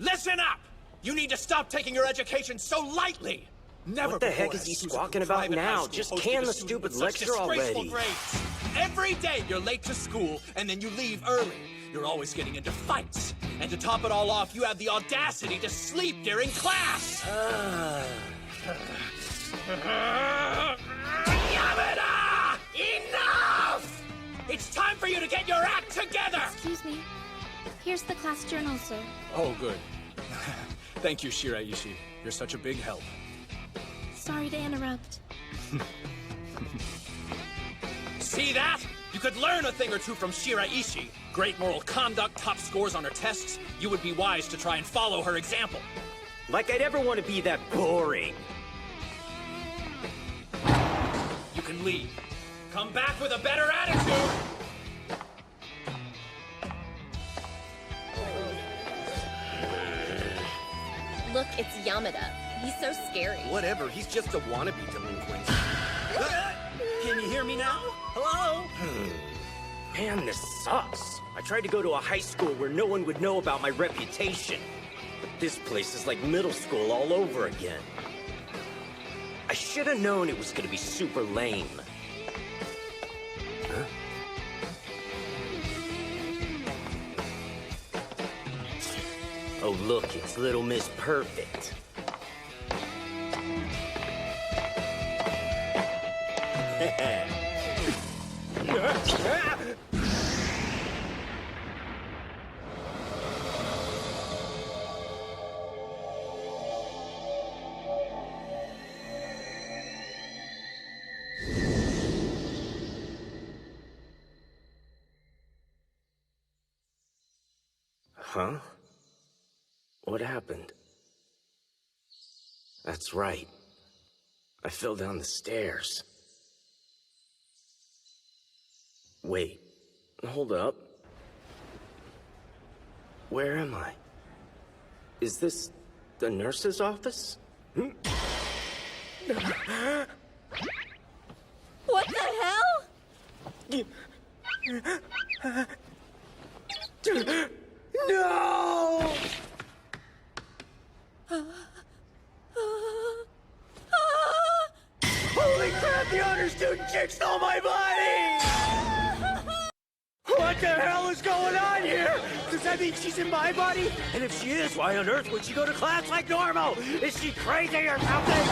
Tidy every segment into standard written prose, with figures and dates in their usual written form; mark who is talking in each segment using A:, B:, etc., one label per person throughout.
A: Listen up! You need to stop taking your education so lightly! Never
B: What the
A: before
B: heck is he
A: has
B: squawking
A: Susan
B: about
A: private high
B: now?
A: school
B: Just
A: hosted
B: can
A: a
B: the
A: student
B: stupid
A: with such
B: lecture
A: disgraceful
B: already.
A: grades. Every day you're late to school, and then you leave early. You're always getting into fights. And to top it all off, you have the audacity to sleep during class! Yamada! Enough! It's time for you to get your act together!
C: Excuse me. Here's the class journal, sir.
A: Oh, good. Thank you, Shiraishi. You're such a big help.
C: Sorry to interrupt.
A: See that? You could learn a thing or two from Shiraishi. Great moral conduct, top scores on her tests. You would be wise to try and follow her example.
B: Like I'd ever want to be that boring.
A: You can leave. Come back with a better attitude!
D: Look, it's Yamada. He's so scary.
B: Whatever, he's just a wannabe delinquent. Can you hear me now? Hello? Man, this sucks. I tried to go to a high school where no one would know about my reputation. But this place is like middle school all over again. I should have known it was gonna be super lame. Huh? Oh look, it's Little Miss Perfect. Huh? What happened? That's right. I fell down the stairs. Wait, hold up. Where am I? Is this the nurse's office?
D: What the hell?
B: No! Holy crap, the honor student chick stole my body! What the hell is going on here? Does that mean she's in my body? And if she is, why on earth would she go to class like normal? Is she crazy or something?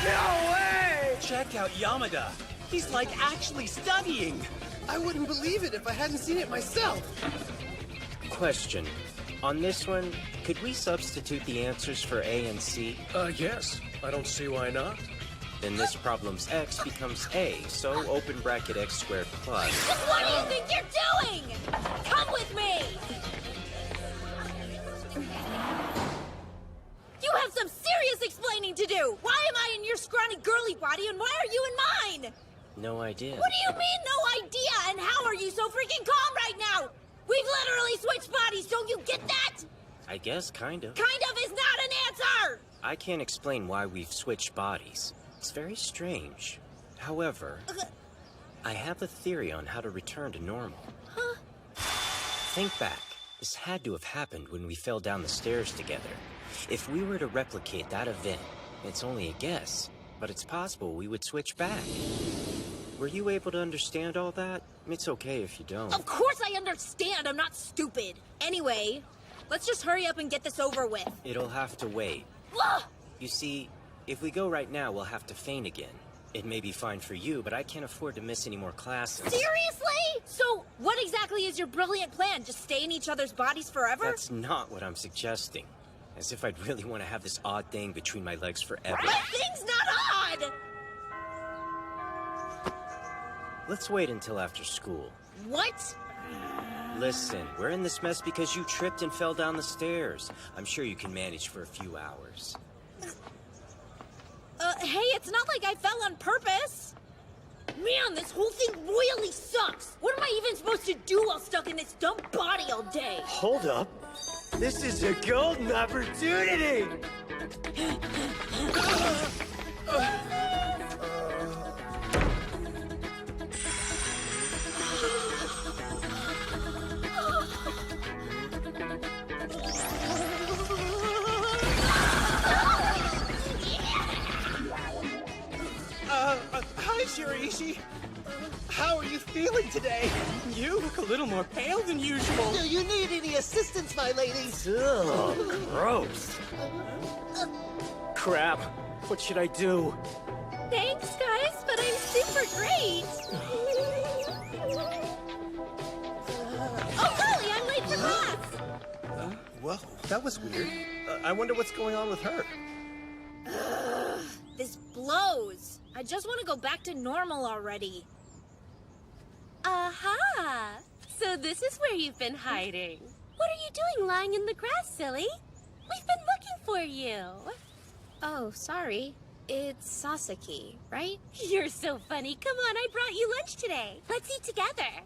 B: No way!
A: Check out Yamada. He's like actually studying.
E: I wouldn't believe it if I hadn't seen it myself.
B: Question. On this one, could we substitute the answers for A and C?
E: Yes. I don't see why not.
B: Then this problem's x becomes a, so open bracket x squared plus.
D: What do you think you're doing? Come with me! You have some serious explaining to do! Why am I in your scrawny girly body and why are you in mine?
B: No idea.
D: What do you mean, no idea? And how are you so freaking calm right now? We've literally switched bodies, don't you get that?
B: I guess kind of.
D: Kind of is not an answer!
B: I can't explain why we've switched bodies. It's very strange. However, I have a theory on how to return to normal.
D: Huh?
B: Think back. This had to have happened when we fell down the stairs together. If we were to replicate that event, it's only a guess, but it's possible we would switch back. Were you able to understand all that? It's okay if you don't.
D: Of course I understand, I'm not stupid. Anyway, let's just hurry up and get this over with.
B: It'll have to wait.
D: Ugh!
B: You see, if we go right now, we'll have to faint again. It may be fine for you, but I can't afford to miss any more classes.
D: Seriously? So, what exactly is your brilliant plan? Just stay in each other's bodies forever?
B: That's not what I'm suggesting. As if I'd really want to have this odd thing between my legs forever.
D: That thing's not odd!
B: Let's wait until after school.
D: What?
B: Listen, we're in this mess because you tripped and fell down the stairs. I'm sure you can manage for a few hours.
D: Hey, it's not like I fell on purpose. Man, this whole thing really sucks. What am I even supposed to do while stuck in this dumb body all day?
B: Hold up. This is a golden opportunity!
A: Rishi. How are you feeling today? You look a little more pale than usual.
E: Do you need any assistance, my lady?
B: Ugh, gross. Crap. What should I do?
D: Thanks, guys, but I'm super great. Oh, golly, I'm late for class.
E: Well, that was weird. I wonder what's going on with her.
D: This blows. I just want to go back to normal already.
F: Aha! So this is where you've been hiding. What are you doing lying in the grass, silly? We've been looking for you.
C: Oh, sorry. It's Sasaki, right?
F: You're so funny. Come on, I brought you lunch today. Let's eat together.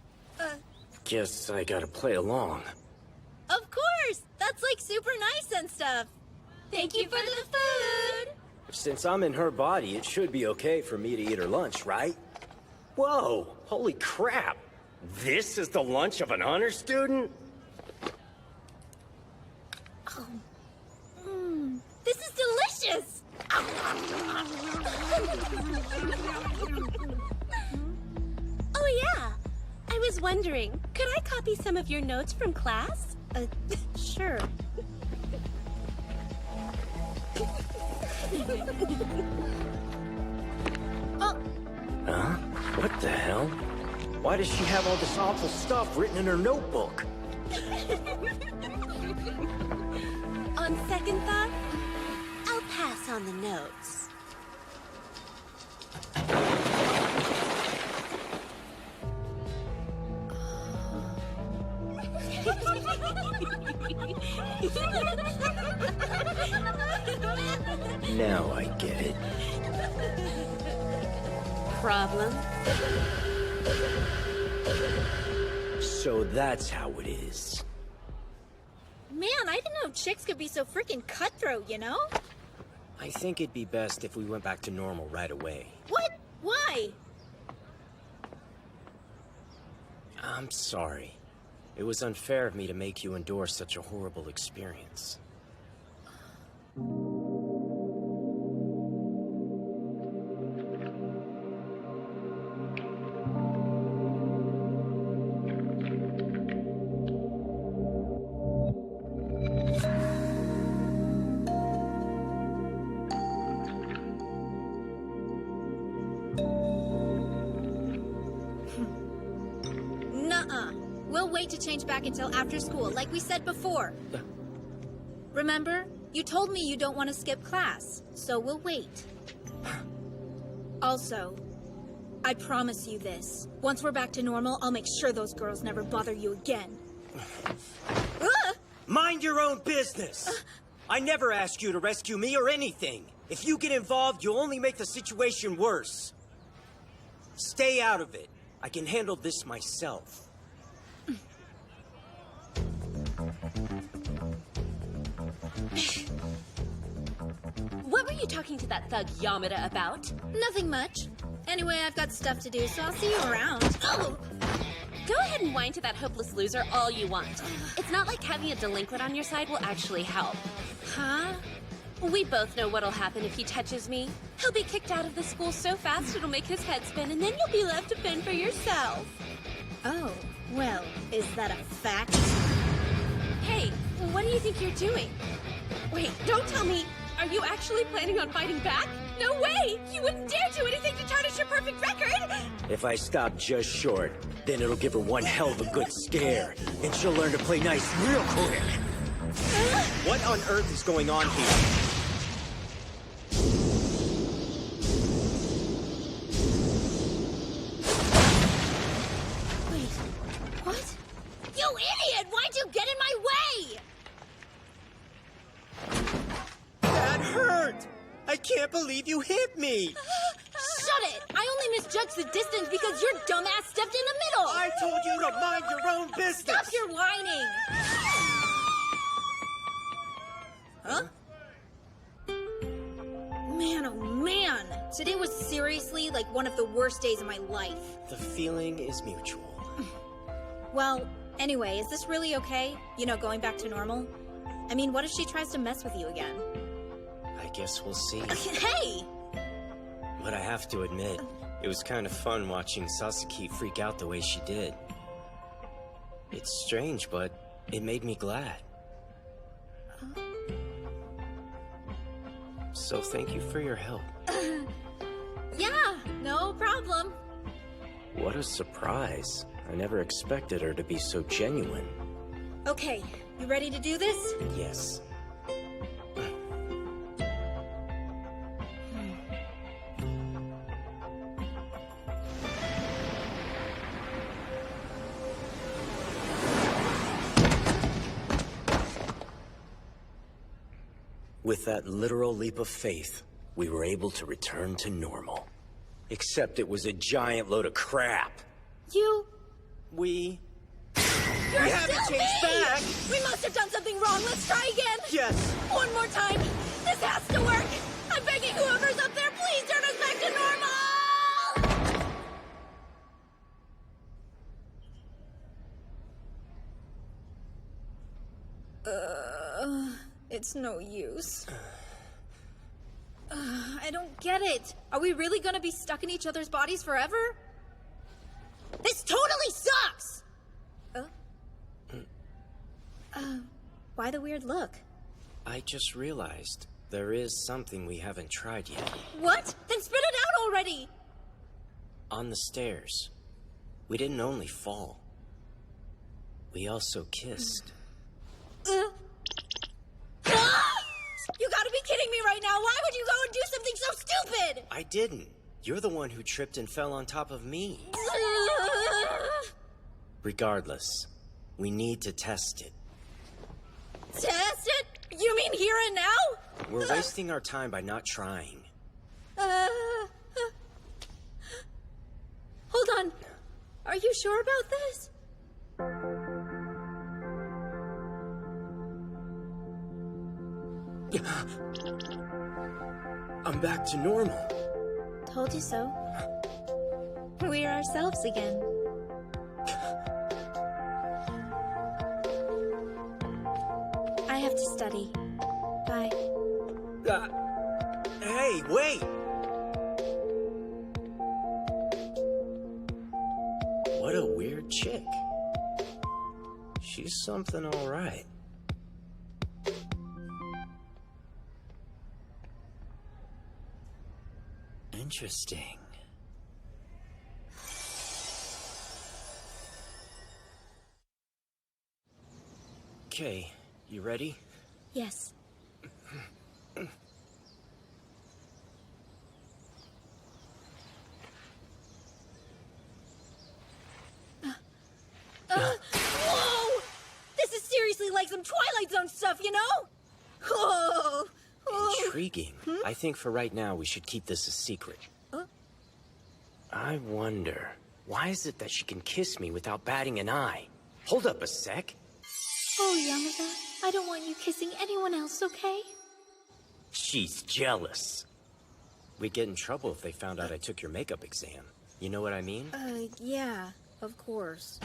B: Guess I gotta play along.
D: Of course! That's like super nice and stuff.
F: Thank you for the food.
B: Since I'm in her body, it should be okay for me to eat her lunch, right? Whoa! Holy crap! This is the lunch of an honor student?
D: This is delicious!
F: Oh yeah. I was wondering, could I copy some of your notes from class?
C: Sure.
B: Huh? What the hell? Why does she have all this awful stuff written in her notebook?
F: On second thought, I'll pass on the notes.
B: Now I get it.
F: Problem?
B: So that's how it is.
D: Man, I didn't know chicks could be so freaking cutthroat, you know?
B: I think it'd be best if we went back to normal right away.
D: What? Why?
B: I'm sorry. It was unfair of me to make you endure such a horrible experience.
D: Nuh-uh. We'll wait to change back until after school, like we said before. Remember? You told me you don't want to skip class, so we'll wait. Also, I promise you this. Once we're back to normal, I'll make sure those girls never bother you again.
B: Mind your own business! I never asked you to rescue me or anything. If you get involved, you'll only make the situation worse. Stay out of it. I can handle this myself.
F: What were you talking to that thug Yamada about?
D: Nothing much. Anyway, I've got stuff to do, so I'll see you around. Oh!
F: Go ahead and whine to that hopeless loser all you want. It's not like having a delinquent on your side will actually help.
D: Huh?
F: We both know what'll happen if he touches me. He'll be kicked out of the school so fast it'll make his head spin, and then you'll be left to fend for yourself.
D: Oh, well, is that a fact?
F: Hey, what do you think you're doing? Wait, don't tell me. Are you actually planning on fighting back? No way! You wouldn't dare do anything to tarnish your perfect record!
B: If I stop just short, then it'll give her one hell of a good scare, and she'll learn to play nice real quick. What on earth is going on here?
D: Wait, what? You idiot! Why'd you get in my way?
B: That hurt! I can't believe you hit me!
D: Shut it! I only misjudged the distance because your dumbass stepped in the middle!
B: I told you to mind your own business!
D: Stop your whining! Huh? Man, oh man! Today was seriously like one of the worst days of my life.
B: The feeling is mutual.
D: Well, anyway, is this really okay? You know, going back to normal? I mean, what if she tries to mess with you again?
B: I guess we'll see.
D: Hey!
B: But I have to admit, It was kind of fun watching Sasaki freak out the way she did. It's strange, but it made me glad. So thank you for your help.
D: Yeah, no problem.
B: What a surprise. I never expected her to be so genuine.
D: Okay, you ready to do this?
B: Yes. With that literal leap of faith, we were able to return to normal. Except it was a giant load of crap.
D: We
B: We haven't changed back!
D: We must have done something wrong. Let's try again.
B: Yes!
D: One more time. This has to work. I'm begging whoever's up there, please turn us back to normal! It's no use. I don't get it. Are we really gonna be stuck in each other's bodies forever? This totally sucks! Why the weird look?
B: I just realized there is something we haven't tried yet.
D: What? Then spit it out already!
B: On the stairs, we didn't only fall. We also kissed.
D: You gotta be kidding me right now! Why would you go and do something so stupid?
B: I didn't. You're the one who tripped and fell on top of me. Regardless, we need to test it.
D: Test it? You mean here and now?
B: We're wasting our time by not trying.
D: Hold on. Are you sure about this?
B: I'm back to normal.
D: Told you so. We're ourselves again. I have to study. Bye.
B: Hey, wait! What a weird chick. She's something all right. Interesting. Okay, you ready?
D: Yes. Whoa! This is seriously like some Twilight Zone stuff, you know? Oh.
B: Intriguing. I think for right now we should keep this a secret. I wonder, why is it that she can kiss me without batting an eye? Hold up a sec.
D: Oh, Yamada, I don't want you kissing anyone else, okay?
B: She's jealous. We'd get in trouble if they found out I took your makeup exam. You know what I mean?
D: Yeah, of course.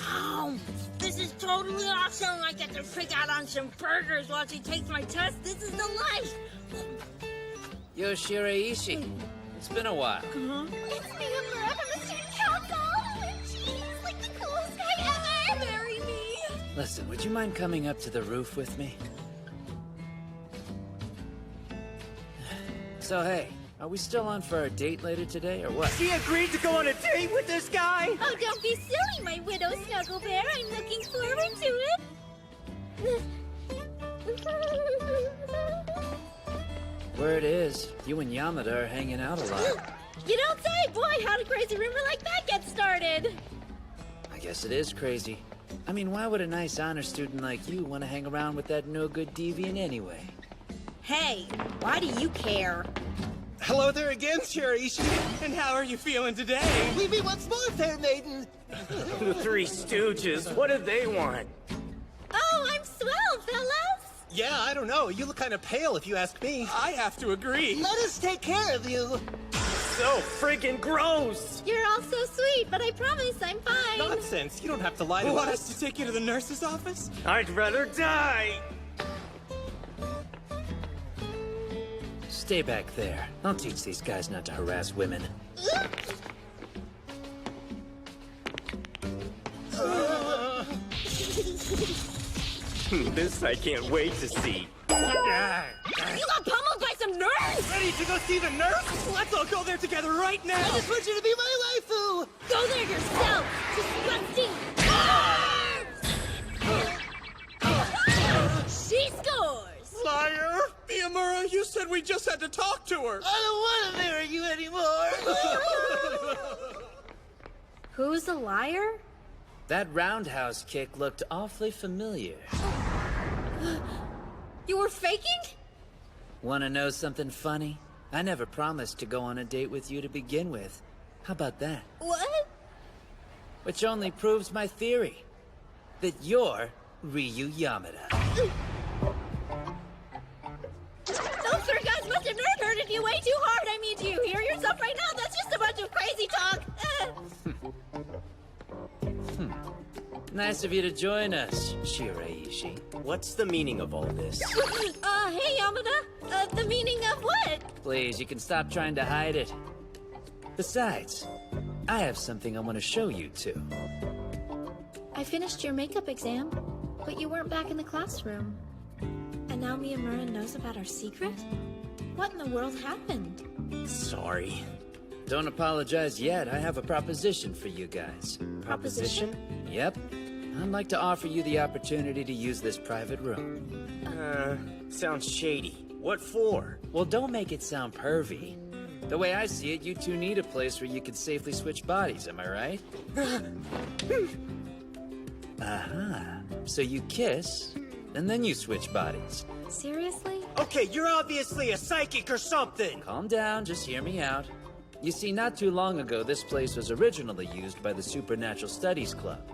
G: Oh, this is totally awesome! I get to freak out on some burgers while she takes my test. This is the life!
H: Yo, Shiraishi. It's been a while.
D: It's me, Amber, from the student council! Jeez, like the coolest guy ever! Marry me!
H: Listen, would you mind coming up to the roof with me? So, hey, are we still on for our date later today, or what?
B: She agreed to go on a date with this guy?
D: Oh, don't be silly, my widow snuggle bear. I'm looking forward to it.
H: Word is, you and Yamada are hanging out a lot.
D: You don't say! Boy, how did a crazy rumor like that get started?
H: I guess it is crazy. I mean, why would a nice honor student like you want to hang around with that no-good deviant anyway?
D: Hey, why do you care?
E: Hello there again, Shiraishi.
A: And how are you feeling today?
E: We be once more, fair maiden.
B: The Three Stooges, what do they want?
D: Oh, I'm swell, fellas!
E: Yeah, I don't know. You look kind of pale if you ask me.
A: I have to agree.
E: Let us take care of you.
B: So friggin' gross!
D: You're all so sweet, but I promise I'm fine.
E: Nonsense. You don't have to lie to
A: Want
E: us.
A: us to take you to the nurse's office?
B: I'd rather die!
H: Stay back there. I'll teach these guys not to harass women.
B: This I can't wait to see.
G: You got pummeled by some nerds!
E: Ready to go see the nurse? Let's all go there together right now! I just want you to be my waifu!
G: Go there yourself! Disgusting! She scores!
A: Liar! Miyamura, you said we just had to talk to her!
E: I don't want to marry you anymore!
C: Who's the liar?
H: That roundhouse kick looked awfully familiar.
D: You were faking?
H: Want to know something funny? I never promised to go on a date with you to begin with. How about that?
D: What?
H: Which only proves my theory. That you're Ryu Yamada.
D: Those three guys must have nerd herded you way too hard. I mean, do you hear yourself right now? That's just a bunch of crazy talk.
H: Nice of you to join us, Shiraishi.
B: What's the meaning of all this?
D: Hey, Yamada. The meaning of what?
H: Please, you can stop trying to hide it. Besides, I have something I want to show you too.
C: I finished your makeup exam, but you weren't back in the classroom. And now Miyamura knows about our secret? What in the world happened?
B: Sorry.
H: Don't apologize yet. I have a proposition for you guys.
B: Proposition?
H: Yep. I'd like to offer you the opportunity to use this private room.
B: Sounds shady. What for?
H: Well, don't make it sound pervy. The way I see it, you two need a place where you can safely switch bodies, am I right? Aha. So you kiss, and then you switch bodies.
C: Seriously?
B: Okay, you're obviously a psychic or something!
H: Calm down, just hear me out. You see, not too long ago, this place was originally used by the Supernatural Studies Club.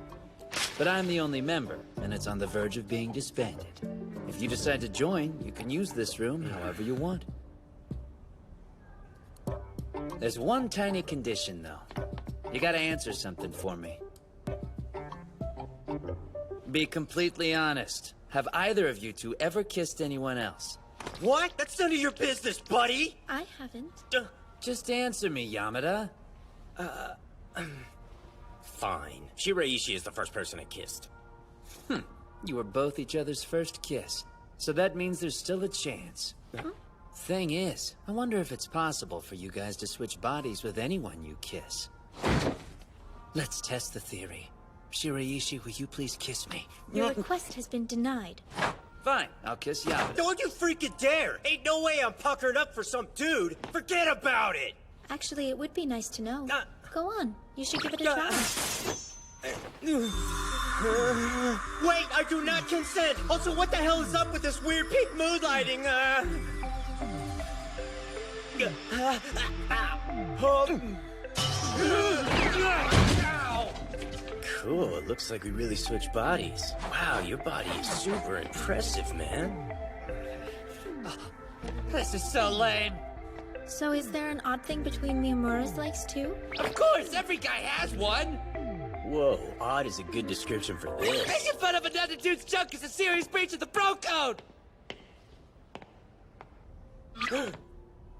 H: But I'm the only member, and it's on the verge of being disbanded. If you decide to join, you can use this room however you want. There's one tiny condition, though. You gotta answer something for me. Be completely honest. Have either of you two ever kissed anyone else?
B: What? That's none of your business, buddy!
C: I haven't.
H: Just answer me, Yamada.
B: Fine. Shiraishi is the first person I kissed.
H: You were both each other's first kiss. So that means there's still a chance. Thing is, I wonder if it's possible for you guys to switch bodies with anyone you kiss. Let's test the theory. Shiraishi, will you please kiss me?
C: Your request has been denied.
H: Fine, I'll kiss Yamada.
B: Don't you freaking dare! Ain't no way I'm puckered up for some dude! Forget about it!
C: Actually, it would be nice to know. Go on. You should give it a try.
B: Wait, I do not consent! Also, what the hell is up with this weird pink mood lighting? Cool, it looks like we really switched bodies. Wow, your body is super impressive, man.
H: This is so lame.
C: So is there an odd thing between Miyamura's legs, too?
H: Of course, every guy has one.
B: Whoa, odd is a good description for this.
H: Making fun of another dude's junk is a serious breach of the bro code.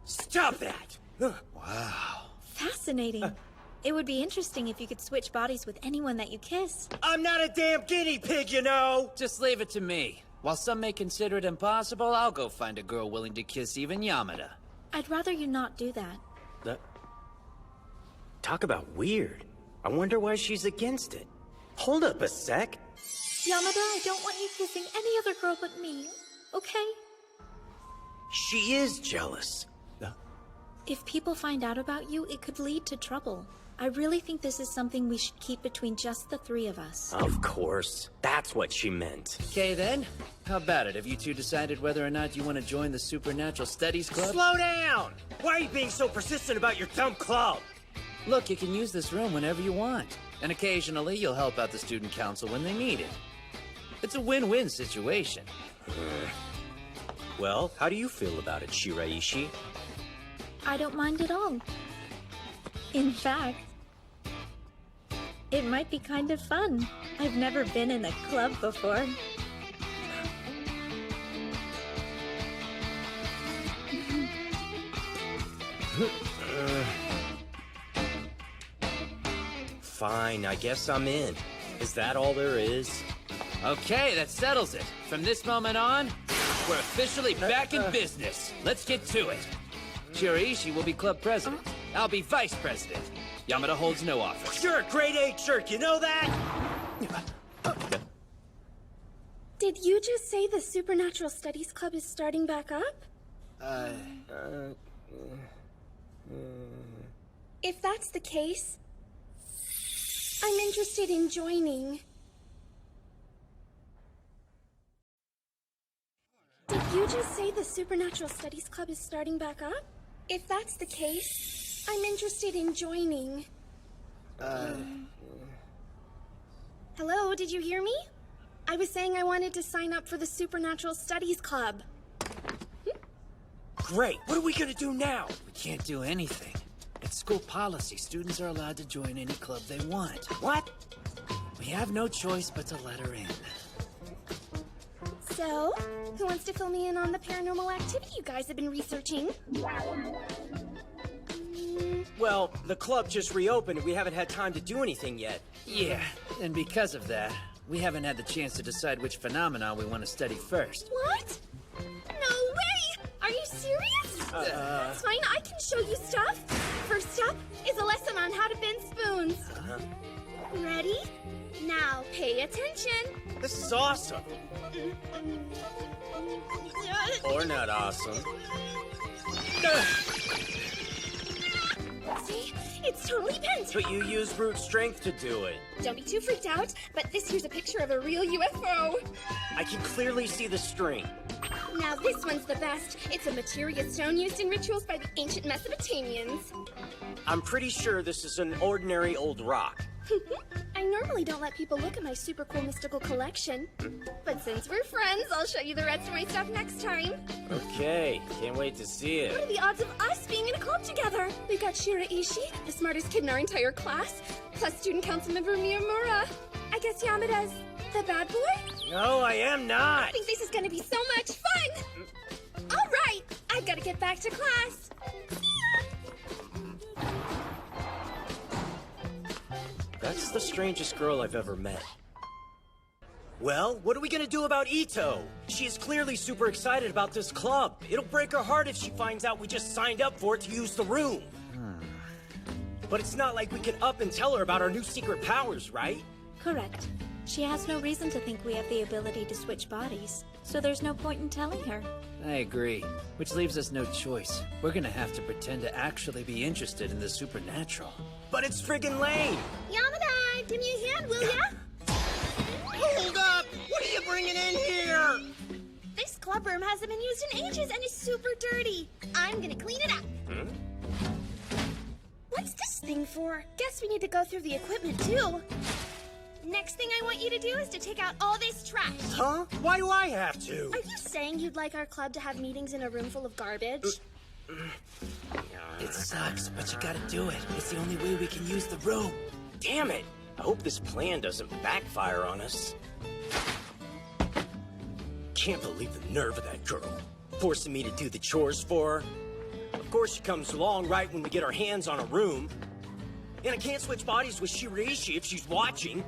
B: Stop that!
H: Wow.
C: Fascinating. It would be interesting if you could switch bodies with anyone that you kiss.
B: I'm not a damn guinea pig, you know!
H: Just leave it to me. While some may consider it impossible, I'll go find a girl willing to kiss even Yamada.
C: I'd rather you not do that.
B: Talk about weird. I wonder why she's against it. Hold up a sec.
C: Yamada, I don't want you kissing any other girl but me, okay?
B: She is jealous.
C: If people find out about you, it could lead to trouble. I really think this is something we should keep between just the three of us.
B: Of course. That's what she meant.
H: Okay then, how about it? Have you two decided whether or not you want to join the Supernatural Studies Club?
B: Slow down! Why are you being so persistent about your dumb club?
H: Look, you can use this room whenever you want. And occasionally you'll help out the student council when they need it. It's a win-win situation.
B: Well, how do you feel about it, Shiraishi?
C: I don't mind at all. In fact, it might be kind of fun. I've never been in a club before.
B: Fine, I guess I'm in. Is that all there is?
H: Okay, that settles it. From this moment on, we're officially back in business. Let's get to it. Shiraishi will be club president. I'll be vice president. Yamada holds no office.
B: You're a grade A jerk, you know that?
C: Did you just say the Supernatural Studies Club is starting back up? If that's the case, I'm interested in joining. Did you just say the Supernatural Studies Club is starting back up? If that's the case, I'm interested in joining. Hello, did you hear me? I was saying I wanted to sign up for the Supernatural Studies Club.
B: Great, what are we gonna do now?
H: We can't do anything. It's school policy. Students are allowed to join any club they want.
B: What?
H: We have no choice but to let her in.
C: So, who wants to fill me in on the paranormal activity you guys have been researching?
B: Well, the club just reopened and we haven't had time to do anything yet.
H: Yeah, and because of that, we haven't had the chance to decide which phenomena we want to study first.
C: What? No way! Are you serious? That's fine, I can show you stuff. First up is a lesson on how to bend spoons. Ready? Now pay attention.
B: This is awesome. Or not awesome.
C: See? It's totally bent.
B: But you use brute strength to do it.
C: Don't be too freaked out, but this here's a picture of a real UFO.
B: I can clearly see the string.
C: Now this one's the best. It's a materia stone used in rituals by the ancient Mesopotamians.
B: I'm pretty sure this is an ordinary old rock.
C: I normally don't let people look at my super cool mystical collection. But since we're friends, I'll show you the rest of my stuff next time.
B: Okay, can't wait to see
C: What are
B: it.
C: the odds of us being in a club together? We've got Shiraishi, the smartest kid in our entire class, plus student council member Miyamura. I guess Yamada's the bad boy?
B: No, I am not.
C: I think this is gonna be so much fun! All right, I've gotta get back to class.
B: That's the strangest girl I've ever met. Well, what are we gonna do about Ito? She is clearly super excited about this club. It'll break her heart if she finds out we just signed up for it to use the room. But it's not like we can up and tell her about our new secret powers, right?
C: Correct. She has no reason to think we have the ability to switch bodies, so there's no point in telling her.
H: I agree, which leaves us no choice. We're gonna have to pretend to actually be interested in the supernatural.
B: But it's friggin' lame.
C: Yamada, give me a hand, will ya?
B: Hold up! What are you bringing in here?
C: This club room hasn't been used in ages and is super dirty. I'm gonna clean it up. What's this thing for? Guess we need to go through the equipment too. Next thing I want you to do is to take out all this trash.
B: Huh? Why do I have to?
C: Are you saying you'd like our club to have meetings in a room full of garbage?
H: It sucks, but you gotta do it. It's the only way we can use the room.
B: Damn it! I hope this plan doesn't backfire on us. Can't believe the nerve of that girl. Forcing me to do the chores for her. Of course she comes along right when we get our hands on a room. And I can't switch bodies with Shiraishi if she's watching.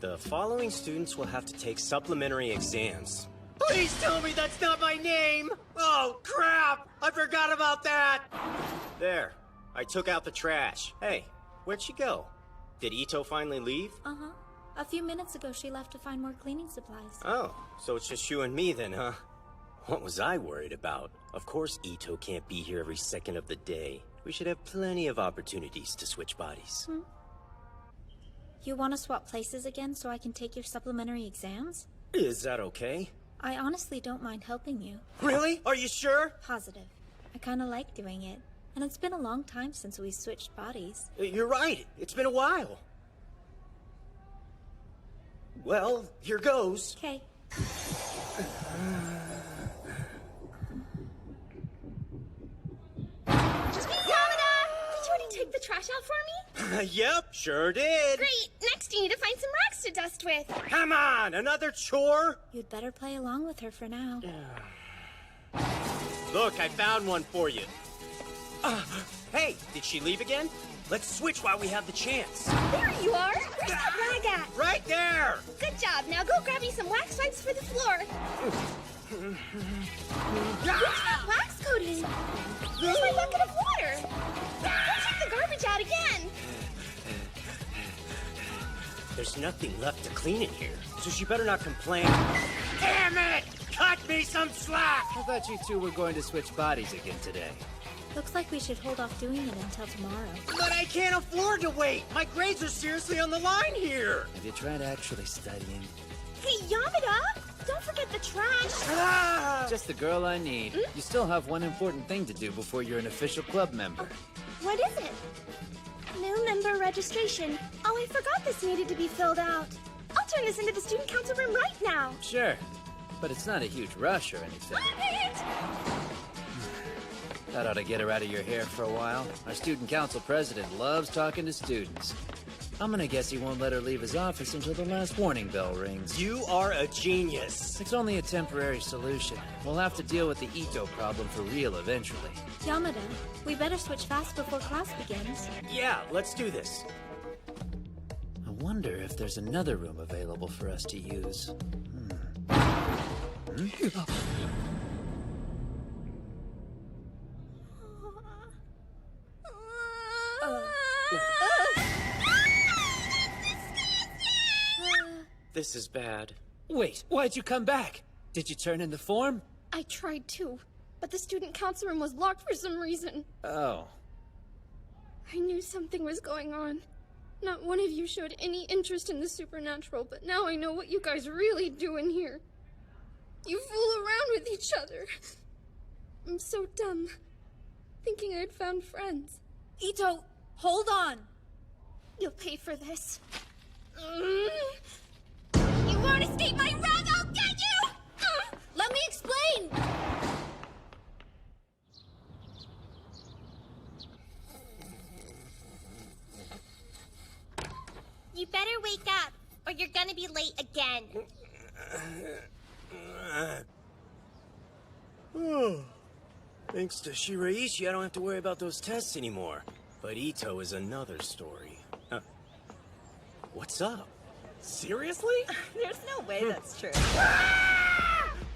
B: The following students will have to take supplementary exams. Please tell me that's not my name! Oh, crap! I forgot about that! There. I took out the trash. Hey, where'd she go? Did Ito finally leave?
C: Uh-huh. A few minutes ago, she left to find more cleaning supplies.
B: Oh, so it's just you and me then, huh? What was I worried about? Of course Ito can't be here every second of the day. We should have plenty of opportunities to switch bodies.
C: You want to swap places again so I can take your supplementary exams?
B: Is that okay?
C: I honestly don't mind helping you.
B: Really? Are you sure?
C: Positive. I kind of like doing it. And it's been a long time since we switched bodies.
B: You're right. It's been a while. Well, here goes.
C: Okay. Yamada! Did you already take the trash out for me?
B: Yep, sure did.
C: Great! Next you need to find some rocks to dust with.
B: Come on, another chore?
C: You'd better play along with her for now.
B: Look, I found one for you. Hey, did she leave again? Let's switch while we have the chance.
C: There you are! Where's that rag at?
B: Right there!
C: Good job. Now go grab me some wax wipes for the floor. Where's that wax coating? Where's my bucket of water? Go take the garbage out again.
B: There's nothing left to clean in here, so she better not complain. Damn it! Cut me some slack!
H: I thought you two were going to switch bodies again today.
D: Looks like we should hold off doing it until tomorrow.
B: But I can't afford to wait! My grades are seriously on the line here!
H: Have you tried actually studying?
C: Hey, Yamada! Don't forget the trash.
B: Ah!
H: Just the girl I need. You still have one important thing to do before you're an official club member.
C: What is it? New member registration. Oh, I forgot this needed to be filled out. I'll turn this into the student council room right now.
H: Sure, but it's not a huge rush or anything. That ought to get her out of your hair for a while. Our student council president loves talking to students. I'm gonna guess he won't let her leave his office until the last warning bell rings.
B: You are a genius.
H: It's only a temporary solution. We'll have to deal with the Ito problem for real eventually.
D: Yamada, we better switch fast before class begins.
B: Yeah, let's do this.
H: I wonder if there's another room available for us to use.
B: This is bad.
H: Wait, why'd you come back? Did you turn in the form?
C: I tried to, but the student council room was locked for some reason.
H: Oh.
C: I knew something was going on. Not one of you showed any interest in the supernatural, but now I know what you guys really do in here. You fool around with each other. I'm so dumb. Thinking I'd found friends.
D: Ito, hold on.
C: You'll pay for this. You won't escape my wrath, I'll get you!
D: Let me explain!
C: You better wake up, or you're gonna be late again.
B: Thanks to Shiraishi, I don't have to worry about those tests anymore. But Ito is another story. What's up? Seriously?
F: There's no way that's true.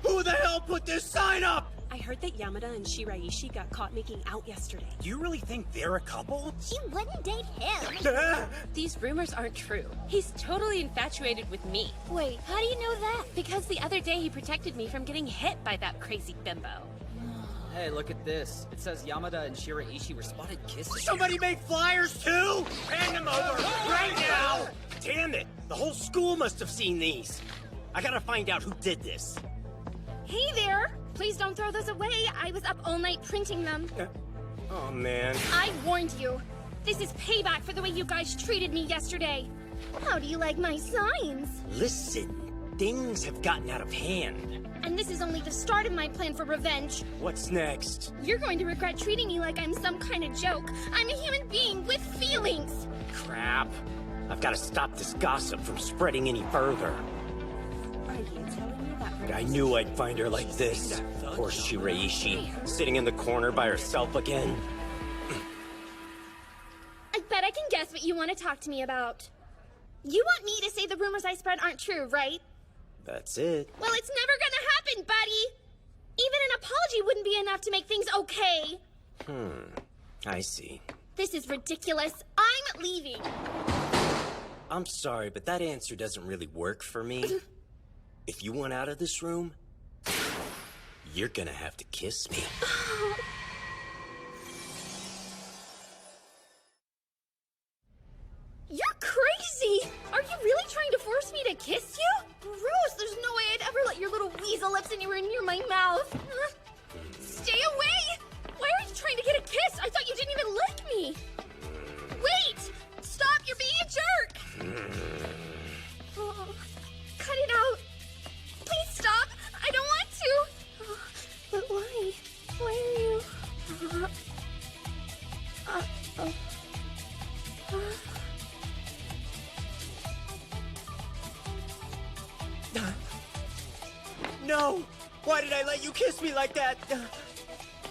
B: Who the hell put this sign up?
F: I heard that Yamada and Shiraishi got caught making out yesterday.
B: Do you really think they're a couple?
C: She wouldn't date him.
F: These rumors aren't true. He's totally infatuated with me.
C: Wait, how do you know that?
F: Because the other day he protected me from getting hit by that crazy bimbo.
I: Hey, look at this. It says Yamada and Shiraishi were spotted kissing.
B: Somebody make flyers too? Hand them over right now! Damn it! The whole school must have seen these. I gotta find out who did this.
C: Hey there! Please don't throw those away. I was up all night printing them.
B: Oh man.
C: I warned you. This is payback for the way you guys treated me yesterday. How do you like my signs?
B: Listen, things have gotten out of hand.
C: And this is only the start of my plan for revenge.
B: What's next?
C: You're going to regret treating me like I'm some kind of joke. I'm a human being with feelings.
B: Crap. I've got to stop this gossip from spreading any further.
F: Are you telling me that
B: I knew I'd find her like this. Poor Shiraishi, sitting in the corner by herself again.
C: I bet I can guess what you want to talk to me about. You want me to say the rumors I spread aren't true, right?
B: That's it.
C: Well, it's never gonna happen, buddy! Even an apology wouldn't be enough to make things okay.
B: I see.
C: This is ridiculous. I'm leaving.
B: I'm sorry, but that answer doesn't really work for me. If you want out of this room, you're gonna have to kiss me.
C: You're crazy! Are you really trying to force me to kiss you? Gross, there's no way I'd ever let your little weasel lips anywhere near my mouth. Stay away! Why are you trying to get a kiss? I thought you didn't even like me. Wait! Stop, you're being a jerk! Oh, cut it out. Please stop! I don't want to! But why? Why are you...
B: No! Why did I let you kiss me like that?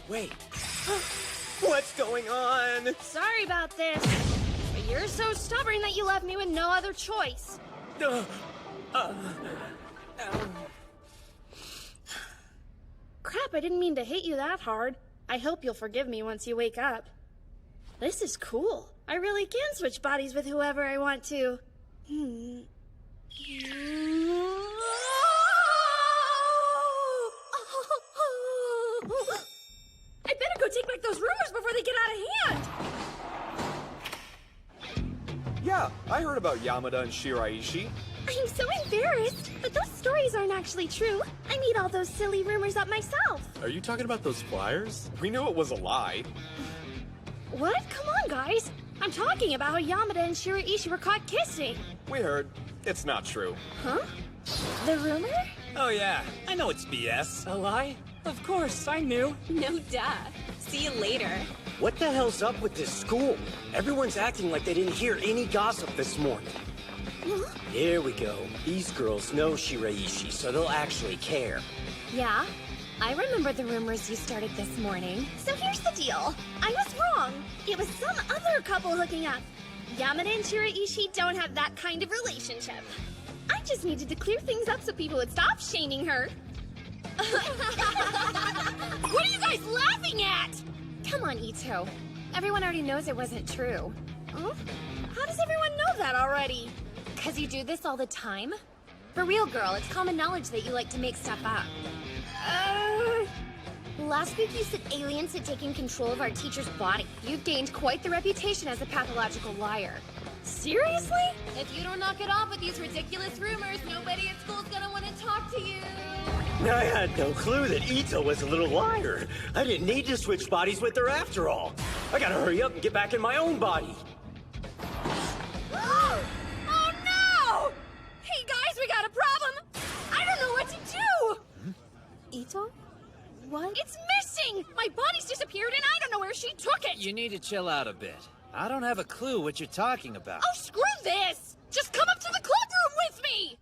B: Wait. What's going on?
C: Sorry about this. But you're so stubborn that you left me with no other choice. Crap, I didn't mean to hit you that hard. I hope you'll forgive me once you wake up. This is cool. I really can switch bodies with whoever I want to. I better go take back those rumors before they get out of hand.
E: Yeah, I heard about Yamada and Shiraishi.
C: I'm so embarrassed, but those stories aren't actually true. I made all those silly rumors up myself.
E: Are you talking about those flyers? We knew it was a lie.
C: What? Come on, guys. I'm talking about how Yamada and Shiraishi were caught kissing.
E: We heard. It's not true.
C: Huh? The rumor?
A: Oh yeah, I know it's BS.
I: A lie? Of course, I knew.
F: No duh. See you later.
B: What the hell's up with this school? Everyone's acting like they didn't hear any gossip this morning. Here we go. These girls know Shiraishi, so they'll actually care.
C: Yeah, I remember the rumors you started this morning. So here's the deal. I was wrong. It was some other couple hooking up. Yamada and Shiraishi don't have that kind of relationship. I just needed to clear things up so people would stop shaming her. What are you guys laughing at? Come on, Ito. Everyone already knows it wasn't true. Huh? How does everyone know that already? 'Cause you do this all the time? For real, girl, it's common knowledge that you like to make stuff up. Last week you said aliens had taken control of our teacher's body. You've gained quite the reputation as a pathological liar. Seriously? If you don't knock it off with these ridiculous rumors, nobody at school's gonna want to talk to you.
B: I had no clue that Ito was a little liar. I didn't need to switch bodies with her after all. I gotta hurry up and get back in my own body.
C: Oh no! Hey guys, we got a problem! I don't know what to do! Ito? What? It's missing! My body's disappeared and I don't know where she took it!
H: You need to chill out a bit. I don't have a clue what you're talking about.
C: Oh, screw this! Just come up to the club room with me!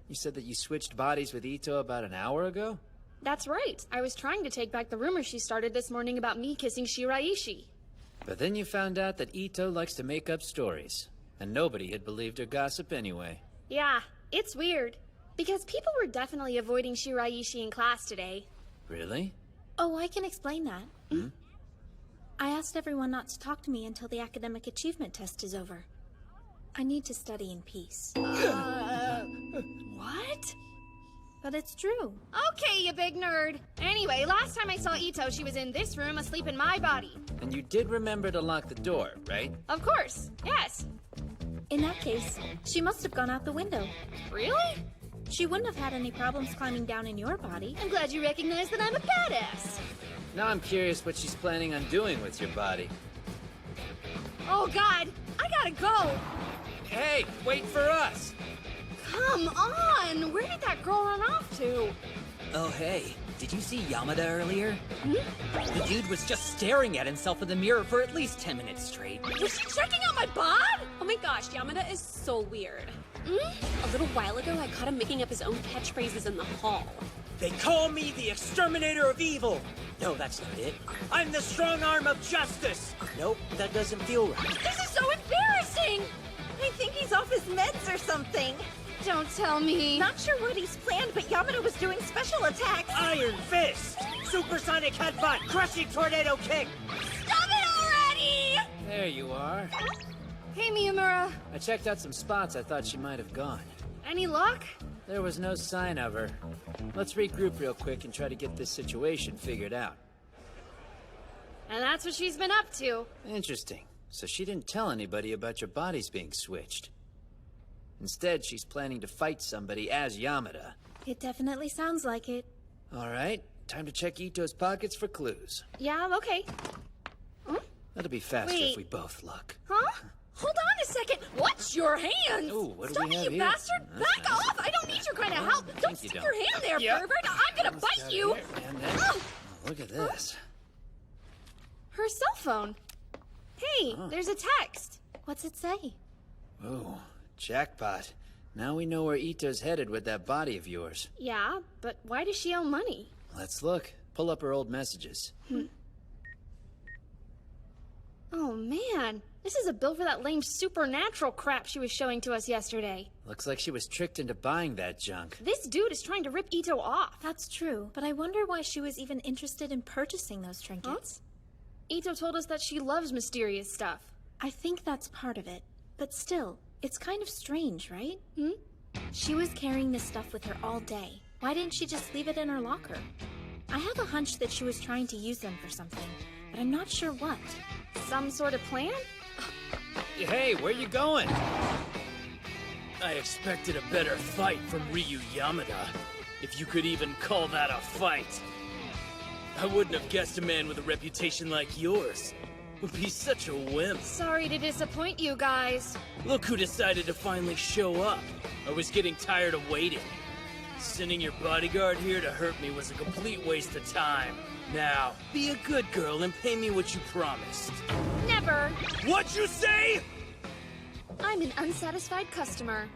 H: You said that you switched bodies with Ito about an hour ago?
C: That's right. I was trying to take back the rumor she started this morning about me kissing Shiraishi.
H: But then you found out that Ito likes to make up stories. And nobody had believed her gossip anyway.
C: Yeah, it's weird. Because people were definitely avoiding Shiraishi in class today.
H: Really?
D: Oh, I can explain that. I asked everyone not to talk to me until the academic achievement test is over. I need to study in peace.
C: What?
D: But it's true.
C: Okay, you big nerd. Anyway, last time I saw Ito, she was in this room asleep in my body.
H: And you did remember to lock the door, right?
C: Of course, yes.
D: In that case, she must have gone out the window.
C: Really?
D: She wouldn't have had any problems climbing down in your body.
C: I'm glad you recognize that I'm a badass.
H: Now I'm curious what she's planning on doing with your body.
C: Oh God, I gotta go.
H: Hey, wait for us!
C: Come on, where did that girl run off to?
I: Oh, hey. Did you see Yamada earlier? The dude was just staring at himself in the mirror for at least 10 minutes straight.
C: Was she checking out my bod?
F: Oh my gosh, Yamada is so weird. A little while ago, I caught him making up his own catchphrases in the hall.
B: They call me the exterminator of evil. No, that's not it. I'm the strong arm of justice. Nope, that doesn't feel right.
C: This is so embarrassing.
G: I think he's off his meds or something.
C: Don't tell me.
G: Not sure what he's planned, but Yamada was doing special attacks.
B: Iron Fist! Supersonic Headbutt! Crushing Tornado Kick!
C: Stop it already!
H: There you are.
C: Hey, Miyamura.
H: I checked out some spots I thought she might have gone.
C: Any luck?
H: There was no sign of her. Let's regroup real quick and try to get this situation figured out.
C: And that's what she's been up to.
H: Interesting. So she didn't tell anybody about your bodies being switched. Instead, she's planning to fight somebody as Yamada.
D: It definitely sounds like it.
H: All right, time to check Ito's pockets for clues.
C: Yeah, okay.
H: That'll be faster
C: Wait.
H: if we both look.
C: Huh? Hold on a second. Watch your hands.
H: Ooh, what do
C: Stop
H: we
C: it,
H: have
C: you
H: here?
C: bastard.
H: That's
C: Back
H: nice.
C: off. I don't need your kind of help. Don't
H: you
C: stick
H: don't.
C: your hand there,
H: Yep.
C: pervert. I'm gonna
H: Let's
C: bite
H: out
C: you.
H: here, and then-
C: Oh,
H: Look at this.
C: her cell phone. Hey, there's a text.
D: What's it say?
H: Oh, jackpot. Now we know where Ito's headed with that body of yours.
C: Yeah, but why does she owe money?
H: Let's look. Pull up her old messages.
C: Oh man, this is a bill for that lame supernatural crap she was showing to us yesterday.
H: Looks like she was tricked into buying that junk.
C: This dude is trying to rip Ito off.
D: That's true, but I wonder why she was even interested in purchasing those trinkets.
C: Ito told us that she loves mysterious stuff.
D: I think that's part of it. But still, it's kind of strange, right? She was carrying this stuff with her all day. Why didn't she just leave it in her locker? I have a hunch that she was trying to use them for something, but I'm not sure what.
C: Some sort of plan?
H: Hey, where you going?
B: I expected a better fight from Ryu Yamada, if you could even call that a fight. I wouldn't have guessed a man with a reputation like yours would be such a wimp.
C: Sorry to disappoint you guys.
B: Look who decided to finally show up. I was getting tired of waiting. Sending your bodyguard here to hurt me was a complete waste of time. Now, be a good girl and pay me what you promised.
C: Never.
B: What'd you say?
C: I'm an unsatisfied customer.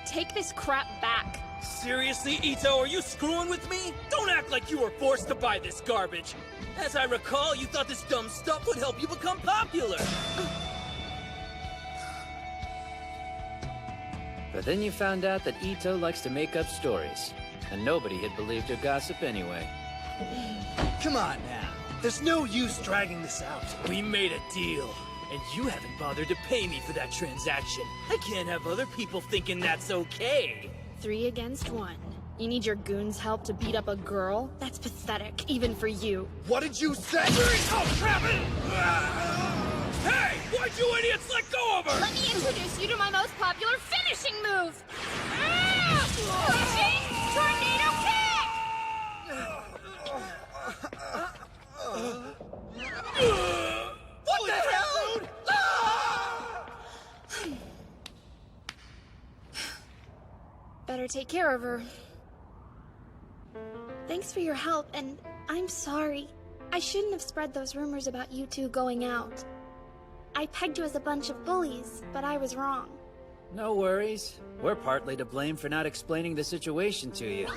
C: Take this crap back.
B: Seriously, Ito, are you screwing with me? Don't act like you were forced to buy this garbage. As I recall, you thought this dumb stuff would help you become popular.
H: But then you found out that Ito likes to make up stories. And nobody had believed her gossip anyway.
E: Come on now. There's no use dragging this out.
B: We made a deal, and you haven't bothered to pay me for that transaction. I can't have other people thinking that's okay.
C: 3 against 1. You need your goons' help to beat up a girl? That's pathetic, even for you.
E: What did you say?
B: Oh, crap it! Hey! Why'd you idiots let go of her?
C: Let me introduce you to my most popular finishing move! Ah! Pushing Tornado Kick!
E: What the hell?
C: Better take care of her. Thanks for your help, and I'm sorry. I shouldn't have spread those rumors about you two going out. I pegged you as a bunch of bullies, but I was wrong.
H: No worries. We're partly to blame for not explaining the situation to you.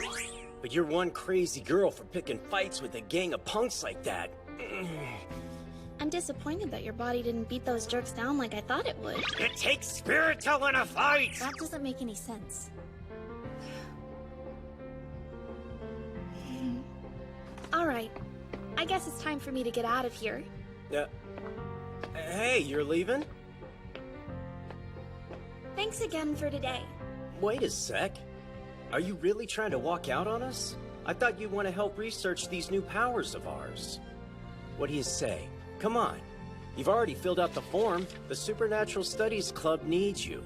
B: But you're one crazy girl for picking fights with a gang of punks like that.
C: I'm disappointed that your body didn't beat those jerks down like I thought it would.
B: It takes spirit to win a fight!
D: That doesn't make any sense.
C: Alright. I guess it's time for me to get out of here.
B: Hey, you're leaving?
C: Thanks again for today.
B: Wait a sec. Are you really trying to walk out on us? I thought you'd want to help research these new powers of ours. What do you say? Come on. You've already filled out the form. The Supernatural Studies Club needs you.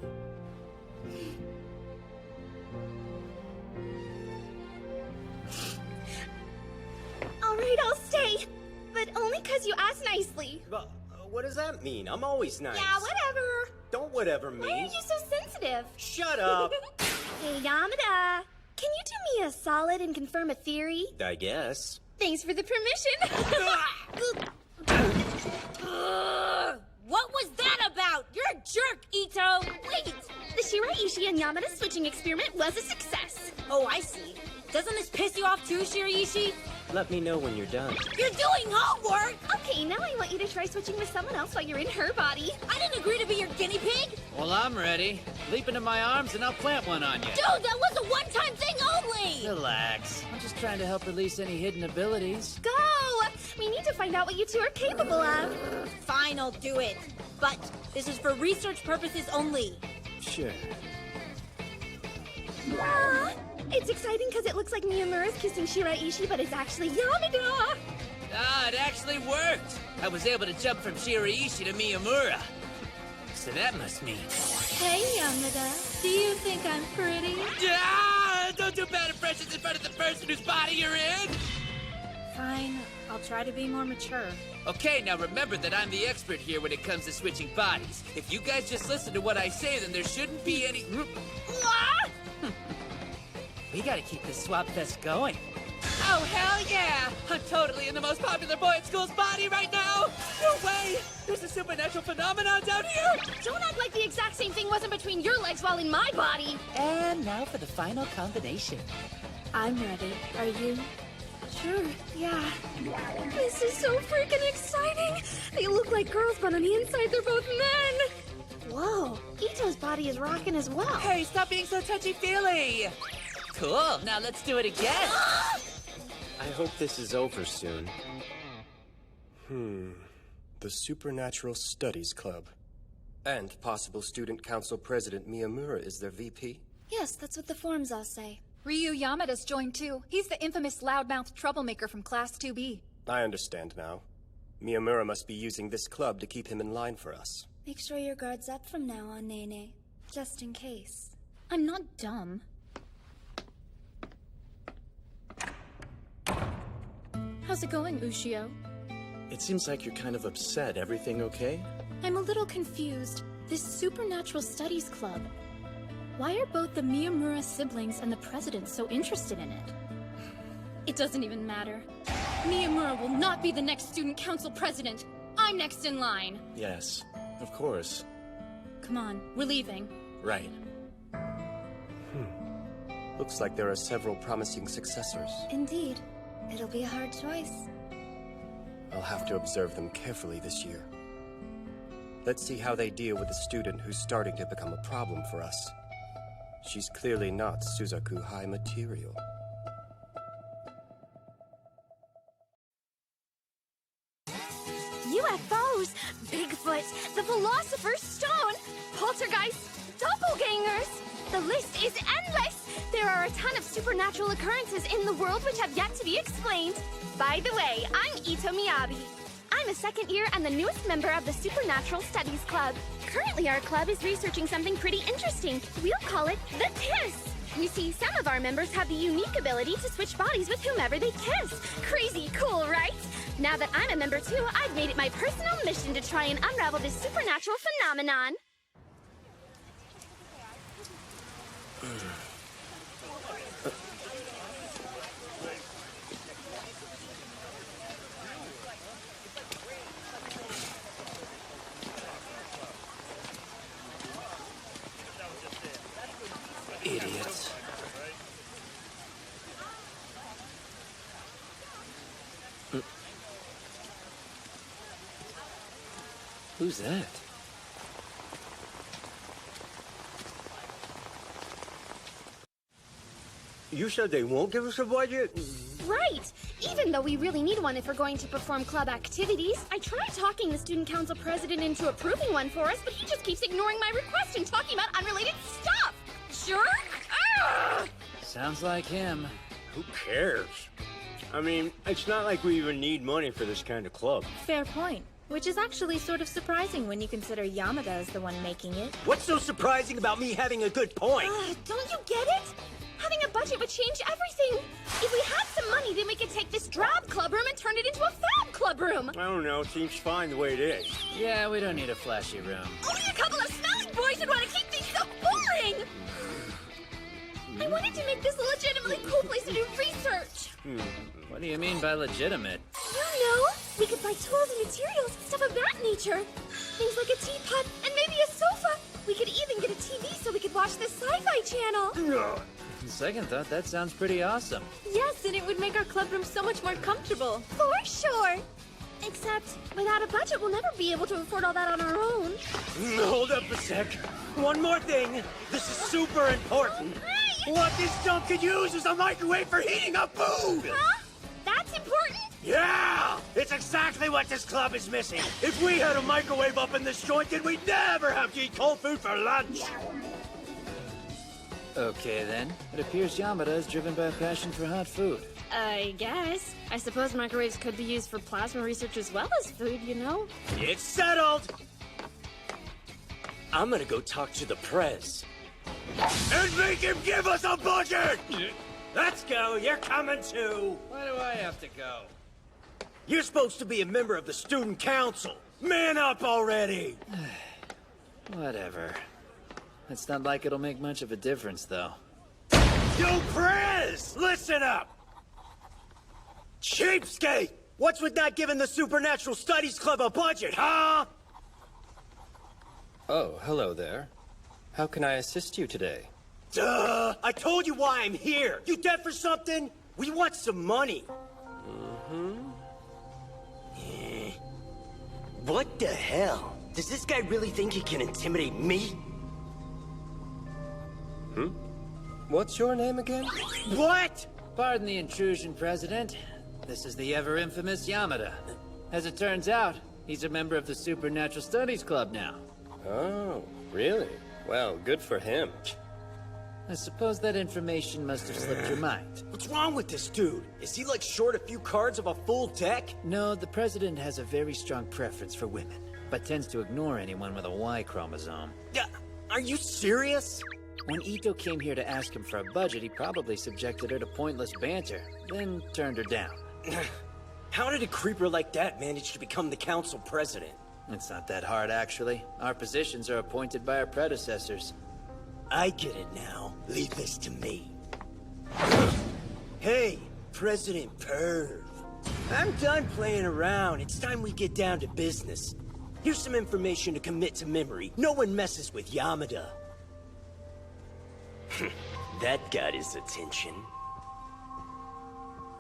C: Alright, I'll stay. But only because you asked nicely.
B: But what does that mean? I'm always nice.
C: Yeah, whatever.
B: Don't whatever me.
C: Why are you so sensitive?
B: Shut up.
C: Hey, Yamada. Can you do me a solid and confirm a theory?
B: I guess.
C: Thanks for the permission.
G: What was that about? You're a jerk, Ito!
C: Wait! The Shiraishi and Yamada switching experiment was a success.
G: Oh, I see. Doesn't this piss you off too, Shiraishi?
B: Let me know when you're done.
G: You're doing homework!
C: Okay, now I want you to try switching with someone else while you're in her body.
G: I didn't agree to be your guinea pig!
H: Well, I'm ready. Leap into my arms and I'll plant one on you.
G: Dude, that was a one-time thing only!
H: Relax. I'm just trying to help release any hidden abilities.
C: Go! We need to find out what you two are capable of.
G: Fine, I'll do it. But this is for research purposes only.
H: Sure.
C: It's exciting because it looks like Miyamura's kissing Shiraishi, but it's actually Yamada!
H: Ah, it actually worked. I was able to jump from Shiraishi to Miyamura. So that must mean...
D: Hey, Yamada. Do you think I'm pretty?
H: Ah, don't do bad impressions in front of the person whose body you're in!
D: Fine. I'll try to be more mature.
H: Okay, now remember that I'm the expert here when it comes to switching bodies. If you guys just listen to what I say, then there shouldn't be any... We gotta keep this swap fest going. Oh, hell yeah! I'm totally in the most popular boy at school's body right now! No way! There's a supernatural phenomenon down here!
C: Don't act like the exact same thing wasn't between your legs while in my body!
H: And now for the final combination.
D: I'm ready. Are you?
C: Sure, yeah. This is so freaking exciting! They look like girls, but on the inside they're both men!
D: Whoa, Ito's body is rocking as well.
I: Hey, stop being so touchy-feely! Cool, now let's do it again!
E: I hope this is over soon. The Supernatural Studies Club. And possible Student Council President Miyamura is their VP?
D: Yes, that's what the forms all say.
J: Ryu Yamada's joined too. He's the infamous loudmouth troublemaker from Class 2B.
E: I understand now. Miyamura must be using this club to keep him in line for us.
D: Make sure your guard's up from now on, Nene. Just in case.
J: I'm not dumb. How's it going, Ushio?
E: It seems like you're kind of upset. Everything okay?
D: I'm a little confused. This Supernatural Studies Club. Why are both the Miyamura siblings and the president so interested in it?
J: It doesn't even matter. Miyamura will not be the next student council president. I'm next in line.
E: Yes, of course.
J: Come on, we're leaving.
E: Right. Looks like there are several promising successors.
D: Indeed. It'll be a hard choice.
E: I'll have to observe them carefully this year. Let's see how they deal with a student who's starting to become a problem for us. She's clearly not Suzaku High material.
C: UFOs, Bigfoot, the Philosopher's Stone, poltergeists, doppelgangers. The list is endless. There are a ton of supernatural occurrences in the world which have yet to be explained. By the way, I'm Ito Miyabi. I'm a second year and the newest member of the Supernatural Studies Club. Currently, our club is researching something pretty interesting. We'll call it the Kiss. You see, some of our members have the unique ability to switch bodies with whomever they kiss. Crazy cool, right? Now that I'm a member too, I've made it my personal mission to try and unravel this supernatural phenomenon.
E: Idiots.
H: Who's that?
B: You said they won't give us a budget?
C: Right! Even though we really need one if we're going to perform club activities. I tried talking the student council president into approving one for us, but he just keeps ignoring my request and talking about unrelated stuff! Jerk! Ugh!
H: Sounds like him.
B: Who cares? I mean, it's not like we even need money for this kind of club.
D: Fair point. Which is actually sort of surprising when you consider Yamada is the one making it.
B: What's so surprising about me having a good point?
C: Don't you get it? Having a budget would change everything. If we had some money, then we could take this drab club room and turn it into a fab club room.
B: I don't know, it seems fine the way it is.
H: Yeah, we don't need a flashy room.
C: Only a couple of smelly boys would want to keep things so boring. I wanted to make this a legitimately cool place to do research.
H: What do you mean by legitimate?
C: You know, we could buy tools and materials, stuff of that nature. Things like a teapot and maybe a sofa. We could even get a TV so we could watch the sci-fi channel.
H: Second thought, that sounds pretty awesome.
F: Yes, and it would make our club room so much more comfortable.
C: For sure. Except, without a budget, we'll never be able to afford all that on our own.
B: Hold up a sec. One more thing. This is super important.
C: Hey!
B: What this dump could use is a microwave for heating up food!
C: Huh? That's important?
B: Yeah! It's exactly what this club is missing. If we had a microwave up in this joint, then we'd never have to eat cold food for lunch.
H: Okay then. It appears Yamada is driven by a passion for hot food.
F: I guess. I suppose microwaves could be used for plasma research as well as food, you know?
B: It's settled! I'm gonna go talk to the prez. And make him give us a budget! Let's go, you're coming too!
H: Why do I have to go?
B: You're supposed to be a member of the student council. Man up already!
H: Whatever. It's not like it'll make much of a difference, though.
B: You prez! Listen up! Cheapskate! What's with not giving the Supernatural Studies Club a budget, huh?
E: Oh, hello there. How can I assist you today?
B: Duh! I told you why I'm here! You deaf or something? We want some money. What the hell? Does this guy really think he can intimidate me?
E: What's your name again?
B: What?
H: Pardon the intrusion, President. This is the ever-infamous Yamada. As it turns out, he's a member of the Supernatural Studies Club now.
E: Oh, really? Well, good for him.
H: I suppose that information must have slipped your mind.
B: What's wrong with this dude? Is he like short a few cards of a full deck?
H: No, the President has a very strong preference for women, but tends to ignore anyone with a Y chromosome.
B: Are you serious?
H: When Ito came here to ask him for a budget, he probably subjected her to pointless banter, then turned her down.
B: How did a creeper like that manage to become the council president?
H: It's not that hard, actually. Our positions are appointed by our predecessors.
B: I get it now. Leave this to me. Hey, President Perv. I'm done playing around. It's time we get down to business. Here's some information to commit to memory. No one messes with Yamada. That got his attention.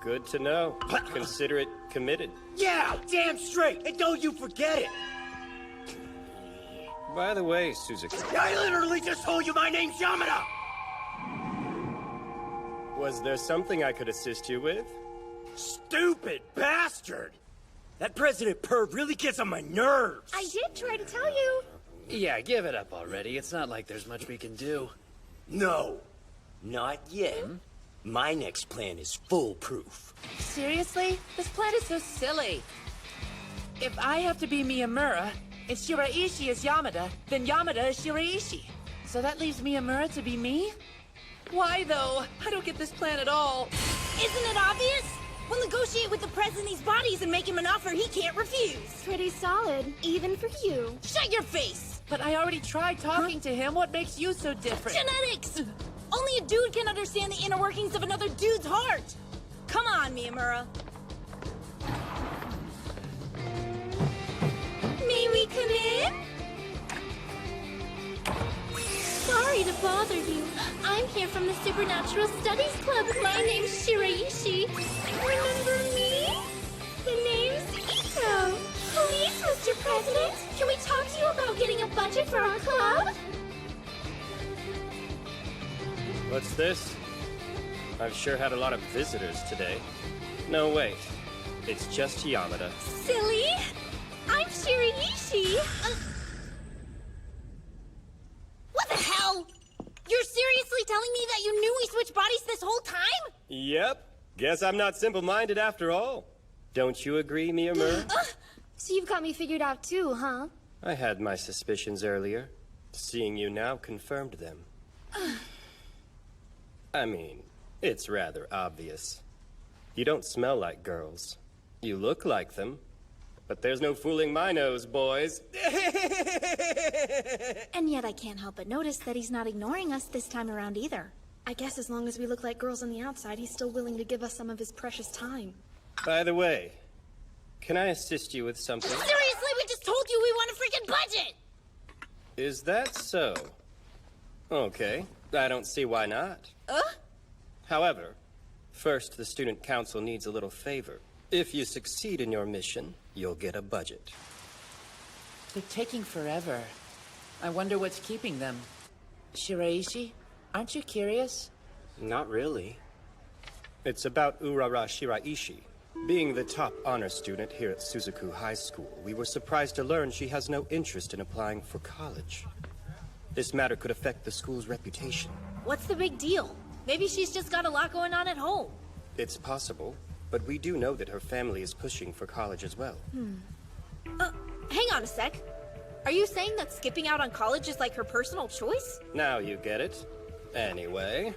E: Good to know. Consider it committed.
B: Yeah, damn straight! And don't you forget it!
E: By the way, Suzuki,
B: I literally just told you my name's Yamada!
E: was there something I could assist you with?
B: Stupid bastard! That President Perv really gets on my nerves!
C: I did try to tell you.
H: Yeah, give it up already. It's not like there's much we can do.
B: No, not yet. My next plan is foolproof.
F: Seriously? This plan is so silly. If I have to be Miyamura, and Shiraishi is Yamada, then Yamada is Shiraishi. So that leaves Miyamura to be me? Why, though? I don't get this plan at all.
G: Isn't it obvious? We'll negotiate with the President's bodies and make him an offer he can't refuse.
C: Pretty solid, even for you.
G: Shut your face!
F: But I already tried talking to him. What makes you so different?
G: Genetics! Only a dude can understand the inner workings of another dude's heart. Come on, Miyamura.
C: May we come in? Sorry to bother you. I'm here from the Supernatural Studies Club. My name's Shiraishi. Remember me? The name's Ito. Please, Mr. President, can we talk to you about getting a budget for our club?
E: What's this? I've sure had a lot of visitors today. No, wait. It's just Yamada.
C: Silly. I'm Shiraishi.
G: What the hell? You're seriously telling me that you knew we switched bodies this whole time?
E: Yep. Guess I'm not simple-minded after all. Don't you agree, Miyamura?
C: So you've got me figured out too, huh?
E: I had my suspicions earlier. Seeing you now confirmed them. I mean, it's rather obvious. You don't smell like girls. You look like them. But there's no fooling my nose, boys.
D: And yet I can't help but notice that he's not ignoring us this time around either.
J: I guess as long as we look like girls on the outside, he's still willing to give us some of his precious time.
E: By the way, can I assist you with something?
G: Seriously, we just told you we want a freaking budget!
E: Is that so? Okay, I don't see why not. However, first the student council needs a little favor. If you succeed in your mission, you'll get a budget.
H: They're taking forever. I wonder what's keeping them. Shiraishi, aren't you curious?
B: Not really.
E: It's about Urara Shiraishi. Being the top honor student here at Suzuku High School, we were surprised to learn she has no interest in applying for college. This matter could affect the school's reputation.
D: What's the big deal? Maybe she's just got a lot going on at home.
E: It's possible, but we do know that her family is pushing for college as well.
D: Hang on a sec. Are you saying that skipping out on college is like her personal choice?
E: Now you get it. Anyway,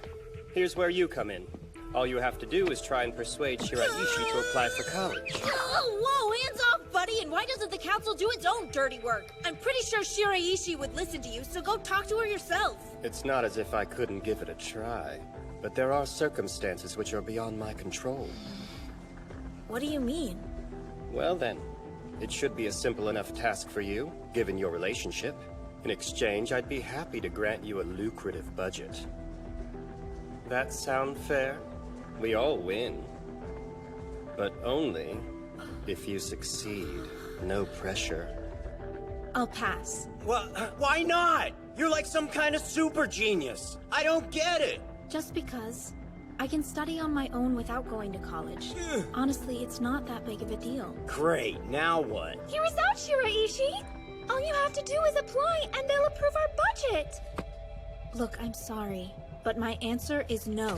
E: here's where you come in. All you have to do is try and persuade Shiraishi to apply for college.
G: Whoa, hands off, buddy! And why doesn't the council do its own dirty work? I'm pretty sure Shiraishi would listen to you, so go talk to her yourself.
E: It's not as if I couldn't give it a try, but there are circumstances which are beyond my control.
D: What do you mean?
E: Well then, it should be a simple enough task for you, given your relationship. In exchange, I'd be happy to grant you a lucrative budget. That sound fair? We all win. But only if you succeed. No pressure.
D: I'll pass.
B: Well, why not? You're like some kind of super genius. I don't get it.
D: Just because. I can study on my own without going to college. Honestly, it's not that big of a deal.
B: Great, now what?
C: Hear us out, Shiraishi! All you have to do is apply, and they'll approve our budget!
D: Look, I'm sorry, but my answer is no.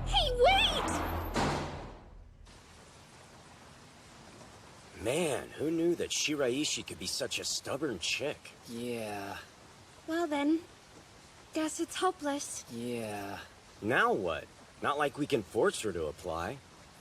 C: Hey, wait!
B: Man, who knew that Shiraishi could be such a stubborn chick?
H: Yeah,
C: Well then, guess it's hopeless.
H: yeah,
B: Now what? Not like we can force her to apply.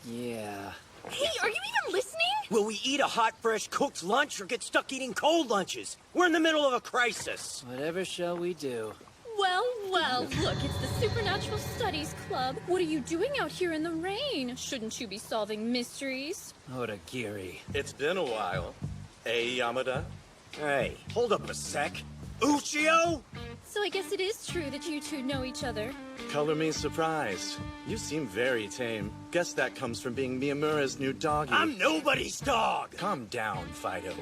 H: yeah.
C: Hey, are you even listening?
B: Will we eat a hot, fresh cooked lunch or get stuck eating cold lunches? We're in the middle of a crisis.
H: Whatever shall we do?
J: Well, well, look, it's the Supernatural Studies Club. What are you doing out here in the rain? Shouldn't you be solving mysteries?
H: Odagiri.
K: It's been a while. Yamada?
B: Hey, hold up a sec. Ushio?
J: So I guess it is true that you two know each other.
K: Color me surprised. You seem very tame. Guess that comes from being Miyamura's new doggy.
B: I'm nobody's dog!
K: Calm down, Fido.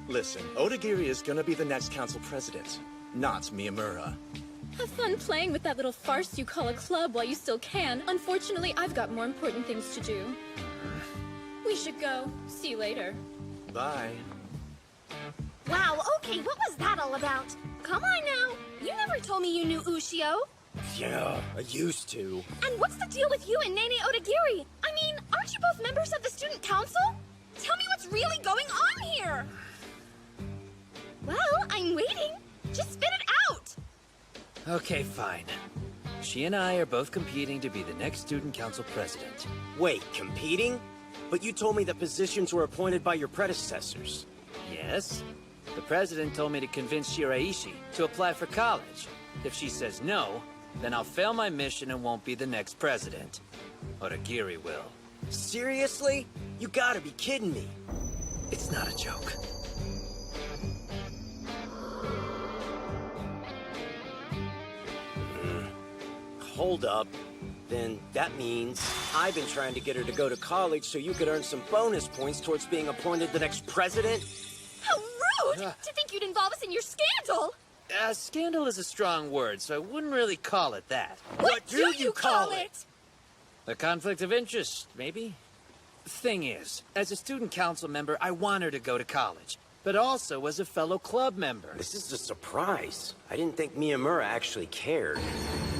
K: Listen, Odagiri is gonna be the next council president, not Miyamura.
J: Have fun playing with that little farce you call a club while you still can. Unfortunately, I've got more important things to do. We should go. See you later.
K: Bye.
C: Wow, okay, what was that all about? Come on now. You never told me you knew Ushio.
B: Yeah, I used to.
C: And what's the deal with you and Nene Odagiri? I mean, aren't you both members of the student council? Tell me what's really going on here. Well, I'm waiting. Just spit it out.
H: Okay, fine. She and I are both competing to be the next student council president.
B: Wait, competing? But you told me that positions were appointed by your predecessors.
H: Yes? The president told me to convince Shiraishi to apply for college. If she says no, then I'll fail my mission and won't be the next president. Odagiri will.
B: Seriously? You gotta be kidding me.
H: It's not a joke.
B: Hold up. Then that means I've been trying to get her to go to college so you could earn some bonus points towards being appointed the next president?
C: How rude! To think you'd involve us in your scandal!
H: Scandal is a strong word, so I wouldn't really call it that.
C: What do you call it?
H: A conflict of interest, maybe? Thing is, as a student council member, I want her to go to college, but also as a fellow club member.
B: This is a surprise. I didn't think Miyamura actually cared.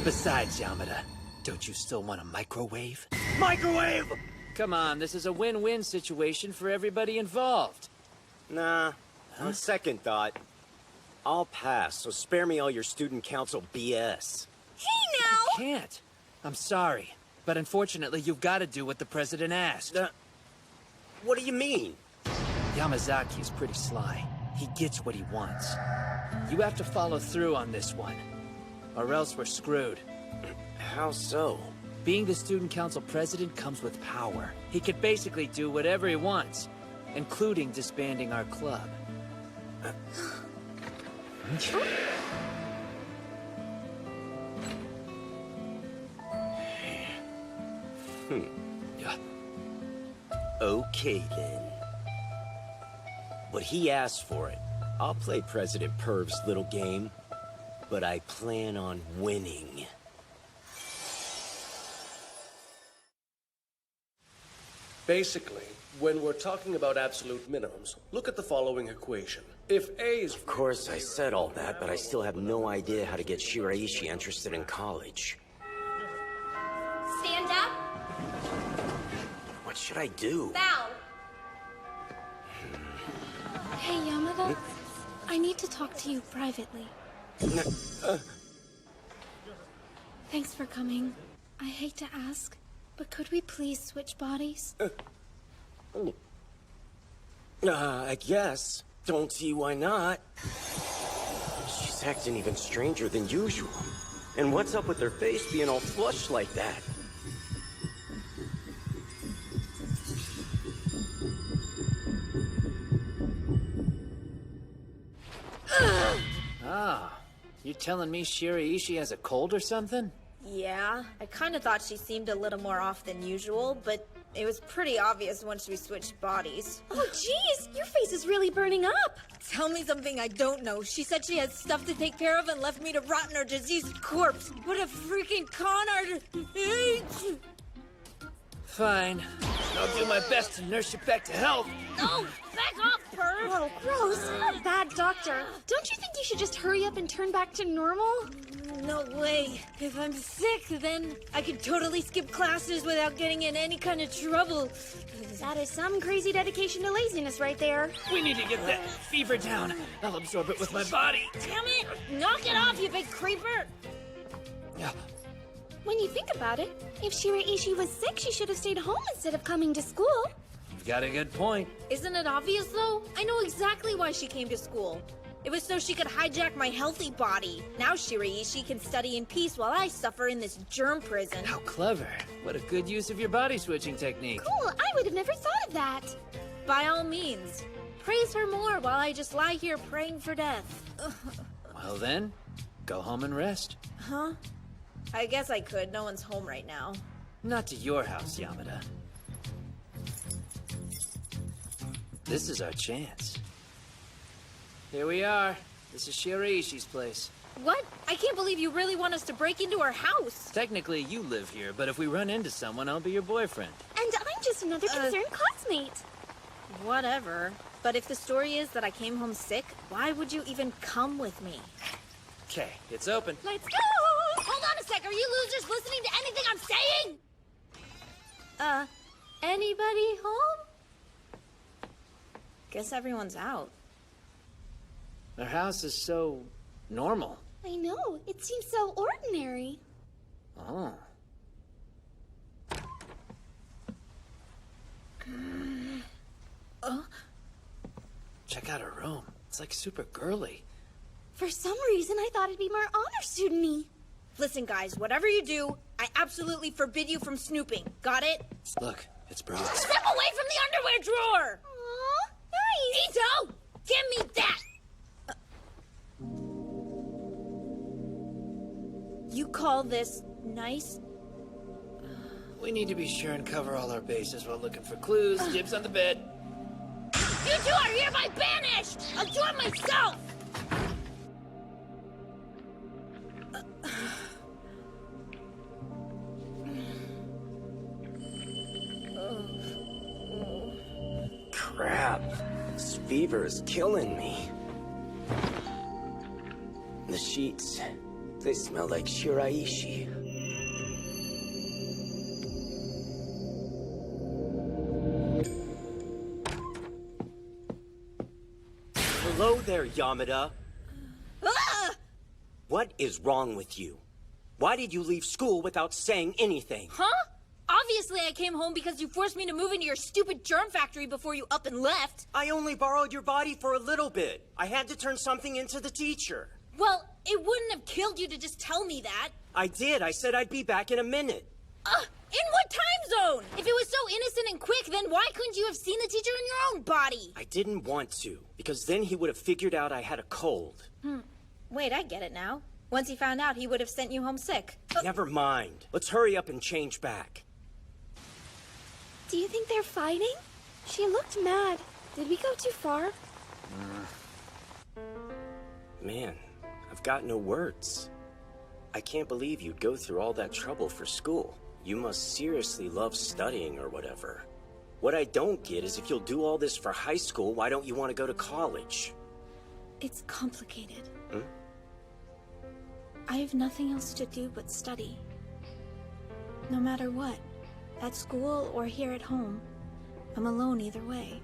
H: Besides, Yamada, don't you still want a microwave?
B: Microwave!
H: Come on, this is a win-win situation for everybody involved.
B: Nah, on second thought, I'll pass, so spare me all your student council BS.
C: Hey now!
H: Can't. I'm sorry, but unfortunately you've got to do what the president asked.
B: What do you mean?
H: Yamazaki is pretty sly. He gets what he wants. You have to follow through on this one, or else we're screwed.
B: How so?
H: Being the student council president comes with power. He could basically do whatever he wants, including disbanding our club.
B: Yeah. Okay, then. But he asked for it. I'll play President Perv's little game, but I plan on winning.
L: Basically, when we're talking about absolute minimums, look at the following equation. If A is...
B: Of course, I said all that, but I still have no idea how to get Shiraishi interested in college.
C: Stand up.
B: What should I do?
C: Bow.
D: Hey, Yamada. I need to talk to you privately. Thanks for coming. I hate to ask, but could we please switch bodies?
B: I guess. Don't see why not. She's acting even stranger than usual. And what's up with her face being all flushed like that?
H: Ah, you telling me Shiraishi has a cold or something?
M: Yeah, I kind of thought she seemed a little more off than usual, but
G: It was pretty obvious once we switched bodies.
C: Oh, jeez, your face is really burning up.
G: Tell me something I don't know. She said she had stuff to take care of and left me to rot in her diseased corpse. What a freaking con artist.
H: Fine. I'll do my best to nurse you back to health.
G: No, back off, Perv.
C: Oh, gross. What a bad doctor. Don't you think you should just hurry up and turn back to normal?
G: No way. If I'm sick, then I could totally skip classes without getting in any kind of trouble.
C: That is some crazy dedication to laziness right there.
H: We need to get that fever down. I'll absorb it with my body.
G: Damn it! Knock it off, you big creeper!
H: Yeah.
C: When you think about it, if Shiraishi was sick, she should have stayed home instead of coming to school.
H: You've got a good point.
G: Isn't it obvious, though? I know exactly why she came to school. It was so she could hijack my healthy body. Now Shiraishi can study in peace while I suffer in this germ prison.
H: How clever. What a good use of your body switching technique.
C: Cool, I would have never thought of that.
G: By all means. Praise her more while I just lie here praying for death.
H: Well then, go home and rest.
G: Huh? I guess I could. No one's home right now.
H: Not to your house, Yamada. This is our chance. Here we are. This is Shiraishi's place.
G: What? I can't believe you really want us to break into her house.
H: Technically, you live here, but if we run into someone, I'll be your boyfriend.
C: And I'm just another concerned classmate.
G: Whatever. But if the story is that I came home sick, why would you even come with me?
H: Okay, it's open.
C: Let's go!
G: Hold on a sec. Are you losers listening to anything I'm saying?
C: Anybody home?
G: Guess everyone's out.
H: Our house is so normal.
C: I know, it seems so ordinary.
H: Oh. Check out her room. It's like super girly.
C: For some reason, I thought it'd be more honor student-y.
G: Listen, guys, whatever you do, I absolutely forbid you from snooping. Got it?
H: Look, it's bronze.
G: Step away from the underwear drawer!
C: Aw, nice!
G: Ito! Give me that! You call this nice?
H: We need to be sure and cover all our bases while looking for clues. Dibs on the bed.
G: You two are hereby banished! I'll do it myself!
B: Crap. This fever is killing me. The sheets, they smell like Shiraishi. Hello there, Yamada.
G: Ah!
B: What is wrong with you? Why did you leave school without saying anything?
G: Huh? Obviously I came home because you forced me to move into your stupid germ factory before you up and left.
B: I only borrowed your body for a little bit. I had to turn something into the teacher.
G: Well, it wouldn't have killed you to just tell me that.
B: I did. I said I'd be back in a minute.
G: In what time zone? If it was so innocent and quick, then why couldn't you have seen the teacher in your own body?
B: I didn't want to, because then he would have figured out I had a cold.
G: Wait, I get it now. Once he found out, he would have sent you home sick.
B: Never mind. Let's hurry up and change back.
C: Do you think they're fighting? She looked mad. Did we go too far?
B: Man, I've got no words. I can't believe you'd go through all that trouble for school. You must seriously love studying or whatever. What I don't get is if you'll do all this for high school, why don't you want to go to college?
D: It's complicated.
B: Hmm?
D: I have nothing else to do but study. No matter what, at school or here at home, I'm alone either way.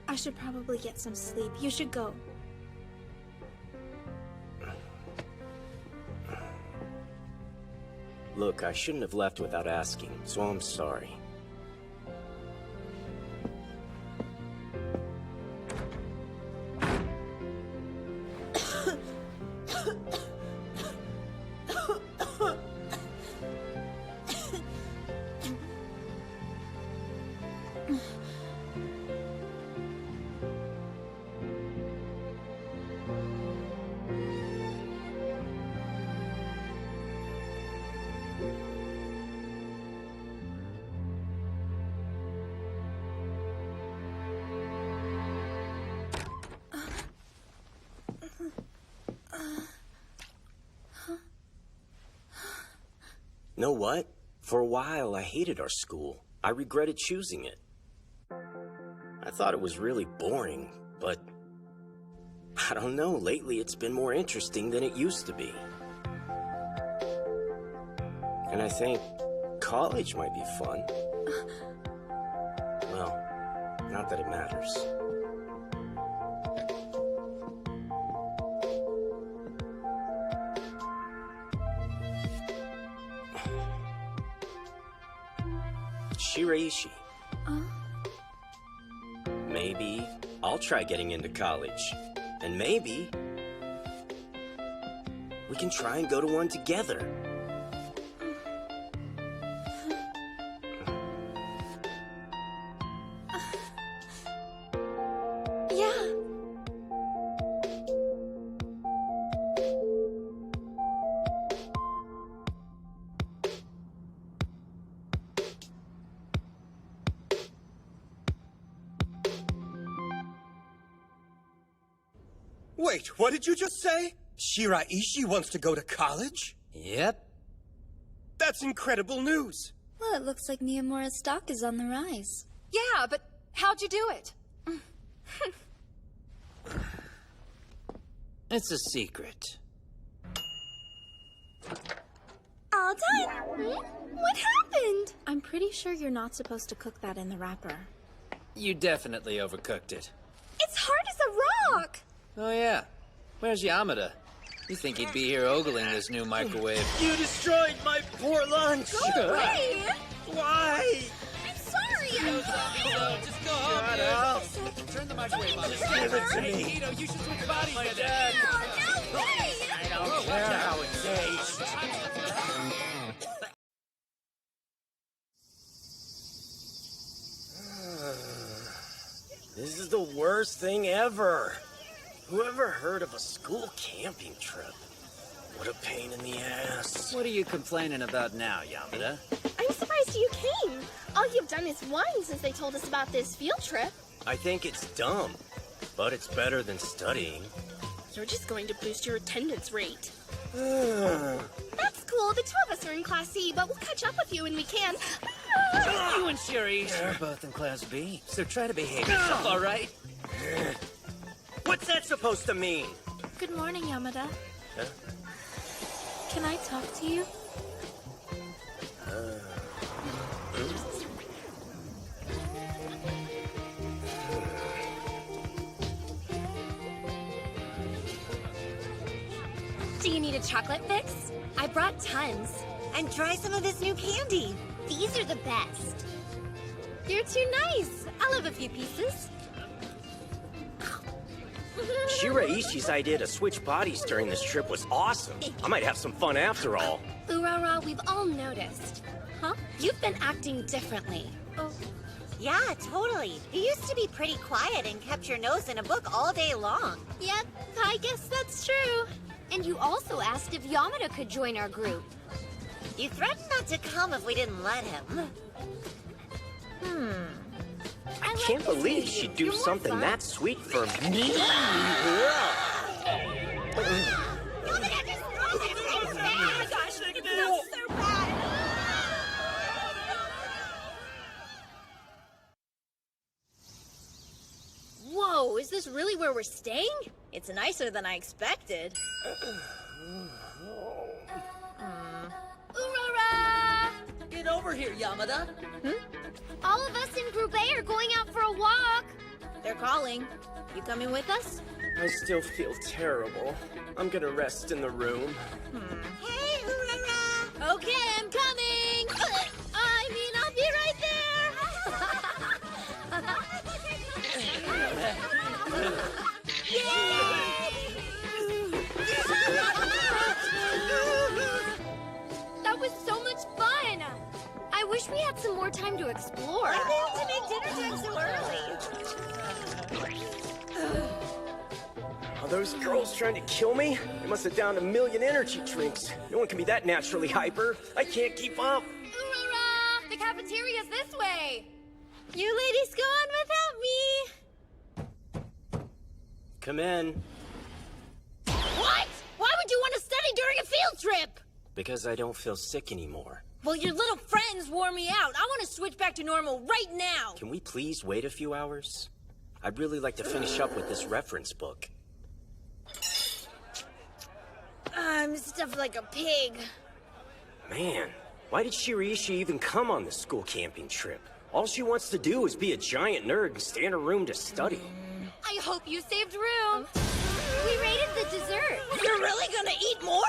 D: I should probably get some sleep. You should go.
B: Look, I shouldn't have left without asking, so I'm sorry. Know what? For a while, I hated our school. I regretted choosing it. I thought it was really boring, but I don't know, lately it's been more interesting than it used to be. And I think college might be fun. Well, not that it matters. Shiraishi. Maybe I'll try getting into college. And maybe we can try and go to one together.
C: Yeah.
E: Wait, what did you just say? Shiraishi wants to go to college?
H: Yep.
E: That's incredible news.
D: Well, it looks like Miyamura's stock is on the rise.
M: Yeah, but how'd you do it?
H: It's a secret.
C: All done. What happened?
D: I'm pretty sure you're not supposed to cook that in the wrapper.
H: You definitely overcooked it.
C: It's hard as a rock.
H: Oh yeah. Where's Yamada? You think he'd be here ogling this new microwave?
B: You destroyed my poor lunch!
C: Go away.
B: Why?
C: I'm sorry.
I: Just go home,
B: Shut
I: dude.
B: up!
I: Turn the microwave on.
B: Just give it to me!
I: Hito, you should switch bodies
B: My
I: with
B: dad!
C: No way.
B: I don't care how it tastes. This is the worst thing ever. Whoever heard of a school camping trip? What a pain in the ass.
H: What are you complaining about now, Yamada?
C: I'm surprised you came. All you've done is whine since they told us about this field trip.
B: I think it's dumb, but it's better than studying.
C: You're just going to boost your attendance rate. That's cool. The two of us are in Class C, but we'll catch up with you when we can.
H: You and Shiraishi are both in Class B, so try to behave yourself, all right?
B: What's that supposed to mean?
D: Good morning, Yamada.
B: Huh?
D: Can I talk to you?
C: Do you need a chocolate fix? I brought tons.
G: And try some of this new candy.
C: These are the best. You're too nice. I'll have a few pieces.
B: Shiraishi's idea to switch bodies during this trip was awesome. I might have some fun after all.
C: Urara, we've all noticed. Huh? You've been acting differently.
G: Oh. Yeah, totally. You used to be pretty quiet and kept your nose in a book all day long.
C: Yep, I guess that's true. And you also asked if Yamada could join our group.
G: You threatened not to come if we didn't let him.
B: I can't believe she'd do something that sweet for me.
G: Whoa, is this really where we're staying? It's nicer than I expected.
C: Urara!
I: Get over here, Yamada.
C: All of us in Group A are going out for a walk.
G: They're calling. You coming with us?
B: I still feel terrible. I'm gonna rest in the room.
G: Hey, Urara! Okay, I'm coming!
C: I mean, I'll be right there. That was so much fun. I wish we had some more time to explore.
G: Why'd they have to make dinner time so early?
B: Are those girls trying to kill me? They must have downed 1 million energy drinks. No one can be that naturally hyper. I can't keep up.
C: Urara! The cafeteria's this way. You ladies go on without me.
B: Come in.
G: What? Why would you want to study during a field trip?
B: Because I don't feel sick anymore.
G: Well, your little friends wore me out. I want to switch back to normal right now.
B: Can we please wait a few hours? I'd really like to finish up with this reference book.
G: I'm stuffed like a pig.
B: Man, why did Shiraishi even come on this school camping trip? All she wants to do is be a giant nerd and stay in her room to study.
M: I hope you saved room.
C: We raided the dessert.
G: You're really gonna eat more?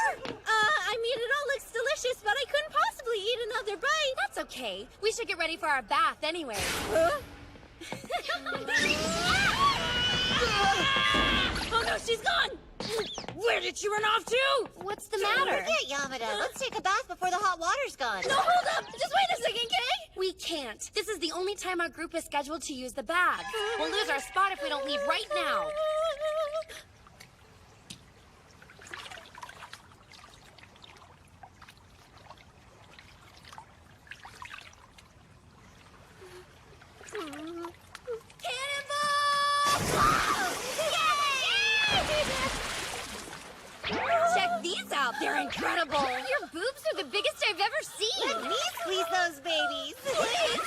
G: I mean, it all looks delicious, but I couldn't possibly eat another bite.
M: That's okay. We should get ready for our bath anyway.
G: Oh no, she's gone! Where did she run off to?
C: What's the matter?
N: Forget Yamada. Let's take a bath before the hot water's gone.
G: No, hold up! Just wait a second, Kay!
M: We can't. This is the only time our group is scheduled to use the bag. We'll lose our spot if we don't leave right now. Check these out. They're incredible.
C: Your boobs are the biggest I've ever seen.
N: Let me squeeze those babies.
G: Please!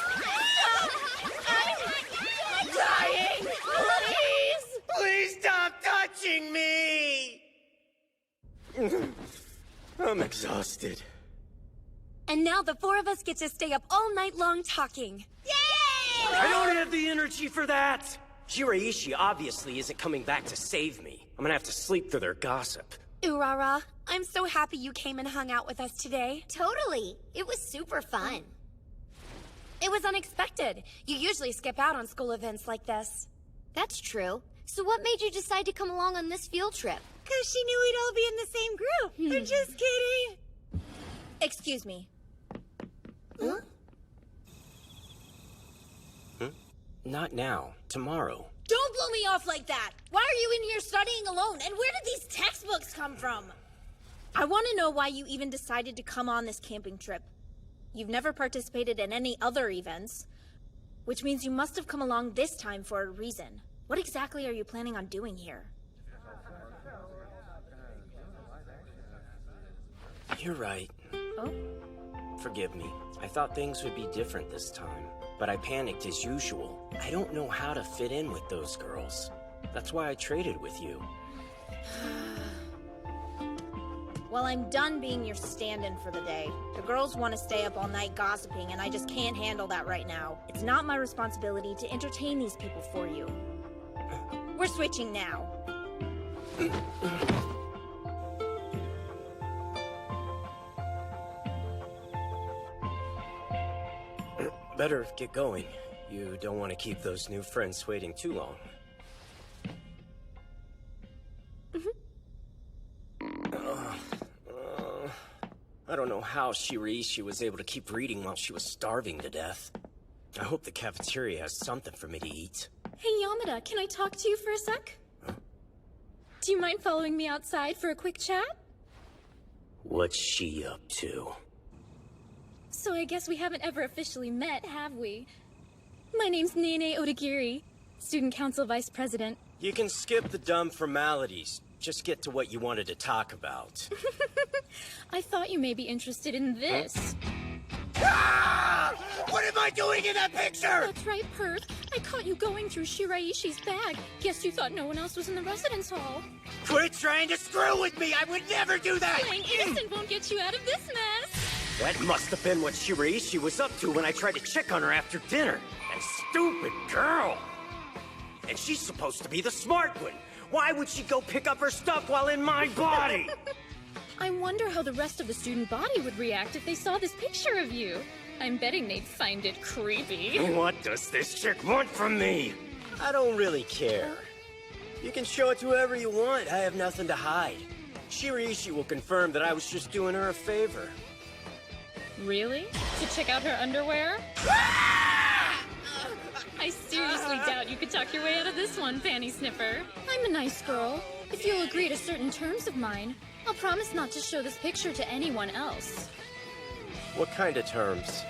G: I'm dying! Please!
B: Please stop touching me! I'm exhausted.
M: And now the four of us get to stay up all night long talking.
G: Yay!
B: I don't have the energy for that! Shiraishi obviously isn't coming back to save me. I'm gonna have to sleep through their gossip.
M: Urara, I'm so happy you came and hung out with us today.
C: Totally. It was super fun.
M: It was unexpected. You usually skip out on school events like this.
C: That's true. So what made you decide to come along on this field trip?
N: Because she knew we'd all be in the same group. I'm just kidding.
G: Excuse me.
C: Huh?
B: Not now. Tomorrow.
G: Don't blow me off like that! Why are you in here studying alone? And where did these textbooks come from? I want to know why you even decided to come on this camping trip. You've never participated in any other events, which means you must have come along this time for a reason. What exactly are you planning on doing here?
B: You're right.
G: Oh?
B: Forgive me. I thought things would be different this time, but I panicked as usual. I don't know how to fit in with those girls. That's why I traded with you.
G: Well, I'm done being your stand-in for the day. The girls want to stay up all night gossiping, and I just can't handle that right now. It's not my responsibility to entertain these people for you. We're switching now.
B: Better get going. You don't want to keep those new friends waiting too long. I don't know how Shiraishi was able to keep reading while she was starving to death. I hope the cafeteria has something for me to eat.
J: Hey, Yamada, can I talk to you for a sec?
B: Huh?
J: Do you mind following me outside for a quick chat?
B: What's she up to?
J: So I guess we haven't ever officially met, have we? My name's Nene Odagiri, Student Council Vice President.
B: You can skip the dumb formalities. Just get to what you wanted to talk about.
J: I thought you may be interested in this.
B: Ah! What am I doing in that picture?
J: That's right, Perth. I caught you going through Shiraishi's bag. Guess you thought no one else was in the residence hall.
B: Quit trying to screw with me! I would never do that!
J: Playing innocent won't get you out of this mess.
B: That must have been what Shiraishi was up to when I tried to check on her after dinner. That stupid girl! And she's supposed to be the smart one. Why would she go pick up her stuff while in my body?
J: I wonder how the rest of the student body would react if they saw this picture of you. I'm betting they'd find it creepy.
B: What does this chick want from me? I don't really care. You can show it to whoever you want. I have nothing to hide. Shiraishi will confirm that I was just doing her a favor.
J: Really? To check out her underwear? I seriously doubt you could talk your way out of this one, panty sniffer. I'm a nice girl. If you'll agree to certain terms of mine, I'll promise not to show this picture to anyone else.
B: What kind of terms?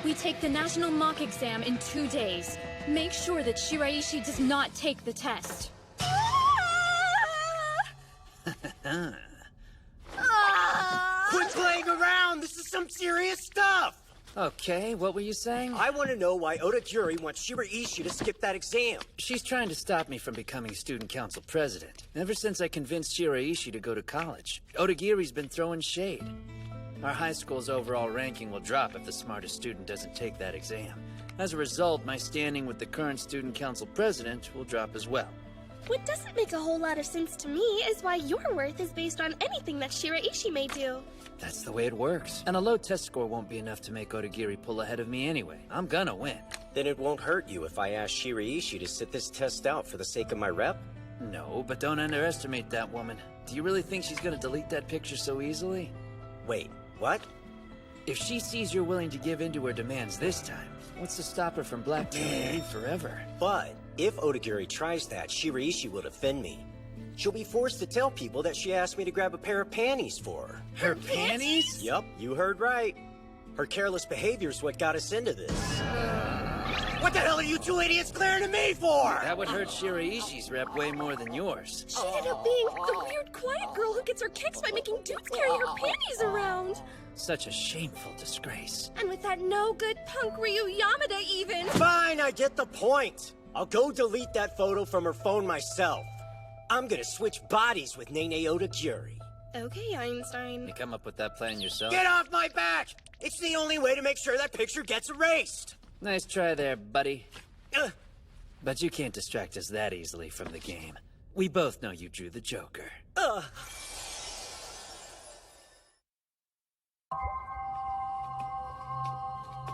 J: We take the national mock exam in 2 days. Make sure that Shiraishi does not take the test.
B: Quit around! This is some serious stuff!
H: Okay, what were you saying?
B: I want to know why Odagiri wants Shiraishi to skip that exam.
H: She's trying to stop me from becoming student council president. Ever since I convinced Shiraishi to go to college, Odagiri's been throwing shade. Our high school's overall ranking will drop if the smartest student doesn't take that exam. As a result, my standing with the current student council president will drop as well.
C: What doesn't make a whole lot of sense to me is why your worth is based on anything that Shiraishi may do.
H: That's the way it works. And a low test score won't be enough to make Odagiri pull ahead of me anyway. I'm gonna win.
B: Then it won't hurt you if I ask Shiraishi to sit this test out for the sake of my rep?
H: No, but don't underestimate that woman. Do you really think she's gonna delete that picture so easily?
B: Wait, what?
H: If she sees you're willing to give in to her demands this time, what's to stop her from blackmailing you forever?
B: But if Odagiri tries that, Shiraishi will defend me. She'll be forced to tell people that she asked me to grab a pair of panties for her.
H: Her panties?
B: Yup, you heard right. Her careless behavior's what got us into this. What the hell are you two idiots glaring at me for?
H: That would hurt Shiraishi's rep way more than yours.
C: She ended up being the weird, quiet girl who gets her kicks by making dudes carry her panties around.
H: Such a shameful disgrace.
C: And with that no-good punk Ryu Yamada even.
B: Fine, I get the point. I'll go delete that photo from her phone myself. I'm gonna switch bodies with Nene Odagiri.
C: Okay, Einstein.
H: You come up with that plan yourself?
B: Get off my back! It's the only way to make sure that picture gets erased.
H: Nice try there, buddy. But you can't distract us that easily from the game. We both know you drew the Joker.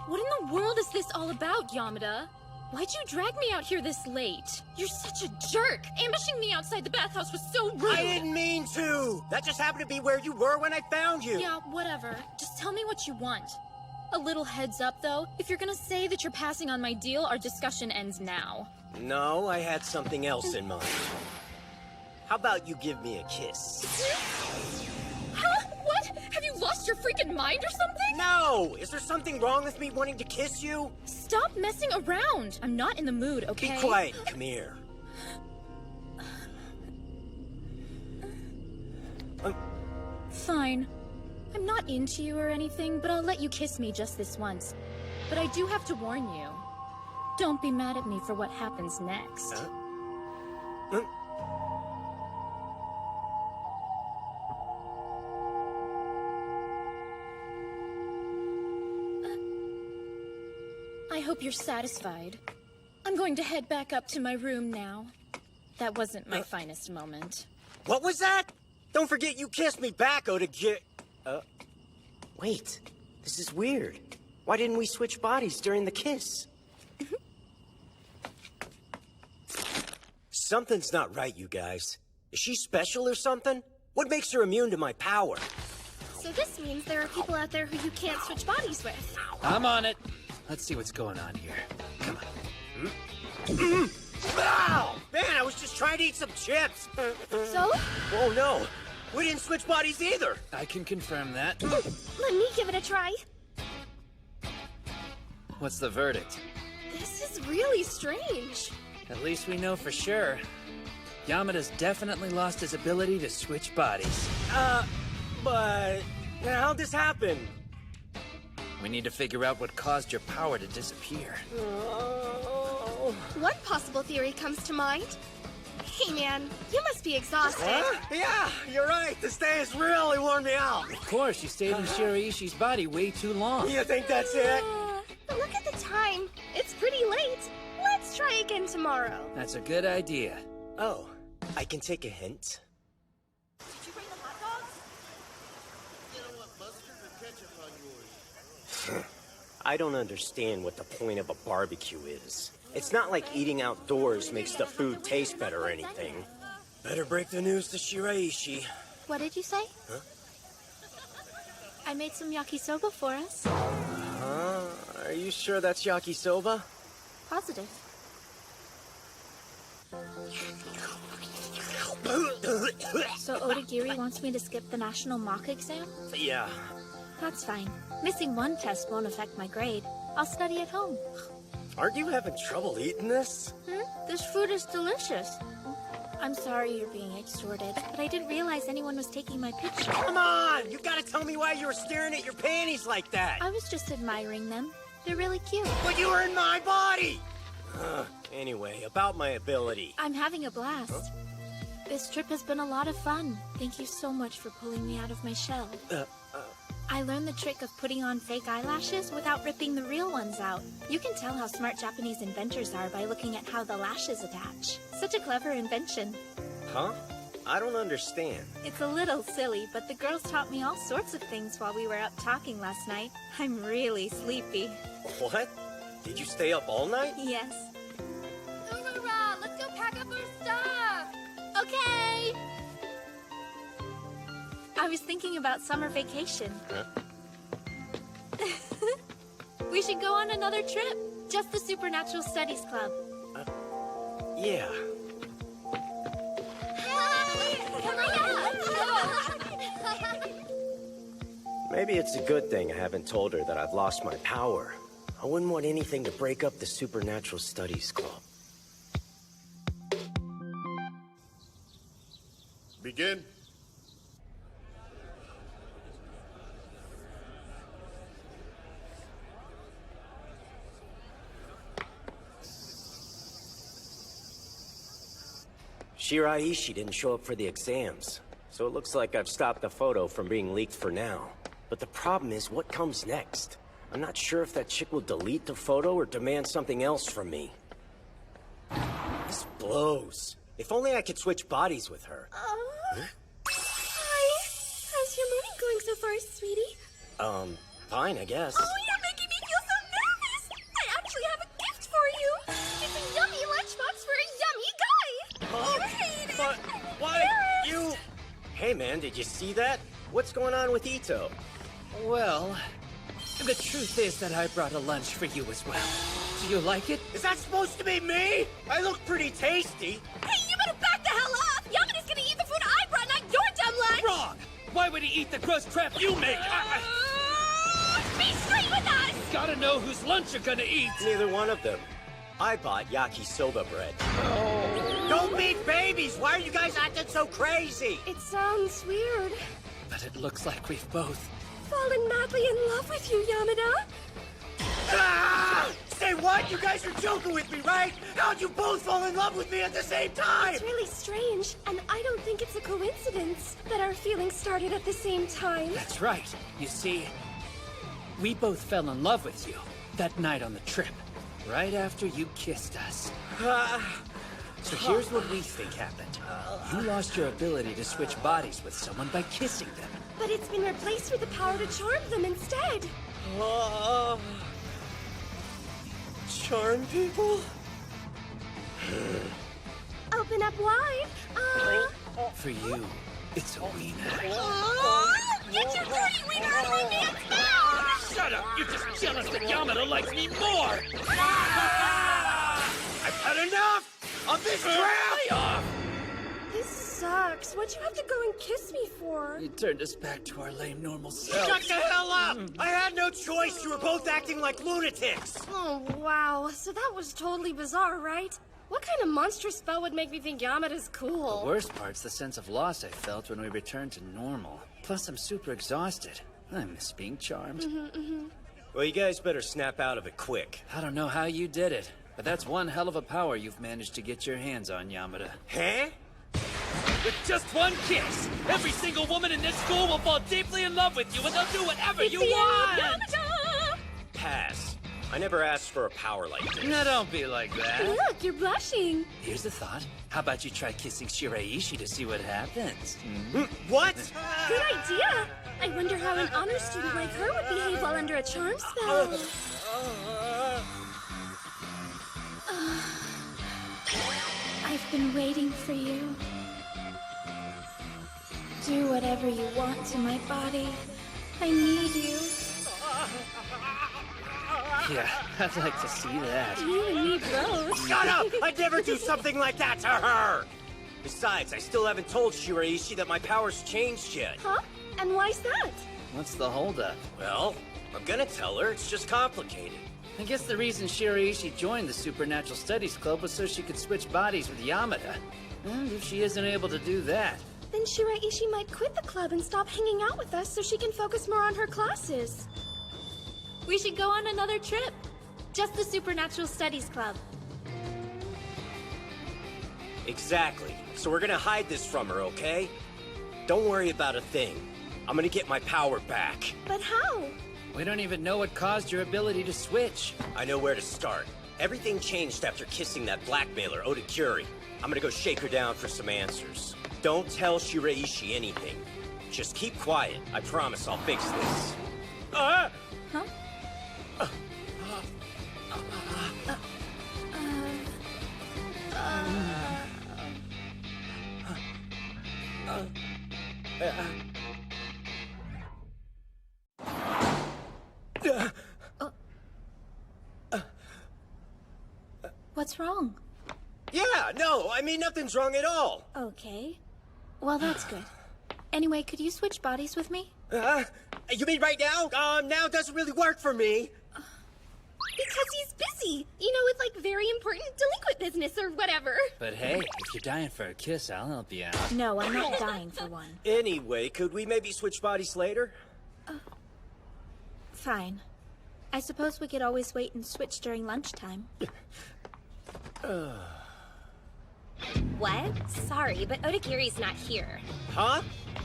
J: What in the world is this all about, Yamada? Why'd you drag me out here this late? You're such a jerk! Ambushing me outside the bathhouse was so rude!
B: I didn't mean to! That just happened to be where you were when I found you!
J: Yeah, whatever. Just tell me what you want. A little heads up, though. If you're gonna say that you're passing on my deal, our discussion ends now.
B: No, I had something else in mind. How about you give me a kiss?
J: Huh? What? Have you lost your freaking mind or something?
B: No! Is there something wrong with me wanting to kiss you?
J: Stop messing around! I'm not in the mood, okay?
B: Be quiet and come here.
J: Fine. I'm not into you or anything, but I'll let you kiss me just this once. But I do have to warn you. Don't be mad at me for what happens next. I hope you're satisfied. I'm going to head back up to my room now. That wasn't my finest moment.
B: What was that? Don't forget you kissed me back, Odagiri. Wait. This is weird. Why didn't we switch bodies during the kiss? Something's not right, you guys. Is she special or something? What makes her immune to my power?
C: So this means there are people out there who you can't switch bodies with.
H: I'm on it. Let's see what's going on here. Come on.
B: Ow! Man, I was just trying to eat some chips.
C: So?
B: Oh no, we didn't switch bodies either.
H: I can confirm that.
C: Let me give it a try.
H: What's the verdict?
C: This is really strange.
H: At least we know for sure. Yamada's definitely lost his ability to switch bodies.
B: But how'd this happen?
H: We need to figure out what caused your power to disappear.
C: One possible theory comes to mind. Hey man, you must be exhausted.
B: Yeah, you're right. This day has really worn me out.
H: Of course, you stayed in Shiraishi's body way too long.
B: You think that's it?
C: But look at the time. It's pretty late. Let's try again tomorrow.
H: That's a good idea.
B: Oh, I can take a hint.
C: Did you bring the hot dogs?
O: You know what, mustard or ketchup on yours?
B: I don't understand what the point of a barbecue is. It's not like eating outdoors makes the food taste better or anything. Better break the news to Shiraishi.
D: What did you say?
B: Huh?
D: I made some yakisoba for us.
B: Are you sure that's yakisoba?
D: Positive. So Odagiri wants me to skip the national mock exam?
B: Yeah.
D: That's fine. Missing one test won't affect my grade. I'll study at home.
B: Aren't you having trouble eating this?
D: This food is delicious. I'm sorry you're being extorted, but I didn't realize anyone was taking my picture.
B: Come on! You gotta tell me why you were staring at your panties like that!
D: I was just admiring them. They're really cute.
B: But you were in my body! Anyway, about my ability.
D: I'm having a blast. This trip has been a lot of fun. Thank you so much for pulling me out of my shell. I learned the trick of putting on fake eyelashes without ripping the real ones out. You can tell how smart Japanese inventors are by looking at how the lashes attach. Such a clever invention.
B: Huh? I don't understand.
D: It's a little silly, but the girls taught me all sorts of things while we were up talking last night. I'm really sleepy.
B: What? Did you stay up all night?
D: Yes.
M: Hoorah! Let's go pack up our stuff!
D: Okay! I was thinking about summer vacation.
B: Huh?
D: We should go on another trip. Just the Supernatural Studies Club.
B: Yeah. Maybe it's a good thing I haven't told her that I've lost my power. I wouldn't want anything to break up the Supernatural Studies Club.
O: Begin.
B: Shiraishi didn't show up for the exams, so it looks like I've stopped the photo from being leaked for now. But the problem is, what comes next? I'm not sure if that chick will delete the photo or demand something else from me. This blows. If only I could switch bodies with her.
C: Hi. How's your morning going so far, sweetie?
B: Fine, I guess.
C: Oh, you're making me feel so nervous! I actually have a gift for you! It's a yummy lunchbox for a yummy guy! You hate it!
B: But why you... Hey man, did you see that? What's going on with Ito?
H: Well, the truth is that I brought a lunch for you as well. Do you like it?
B: Is that supposed to be me? I look pretty tasty.
C: Hey, you better back the hell off! Yamada's gonna eat the food I brought, not your dumb lunch!
H: Wrong! Why would he eat the gross crap you make?
C: Be straight with us!
H: Gotta know whose lunch you're gonna eat.
B: Neither one of them. I bought yakisoba bread. Don't meet babies! Why are you guys acting so crazy?
C: It sounds weird.
H: But it looks like we've both...
C: Fallen madly in love with you, Yamada.
B: Ah! Say what? You guys are joking with me, right? How'd you both fall in love with me at the same time?
C: It's really strange, and I don't think it's a coincidence that our feelings started at the same time.
H: That's right. You see, we both fell in love with you that night on the trip, right after you kissed us. So here's what we think happened. You lost your ability to switch bodies with someone by kissing them.
C: But it's been replaced with the power to charm them instead.
B: Charm people?
C: Open up wide.
H: For you, it's a wiener.
C: Get your dirty wiener out of my man's mouth!
H: Shut up! You're just jealous that Yamada likes me more!
B: I've had enough of this crap!
C: This sucks. What'd you have to go and kiss me for?
H: You turned us back to our lame normal selves.
B: Shut the hell up! I had no choice. You were both acting like lunatics.
C: Oh, wow. So that was totally bizarre, right? What kind of monstrous spell would make me think Yamada's cool?
H: The worst part's the sense of loss I felt when we returned to normal. Plus, I'm super exhausted. I miss being charmed.
B: Well, you guys better snap out of it quick.
H: I don't know how you did it, but that's one hell of a power you've managed to get your hands on, Yamada.
B: Huh?
H: With just one kiss, every single woman in this school will fall deeply in love with you and they'll do whatever you want!
C: Yamada!
B: Pass. I never asked for a power like this.
H: Now don't be like that.
C: Look, you're blushing.
H: Here's a thought. How about you try kissing Shiraishi to see what happens?
B: What?
C: Good idea. I wonder how an honor student like her would behave while under a charm spell.
D: I've been waiting for you. Do whatever you want to my body. I need you.
H: Yeah, I'd like to see that.
C: You and me both.
B: Shut up! I'd never do something like that to her! Besides, I still haven't told Shiraishi that my powers changed yet.
C: Huh? And why's that?
H: What's the holdup?
B: Well, I'm gonna tell her. It's just complicated.
H: I guess the reason Shiraishi joined the Supernatural Studies Club was so she could switch bodies with Yamada. And if she isn't able to do that,
C: Then Shiraishi might quit the club and stop hanging out with us so she can focus more on her classes.
D: We should go on another trip. Just the Supernatural Studies Club.
B: Exactly. So we're gonna hide this from her, okay? Don't worry about a thing. I'm gonna get my power back.
C: But how?
H: we don't even know what caused your ability to switch.
B: I know where to start. Everything changed after kissing that blackmailer, Odakiri. I'm gonna go shake her down for some answers. Don't tell Shiraishi anything. Just keep quiet. I promise I'll fix this.
D: Huh? What's wrong?
B: Yeah, no, I mean nothing's wrong at all.
D: Okay. Well, that's good. Anyway, could you switch bodies with me?
B: You mean right now? Now doesn't really work for me.
C: Because he's busy. You know, with like very important delinquent business or whatever.
H: But hey, if you're dying for a kiss, I'll help you out.
D: No, I'm not dying for one.
B: Anyway, could we maybe switch bodies later?
D: Fine. I suppose we could always wait and switch during lunchtime.
M: What? Sorry, but Odagiri's not here.
B: Huh?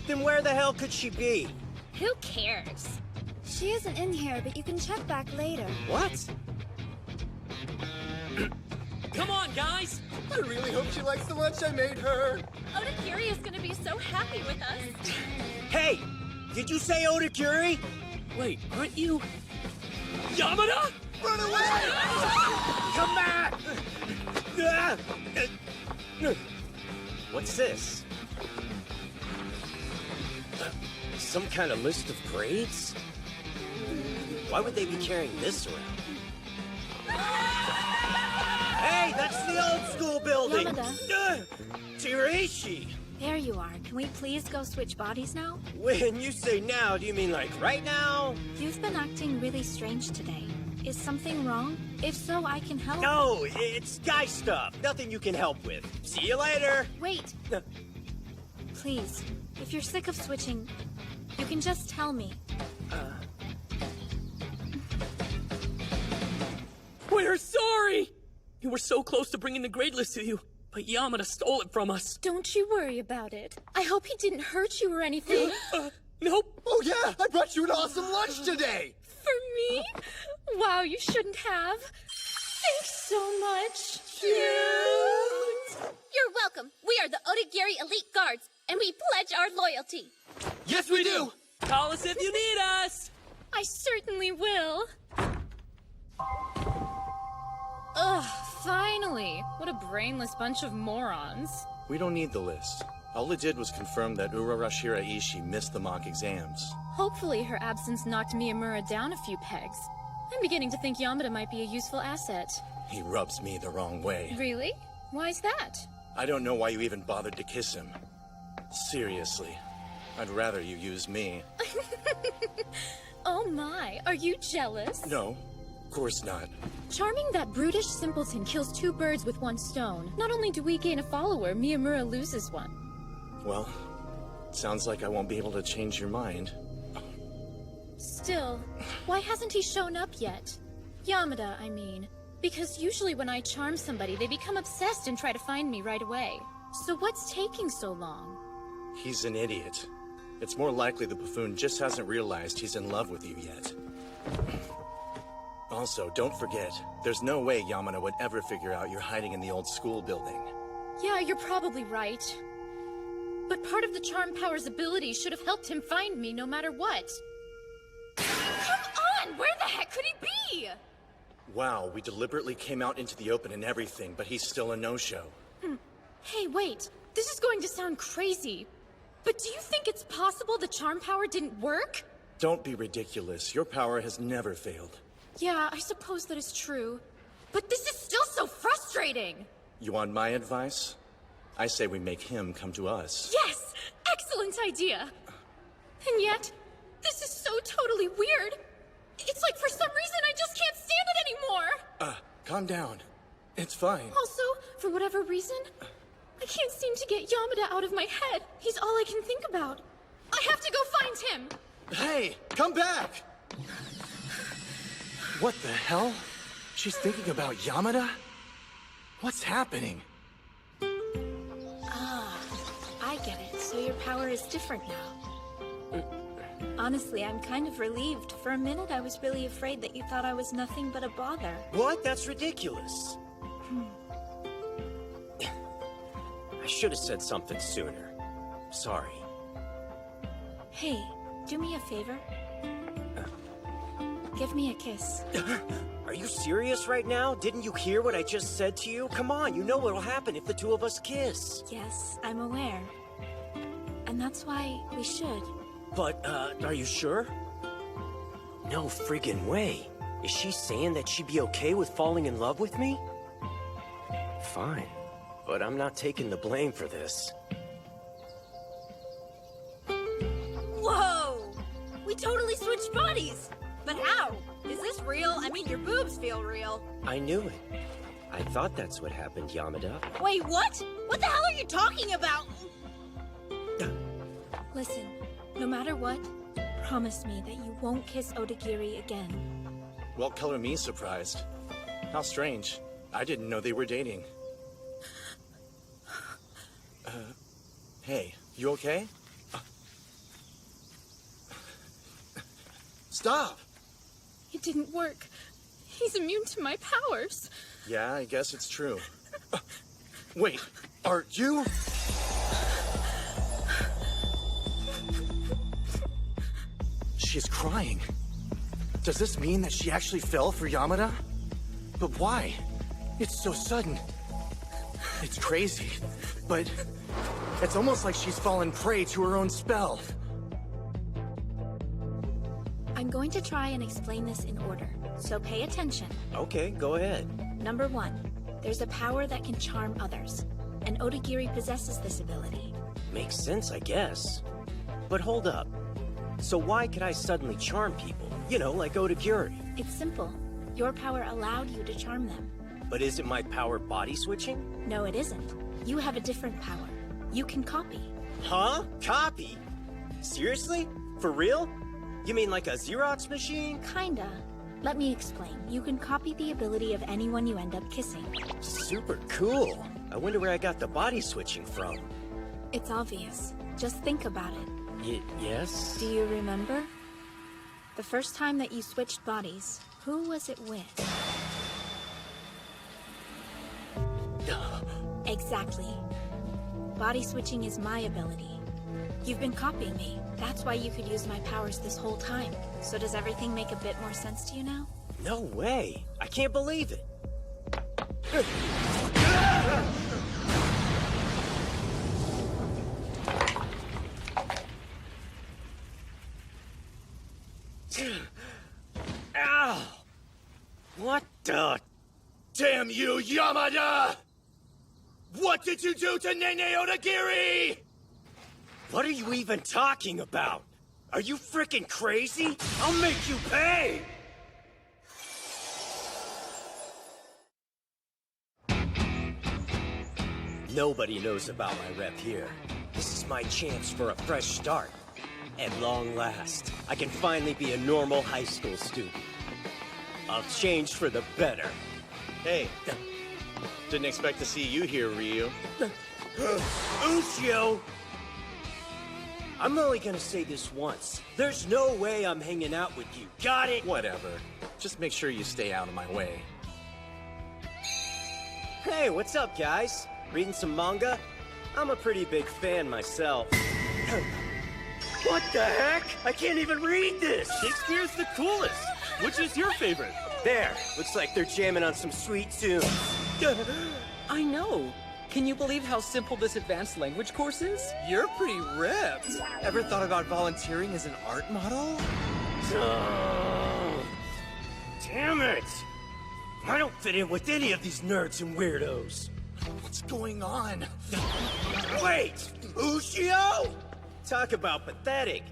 B: Then where the hell could she be?
M: Who cares?
C: She isn't in here, but you can check back later.
B: What?
I: Come on, guys!
O: I really hope she likes the lunch I made her.
C: Odagiri is gonna be so happy with us.
B: Hey! Did you say Odakiri?
I: Wait, aren't you... Yamada?
O: Run away!
B: Come back! What's this? Some kind of list of grades? Why would they be carrying this around? Hey, that's the old school building!
D: Yamada.
B: Shiraishi!
D: There you are. Can we please go switch bodies now?
B: When you say now, do you mean like right now?
D: You've been acting really strange today. Is something wrong? If so, I can help.
B: No, it's guy stuff. Nothing you can help with. See you later.
D: Wait. Please, if you're sick of switching, you can just tell me.
I: We're sorry! You were so close to bringing the grade list to you, but Yamada stole it from us.
J: Don't you worry about it. I hope he didn't hurt you or anything.
I: Nope.
O: Oh yeah, I brought you an awesome lunch today.
J: For me? Wow, you shouldn't have. Thanks so much.
M: You're welcome. We are the Odagiri Elite Guards, and we pledge our loyalty.
O: Yes, we do.
I: Call us if you need us!
J: I certainly will. Ugh, finally. What a brainless bunch of morons.
K: We don't need the list. All it did was confirm that Urara Shiraishi missed the mock exams.
J: Hopefully her absence knocked Miyamura down a few pegs. I'm beginning to think Yamada might be a useful asset.
K: He rubs me the wrong way.
J: Really? Why's that?
K: I don't know why you even bothered to kiss him. Seriously, I'd rather you use me.
J: Oh my, are you jealous?
K: No, of course not.
J: Charming that brutish simpleton kills two birds with one stone. Not only do we gain a follower, Miyamura loses one.
K: Well, sounds like I won't be able to change your mind.
J: Still, why hasn't he shown up yet? Yamada, I mean. Because usually when I charm somebody, they become obsessed and try to find me right away. So what's taking so long?
K: He's an idiot. It's more likely the buffoon just hasn't realized he's in love with you yet. Also, don't forget, there's no way Yamada would ever figure out you're hiding in the old school building.
J: Yeah, you're probably right. But part of the charm power's ability should have helped him find me no matter what.
M: Come on! Where the heck could he be?
K: Wow, we deliberately came out into the open and everything, but he's still a no-show.
J: Hey, wait. This is going to sound crazy. But do you think it's possible the charm power didn't work?
K: Don't be ridiculous. Your power has never failed.
J: Yeah, I suppose that is true. But this is still so frustrating!
K: You want my advice? I say we make him come to us.
J: Yes! Excellent idea! And yet, this is so totally weird. It's like for some reason I just can't stand it anymore!
K: Calm down. It's fine.
J: Also, for whatever reason, I can't seem to get Yamada out of my head. He's all I can think about. I have to go find him!
K: Hey, come back! What the hell? She's thinking about Yamada? What's happening?
D: Ah, I get it. So your power is different now. Honestly, I'm kind of relieved. For a minute, I was really afraid that you thought I was nothing but a bother.
B: What? That's ridiculous. I should have said something sooner. Sorry.
D: Hey, do me a favor. Give me a kiss.
B: Are you serious right now? Didn't you hear what I just said to you? Come on, you know what'll happen if the two of us kiss.
D: Yes, I'm aware. And that's why we should.
B: But, are you sure? No friggin' way. Is she saying that she'd be okay with falling in love with me? Fine. But I'm not taking the blame for this.
G: Whoa! We totally switched bodies! But how? Is this real? I mean, your boobs feel real.
B: I knew it. I thought that's what happened, Yamada.
G: Wait, what? What the hell are you talking about?
D: Listen, no matter what, promise me that you won't kiss Odagiri again.
K: Well, color me surprised. How strange. I didn't know they were dating. Hey, you okay? Stop!
J: It didn't work. He's immune to my powers.
K: Yeah, I guess it's true. Wait, are you? She's crying. Does this mean that she actually fell for Yamada? But why? It's so sudden. It's crazy, but it's almost like she's fallen prey to her own spell.
D: I'm going to try and explain this in order, so pay attention.
B: Okay, go ahead.
D: Number 1, there's a power that can charm others, and Odagiri possesses this ability.
B: Makes sense, I guess. But hold up. So why could I suddenly charm people? You know, like Odagiri.
D: It's simple. Your power allowed you to charm them.
B: But isn't my power body switching?
D: No, it isn't. You have a different power. You can copy.
B: Huh? Copy? Seriously? For real? You mean like a Xerox machine?
D: Kinda. Let me explain. You can copy the ability of anyone you end up kissing.
B: Super cool. I wonder where I got the body switching from.
D: It's obvious. Just think about it.
B: Yes?
D: Do you remember? The first time that you switched bodies, who was it with? Exactly. Body switching is my ability. You've been copying me. That's why you could use my powers this whole time. So does everything make a bit more sense to you now?
B: No way. I can't believe it. Ow! What the?
K: Damn you, Yamada! What did you do to Nene Odagiri?
B: What are you even talking about? Are you frickin' crazy? I'll make you pay! Nobody knows about my rep here. This is my chance for a fresh start. At long last, I can finally be a normal high school student. I'll change for the better.
K: Hey, didn't expect to see you here, Ryu.
B: Ushio! I'm only gonna say this once. There's no way I'm hanging out with you. Got it?
K: Whatever. Just make sure you stay out of my way.
B: Hey, what's up, guys? Reading some manga? I'm a pretty big fan myself. What the heck? I can't even read this!
P: Shakespeare's the coolest! Which is your favorite?
B: There! Looks like they're jamming on some sweet tunes.
I: I know. Can you believe how simple this advanced language course is?
A: You're pretty ripped. Ever thought about volunteering as an art model?
B: Damn it! I don't fit in with any of these nerds and weirdos.
K: What's going on?
B: Wait! Ushio? Talk about pathetic.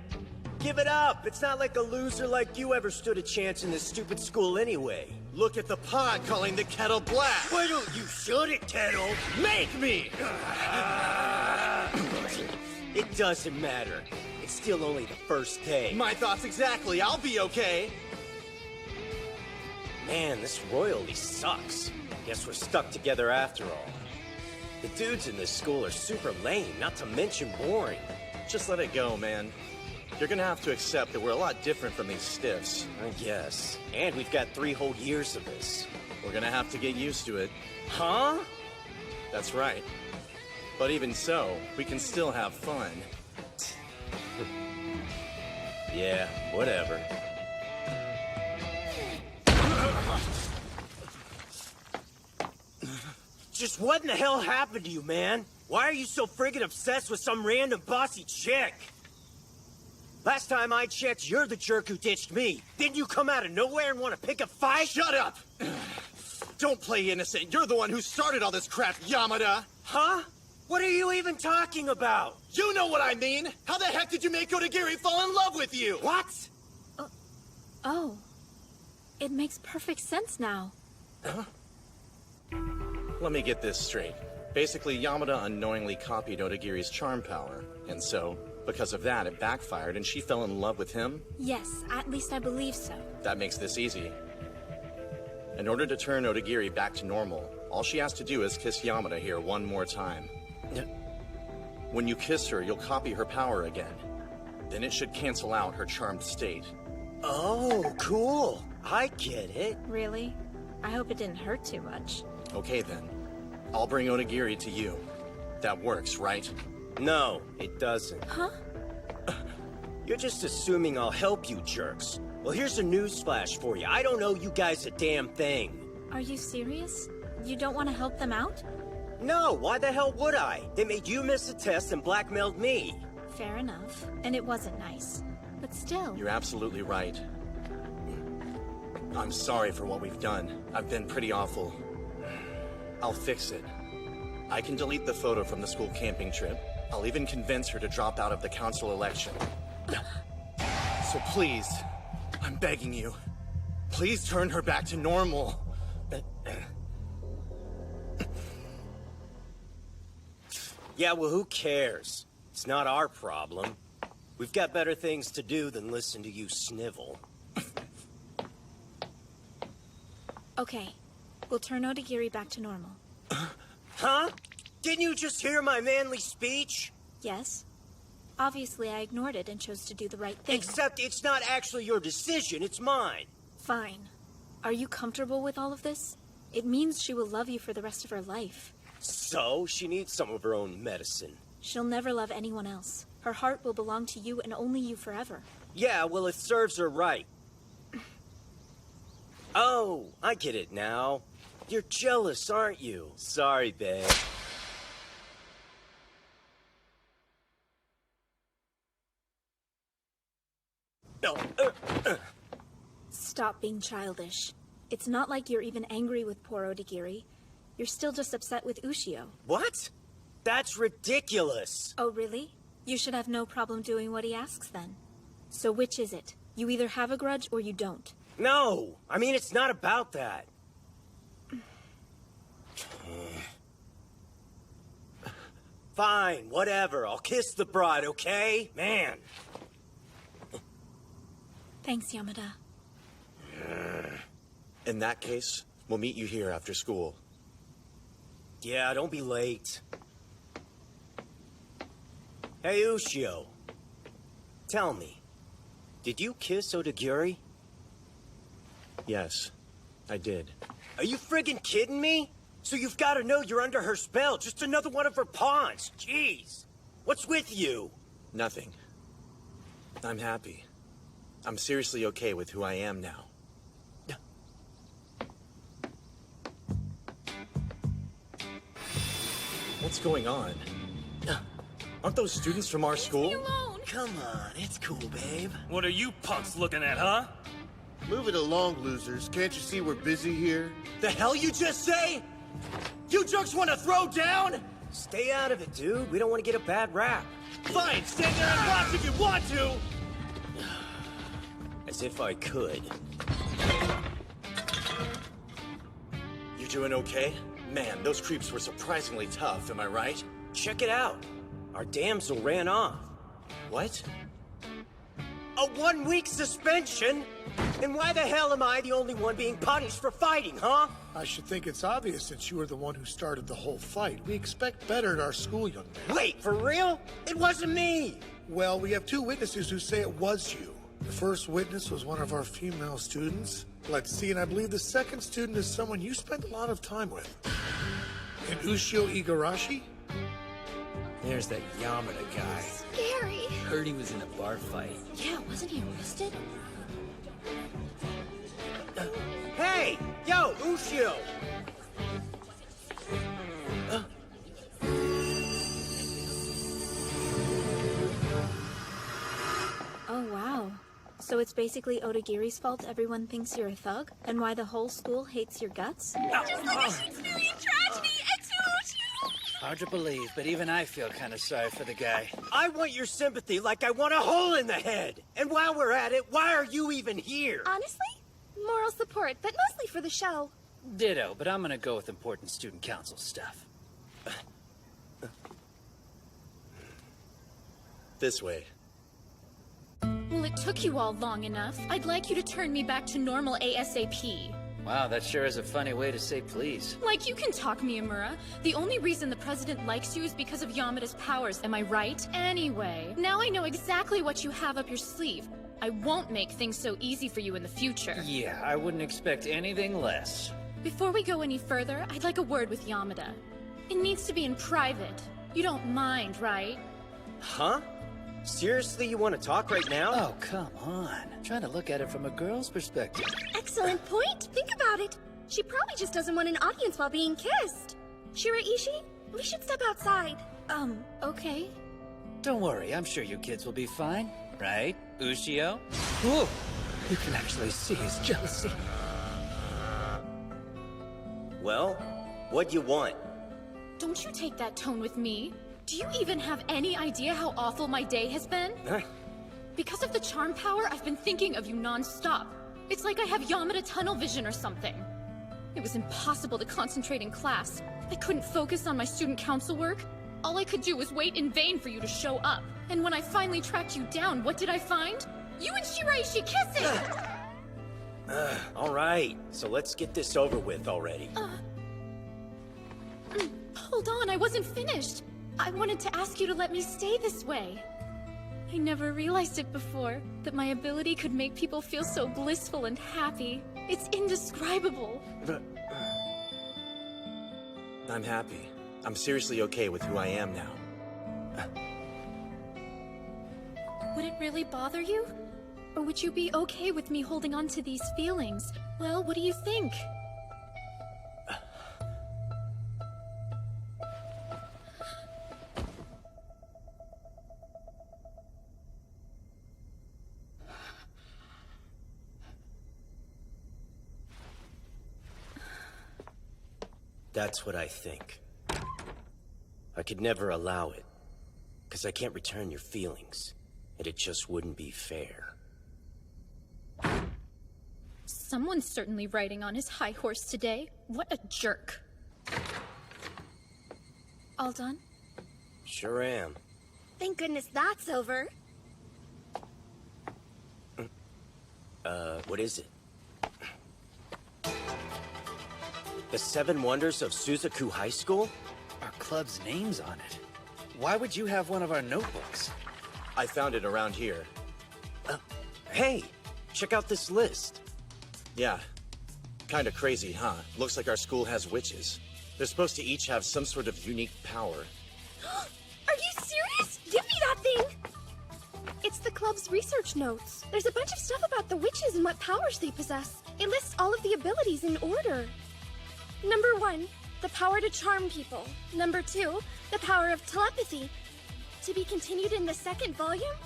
B: Give it up! It's not like a loser like you ever stood a chance in this stupid school anyway.
K: Look at the pot calling the kettle black.
B: Why don't you shut it, Kettle?
K: Make me!
B: It doesn't matter. It's still only the first day.
K: My thoughts exactly. I'll be okay.
B: Man, this royalty sucks. Guess we're stuck together after all. The dudes in this school are super lame, not to mention boring.
K: Just let it go, man. You're gonna have to accept that we're a lot different from these stiffs.
B: I guess. And we've got 3 whole years of this.
K: We're gonna have to get used to it.
B: Huh?
K: That's right. But even so, we can still have fun.
B: Yeah, whatever. Just what in the hell happened to you, man? Why are you so friggin' obsessed with some random bossy chick? Last time I checked, you're the jerk who ditched me. Didn't you come out of nowhere and want to pick a fight?
K: Shut up! Don't play innocent. You're the one who started all this crap, Yamada.
B: Huh? What are you even talking about?
K: You know what I mean! How the heck did you make Odagiri fall in love with you?
B: What?
D: Oh. It makes perfect sense now.
K: Huh? Let me get this straight. Basically, Yamada unknowingly copied Odagiri's charm power, and so, because of that, it backfired and she fell in love with him?
D: Yes, at least I believe so.
K: That makes this easy. In order to turn Odagiri back to normal, all she has to do is kiss Yamada here one more time. When you kiss her, you'll copy her power again. Then it should cancel out her charmed state.
B: Oh, cool. I get it.
D: Really? I hope it didn't hurt too much.
K: Okay then. I'll bring Odagiri to you. That works, right?
B: No, it doesn't.
D: Huh?
B: You're just assuming I'll help you jerks. Well, here's a newsflash for you. I don't know you guys a damn thing.
D: Are you serious? You don't want to help them out?
B: No, why the hell would I? They made you miss a test and blackmailed me.
D: Fair enough. And it wasn't nice. But still.
K: You're absolutely right. I'm sorry for what we've done. I've been pretty awful. I'll fix it. I can delete the photo from the school camping trip. I'll even convince her to drop out of the council election. So please, I'm begging you, please turn her back to normal.
B: Yeah, well, who cares? It's not our problem. We've got better things to do than listen to you snivel.
D: Okay. We'll turn Odagiri back to normal.
B: Huh? Didn't you just hear my manly speech?
D: Yes. Obviously, I ignored it and chose to do the right thing.
B: Except it's not actually your decision, it's mine.
D: Fine. Are you comfortable with all of this? It means she will love you for the rest of her life.
B: So, she needs some of her own medicine.
D: She'll never love anyone else. Her heart will belong to you and only you forever.
B: Yeah, well, it serves her right. Oh, I get it now. You're jealous, aren't you? Sorry, babe.
D: Stop being childish. It's not like you're even angry with poor Odagiri. You're still just upset with Ushio.
B: What? That's ridiculous.
D: Oh, really? You should have no problem doing what he asks then. So which is it? You either have a grudge or you don't.
B: No! I mean, it's not about that. Fine, whatever. I'll kiss the bride, okay? Man.
D: Thanks, Yamada.
K: In that case, we'll meet you here after school.
B: Yeah, don't be late. Hey, Ushio. Tell me, did you kiss Odagiri?
K: Yes, I did.
B: Are you friggin' kidding me? So you've got to know you're under her spell, just another one of her pawns. Jeez. What's with you?
K: Nothing. I'm happy. I'm seriously okay with who I am now. What's going on? Aren't those students from our school?
O: Come on, it's cool, babe.
P: What are you punks looking at, huh?
O: Move it along, losers. Can't you see we're busy here?
B: The hell you just say? You jerks want to throw down? Stay out of it, dude. We don't want to get a bad rap.
P: Fine, stand there and watch if you want to!
B: As if I could.
K: You doing okay? Man, those creeps were surprisingly tough, am I right?
B: Check it out. Our damsel ran off.
K: What?
B: A 1-week suspension? And why the hell am I the only one being punished for fighting, huh?
Q: I should think it's obvious since you were the one who started the whole fight. We expect better at our school, young man.
B: Wait, for real? It wasn't me!
Q: Well, we have 2 witnesses who say it was you. The first witness was one of our female students. Let's see, and I believe the second student is someone you spent a lot of time with. And Ushio Igarashi?
I: There's that Yamada guy.
C: Scary.
I: Heard he was in a bar fight.
G: Yeah, wasn't he arrested?
B: Hey! Yo, Ushio!
D: Oh, wow. So it's basically Odagiri's fault everyone thinks you're a thug? And why the whole school hates your guts?
C: Just like a Shakespearean tragedy,
H: Hard to believe, but even I feel kind of sorry for the guy.
B: I want your sympathy like I want a hole in the head! And while we're at it, why are you even here?
C: Honestly, moral support, but mostly for the show.
H: Ditto, but I'm gonna go with important student council stuff.
K: This way.
J: Well, it took you all long enough. I'd like you to turn me back to normal ASAP.
H: Wow, that sure is a funny way to say please.
J: Like, you can talk, Miyamura. The only reason the president likes you is because of Yamada's powers, am I right? Anyway, now I know exactly what you have up your sleeve. I won't make things so easy for you in the future.
H: Yeah, I wouldn't expect anything less.
J: Before we go any further, I'd like a word with Yamada. It needs to be in private. You don't mind, right?
B: Huh? Seriously, you want to talk right now?
H: Oh, come on. I'm trying to look at it from a girl's perspective.
C: Excellent point. Think about it. She probably just doesn't want an audience while being kissed. Shiraishi, we should step outside.
D: Okay.
H: Don't worry, I'm sure you kids will be fine. Right, Ushio? Whoa! You can actually see his jealousy.
B: Well, what do you want?
J: Don't you take that tone with me. Do you even have any idea how awful my day has been?
B: Huh?
J: Because of the charm power, I've been thinking of you non-stop. It's like I have Yamada tunnel vision or something. It was impossible to concentrate in class. I couldn't focus on my student council work. All I could do was wait in vain for you to show up. And when I finally tracked you down, what did I find? You and Shiraishi kissing!
B: All right, so let's get this over with already.
J: Hold on, I wasn't finished. I wanted to ask you to let me stay this way. I never realized it before, that my ability could make people feel so blissful and happy. It's indescribable.
K: I'm happy. I'm seriously okay with who I am now.
J: Would it really bother you? Or would you be okay with me holding on to these feelings? Well, what do you think?
B: That's what I think. I could never allow it, because I can't return your feelings, and it just wouldn't be fair.
J: Someone's certainly riding on his high horse today. What a jerk. All done?
B: Sure am.
C: Thank goodness that's over.
B: What is it? The 7 Wonders of Suzaku High School?
H: Our club's name's on it. Why would you have one of our notebooks?
K: I found it around here.
B: Hey, check out this list.
K: Yeah. Kinda crazy, huh? Looks like our school has witches. They're supposed to each have some sort of unique power.
C: Are you serious? Give me that thing! It's the club's research notes. There's a bunch of stuff about the witches and what powers they possess. It lists all of the abilities in order. Number 1, the power to charm people. Number 2, the power of telepathy. To be continued in the 2nd volume?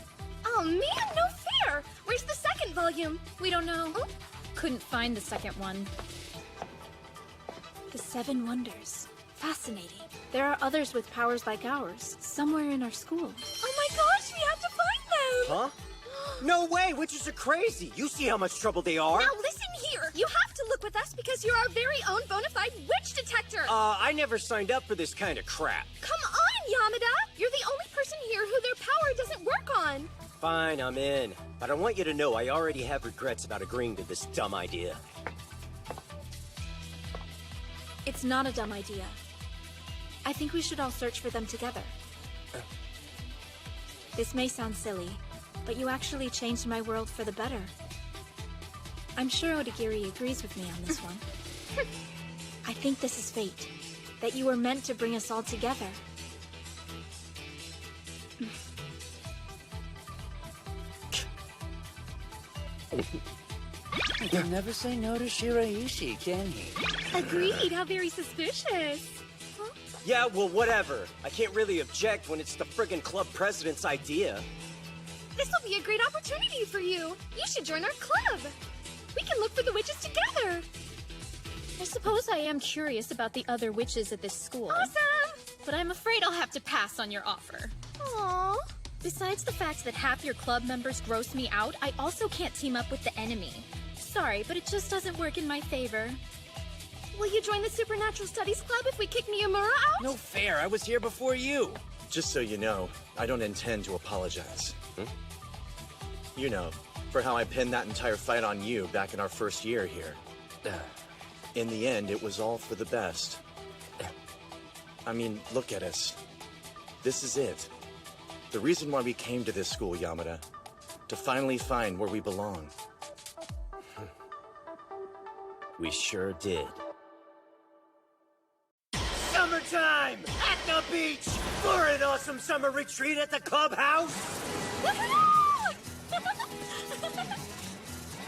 C: Oh man, no fair! Where's the 2nd volume?
J: We don't know. Couldn't find the 2nd one.
D: The 7 Wonders. Fascinating. There are others with powers like ours, somewhere in our school.
C: Oh my gosh, we have to find them!
B: Huh? No way! Witches are crazy! You see how much trouble they are!
C: Now listen here! You have to look with us because you're our very own bona fide witch detector!
B: I never signed up for this kind of crap.
C: Come on, Yamada! You're the only person here who their power doesn't work on!
B: Fine, I'm in. But I want you to know I already have regrets about agreeing to this dumb idea.
D: It's not a dumb idea. I think we should all search for them together. This may sound silly, but you actually changed my world for the better. I'm sure Odagiri agrees with me on this one. I think this is fate. That you were meant to bring us all together.
H: You can never say no to Shiraishi, can he?
C: Agreed, how very suspicious.
B: Yeah, well, whatever. I can't really object when it's the friggin' club president's idea.
C: This will be a great opportunity for you. You should join our club. We can look for the witches together.
J: I suppose I am curious about the other witches at this school.
C: Awesome!
J: But I'm afraid I'll have to pass on your offer.
C: Aww.
J: Besides the fact that half your club members gross me out, I also can't team up with the enemy. Sorry, but it just doesn't work in my favor.
C: Will you join the Supernatural Studies Club if we kick Miyamura out?
H: No fair, I was here before you.
K: Just so you know, I don't intend to apologize. You know, for how I pinned that entire fight on you back in our first year here. In the end, it was all for the best. I mean, look at us. This is it. The reason why we came to this school, Yamada. To finally find where we belong.
B: We sure did.
R: Summertime! At the beach! For an awesome summer retreat at the clubhouse!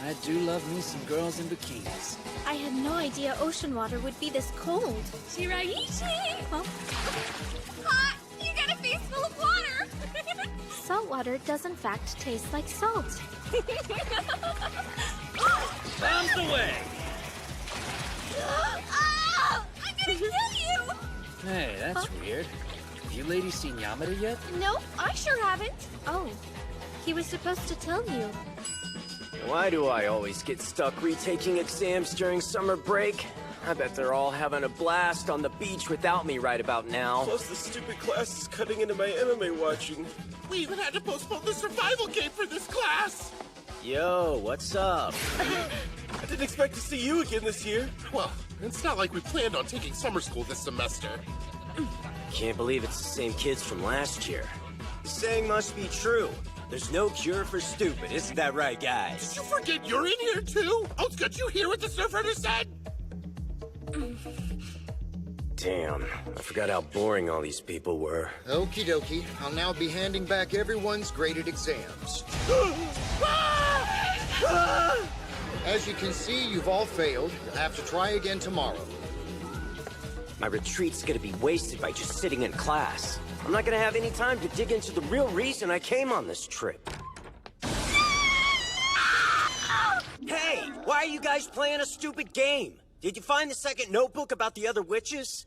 H: I do love me some girls in bikinis.
D: I had no idea ocean water would be this cold.
C: Shiraishi!
D: Huh?
C: Hot! You got a face full of water!
D: Salt water does in fact taste like salt.
P: Bombs away!
C: Oh, I'm gonna kill you!
H: Hey, that's weird. Have you ladies seen Yamada yet?
C: Nope, I sure haven't.
D: Oh, he was supposed to tell you.
B: Why do I always get stuck retaking exams during summer break? I bet they're all having a blast on the beach without me right about now.
O: Plus, the stupid class is cutting into my anime watching. We even had to postpone the survival game for this class!
B: Yo, what's up?
O: I didn't expect to see you again this year. Well, it's not like we planned on taking summer school this semester.
B: Can't believe it's the same kids from last year. The saying must be true. There's no cure for stupid, isn't that right, guys?
O: Did you forget you're in here, too? Oscar, did you hear what the surfer said?
B: Damn, I forgot how boring all these people were.
S: Okie dokie. I'll now be handing back everyone's graded exams. As you can see, you've all failed. You'll have to try again tomorrow.
B: My retreat's gonna be wasted by just sitting in class. I'm not gonna have any time to dig into the real reason I came on this trip. Hey, why are you guys playing a stupid game? Did you find the second notebook about the other witches?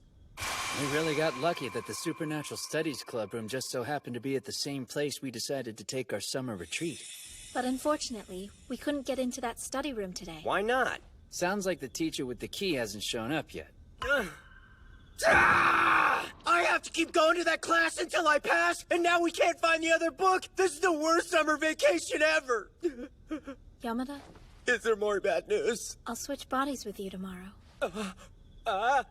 H: We really got lucky that the Supernatural Studies Club room just so happened to be at the same place we decided to take our summer retreat.
D: But unfortunately, we couldn't get into that study room today.
B: Why not?
H: Sounds like the teacher with the key hasn't shown up yet.
B: I have to keep going to that class until I pass, and now we can't find the other book. This is the worst summer vacation ever.
D: Yamada?
B: Is there more bad news?
D: I'll switch bodies with you tomorrow.
C: Alright,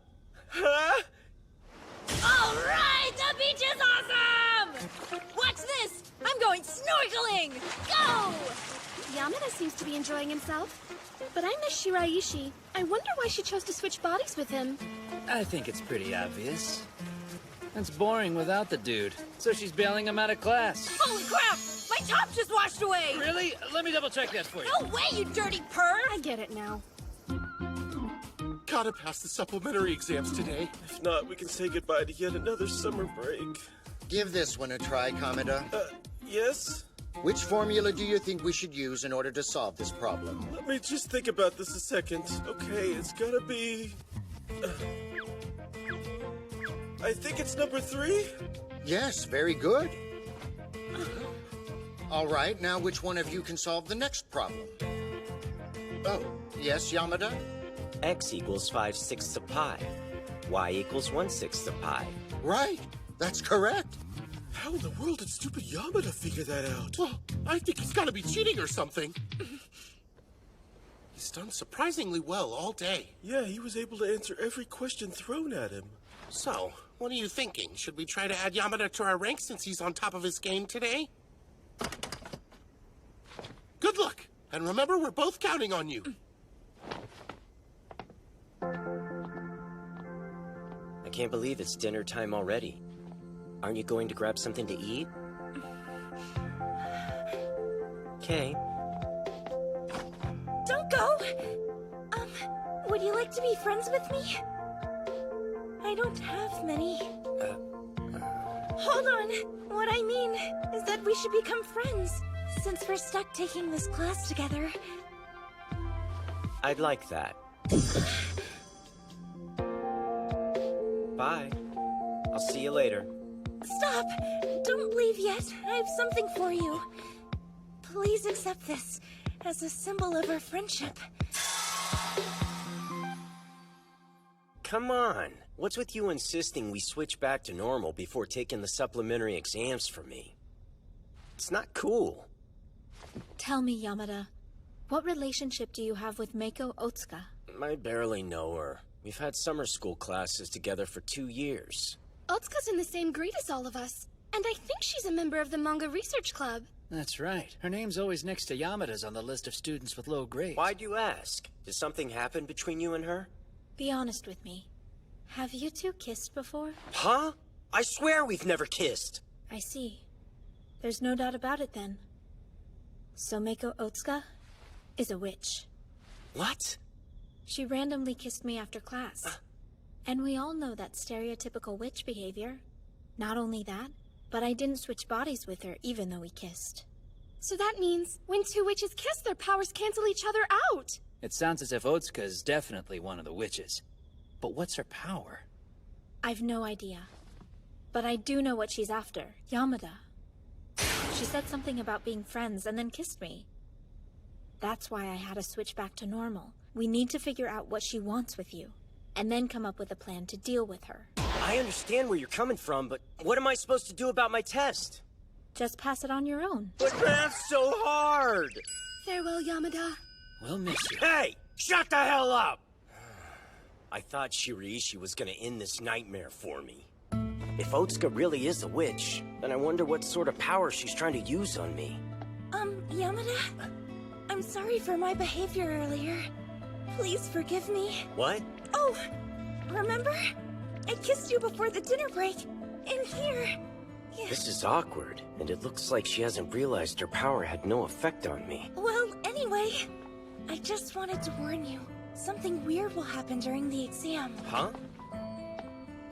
C: the beach is awesome! Watch this! I'm going snorkeling! Go!
D: Yamada seems to be enjoying himself. But I miss Shiraishi. I wonder why she chose to switch bodies with him.
H: I think it's pretty obvious. It's boring without the dude, so she's bailing him out of class.
C: Holy crap! My top just washed away!
P: Really? Let me double check that for you.
C: No way, you dirty perv!
D: I get it now.
O: Gotta pass the supplementary exams today. If not, we can say goodbye to yet another summer break.
S: Give this one a try, Kamada.
O: Yes?
S: Which formula do you think we should use in order to solve this problem?
O: Let me just think about this a second. Okay, it's gotta be... I think it's number 3?
S: Yes, very good. All right, now which one of you can solve the next problem? Oh, yes, Yamada?
B: X equals 5/6 of pi. Y equals 1/6 of pi.
S: Right, that's correct.
O: How in the world did stupid Yamada figure that out? Well, I think he's gotta be cheating or something. He's done surprisingly well all day.
L: Yeah, he was able to answer every question thrown at him.
O: So, what are you thinking? Should we try to add Yamada to our ranks since he's on top of his game today? Good luck! And remember, we're both counting on you.
B: I can't believe it's dinner time already. Aren't you going to grab something to eat? Okay.
C: Don't go! Would you like to be friends with me? I don't have many. Hold on. What I mean is that we should become friends, since we're stuck taking this class together.
B: I'd like that. Bye. I'll see you later.
C: Stop! Don't leave yet. I have something for you. Please accept this as a symbol of our friendship.
B: Come on. What's with you insisting we switch back to normal before taking the supplementary exams for me? It's not cool.
D: Tell me, Yamada, what relationship do you have with Meiko Otsuka?
B: I barely know her. We've had summer school classes together for 2 years.
C: Otsuka's in the same grade as all of us, and I think she's a member of the Manga Research Club.
H: That's right. Her name's always next to Yamada's on the list of students with low grades.
B: Why'd you ask? Did something happen between you and her?
D: Be honest with me. Have you two kissed before?
B: Huh? I swear we've never kissed.
D: I see. There's no doubt about it then. So Meiko Otsuka is a witch.
B: What?
D: She randomly kissed me after class. And we all know that stereotypical witch behavior. Not only that, but I didn't switch bodies with her even though we kissed.
C: So that means when two witches kiss, their powers cancel each other out.
H: It sounds as if Otsuka is definitely one of the witches. But what's her power?
D: I've no idea. But I do know what she's after. Yamada. She said something about being friends and then kissed me. That's why I had to switch back to normal. We need to figure out what she wants with you, and then come up with a plan to deal with her.
B: I understand where you're coming from, but what am I supposed to do about my test?
D: Just pass it on your own.
B: But math's so hard!
C: Farewell, Yamada.
H: We'll miss you.
B: Hey! Shut the hell up! I thought Shiraishi was gonna end this nightmare for me. If Otsuka really is a witch, then I wonder what sort of power she's trying to use on me.
C: Yamada? I'm sorry for my behavior earlier. Please forgive me.
B: What?
C: Oh, remember? I kissed you before the dinner break. In here. Yeah.
B: This is awkward, and it looks like she hasn't realized her power had no effect on me.
C: Well, anyway, I just wanted to warn you. Something weird will happen during the exam.
B: Huh?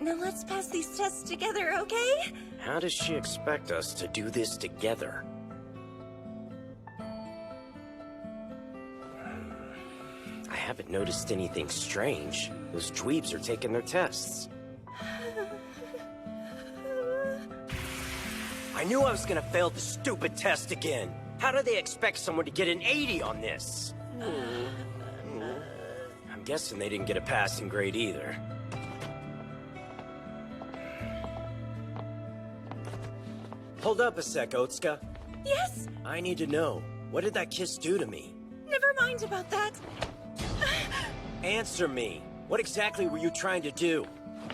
C: Now let's pass these tests together, okay?
B: How does she expect us to do this together? I haven't noticed anything strange. Those dweebs are taking their tests. I knew I was gonna fail the stupid test again. How do they expect someone to get an 80 on this? I'm guessing they didn't get a passing grade either. Hold up a sec, Otsuka.
C: Yes?
B: I need to know, what did that kiss do to me?
C: Never mind about that.
B: Answer me. What exactly were you trying to do?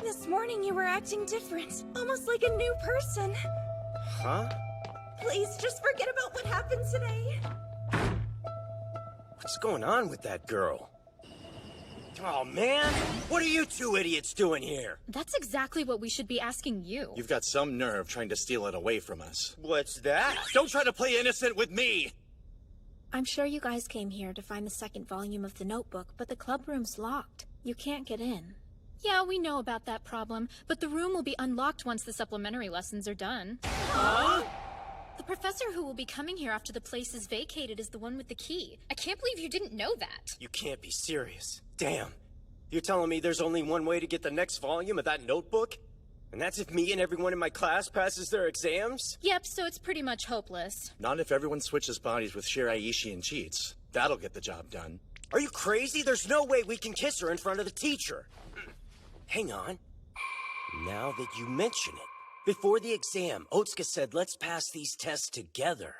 C: This morning you were acting different. Almost like a new person.
B: Huh?
C: Please, just forget about what happened today.
B: What's going on with that girl? Oh, man! What are you two idiots doing here?
J: That's exactly what we should be asking you.
T: You've got some nerve trying to steal it away from us.
B: What's that?
T: Don't try to play innocent with me!
D: I'm sure you guys came here to find the second volume of the notebook, but the club room's locked. You can't get in.
J: Yeah, we know about that problem, but the room will be unlocked once the supplementary lessons are done.
B: Huh?
J: The professor who will be coming here after the place is vacated is the one with the key. I can't believe you didn't know that.
B: You can't be serious. Damn. You're telling me there's only one way to get the next volume of that notebook? And that's if me and everyone in my class passes their exams?
J: Yep, so it's pretty much hopeless.
T: Not if everyone switches bodies with Shiraishi and cheats. That'll get the job done.
B: Are you crazy? There's no way we can kiss her in front of the teacher. Hang on. Now that you mention it, before the exam, Otsuka said let's pass these tests together.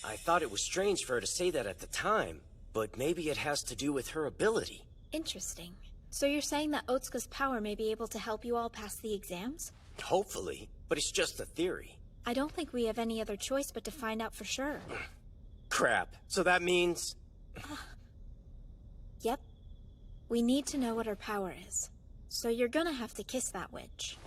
B: I thought it was strange for her to say that at the time, but maybe it has to do with her ability.
D: Interesting. So you're saying that Otsuka's power may be able to help you all pass the exams?
B: Hopefully, but it's just a theory.
D: I don't think we have any other choice but to find out for sure.
B: Crap. So that means...
D: Yep. We need to know what her power is. So you're gonna have to kiss that witch.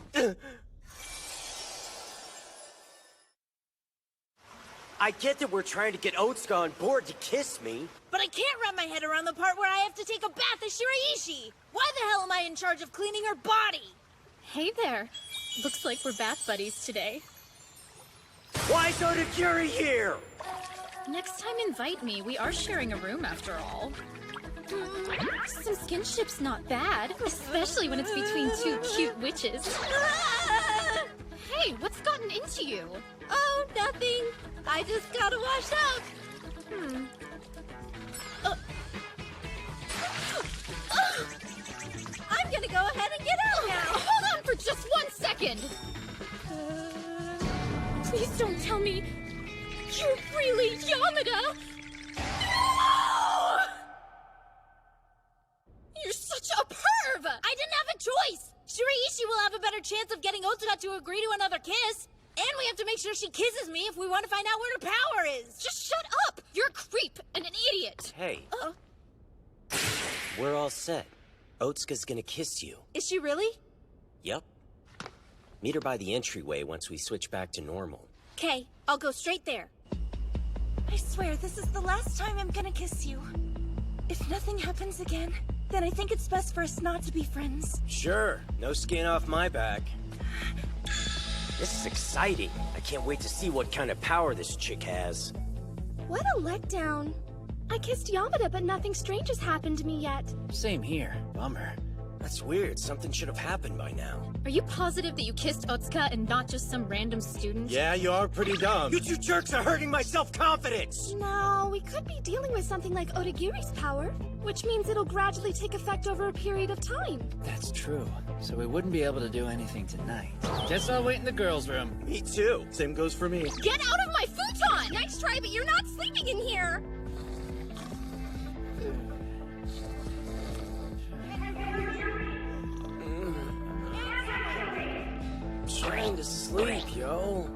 B: I get that we're trying to get Otsuka on board to kiss me.
G: But I can't wrap my head around the part where I have to take a bath as Shiraishi. Why the hell am I in charge of cleaning her body?
J: Hey there. Looks like we're bath buddies today.
B: Why is Odakiri here?
J: Next time invite me. We are sharing a room after all. Some skinship's not bad, especially when it's between two cute witches. Hey, what's gotten into you?
C: Oh, nothing. I just gotta wash up. I'm gonna go ahead and get out now.
J: Hold on for just 1 second. Please don't tell me you're really Yamada. No! You're such a perv!
G: I didn't have a choice! Shiraishi will have a better chance of getting Otsuka to agree to another kiss. And we have to make sure she kisses me if we want to find out what her power is.
J: Just shut up! You're a creep and an idiot.
B: Hey. We're all set. Otsuka's gonna kiss you.
G: Is she really?
B: Yep. Meet her by the entryway once we switch back to normal.
G: Okay, I'll go straight there.
N: I swear this is the last time I'm gonna kiss you. If nothing happens again, then I think it's best for us not to be friends.
B: Sure. No skin off my back. This is exciting. I can't wait to see what kind of power this chick has.
C: What a letdown. I kissed Yamada, but nothing strange has happened to me yet.
H: Same here. Bummer.
B: That's weird. Something should have happened by now.
J: Are you positive that you kissed Otsuka and not just some random student?
T: Yeah, you are pretty dumb.
B: You two jerks are hurting my self-confidence!
C: No, we could be dealing with something like Odagiri's power, which means it'll gradually take effect over a period of time.
H: That's true. So we wouldn't be able to do anything tonight. Guess I'll wait in the girls' room.
B: Me too.
T: Same goes for me.
C: Get out of my futon! Nice try, but you're not sleeping in here!
B: Trying to sleep, yo.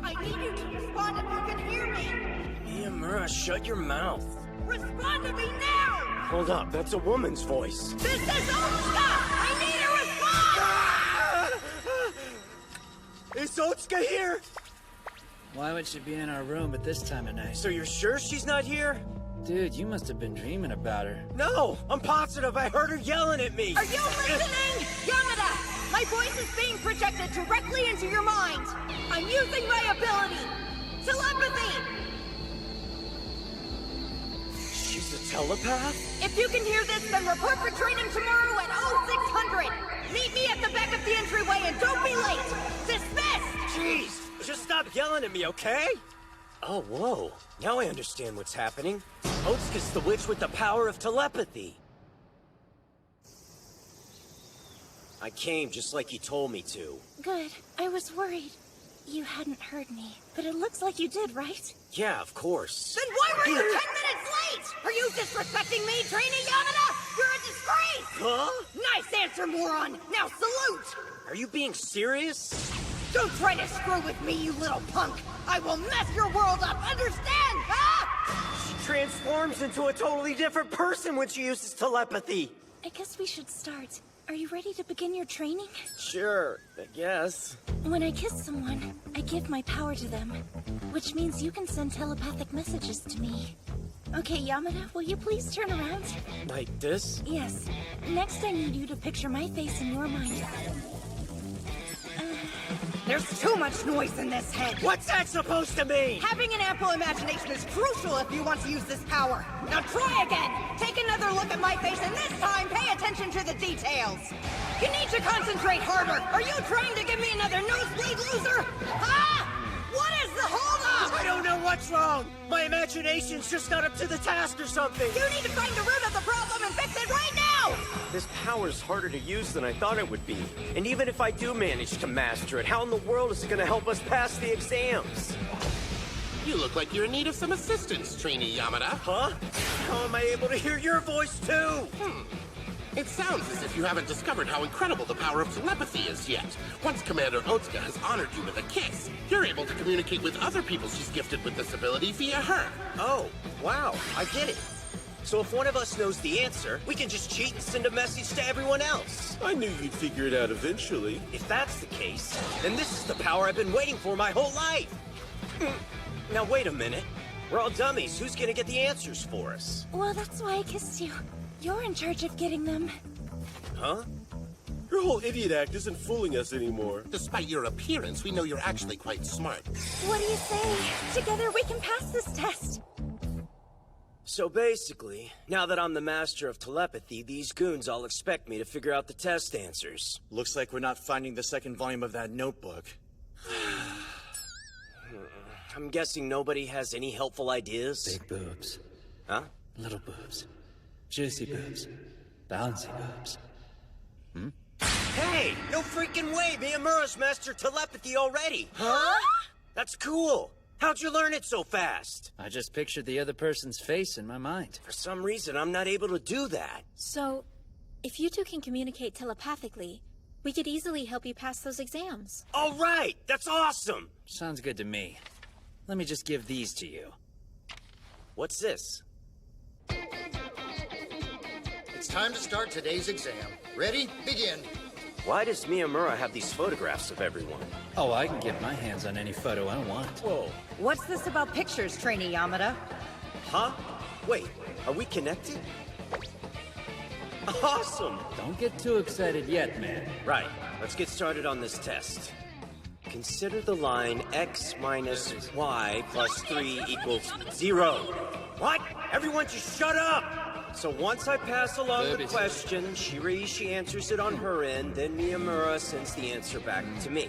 N: I need you to respond if you can hear me.
B: Yamada, shut your mouth.
N: Respond to me now!
B: Hold up, that's a woman's voice.
N: This is Otsuka! I need a response!
B: Is Otsuka here?
H: Why would she be in our room at this time of night?
B: So you're sure she's not here?
H: Dude, you must have been dreaming about her.
B: No, I'm positive. I heard her yelling at me.
N: Are you listening? Yamada! My voice is being projected directly into your mind. I'm using my ability. Telepathy!
B: She's a telepath?
N: If you can hear this, then report for training tomorrow at 0600. Meet me at the back of the entryway and don't be late. Dismissed!
B: Jeez, just stop yelling at me, okay? Oh, whoa. Now I understand what's happening. Otsuka's the witch with the power of telepathy. I came just like you told me to.
N: Good. I was worried you hadn't heard me. But it looks like you did, right?
B: Yeah, of course.
N: Then why were you 10 minutes late? Are you disrespecting me, Trainee Yamada? You're a disgrace!
B: Huh?
N: Nice answer, moron! Now salute!
B: Are you being serious?
N: Don't try to screw with me, you little punk! I will mess your world up, understand? Ah!
B: She transforms into a totally different person when she uses telepathy.
N: I guess we should start. Are you ready to begin your training?
B: Sure, I guess.
N: When I kiss someone, I give my power to them, which means you can send telepathic messages to me. Okay, Yamada, will you please turn around?
B: Like this?
N: Yes. Next, I need you to picture my face in your mind. There's too much noise in this head.
B: What's that supposed to mean?
N: Having an ample imagination is crucial if you want to use this power. Now try again. Take another look at my face, and this time pay attention to the details.
U: You need to concentrate harder! Are you trying to give me another nosebleed, loser? Huh? What is the holdup?
R: I don't know what's wrong! My imagination's just not up to the task or something!
U: You need to find the root of the problem and fix it right now!
B: This power's harder to use than I thought it would be. And even if I do manage to master it, how in the world is it gonna help us pass the exams?
O: You look like you're in need of some assistance, trainee Yamada.
B: Huh? How am I able to hear your voice, too?
O: It sounds as if you haven't discovered how incredible the power of telepathy is yet. Once Commander Otsuka has honored you with a kiss, you're able to communicate with other people she's gifted with this ability via her.
B: Oh, wow, I get it. So if one of us knows the answer, we can just cheat and send a message to everyone else.
O: I knew you'd figure it out eventually.
B: If that's the case, then this is the power I've been waiting for my whole life. Now wait a minute. We're all dummies. Who's gonna get the answers for us?
N: Well, that's why I kissed you. You're in charge of getting them.
B: Huh?
O: Your whole idiot act isn't fooling us anymore. Despite your appearance, we know you're actually quite smart.
N: What do you say? Together we can pass this test.
B: So basically, now that I'm the master of telepathy, these goons all expect me to figure out the test answers.
T: Looks like we're not finding the second volume of that notebook.
B: I'm guessing nobody has any helpful ideas?
H: Big boobs.
B: Huh?
H: Little boobs. Juicy boobs. Bouncy boobs.
B: Hey! No freaking way! Miyamura's mastered telepathy already!
N: Huh?
B: That's cool! How'd you learn it so fast?
H: I just pictured the other person's face in my mind.
B: For some reason, I'm not able to do that.
D: So, if you two can communicate telepathically, we could easily help you pass those exams.
B: All right! That's awesome!
H: Sounds good to me. Let me just give these to you.
B: What's this?
S: It's time to start today's exam. Ready? Begin.
B: Why does Miyamura have these photographs of everyone?
H: Oh, I can get my hands on any photo I want.
B: Whoa.
U: What's this about pictures, trainee Yamada?
B: Huh? Wait, are we connected? Awesome!
H: Don't get too excited yet, man.
B: Right, let's get started on this test. Consider the line x minus y plus 3 equals 0. What? Everyone just shut up! So once I pass along the question, Shiraishi answers it on her end, then Miyamura sends the answer back to me.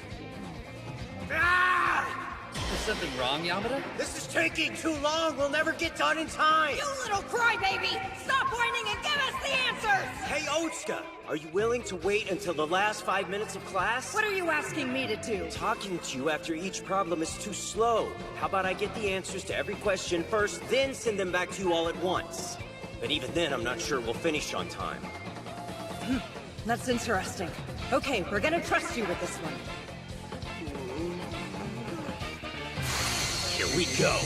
H: Ah! Is something wrong, Yamada?
B: This is taking too long! We'll never get done in time!
U: You little crybaby! Stop whining and give us the answers!
B: Hey, Otsuka! Are you willing to wait until the last 5 minutes of class?
U: What are you asking me to do?
B: Talking to you after each problem is too slow. How about I get the answers to every question first, then send them back to you all at once? But even then, I'm not sure we'll finish on time.
U: That's interesting. Okay, we're gonna trust you with this one.
B: Here we go.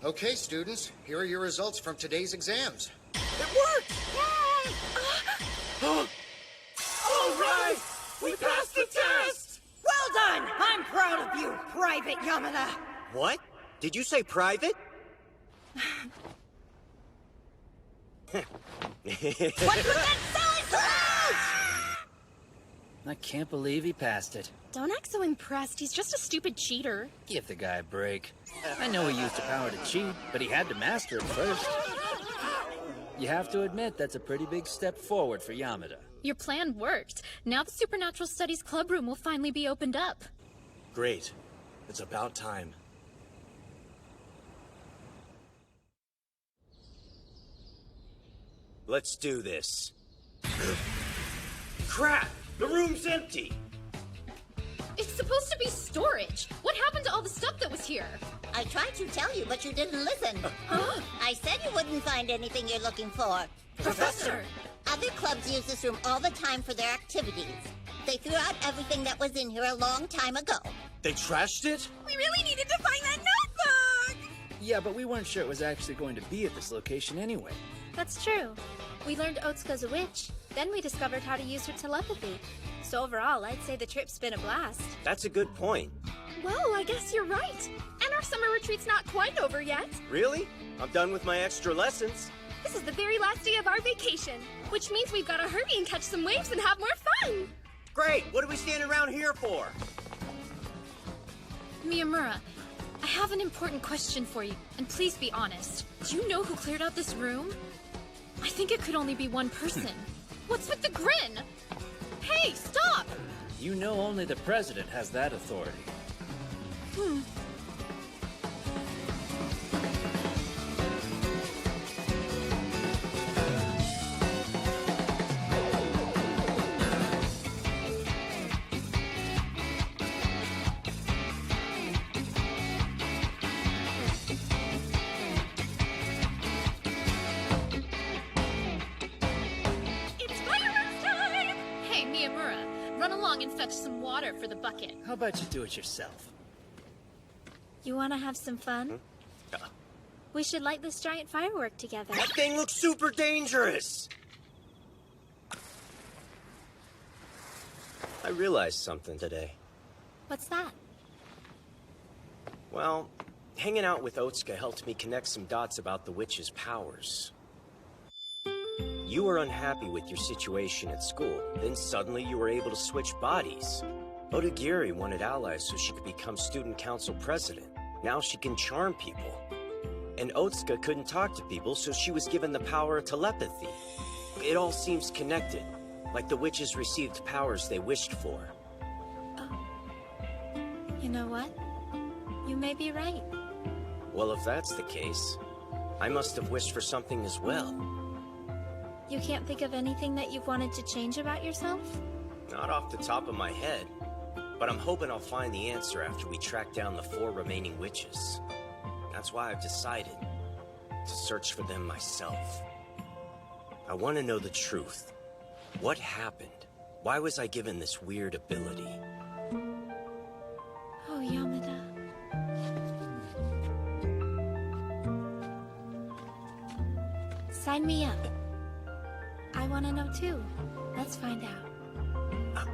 S: Okay, students, here are your results from today's exams.
U: It worked!
O: All right! We passed the test!
U: Well done! I'm proud of you, Private Yamada!
B: What? Did you say private?
U: What's with that silly fruit?
H: I can't believe he passed it.
J: Don't act so impressed. He's just a stupid cheater.
H: Give the guy a break. I know he used the power to cheat, but he had to master it first. You have to admit that's a pretty big step forward for Yamada.
J: Your plan worked. Now the Supernatural Studies Club room will finally be opened up.
T: Great. It's about time.
B: Let's do this. Crap! The room's empty!
J: It's supposed to be storage. What happened to all the stuff that was here?
V: I tried to tell you, but you didn't listen. I said you wouldn't find anything you're looking for.
J: Professor!
V: Other clubs use this room all the time for their activities. They threw out everything that was in here a long time ago.
T: They trashed it?
U: We really needed to find that notebook!
H: Yeah, but we weren't sure it was actually going to be at this location anyway.
D: That's true. We learned Otsuka's a witch, then we discovered how to use her telepathy. So overall, I'd say the trip's been a blast.
B: That's a good point.
C: Well, I guess you're right. And our summer retreat's not quite over yet.
B: Really? I'm done with my extra lessons.
C: This is the very last day of our vacation, which means we've got to hurry and catch some waves and have more fun.
B: Great! What are we standing around here for?
J: Miyamura, I have an important question for you, and please be honest. Do you know who cleared out this room? I think it could only be one person. What's with the grin? Hey, stop!
H: You know only the president has that authority.
J: It's fireworks time! Hey, Miyamura, run along and fetch some water for the bucket.
H: How about you do it yourself?
D: You want to have some fun? We should light this giant firework together.
B: That thing looks super dangerous! I realized something today.
D: What's that?
B: Well, hanging out with Otsuka helped me connect some dots about the witch's powers. You were unhappy with your situation at school, then suddenly you were able to switch bodies. Otagiri wanted allies so she could become student council president. Now she can charm people. And Otsuka couldn't talk to people, so she was given the power of telepathy. It all seems connected, like the witches received powers they wished for.
D: You know what? You may be right.
B: Well, if that's the case, I must have wished for something as well.
D: You can't think of anything that you've wanted to change about yourself?
B: Not off the top of my head, but I'm hoping I'll find the answer after we track down the 4 remaining witches. That's why I've decided to search for them myself. I want to know the truth. What happened? Why was I given this weird ability?
D: Oh, Yamada. Sign me up. I want to know too. Let's find out.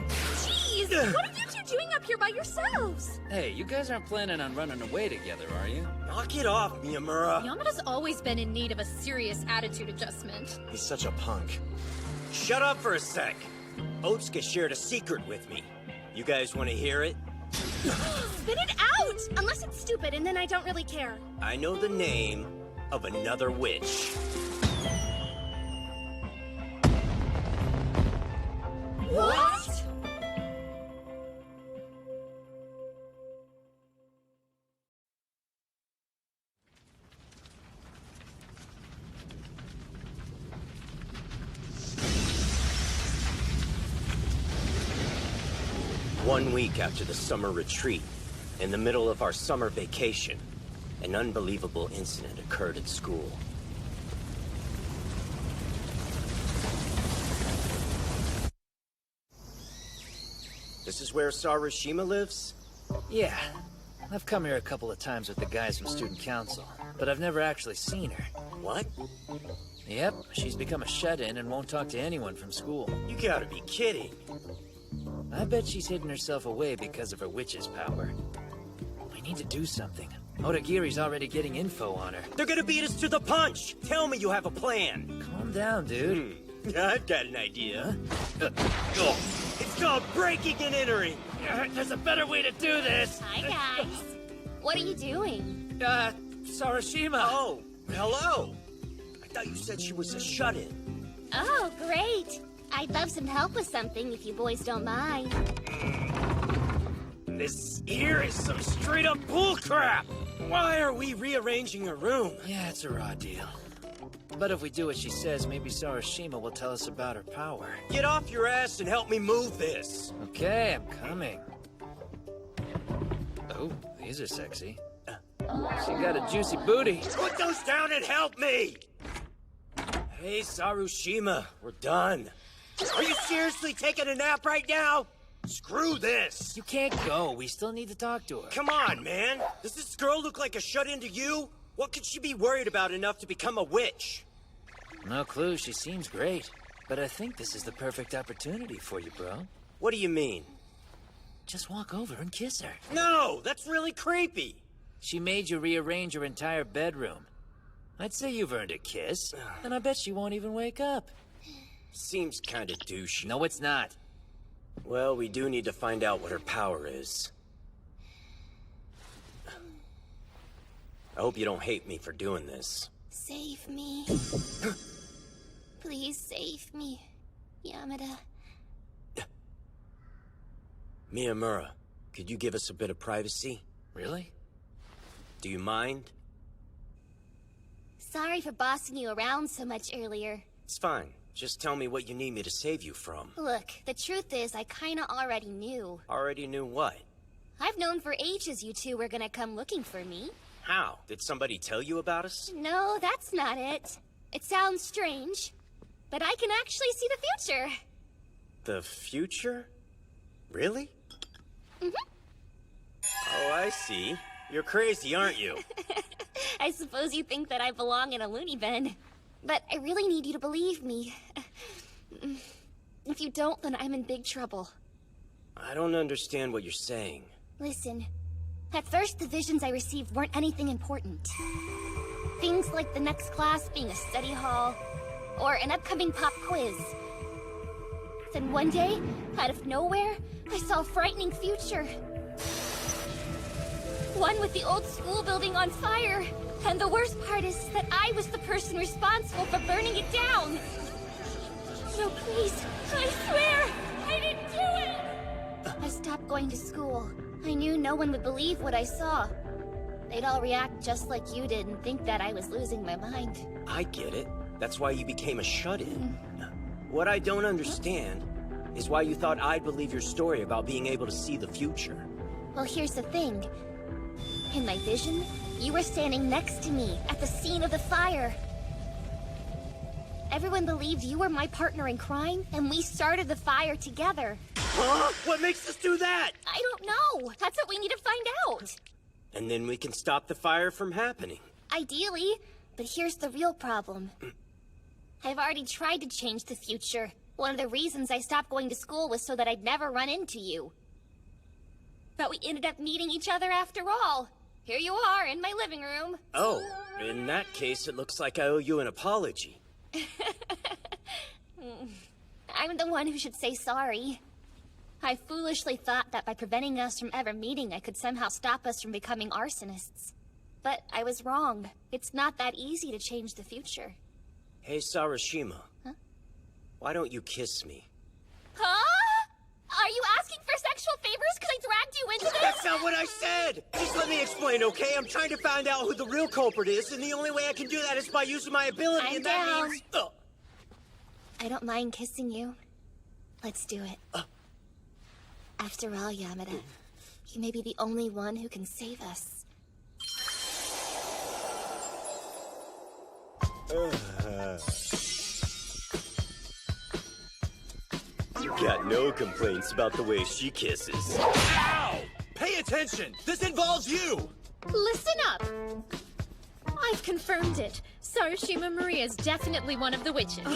C: Jeez! What are you two doing up here by yourselves?
H: Hey, you guys aren't planning on running away together, are you?
B: Knock it off, Miyamura!
J: Yamada's always been in need of a serious attitude adjustment.
T: He's such a punk.
B: Shut up for a sec! Otsuka shared a secret with me. You guys want to hear it?
C: Spit it out! Unless it's stupid, and then I don't really care.
B: I know the name of another witch.
C: What?
B: One week after the summer retreat, in the middle of our summer vacation, an unbelievable incident occurred at school. This is where Sarushima lives?
H: Yeah. I've come here a couple of times with the guys from student council, but I've never actually seen her.
B: What?
H: Yep, she's become a shut-in and won't talk to anyone from school.
B: You gotta be kidding.
H: I bet she's hidden herself away because of her witch's power. We need to do something. Otagiri's already getting info on her.
B: They're gonna beat us to the punch! Tell me you have a plan!
H: Calm down, dude.
B: I've got an idea. It's called breaking and entering!
H: There's a better way to do this!
M: Hi, guys. What are you doing?
H: Sarushima!
B: Oh, hello! I thought you said she was a shut-in.
M: Oh, great. I'd love some help with something if you boys don't mind.
B: This here is some straight-up bullcrap! Why are we rearranging a room?
H: Yeah, it's a raw deal. But if we do what she says, maybe Sarushima will tell us about her power.
B: Get off your ass and help me move this!
H: Okay, I'm coming. Oh, these are sexy. She got a juicy booty.
B: Put those down and help me! Hey, Sarushima, we're done. Are you seriously taking a nap right now? Screw this!
H: You can't go. We still need to talk to her.
B: Come on, man! Does this girl look like a shut-in to you? What could she be worried about enough to become a witch?
H: No clue. She seems great. But I think this is the perfect opportunity for you, bro.
B: What do you mean?
H: Just walk over and kiss her.
B: No! That's really creepy!
H: She made you rearrange your entire bedroom. I'd say you've earned a kiss, and I bet she won't even wake up.
B: Seems kinda douchey.
H: No, it's not.
B: Well, we do need to find out what her power is. I hope you don't hate me for doing this.
C: Save me. Please save me, Yamada.
B: Miyamura, could you give us a bit of privacy?
H: Really?
B: Do you mind?
C: Sorry for bossing you around so much earlier.
B: It's fine. Just tell me what you need me to save you from.
C: Look, the truth is I kinda already knew.
B: Already knew what?
C: I've known for ages you two were gonna come looking for me.
B: How? Did somebody tell you about us?
C: No, that's not it. It sounds strange, but I can actually see the future.
B: The future? Really?
C: Mhm.
B: Oh, I see. You're crazy, aren't you?
C: I suppose you think that I belong in a loony bin. But I really need you to believe me. If you don't, then I'm in big trouble.
B: I don't understand what you're saying.
C: Listen, at first the visions I received weren't anything important. Things like the next class being a study hall, or an upcoming pop quiz. Then one day, out of nowhere, I saw a frightening future. One with the old school building on fire. And the worst part is that I was the person responsible for burning it down. No, please, I swear, I didn't do it! I stopped going to school. I knew no one would believe what I saw. They'd all react just like you did and think that I was losing my mind.
B: I get it. That's why you became a shut-in. What I don't understand is why you thought I'd believe your story about being able to see the future.
C: Well, here's the thing. In my vision, you were standing next to me at the scene of the fire. Everyone believed you were my partner in crime, and we started the fire together.
B: Huh? What makes us do that?
C: I don't know. That's what we need to find out.
B: And then we can stop the fire from happening.
C: Ideally, but here's the real problem. I've already tried to change the future. One of the reasons I stopped going to school was so that I'd never run into you. But we ended up meeting each other after all. Here you are, in my living room.
B: Oh, in that case, it looks like I owe you an apology.
C: I'm the one who should say sorry. I foolishly thought that by preventing us from ever meeting, I could somehow stop us from becoming arsonists. But I was wrong. It's not that easy to change the future.
B: Hey, Sarashima.
C: Huh?
B: Why don't you kiss me?
C: Huh? Are you asking for sexual favors because I dragged you into this?
B: That's not what I said! Just let me explain, okay? I'm trying to find out who the real culprit is, and the only way I can do that is by using my ability,
C: I'm
B: and that
C: down.
B: means...
C: I don't mind kissing you. Let's do it. After all, Yamada, you may be the only one who can save us.
B: You got no complaints about the way she kisses.
A: Ow! Pay attention! This involves you!
J: Listen up! I've confirmed it. Sarashima Maria is definitely one of the witches.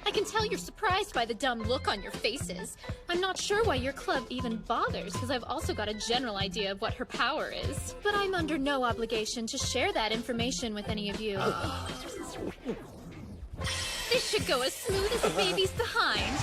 J: I can tell you're surprised by the dumb look on your faces. I'm not sure why your club even bothers, because I've also got a general idea of what her power is. But I'm under no obligation to share that information with any of you. This should go as smooth as a baby's behind.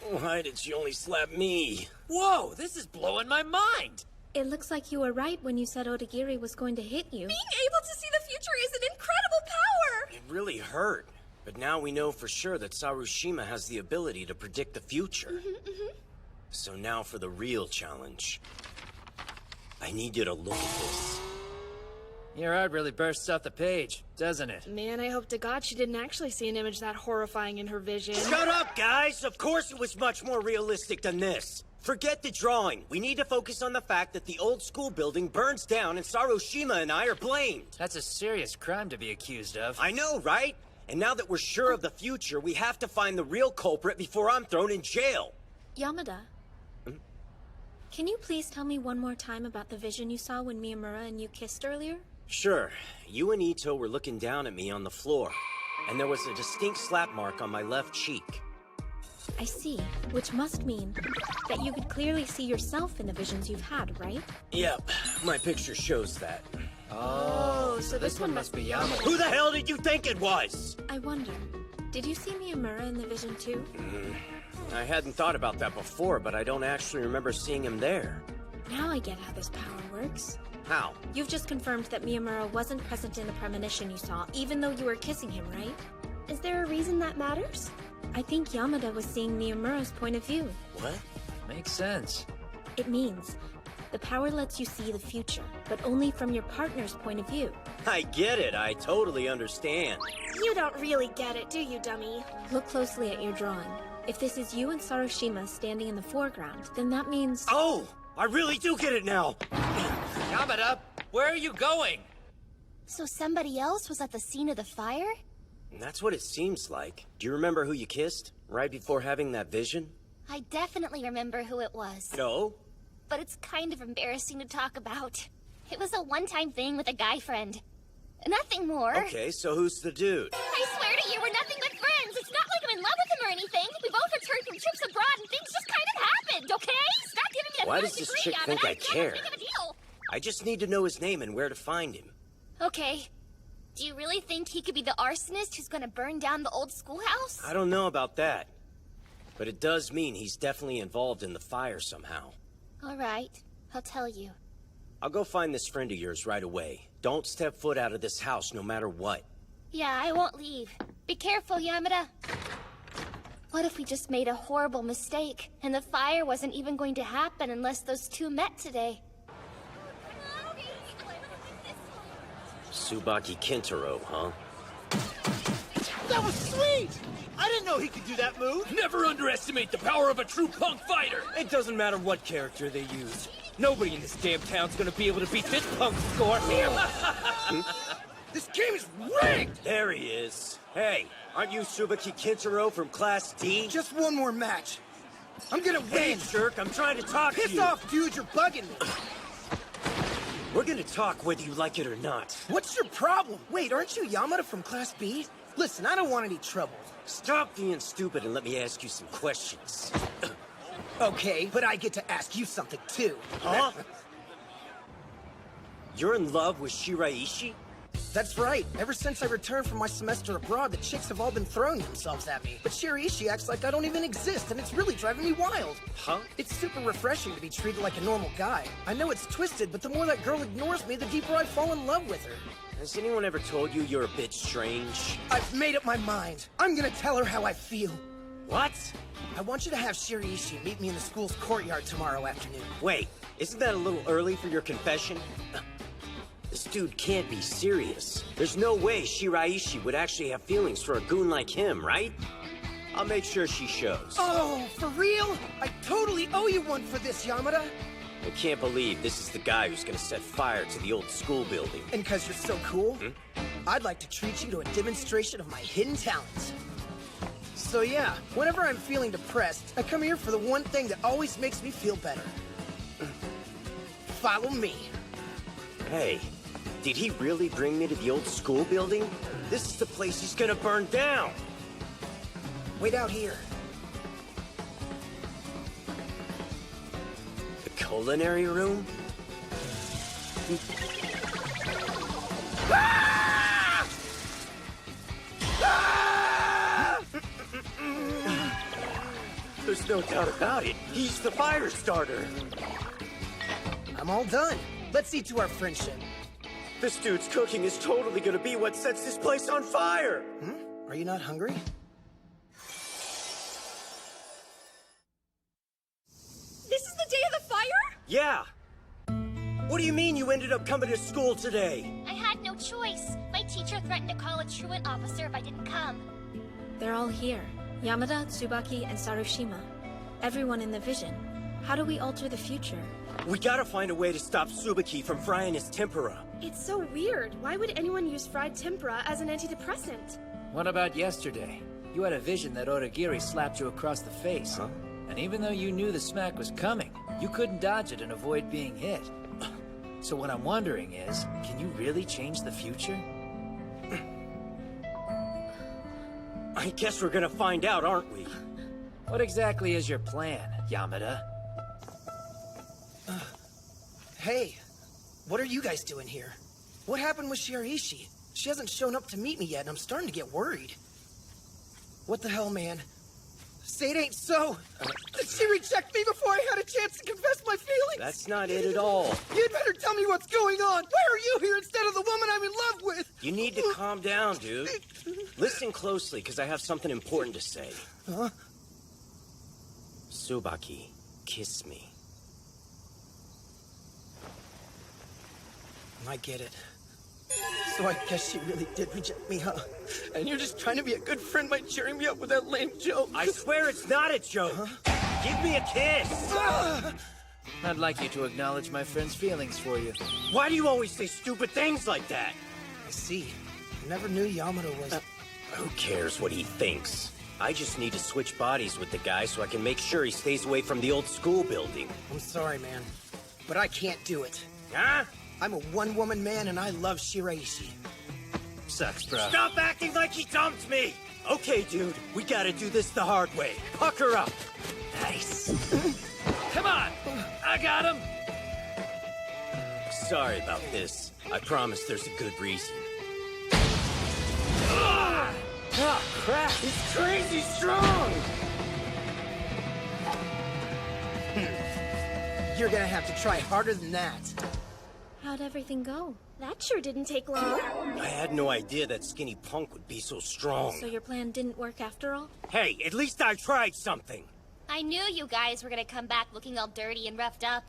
B: Why did she only slap me?
I: Whoa, this is blowing my mind!
D: It looks like you were right when you said Odagiri was going to hit you.
C: Being able to see the future is an incredible power!
B: It really hurt. But now we know for sure that Sarushima has the ability to predict the future. So now for the real challenge. I need you to look at this.
H: Your art really bursts off the page, doesn't it?
E: Man, I hope to God she didn't actually see an image that horrifying in her vision.
B: Shut up, guys! Of course it was much more realistic than this. Forget the drawing. We need to focus on the fact that the old school building burns down and Sarushima and I are blamed.
H: That's a serious crime to be accused of.
B: I know, right? And now that we're sure of the future, we have to find the real culprit before I'm thrown in jail.
D: Yamada. Can you please tell me one more time about the vision you saw when Miyamura and you kissed earlier?
B: Sure. You and Ito were looking down at me on the floor, and there was a distinct slap mark on my left cheek.
D: I see. Which must mean that you could clearly see yourself in the visions you've had, right?
B: Yep, my picture shows that.
E: Oh, so this one must be Yamada.
B: Who the hell did you think it was?
D: I wonder, did you see Miyamura in the vision too?
B: I hadn't thought about that before, but I don't actually remember seeing him there.
D: Now I get how this power works.
B: How?
D: You've just confirmed that Miyamura wasn't present in the premonition you saw, even though you were kissing him, right?
C: Is there a reason that matters?
D: I think Yamada was seeing Miyamura's point of view.
B: What?
H: Makes sense.
D: It means the power lets you see the future, but only from your partner's point of view.
B: I get it. I totally understand.
C: You don't really get it, do you, dummy?
D: Look closely at your drawing. If this is you and Sarushima standing in the foreground, then that means...
B: Oh! I really do get it now!
I: Yamada, where are you going?
M: So somebody else was at the scene of the fire?
B: That's what it seems like. Do you remember who you kissed? Right before having that vision?
M: I definitely remember who it was.
B: No?
M: But it's kind of embarrassing to talk about. It was a one-time thing with a guy friend. Nothing more.
B: Okay, so who's the dude?
M: I swear to you, we're nothing but friends. It's not like I'm in love with him or anything. We both returned from trips abroad and things just kind of happened, okay? Stop giving me the
B: Why
M: first
B: does this
M: degree,
B: chick
M: Yamada.
B: think I
M: It's not
B: care?
M: that big of a deal.
B: I just need to know his name and where to find him.
M: Okay. Do you really think he could be the arsonist who's gonna burn down the old schoolhouse?
B: I don't know about that. But it does mean he's definitely involved in the fire somehow.
M: All right. I'll tell you.
B: I'll go find this friend of yours right away. Don't step foot out of this house no matter what.
M: Yeah, I won't leave. Be careful, Yamada. What if we just made a horrible mistake, and the fire wasn't even going to happen unless those two met today?
B: Tsubaki Kintaro, huh?
R: That was sweet! I didn't know he could do that move!
A: Never underestimate the power of a true punk fighter!
B: It doesn't matter what character they use. Nobody in this damn town's gonna be able to beat this punk score.
R: This game is rigged!
B: There he is. Hey, aren't you Tsubaki Kintaro from Class D?
R: Just one more match. I'm gonna
B: Hey,
R: win!
B: jerk, I'm trying to talk to
R: Piss
B: you.
R: off, dude, you're bugging me!
B: We're gonna talk whether you like it or not.
R: What's your problem? Wait, aren't you Yamada from Class B? Listen, I don't want any trouble.
B: Stop being stupid and let me ask you some questions.
R: Okay, but I get to ask you something too.
B: Huh? You're in love with Shiraishi?
R: That's right. Ever since I returned from my semester abroad, the chicks have all been throwing themselves at me. But Shiraishi acts like I don't even exist, and it's really driving me wild.
B: Huh?
R: It's super refreshing to be treated like a normal guy. I know it's twisted, but the more that girl ignores me, the deeper I fall in love with her.
B: Has anyone ever told you you're a bit strange?
R: I've made up my mind. I'm gonna tell her how I feel.
B: What?
R: I want you to have Shiraishi meet me in the school's courtyard tomorrow afternoon.
B: Wait, isn't that a little early for your confession? This dude can't be serious. There's no way Shiraishi would actually have feelings for a goon like him, right? I'll make sure she shows.
R: Oh, for real? I totally owe you one for this, Yamada.
B: I can't believe this is the guy who's gonna set fire to the old school building.
R: And because you're so cool, I'd like to treat you to a demonstration of my hidden talents. So yeah, whenever I'm feeling depressed, I come here for the one thing that always makes me feel better. Follow me.
B: Hey, did he really bring me to the old school building? This is the place he's gonna burn down.
R: Wait out here.
B: The culinary room?
R: Ah! Ah!
B: There's no doubt about it. He's the fire starter.
R: I'm all done. Let's see to our friendship.
B: This dude's cooking is totally gonna be what sets this place on fire.
R: Are you not hungry?
C: This is the day of the fire?
B: Yeah. What do you mean you ended up coming to school today?
M: I had no choice. My teacher threatened to call a truant officer if I didn't come.
D: They're all here. Yamada, Tsubaki, and Sarushima. Everyone in the vision. How do we alter the future?
B: We gotta find a way to stop Tsubaki from frying his tempura.
E: It's so weird. Why would anyone use fried tempura as an antidepressant?
H: What about yesterday? You had a vision that Oragiri slapped you across the face.
B: Huh?
H: And even though you knew the smack was coming, you couldn't dodge it and avoid being hit. So what I'm wondering is, can you really change the future?
B: I guess we're gonna find out, aren't we?
H: What exactly is your plan, Yamada?
R: Hey, what are you guys doing here? What happened with Shiraishi? She hasn't shown up to meet me yet, and I'm starting to get worried. What the hell, man? Say it ain't so! Did she reject me before I had a chance to confess my feelings?
B: That's not it at all.
R: You'd better tell me what's going on! Why are you here instead of the woman I'm in love with?
B: You need to calm down, dude. Listen closely, because I have something important to say.
R: Huh?
B: Tsubaki, kiss me.
R: I get it. So I guess she really did reject me, huh? And you're just trying to be a good friend by cheering me up with that lame joke.
B: I swear it's not a joke. Huh? Give me a kiss.
H: I'd like you to acknowledge my friend's feelings for you.
B: Why do you always say stupid things like that?
R: I see. I never knew Yamada was...
B: Who cares what he thinks? I just need to switch bodies with the guy so I can make sure he stays away from the old school building.
R: I'm sorry, man. But I can't do it.
B: Huh?
R: I'm a one-woman man, and I love Shiraishi.
H: Sucks, bro.
B: Stop acting like he dumped me! Okay, dude, we gotta do this the hard way. Pucker up.
H: Nice. Come on! I got him!
B: Sorry about this. I promise there's a good reason.
H: Oh, crap!
B: He's crazy strong!
R: You're gonna have to try harder than that.
D: How'd everything go?
E: That sure didn't take long.
B: I had no idea that skinny punk would be so strong.
D: So your plan didn't work after all?
B: Hey, at least I tried something.
M: I knew you guys were gonna come back looking all dirty and roughed up.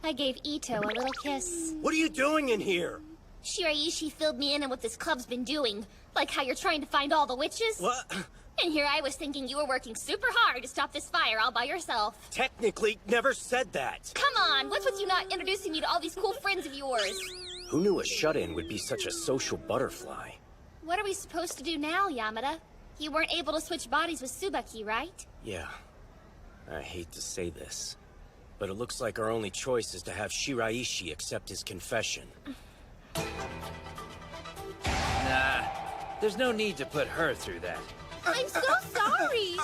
M: I gave Ito a little kiss.
B: What are you doing in here?
M: Shiraishi filled me in on what this club's been doing. Like how you're trying to find all the witches.
B: What?
M: And here I was thinking you were working super hard to stop this fire all by yourself.
B: Technically, never said that.
M: Come on, what's with you not introducing me to all these cool friends of yours?
B: Who knew a shut-in would be such a social butterfly?
M: What are we supposed to do now, Yamada? You weren't able to switch bodies with Tsubaki, right?
B: Yeah. I hate to say this, but it looks like our only choice is to have Shiraishi accept his confession.
H: Nah, there's no need to put her through that.
D: I'm so sorry!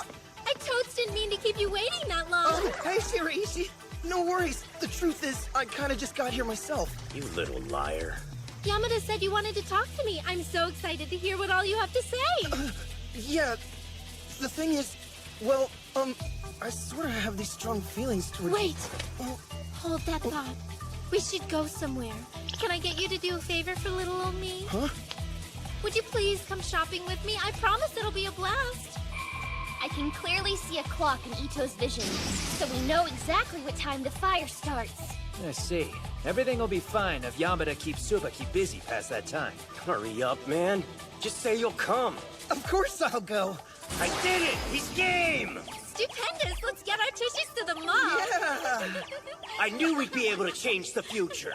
D: I totes didn't mean to keep you waiting that long.
R: Oh, hey, Shiraishi. No worries. The truth is, I kind of just got here myself.
B: You little liar.
D: Yamada said you wanted to talk to me. I'm so excited to hear what all you have to say.
R: Yeah, the thing is, well, I sort of have these strong feelings towards...
D: Wait! Hold that thought. We should go somewhere. Can I get you to do a favor for little old me?
R: Huh?
D: Would you please come shopping with me? I promise it'll be a blast.
M: I can clearly see a clock in Ito's vision, so we know exactly what time the fire starts.
H: I see. Everything will be fine if Yamada keeps Tsubaki busy past that time.
B: Hurry up, man. Just say you'll come.
R: Of course I'll go.
B: I did it! He's game!
D: Stupendous! Let's get our tissues to the mall!
R: Yeah!
B: I knew we'd be able to change the future.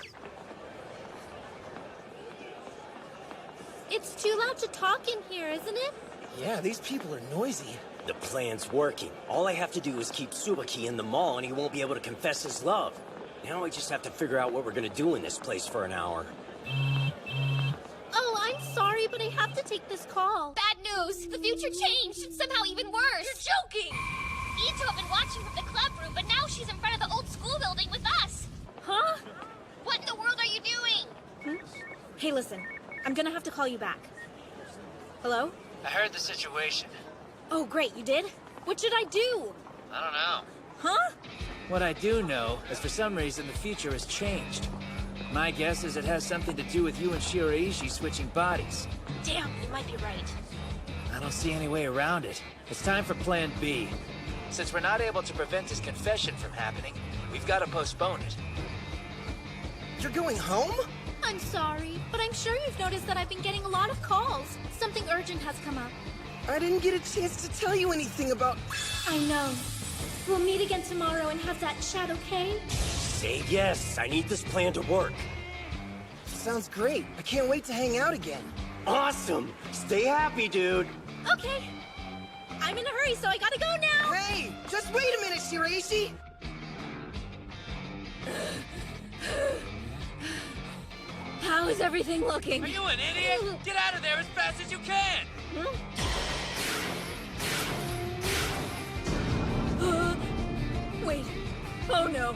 D: It's too loud to talk in here, isn't it?
R: Yeah, these people are noisy.
B: The plan's working. All I have to do is keep Tsubaki in the mall and he won't be able to confess his love. Now I just have to figure out what we're gonna do in this place for an hour.
D: Oh, I'm sorry, but I have to take this call.
M: Bad news! The future changed! It's somehow even worse! You're joking! Ito had been watching from the club room, but now she's in front of the old school building with us!
D: Huh?
M: What in the world are you doing?
D: Hey, listen. I'm gonna have to call you back. Hello?
H: I heard the situation.
D: Oh, great, you did? What should I do?
H: I don't know.
D: Huh?
H: What I do know is for some reason the future has changed. My guess is it has something to do with you and Shiraishi switching bodies.
D: Damn, you might be right.
H: I don't see any way around it. It's time for Plan B. Since we're not able to prevent his confession from happening, we've got to postpone it.
R: You're going home?
D: I'm sorry, but I'm sure you've noticed that I've been getting a lot of calls. Something urgent has come up.
R: I didn't get a chance to tell you anything about...
D: I know. We'll meet again tomorrow and have that chat, okay?
B: Say yes. I need this plan to work.
R: Sounds great. I can't wait to hang out again.
B: Awesome. Stay happy, dude.
D: Okay. I'm in a hurry, so I gotta go now.
R: Hey, just wait a minute, Shiraishi.
D: How is everything looking?
P: Are you an idiot? Get out of there as fast as you can!
U: Wait. Oh no.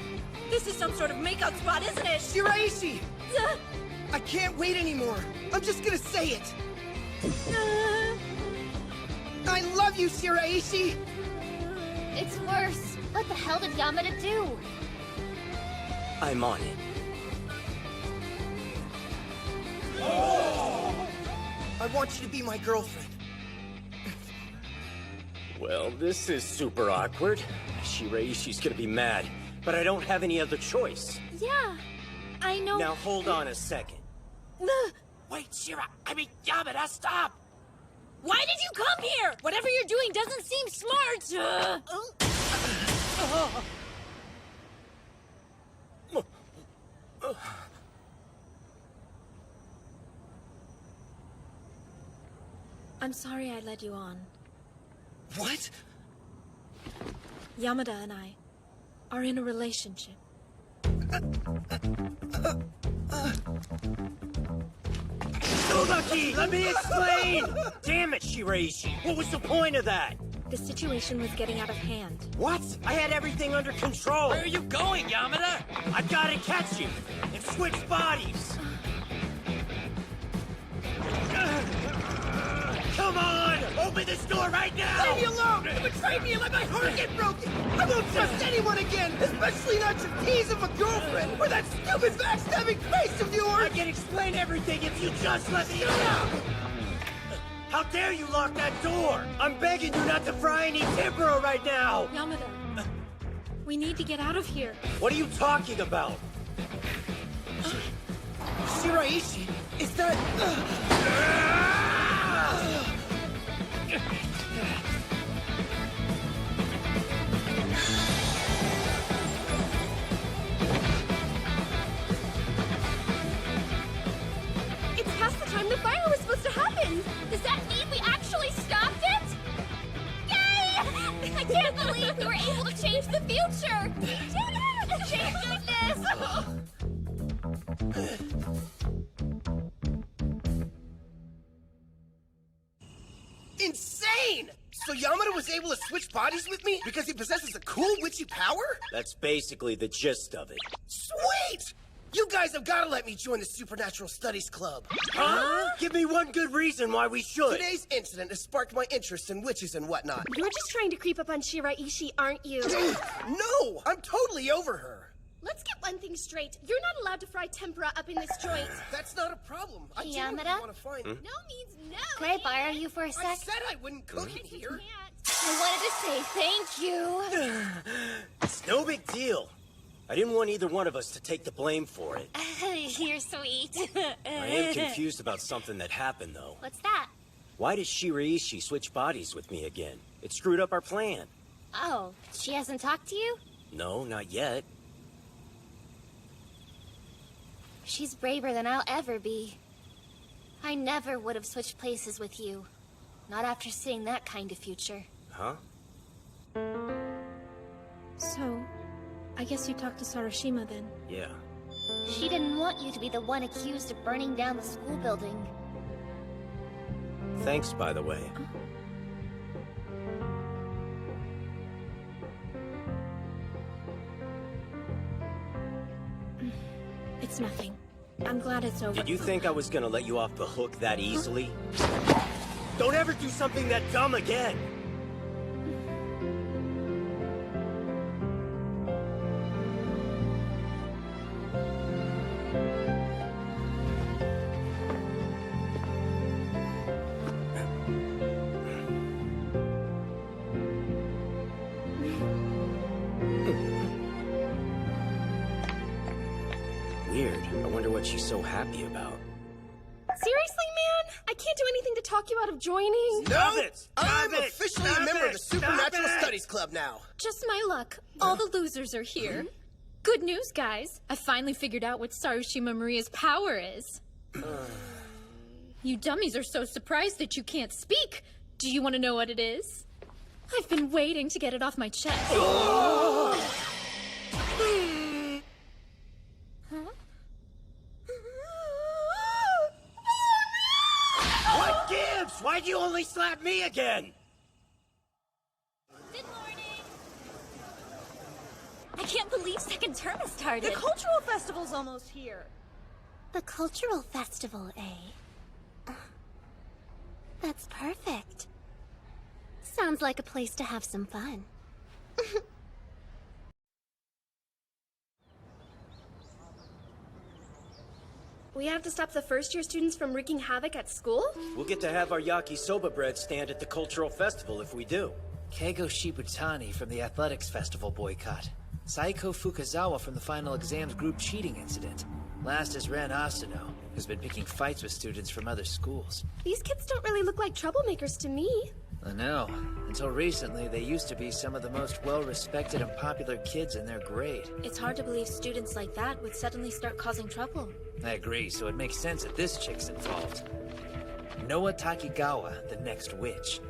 U: This is some sort of makeout spot, isn't it?
R: Shiraishi! I can't wait anymore. I'm just gonna say it. I love you, Shiraishi!
M: It's worse. What the hell did Yamada do?
B: I'm on it.
R: I want you to be my girlfriend.
B: Well, this is super awkward. Shiraishi's gonna be mad, but I don't have any other choice.
D: Yeah, I know.
B: Now hold on a second.
P: Wait, Shira. I mean, Yamada, stop!
U: Why did you come here? Whatever you're doing doesn't seem smart.
D: I'm sorry I led you on.
R: What?
D: Yamada and I are in a relationship.
B: Tsubaki, let me explain! Damn it, Shiraishi! What was the point of that?
D: The situation was getting out of hand.
B: What? I had everything under control!
P: Where are you going, Yamada?
B: I gotta catch you and switch bodies! Come on! Open this door right now!
R: Leave me alone! You betrayed me and let my heart get broken! I won't trust anyone again! Especially not your piece of a girlfriend! Or that stupid backstabbing face of yours!
B: I can explain everything if you just let me out! How dare you lock that door! I'm begging you not to fry any tempura right now!
D: Yamada, we need to get out of here.
B: What are you talking about?
R: Shiraishi, is that...
E: It's past the time the fire was supposed to happen!
C: Does that mean we actually stopped it? Yay! I can't believe we were able to change the future! Thank goodness!
R: Insane! So Yamada was able to switch bodies with me because he possesses a cool witchy power?
B: That's basically the gist of it.
R: Sweet! You guys have got to let me join the Supernatural Studies Club.
B: Huh? Give me one good reason why we should.
R: Today's incident has sparked my interest in witches and whatnot.
E: You're just trying to creep up on Shiraishi, aren't you?
R: No! I'm totally over her.
E: Let's get one thing straight. You're not allowed to fry tempura up in this joint.
R: That's not a problem. I
M: Yamada?
R: want to find...
E: No means no.
M: Can I borrow you for a sec?
R: I said I wouldn't cook in here.
M: I wanted to say thank you.
B: It's no big deal. I didn't want either one of us to take the blame for it.
M: You're sweet.
B: I am confused about something that happened, though.
M: What's that?
B: Why does Shiraishi switch bodies with me again? It screwed up our plan.
M: Oh, she hasn't talked to you?
B: No, not yet.
M: She's braver than I'll ever be. I never would have switched places with you. Not after seeing that kind of future.
B: Huh?
D: So, I guess you talked to Sarashima then?
B: Yeah.
M: She didn't want you to be the one accused of burning down the school building.
B: Thanks, by the way.
D: It's nothing. I'm glad it's over.
B: Did you think I was gonna let you off the hook that easily? Don't ever do something that dumb again! Weird. I wonder what she's so happy about.
E: Seriously, man? I can't do anything to talk you out of joining.
R: No!
B: I'm
R: I'm officially a member of the Supernatural Studies Club now.
J: Just my luck. All the losers are here. Good news, guys. I finally figured out what Sarashima Maria's power is. You dummies are so surprised that you can't speak. Do you want to know what it is? I've been waiting to get it off my chest. Huh?
B: What gives? Why'd you only slap me again?
C: Good morning.
N: believe second term has started.
U: The cultural festival's almost here.
N: The cultural festival, eh? That's perfect. Sounds like a place to have some fun.
E: We have to stop the first-year students from wreaking havoc at school?
B: We'll get to have our yakisoba bread stand at the cultural festival if we do.
H: Keigo Shibutani from the athletics festival boycott. Saiko Fukazawa from the final exams group cheating incident. Last is Ren Asano, who's been picking fights with students from other schools.
E: These kids don't really look like troublemakers to me.
H: I know. Until recently, they used to be some of the most well-respected and popular kids in their grade.
D: It's hard to believe students like that would suddenly start causing trouble.
H: I agree, so it makes sense that this chick's involved. Noa Takigawa, the next witch.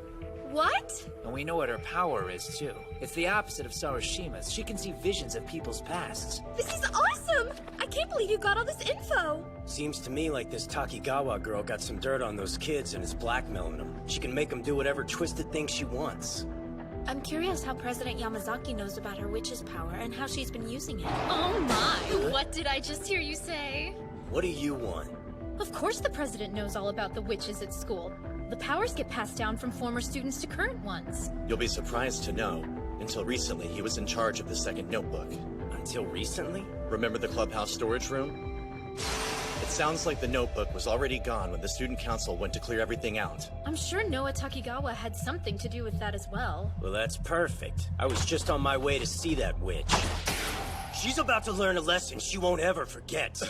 E: What?
H: And we know what her power is, too. It's the opposite of Sarashima's. She can see visions of people's pasts.
E: This is awesome! I can't believe you got all this info!
B: Seems to me like this Takigawa girl got some dirt on those kids and is blackmailing them. She can make them do whatever twisted thing she wants.
D: I'm curious how President Yamazaki knows about her witch's power and how she's been using it.
J: Oh my! What did I just hear you say?
B: What do you want?
J: Of course the president knows all about the witches at school. The powers get passed down from former students to current ones.
T: You'll be surprised to know, until recently he was in charge of the second notebook.
B: Until recently?
T: Remember the clubhouse storage room? It sounds like the notebook was already gone when the student council went to clear everything out.
J: I'm sure Noa Takigawa had something to do with that as well.
B: Well, that's perfect. I was just on my way to see that witch. She's about to learn a lesson she won't ever forget.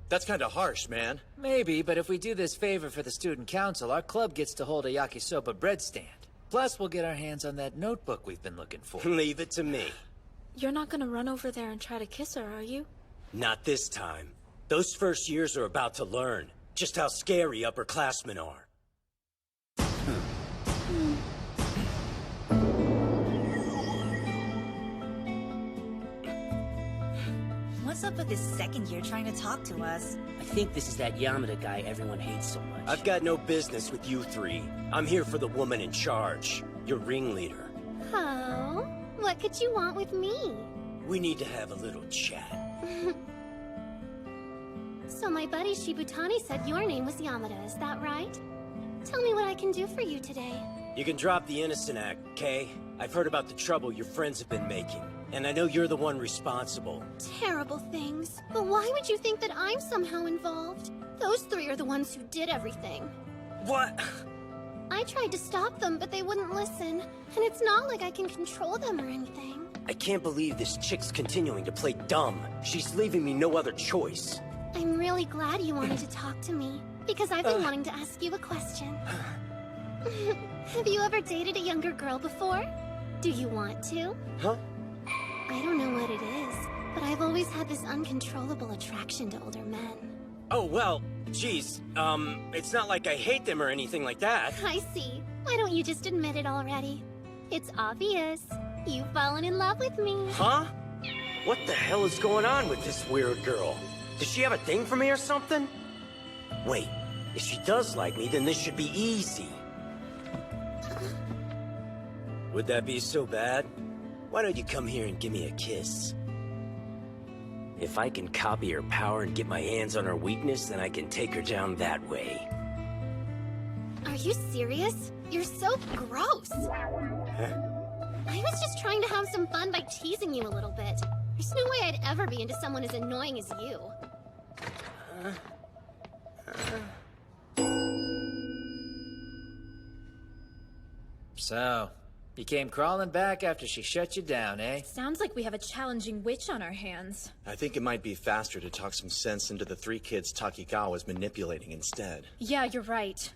T: That's kinda harsh, man.
H: Maybe, but if we do this favor for the student council, our club gets to hold a yakisoba bread stand. Plus, we'll get our hands on that notebook we've been looking for.
B: Leave it to me.
D: You're not gonna run over there and try to kiss her, are you?
B: Not this time. Those first years are about to learn just how scary upperclassmen are.
U: What's up with this second year trying to talk to us?
B: I think this is that Yamada guy everyone hates so much. I've got no business with you three. I'm here for the woman in charge, your ringleader.
C: Oh, what could you want with me?
B: We need to have a little chat.
C: So my buddy Shibutani said your name was Yamada, is that right? Tell me what I can do for you today.
B: You can drop the innocent act, okay? I've heard about the trouble your friends have been making, and I know you're the one responsible.
C: Terrible things. But why would you think that I'm somehow involved? Those three are the ones who did everything.
B: What?
C: I tried to stop them, but they wouldn't listen. And it's not like I can control them or anything.
B: I can't believe this chick's continuing to play dumb. She's leaving me no other choice.
C: I'm really glad you wanted to talk to me, because I've been wanting to ask you a question. Have you ever dated a younger girl before? Do you want to?
B: Huh?
C: I don't know what it is, but I've always had this uncontrollable attraction to older men.
B: Oh, well, geez, it's not like I hate them or anything like that.
C: I see. Why don't you just admit it already? It's obvious. You've fallen in love with me.
B: Huh? What the hell is going on with this weird girl? Does she have a thing for me or something? Wait, if she does like me, then this should be easy. Would that be so bad? Why don't you come here and give me a kiss? If I can copy her power and get my hands on her weakness, then I can take her down that way.
C: Are you serious? You're so gross. I was just trying to have some fun by teasing you a little bit. There's no way I'd ever be into someone as annoying as you.
H: So, you came crawling back after she shut you down, eh?
J: Sounds like we have a challenging witch on our hands.
T: I think it might be faster to talk some sense into the three kids Takigawa's manipulating instead.
J: Yeah, you're right.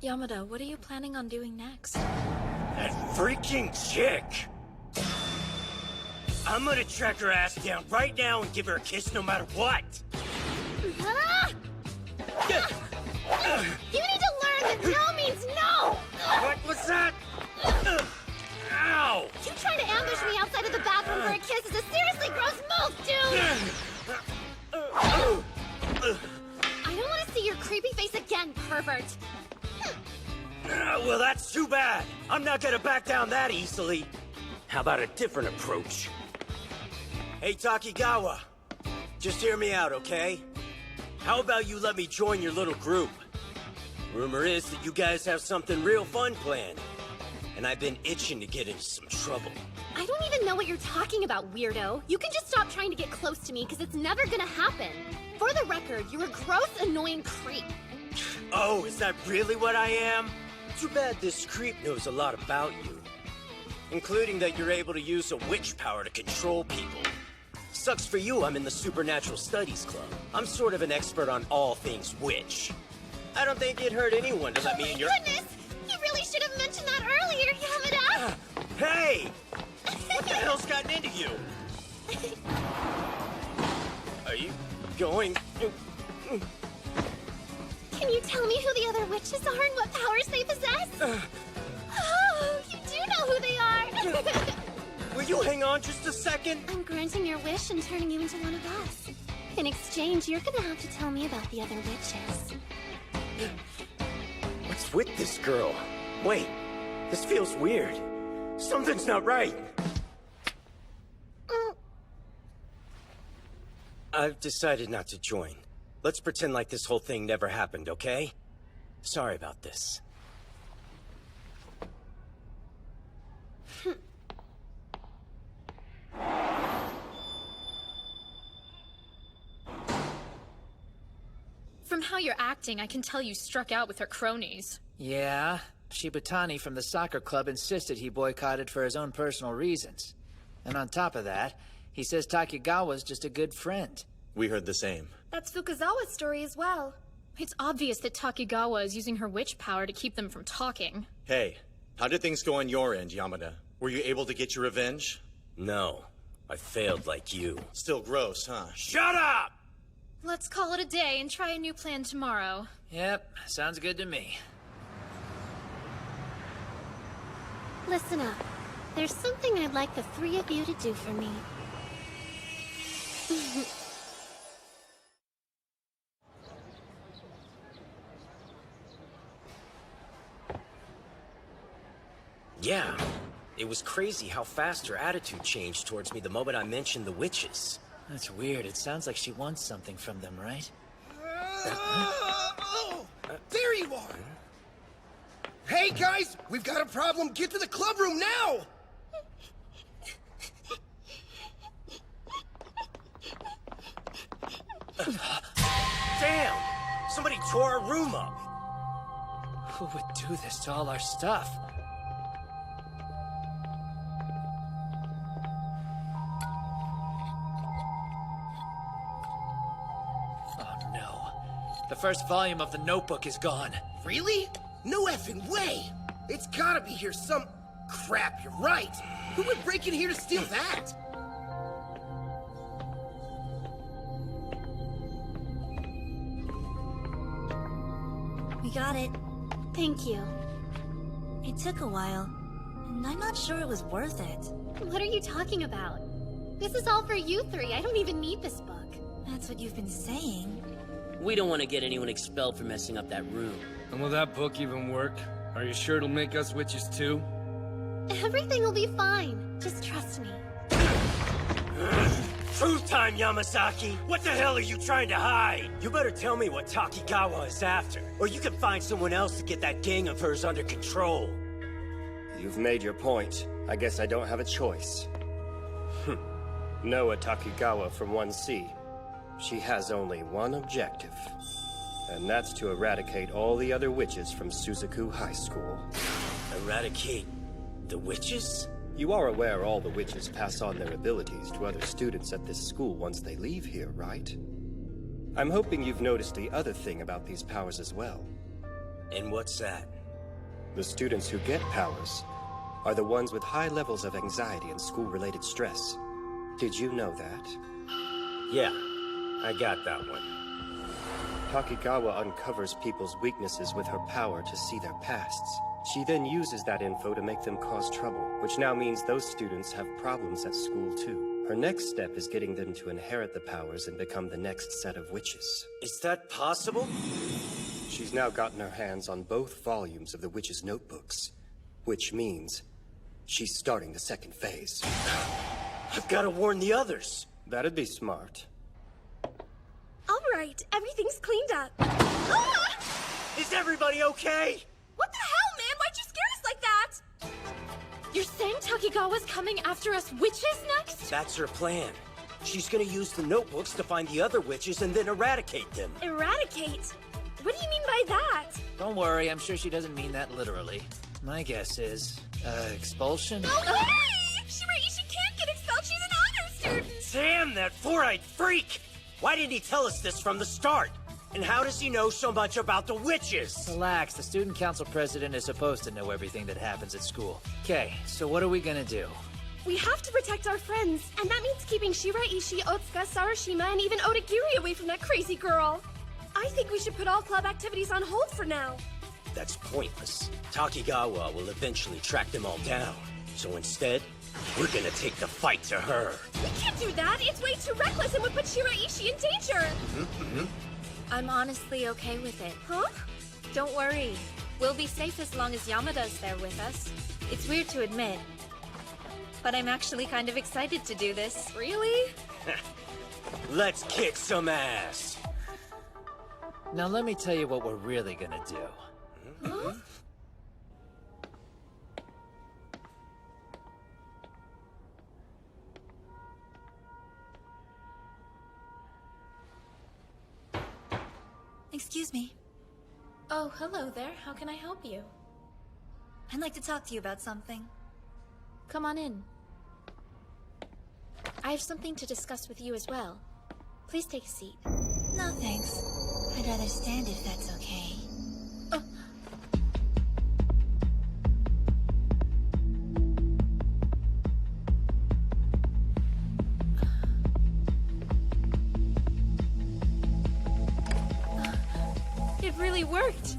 D: Yamada, what are you planning on doing next?
B: That freaking chick! I'm gonna track her ass down right now and give her a kiss no matter what!
C: Ah! You need to learn that no means no!
B: What was that? Ow!
C: You trying to ambush me outside of the bathroom for a kiss is a seriously gross move, dude! I don't want to see your creepy face again, pervert!
B: Well, that's too bad. I'm not gonna back down that easily. How about a different approach? Hey, Takigawa. Just hear me out, okay? How about you let me join your little group? Rumor is that you guys have something real fun planned. And I've been itching to get into some trouble.
C: I don't even know what you're talking about, weirdo. You can just stop trying to get close to me, because it's never gonna happen. For the record, you're a gross, annoying creep.
B: Oh, is that really what I am? Too bad this creep knows a lot about you. Including that you're able to use a witch power to control people. Sucks for you, I'm in the Supernatural Studies Club. I'm sort of an expert on all things witch. I don't think it'd hurt anyone to let me in your—
C: Goodness! You really should have mentioned that earlier, Yamada!
B: Hey! What the hell's gotten into you? Are you going?
C: Can you tell me who the other witches are and what powers they possess? Oh, you do know who they are!
B: Will you hang on just a second?
C: I'm granting your wish and turning you into one of us. In exchange, you're gonna have to tell me about the other witches.
B: What's with this girl? Wait, this feels weird. Something's not right. I've decided not to join. Let's pretend like this whole thing never happened, okay? Sorry about this.
J: From how you're acting, I can tell you struck out with her cronies.
H: Yeah, Shibutani from the soccer club insisted he boycotted for his own personal reasons. And on top of that, he says Takigawa's just a good friend.
T: We heard the same.
E: That's Fukazawa's story as well.
J: It's obvious that Takigawa is using her witch power to keep them from talking.
T: Hey, how did things go on your end, Yamada? Were you able to get your revenge?
B: No, I failed like you.
T: Still gross, huh?
B: Shut up!
J: Let's call it a day and try a new plan tomorrow.
H: Yep, sounds good to me.
N: Listen up. There's something I'd like the three of you to do for me.
B: Yeah, it was crazy how fast her attitude changed towards me the moment I mentioned the witches.
H: That's weird. It sounds like she wants something from them, right?
R: Oh, there you are! Hey, guys! We've got a problem! Get to the club room now!
B: Damn! Somebody tore our room up!
H: Who would do this to all our stuff? Oh no. The first volume of the notebook is gone.
R: Really? No effing way! It's gotta be here some... Crap, you're right! Who would break in here to steal that?
F: We got it. Thank you. It took a while, and I'm not sure it was worth it.
C: What are you talking about? This is all for you three. I don't even need this book.
F: That's what you've been saying.
Q: We don't want to get anyone expelled for messing up that room.
W: And will that book even work? Are you sure it'll make us witches too?
C: Everything will be fine. Just trust me.
B: Truth time, Yamazaki! What the hell are you trying to hide? You better tell me what Takigawa is after, or you can find someone else to get that gang of hers under control.
X: You've made your point. I guess I don't have a choice. Noah Takigawa from 1C. She has only one objective. And that's to eradicate all the other witches from Suzaku High School.
B: Eradicate the witches?
X: You are aware all the witches pass on their abilities to other students at this school once they leave here, right? I'm hoping you've noticed the other thing about these powers as well.
B: And what's that?
X: The students who get powers are the ones with high levels of anxiety and school-related stress. Did you know that?
B: Yeah, I got that one.
X: Takigawa uncovers people's weaknesses with her power to see their pasts. She then uses that info to make them cause trouble, which now means those students have problems at school too. Her next step is getting them to inherit the powers and become the next set of witches.
B: Is that possible?
X: She's now gotten her hands on both volumes of the witches' notebooks, which means she's starting the second phase.
B: I've got to warn the others.
X: That'd be smart.
E: All right, everything's cleaned up. Ah!
B: Is everybody okay?
E: What the hell, man? Why'd you scare us like that?
J: You're saying Takigawa's coming after us witches next?
B: That's her plan. She's gonna use the notebooks to find the other witches and then eradicate them.
E: Eradicate? What do you mean by that?
H: Don't worry, I'm sure she doesn't mean that literally. My guess is, expulsion?
E: No way! Shiraishi can't get expelled. She's an honor student.
B: Damn, that four-eyed freak! Why didn't he tell us this from the start? And how does he know so much about the witches?
H: Relax, the student council president is supposed to know everything that happens at school. Okay, so what are we gonna do?
E: We have to protect our friends, and that means keeping Shiraishi, Otsuka, Sarashima, and even Odagiri away from that crazy girl. I think we should put all club activities on hold for now.
B: That's pointless. Takigawa will eventually track them all down. So instead, we're gonna take the fight to her.
E: We can't do that. It's way too reckless and would put Shiraishi in danger.
D: I'm honestly okay with it.
E: Huh?
D: Don't worry. We'll be safe as long as Yamada's there with us. It's weird to admit, but I'm actually kind of excited to do this.
E: Really?
B: Let's kick some ass.
H: Now let me tell you what we're really gonna do.
E: Huh?
F: Excuse me.
D: Oh, hello there. How can I help you?
F: I'd like to talk to you about something.
D: Come on in. I have something to discuss with you as well. Please take a seat.
F: No, thanks. I'd rather stand if that's okay.
D: Oh. It really worked!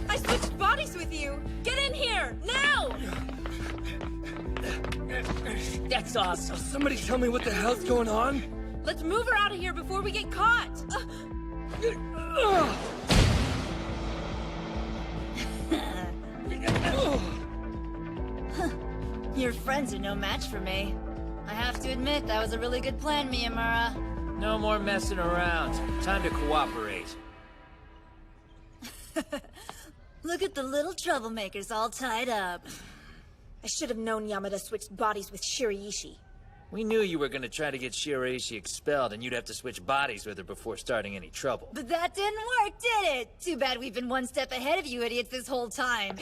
D: I switched bodies with you! Get in here! Now!
I: That's awesome.
W: Somebody tell me what the hell's going on?
J: Let's move her out of here before we get caught!
F: Your friends are no match for me. I have to admit, that was a really good plan, Miyamura.
H: No more messing around. Time to cooperate.
F: Look at the little troublemakers all tied up.
E: I should have known Yamada switched bodies with Shiraishi.
H: We knew you were gonna try to get Shiraishi expelled, and you'd have to switch bodies with her before starting any trouble.
F: But that didn't work, did it? Too bad we've been one step ahead of you idiots this whole time.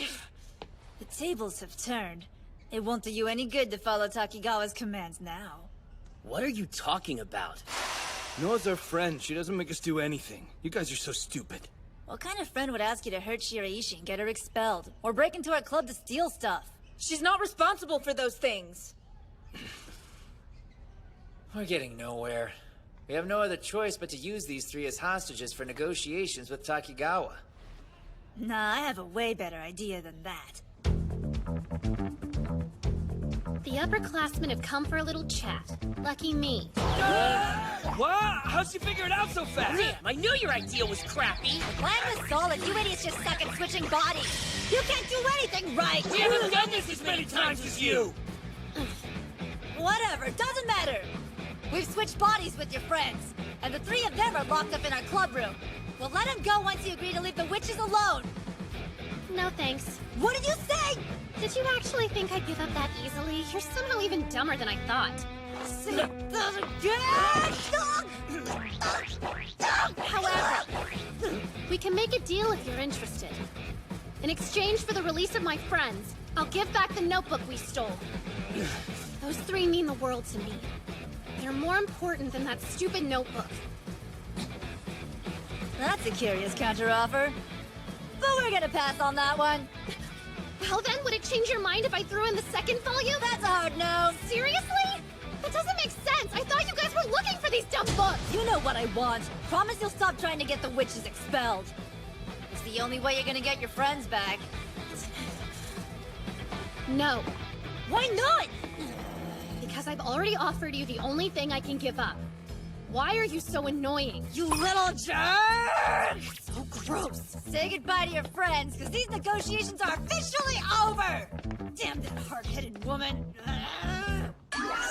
F: The tables have turned. It won't do you any good to follow Takigawa's commands now.
B: What are you talking about?
W: Noah's our friend. She doesn't make us do anything. You guys are so stupid.
F: What kind of friend would ask you to hurt Shiraishi and get her expelled? Or break into our club to steal stuff?
J: She's not responsible for those things.
H: We're getting nowhere. We have no other choice but to use these three as hostages for negotiations with Takigawa.
F: Nah, I have a way better idea than that.
C: The upperclassmen have come for a little chat. Lucky me.
W: What? How'd she figure it out so fast?
I: Damn, I knew your idea was crappy.
F: Plan was solid. You idiots just suck at switching bodies. You can't do anything right.
I: We haven't done this as many times as you.
F: Whatever, doesn't matter. We've switched bodies with your friends, and the three of them are locked up in our club room. We'll let them go once you agree to leave the witches alone.
C: No thanks.
F: What did you say?
C: Did you actually think I'd give up that easily? You're somehow even dumber than I thought. However, we can make a deal if you're interested. In exchange for the release of my friends, I'll give back the notebook we stole. Those three mean the world to me. They're more important than that stupid notebook.
F: That's a curious counteroffer. But we're gonna pass on that one.
C: Well then, would it change your mind if I threw in the second volume?
F: That's a hard no.
C: Seriously? That doesn't make sense. I thought you guys were looking for these dumb books.
F: You know what I want. Promise you'll stop trying to get the witches expelled. It's the only way you're gonna get your friends back.
C: No.
F: Why not?
C: Because I've already offered you the only thing I can give up. Why are you so annoying?
F: You little jerk! So gross. Say goodbye to your friends, because these negotiations are officially over! Damn that hard-headed woman.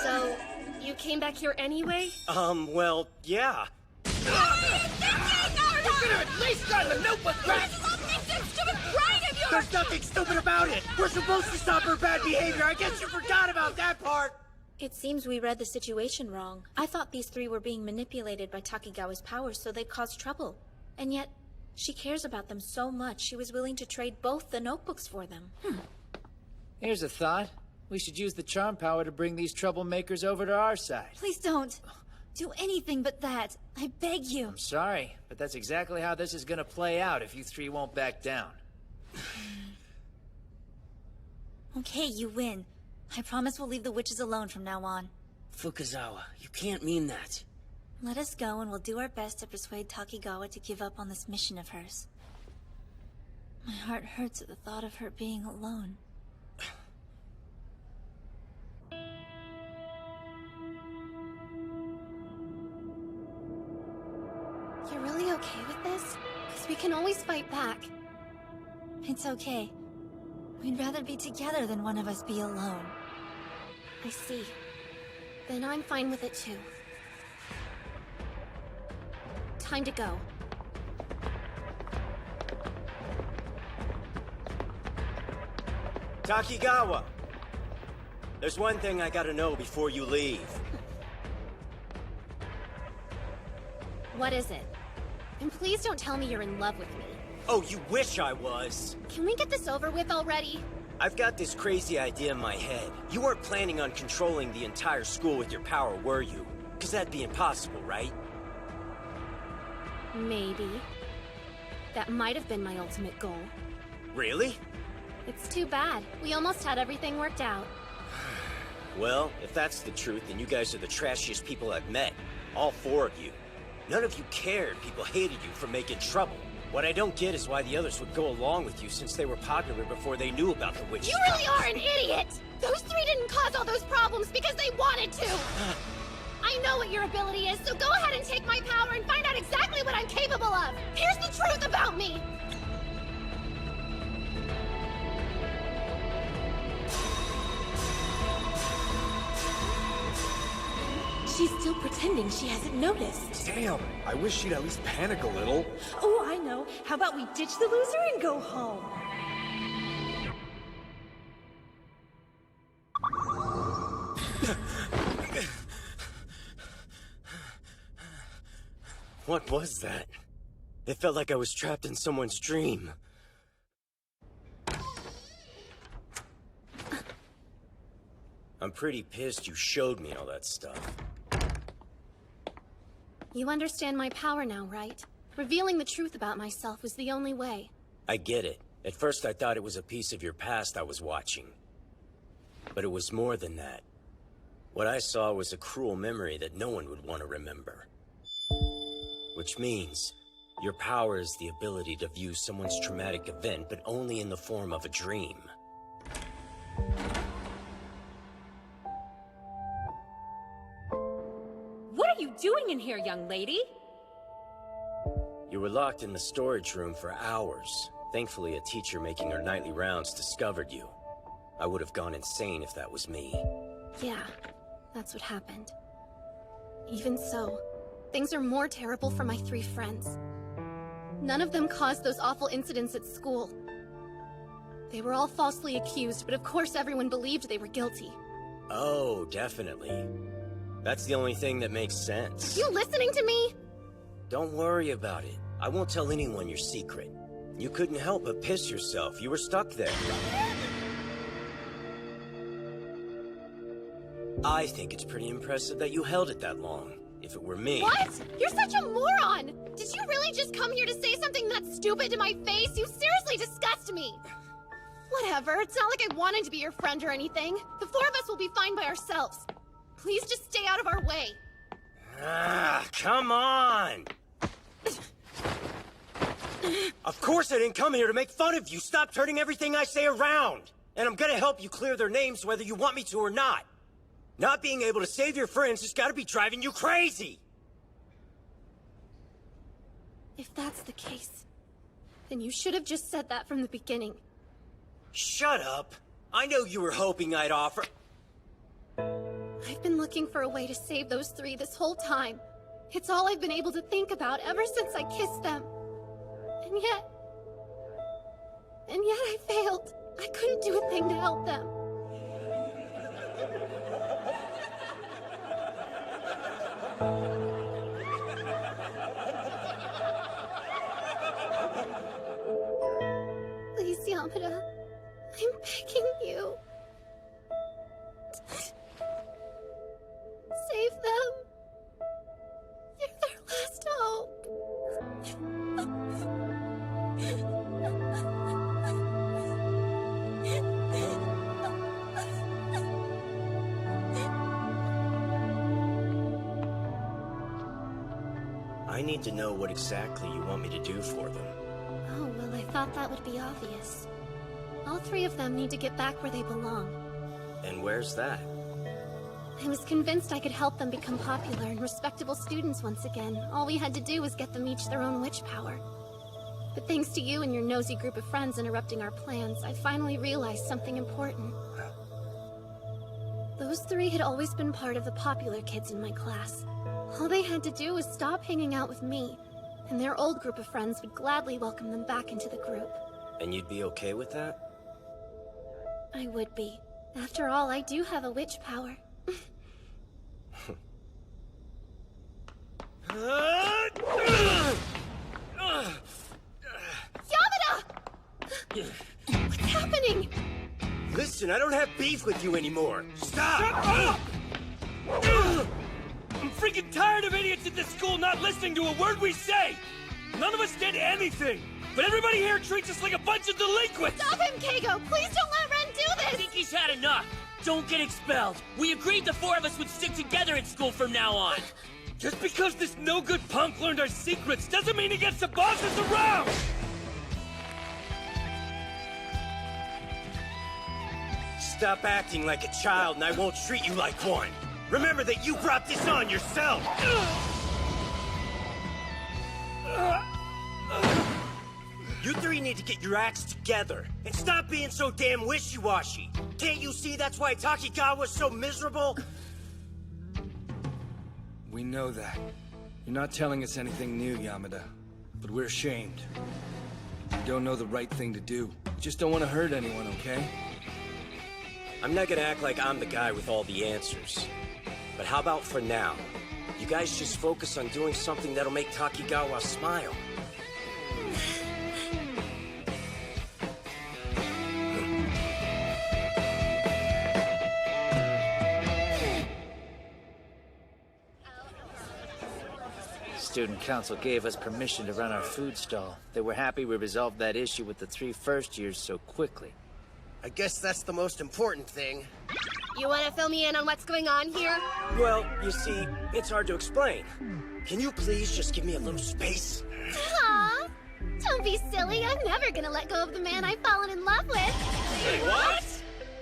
C: So,
E: You came back here anyway?
B: Well, yeah.
U: You could have at least gotten the notebook back!
E: Stupid pride of yours!
B: There's nothing stupid about it! We're supposed to stop her bad behavior! I guess you forgot about that part!
D: It seems we read the situation wrong. I thought these three were being manipulated by Takigawa's powers so they'd cause trouble. And yet, she cares about them so much she was willing to trade both the notebooks for them.
H: Here's a thought. We should use the charm power to bring these troublemakers over to our side.
F: Please don't. Do anything but that. I beg you.
H: I'm sorry, but that's exactly how this is gonna play out if you three won't back down.
F: Okay, you win. I promise we'll leave the witches alone from now on.
Q: Fukazawa, you can't mean that.
F: Let us go and we'll do our best to persuade Takigawa to give up on this mission of hers. My heart hurts at the thought of her being alone.
E: You're really okay with this? Because we can always fight back.
F: It's okay. We'd rather be together than one of us be alone.
E: I see. Then I'm fine with it too. Time to go.
B: Takigawa! There's one thing I gotta know before you leave.
E: What is it? And please don't tell me you're in love with me.
B: Oh, you wish I was!
E: Can we get this over with already?
B: I've got this crazy idea in my head. You weren't planning on controlling the entire school with your power, were you? Because that'd be impossible, right?
E: Maybe. That might have been my ultimate goal.
B: Really?
E: It's too bad. We almost had everything worked out.
B: Well, if that's the truth, then you guys are the trashiest people I've met. All four of you. None of you cared. People hated you for making trouble. What I don't get is why the others would go along with you since they were popular before they knew about the witches.
E: You really are an idiot! Those three didn't cause all those problems because they wanted to! I know what your ability is, so go ahead and take my power and find out exactly what I'm capable of! Here's the truth about me!
G: She's still pretending she hasn't noticed.
W: Damn, I wish she'd at least panic a little.
G: Oh, I know. How about we ditch the loser and go home?
B: What was that? It felt like I was trapped in someone's dream. I'm pretty pissed you showed me all that stuff.
E: You understand my power now, right? Revealing the truth about myself was the only way.
B: I get it. At first I thought it was a piece of your past I was watching. But it was more than that. What I saw was a cruel memory that no one would want to remember. Which means, your power is the ability to view someone's traumatic event, but only in the form of a dream.
G: What are you doing in here, young lady?
B: You were locked in the storage room for hours. Thankfully, a teacher making her nightly rounds discovered you. I would have gone insane if that was me.
E: Yeah, that's what happened. Even so, things are more terrible for my three friends. None of them caused those awful incidents at school. They were all falsely accused, but of course everyone believed they were guilty.
B: Oh, definitely. That's the only thing that makes sense.
E: You listening to me?
B: Don't worry about it. I won't tell anyone your secret. You couldn't help but piss yourself. You were stuck there. I think it's pretty impressive that you held it that long. If it were me...
E: What? You're such a moron! Did you really just come here to say something that stupid to my face? You seriously disgust me! Whatever, it's not like I wanted to be your friend or anything. The four of us will be fine by ourselves. Please just stay out of our way.
B: Ah, come on! Of course I didn't come here to make fun of you! Stop turning everything I say around! And I'm gonna help you clear their names whether you want me to or not. Not being able to save your friends has gotta be driving you crazy!
E: If that's the case, then you should have just said that from the beginning.
B: Shut up! I know you were hoping I'd offer...
E: I've been looking for a way to save those three this whole time. It's all I've been able to think about ever since I kissed them. And yet I failed. I couldn't do a thing to help them. Please, Yamada, I'm begging you. Save them. You're their last hope.
B: I need to know what exactly you want me to do for them.
E: Oh, well, I thought that would be obvious. All three of them need to get back where they belong.
B: And where's that?
E: I was convinced I could help them become popular and respectable students once again. All we had to do was get them each their own witch power. But thanks to you and your nosy group of friends interrupting our plans, I finally realized something important. Those three had always been part of the popular kids in my class. All they had to do was stop hanging out with me, and their old group of friends would gladly welcome them back into the group.
B: And you'd be okay with that?
E: I would be. After all, I do have a witch power. Yamada! What's happening?
B: Listen, I don't have beef with you anymore. Stop!
W: Shut up! I'm freaking tired of idiots at this school not listening to a word we say! None of us did anything! But everybody here treats us like a bunch of delinquents!
E: Stop him, Keigo! Please don't let Ren do this!
P: I think he's had enough! Don't get expelled! We agreed the four of us would stick together at school from now on!
W: Just because this no-good punk learned our secrets doesn't mean he gets the bosses around!
B: Stop acting like a child and I won't treat you like one. Remember that you brought this on yourself! You three need to get your acts together and stop being so damn wishy-washy. Can't you see that's why Takigawa's so miserable?
W: We know that. You're not telling us anything new, Yamada. But we're ashamed. We don't know the right thing to do. We just don't want to hurt anyone, okay?
B: I'm not gonna act like I'm the guy with all the answers. But how about for now? You guys just focus on doing something that'll make Takigawa smile.
H: Student council gave us permission to run our food stall. They were happy we resolved that issue with the 3 first years so quickly.
R: I guess that's the most important thing.
C: You want to fill me in on what's going on here?
B: Well, you see, it's hard to explain. Can you please just give me a little space?
E: Aw! Don't be silly. I'm never gonna let go of the man I've fallen in love with.
B: Wait, what?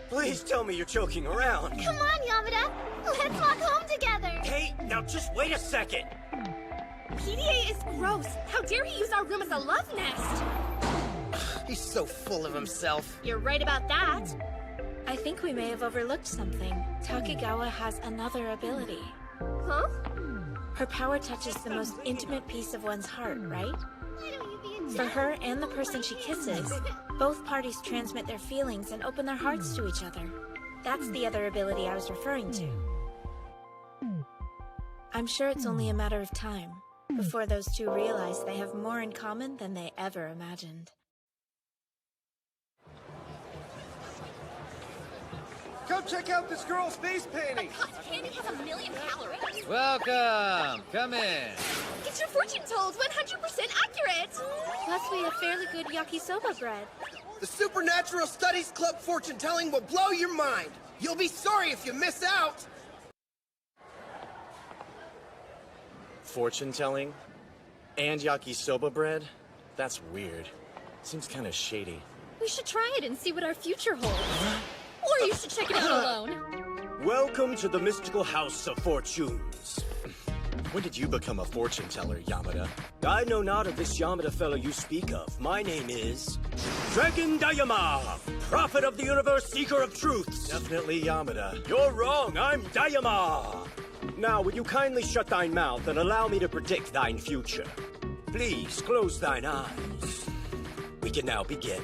B: Please tell me you're joking around.
E: Come on, Yamada. Let's walk home together.
B: Hey, now just wait a second.
C: PDA is gross. How dare he use our room as a love nest?
R: He's so full of himself.
C: You're right about that.
D: I think we may have overlooked something. Takigawa has another ability.
C: Huh?
D: Her power touches the most intimate piece of one's heart, right? For her and the person she kisses, both parties transmit their feelings and open their hearts to each other. That's the other ability I was referring to. I'm sure it's only a matter of time before those two realize they have more in common than they ever imagined.
K: Come check out this girl's face painting!
C: Candy has 1,000,000 calories.
H: Welcome! Come in.
C: Get your fortune told, 100% accurate!
D: Plus, we have fairly good yakisoba bread.
R: The Supernatural Studies Club fortune telling will blow your mind. You'll be sorry if you miss out.
T: Fortune telling? And yakisoba bread? That's weird. Seems kind of shady.
J: We should try it and see what our future holds. Or you should check it out alone.
B: Welcome to the mystical house of fortunes.
T: When did you become a fortune teller, Yamada?
B: I know not of this Yamada fellow you speak of. My name is Dragon Dayama, Prophet of the universe, seeker of truths.
T: Definitely Yamada.
B: You're wrong, I'm Yamada. Now, will you kindly shut thine mouth and allow me to predict thine future? Please, close thine eyes. We can now begin.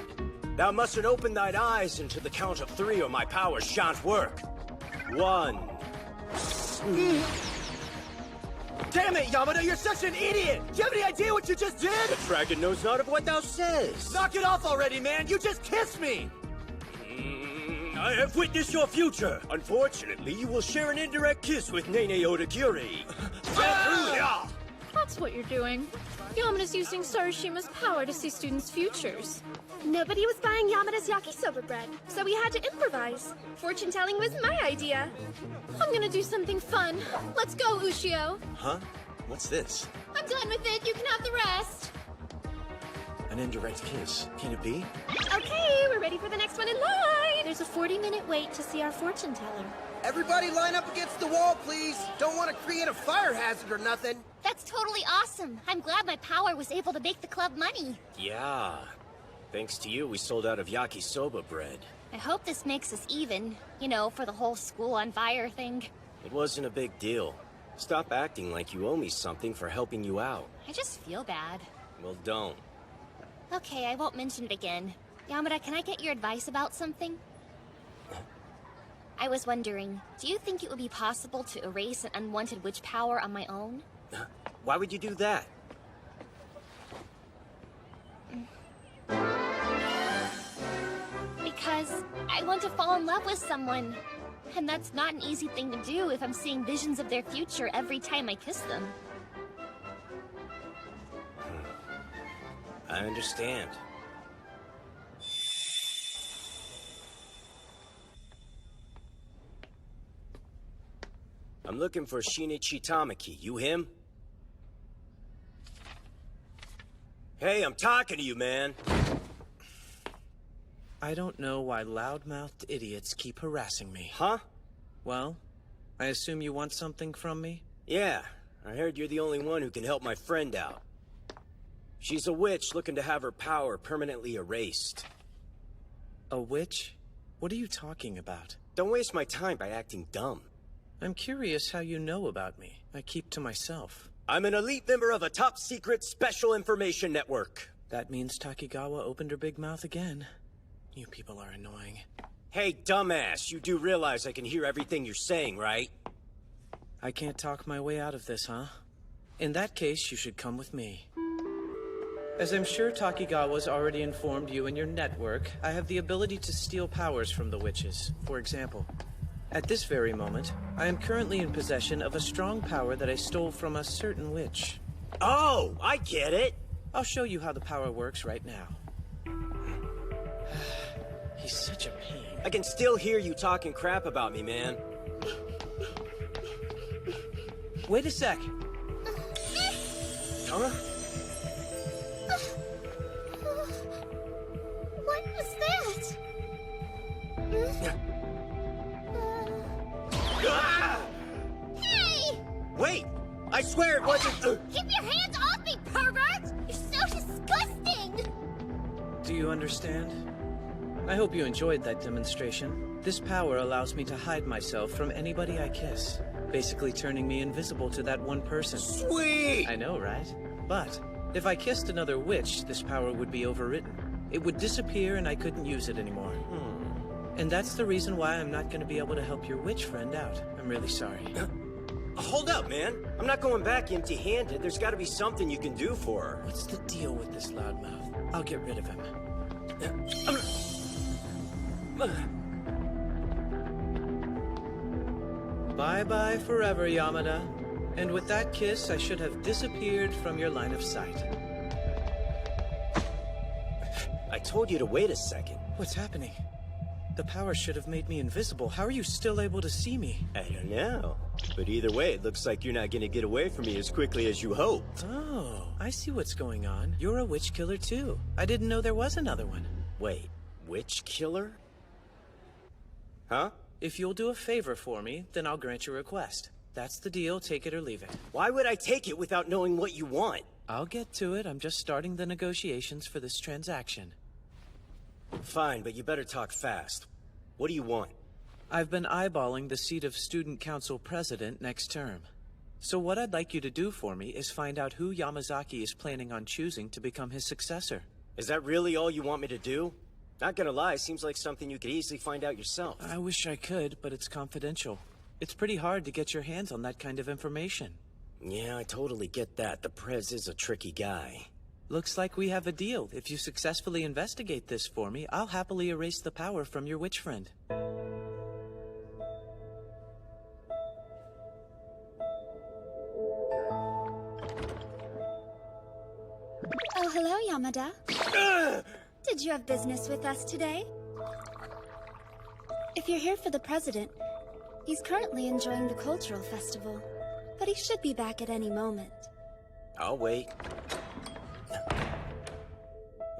B: Thou mustn't open thine eyes until the count of 3 or my powers shan't work. 1.
A: Damn it, Yamada, you're such an idiot! Do you have any idea what you just did?
B: The dragon knows not of what thou says.
A: Knock it off already, man! You just kissed me!
B: I have witnessed your future. Unfortunately, you will share an indirect kiss with Nene Odakiri.
J: That's what you're doing. Yamada's using Sarishima's power to see students' futures.
C: Nobody was buying Yamada's yakisoba bread, so we had to improvise. Fortune telling was my idea.
J: I'm gonna do something fun. Let's go, Ushio.
T: Huh? What's this?
J: I'm done with it. You can have the rest.
T: An indirect kiss. Can it be?
C: Okay, we're ready for the next one in line.
D: There's a 40-minute wait to see our fortune teller.
R: Everybody line up against the wall, please. Don't want to create a fire hazard or nothing.
M: That's totally awesome. I'm glad my power was able to make the club money.
B: Yeah. Thanks to you, we sold out of yakisoba bread.
M: I hope this makes us even. You know, for the whole school on fire thing.
B: It wasn't a big deal. Stop acting like you owe me something for helping you out.
M: I just feel bad.
B: Well, don't.
M: Okay, I won't mention it again. Yamada, can I get your advice about something? I was wondering, do you think it would be possible to erase an unwanted witch power on my own?
B: Why would you do that?
M: Because I want to fall in love with someone. And that's not an easy thing to do if I'm seeing visions of their future every time I kiss them.
B: I understand. I'm looking for Shinichi Tamaki. You him? Hey, I'm talking to you, man.
L: I don't know why loudmouthed idiots keep harassing me.
B: Huh?
L: Well, I assume you want something from me?
B: Yeah, I heard you're the only one who can help my friend out. She's a witch looking to have her power permanently erased.
L: A witch? What are you talking about?
B: Don't waste my time by acting dumb.
L: I'm curious how you know about me. I keep to myself.
B: I'm an elite member of a top-secret special information network.
L: That means Takigawa opened her big mouth again. You people are annoying.
B: Hey, dumbass, you do realize I can hear everything you're saying, right?
L: I can't talk my way out of this, huh? In that case, you should come with me. As I'm sure Takigawa's already informed you and your network, I have the ability to steal powers from the witches. For example, at this very moment, I am currently in possession of a strong power that I stole from a certain witch.
B: Oh, I get it!
L: I'll show you how the power works right now. He's such a pain.
B: I can still hear you talking crap about me, man.
L: Wait a sec.
B: Huh?
C: What was that? Hey!
B: Wait! I swear it wasn't...
C: Keep your hands off me, pervert! You're so disgusting!
L: Do you understand? I hope you enjoyed that demonstration. This power allows me to hide myself from anybody I kiss, basically turning me invisible to that one person.
B: Sweet!
L: I know, right? But if I kissed another witch, this power would be overwritten. It would disappear and I couldn't use it anymore. And that's the reason why I'm not going to be able to help your witch friend out. I'm really sorry.
B: Hold up, man. I'm not going back empty-handed. There's got to be something you can do for her.
L: What's the deal with this loudmouth? I'll get rid of him. Bye-bye forever, Yamada. And with that kiss, I should have disappeared from your line of sight.
B: I told you to wait a second.
L: What's happening? The power should have made me invisible. How are you still able to see me?
B: I don't know. But either way, it looks like you're not gonna get away from me as quickly as you hoped.
L: Oh, I see what's going on. You're a witch killer too. I didn't know there was another one.
B: Wait, witch killer? Huh?
L: If you'll do a favor for me, then I'll grant your request. That's the deal, take it or leave it.
B: Why would I take it without knowing what you want?
L: I'll get to it. I'm just starting the negotiations for this transaction.
B: Fine, but you better talk fast. What do you want?
L: I've been eyeballing the seat of Student Council President next term. So what I'd like you to do for me is find out who Yamazaki is planning on choosing to become his successor.
B: Is that really all you want me to do? Not gonna lie, seems like something you could easily find out yourself.
L: I wish I could, but it's confidential. It's pretty hard to get your hands on that kind of information.
B: Yeah, I totally get that. The Prez is a tricky guy.
L: Looks like we have a deal. If you successfully investigate this for me, I'll happily erase the power from your witch friend.
C: Oh, hello, Yamada. Did you have business with us today? If you're here for the president, he's currently enjoying the cultural festival, but he should be back at any moment.
B: I'll wait.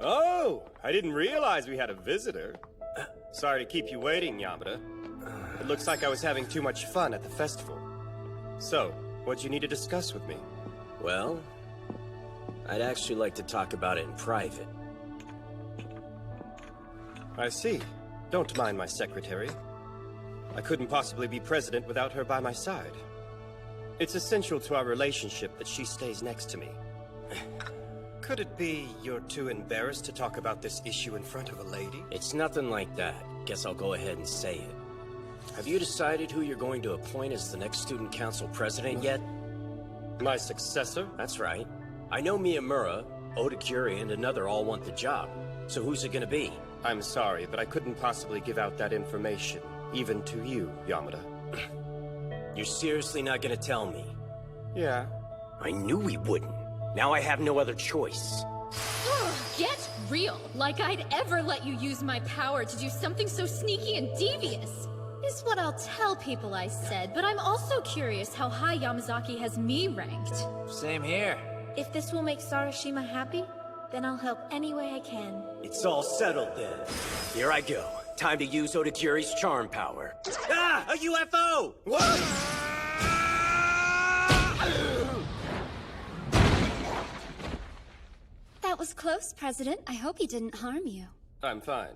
X: Oh, I didn't realize we had a visitor. Sorry to keep you waiting, Yamada. It looks like I was having too much fun at the festival. So, what'd you need to discuss with me?
B: Well, I'd actually like to talk about it in private.
X: I see. Don't mind my secretary. I couldn't possibly be president without her by my side. It's essential to our relationship that she stays next to me. Could it be you're too embarrassed to talk about this issue in front of a lady?
B: It's nothing like that. Guess I'll go ahead and say it. Have you decided who you're going to appoint as the next student council president yet?
X: My successor?
B: That's right. I know Miyamura, Odakuri, and another all want the job. So who's it gonna be?
X: I'm sorry, but I couldn't possibly give out that information, even to you, Yamada.
B: You're seriously not gonna tell me?
X: Yeah.
B: I knew he wouldn't. Now I have no other choice.
J: Get real! Like I'd ever let you use my power to do something so sneaky and devious! Is what I'll tell people I said, but I'm also curious how high Yamazaki has me ranked.
H: Same here.
D: If this will make Sarashima happy, then I'll help any way I can.
B: It's all settled then. Here I go. Time to use Odakuri's charm power. Ah! A UFO! What?
C: That was close, President. I hope he didn't harm you.
X: I'm fine.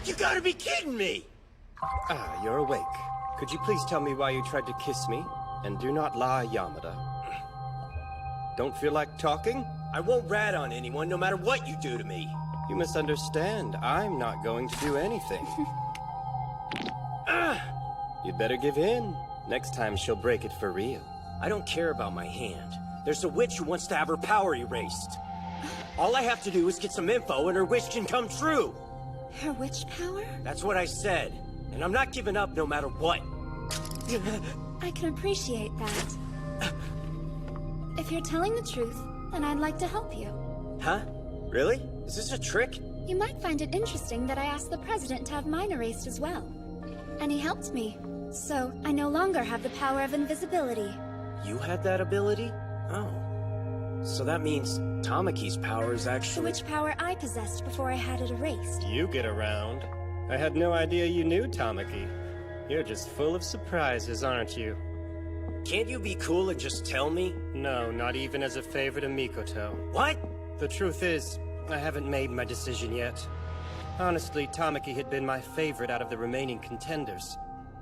B: You gotta be kidding me!
X: Ah, you're awake. Could you please tell me why you tried to kiss me? And do not lie, Yamada. Don't feel like talking?
B: I won't rat on anyone no matter what you do to me.
X: You misunderstand. I'm not going to do anything. You'd better give in. Next time she'll break it for real.
B: I don't care about my hand. There's a witch who wants to have her power erased. All I have to do is get some info and her wish can come true.
C: Her witch power?
B: That's what I said. And I'm not giving up no matter what.
C: I can appreciate that. If you're telling the truth, then I'd like to help you.
B: Huh? Really? Is this a trick?
C: You might find it interesting that I asked the president to have mine erased as well. And he helped me. So, I no longer have the power of invisibility.
B: You had that ability? Oh. So that means Tamaki's power is
C: The
B: actually...
C: witch power I possessed before I had it erased.
X: You get around. I had no idea you knew Tamaki. You're just full of surprises, aren't you?
B: Can't you be cool and just tell me?
X: No, not even as a favor to Mikoto.
B: What?
X: The truth is, I haven't made my decision yet. Honestly, Tamaki had been my favorite out of the remaining contenders.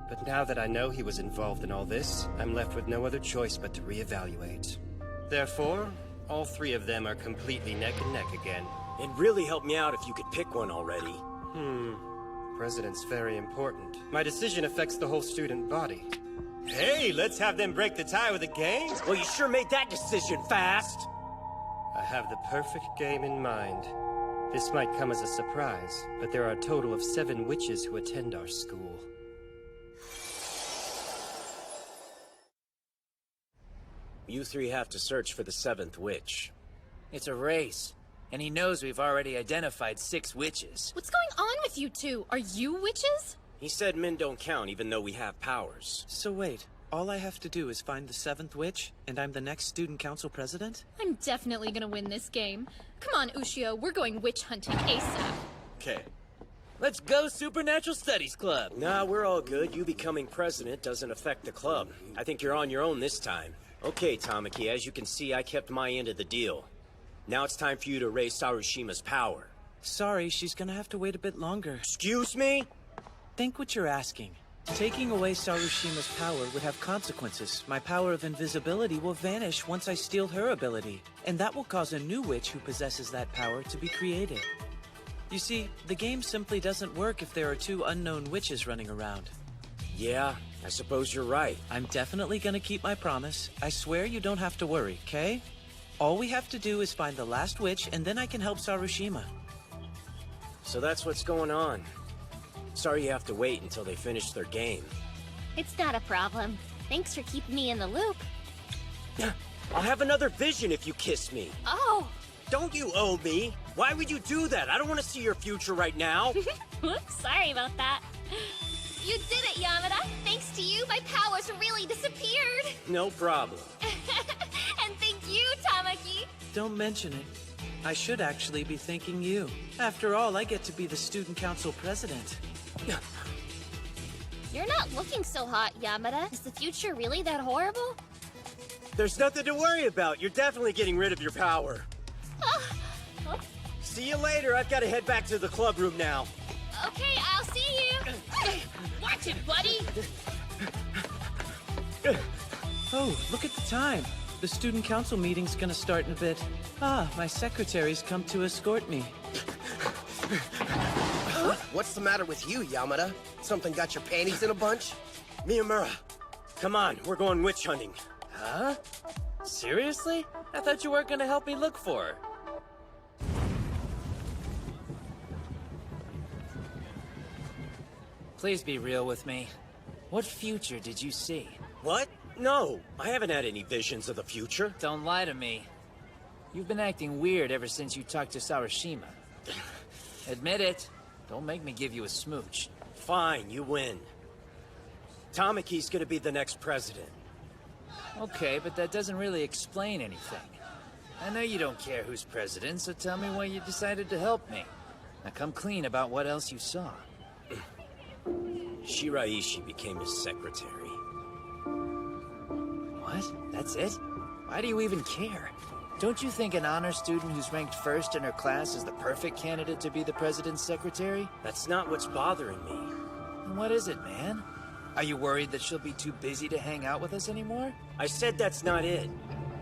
X: But now that I know he was involved in all this, I'm left with no other choice but to reevaluate. Therefore, all three of them are completely neck and neck again.
B: It'd really help me out if you could pick one already.
X: President's very important. My decision affects the whole student body. Hey, let's have them break the tie with a game?
B: Well, you sure made that decision fast.
X: I have the perfect game in mind. This might come as a surprise, but there are a total of 7 witches who attend our school.
B: You three have to search for the 7th witch.
H: It's a race. And he knows we've already identified 6 witches.
J: What's going on with you two? Are you witches?
B: He said men don't count even though we have powers.
L: So wait, all I have to do is find the 7th witch, and I'm the next student council president?
J: I'm definitely gonna win this game. Come on, Ushio, we're going witch hunting ASAP.
B: Okay.
H: Let's go Supernatural Studies Club.
B: Nah, we're all good. You becoming president doesn't affect the club. I think you're on your own this time. Okay, Tamaki, as you can see, I kept my end of the deal. Now it's time for you to raise Sarushima's power.
L: Sorry, she's gonna have to wait a bit longer.
B: Excuse me?
L: Think what you're asking. Taking away Sarushima's power would have consequences. My power of invisibility will vanish once I steal her ability, and that will cause a new witch who possesses that power to be created. You see, the game simply doesn't work if there are two unknown witches running around.
B: Yeah, I suppose you're right.
L: I'm definitely gonna keep my promise. I swear you don't have to worry, okay? All we have to do is find the last witch, and then I can help Sarushima.
B: So that's what's going on. Sorry you have to wait until they finish their game.
M: It's not a problem. Thanks for keeping me in the loop.
B: I'll have another vision if you kiss me.
M: Oh!
B: Don't you owe me? Why would you do that? I don't want to see your future right now.
M: Whoops, sorry about that. You did it, Yamada! Thanks to you, my powers really disappeared!
B: No problem.
M: And thank you, Tamaki!
L: Don't mention it. I should actually be thanking you. After all, I get to be the student council president.
M: You're not looking so hot, Yamada. Is the future really that horrible?
B: There's nothing to worry about. You're definitely getting rid of your power.
M: Oh.
B: See you later. I've got to head back to the club room now.
M: Okay, I'll see you! Watch it, buddy!
L: Oh, look at the time. The student council meeting's gonna start in a bit. Ah, my secretary's come to escort me.
R: What's the matter with you, Yamada? Something got your panties in a bunch?
B: Miyamura, come on, we're going witch hunting.
H: Huh? Seriously? I thought you weren't gonna help me look for her. Please be real with me. What future did you see?
B: What? No, I haven't had any visions of the future.
H: Don't lie to me. You've been acting weird ever since you talked to Sarashima. Admit it. Don't make me give you a smooch.
B: Fine, you win. Tamaki's gonna be the next president.
H: Okay, but that doesn't really explain anything. I know you don't care who's president, so tell me why you decided to help me. Now come clean about what else you saw.
B: Shiraishi became his secretary.
H: What? That's it? Why do you even care? Don't you think an honor student who's ranked first in her class is the perfect candidate to be the president's secretary?
B: That's not what's bothering me.
H: And what is it, man? Are you worried that she'll be too busy to hang out with us anymore?
B: I said that's not it.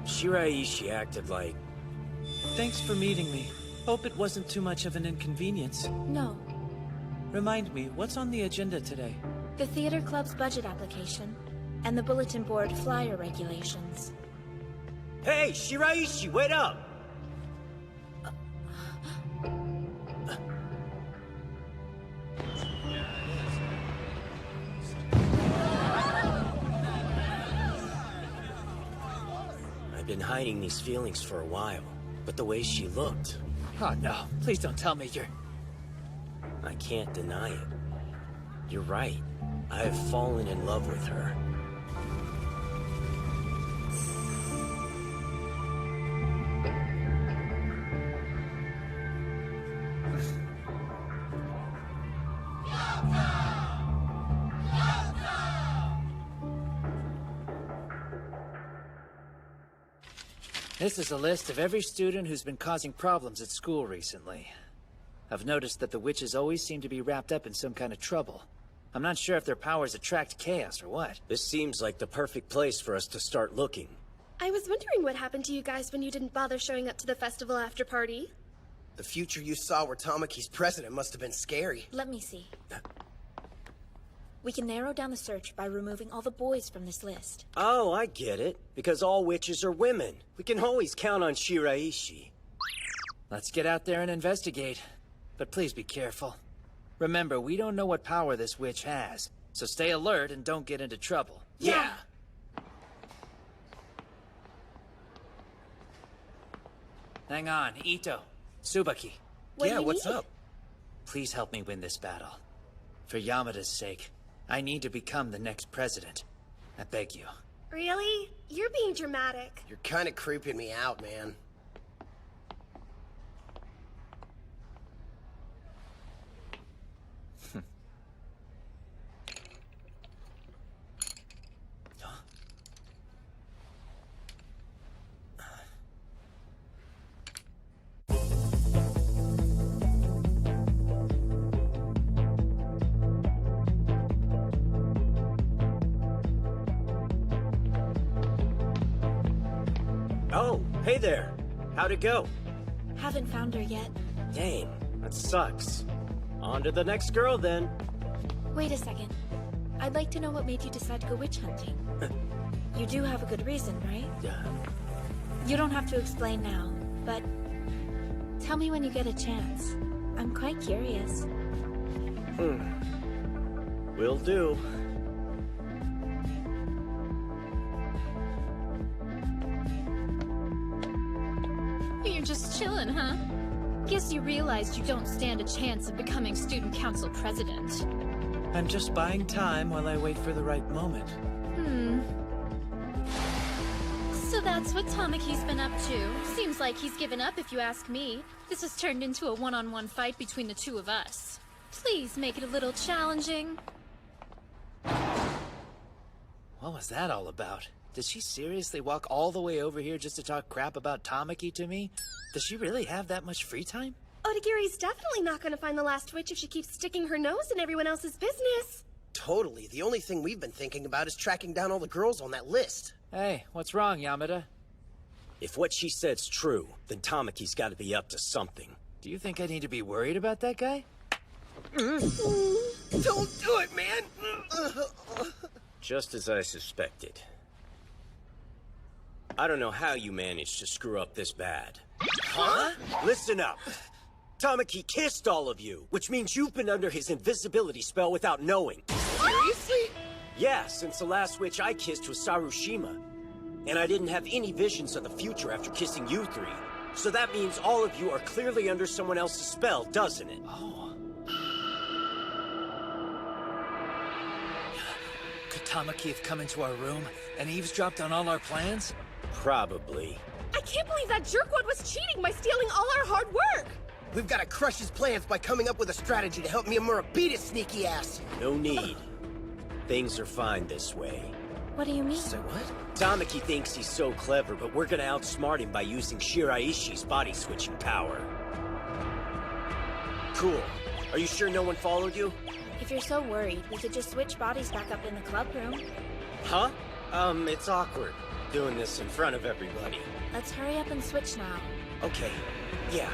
B: Shiraishi acted like...
L: Thanks for meeting me. Hope it wasn't too much of an inconvenience.
D: No.
L: Remind me, what's on the agenda today?
D: The theater club's budget application, and the bulletin board flyer regulations.
B: Hey, Shiraishi, wait up! I've been hiding these feelings for a while, but the way she looked...
H: Oh no, please don't tell me you're...
B: I can't deny it. You're right. I have fallen in love with her.
H: This is a list of every student who's been causing problems at school recently. I've noticed that the witches always seem to be wrapped up in some kind of trouble. I'm not sure if their powers attract chaos or what.
B: This seems like the perfect place for us to start looking.
N: I was wondering what happened to you guys when you didn't bother showing up to the festival after party.
R: The future you saw where Tamaki's president must have been scary.
D: Let me see. We can narrow down the search by removing all the boys from this list.
B: Oh, I get it. Because all witches are women. We can always count on Shiraishi.
H: Let's get out there and investigate. But please be careful. Remember, we don't know what power this witch has, so stay alert and don't get into trouble.
B: Yeah!
H: Hang on, Ito. Tsubaki.
R: Yeah, what's up?
H: Please help me win this battle. For Yamada's sake, I need to become the next president. I beg you.
N: Really? You're being dramatic.
R: You're kind of creeping me out, man.
B: Hey there. How'd it go?
D: Haven't found her yet.
B: Dang, that sucks. On to the next girl, then.
D: Wait a second. I'd like to know what made you decide to go witch hunting. You do have a good reason, right?
B: Yeah.
D: You don't have to explain now, but tell me when you get a chance. I'm quite curious.
B: Will do.
J: You're just chilling, huh? Guess you realized you don't stand a chance of becoming student council president.
L: I'm just buying time while I wait for the right moment.
J: So that's what Tamaki's been up to. Seems like he's given up if you ask me. This has turned into a one-on-one fight between the two of us. Please make it a little challenging.
H: What was that all about? Did she seriously walk all the way over here just to talk crap about Tamaki to me? Does she really have that much free time?
N: Otagiri's definitely not gonna find the last witch if she keeps sticking her nose in everyone else's business.
R: Totally. The only thing we've been thinking about is tracking down all the girls on that list.
H: Hey, what's wrong, Yamada?
B: If what she said's true, then Tamaki's gotta be up to something.
H: Do you think I need to be worried about that guy?
R: Don't do it, man!
B: Just as I suspected. I don't know how you managed to screw up this bad.
R: Huh?
B: Listen up. Tamaki kissed all of you, which means you've been under his invisibility spell without knowing.
R: Seriously?
B: Yeah, since the last witch I kissed was Sarushima. And I didn't have any visions of the future after kissing you three. So that means all of you are clearly under someone else's spell, doesn't it?
H: Oh. Could Tamaki have come into our room and eavesdropped on all our plans?
B: Probably.
N: I can't believe that jerkwad was cheating by stealing all our hard work!
R: We've got to crush his plans by coming up with a strategy to help Miyamura beat his sneaky ass.
B: No need. Things are fine this way.
D: What do you mean?
R: So what?
B: Tamaki thinks he's so clever, but we're gonna outsmart him by using Shiraishi's body-switching power. Cool. Are you sure no one followed you?
D: If you're so worried, we could just switch bodies back up in the club room.
B: Huh? It's awkward, doing this in front of everybody.
D: Let's hurry up and switch now.
B: Okay, yeah.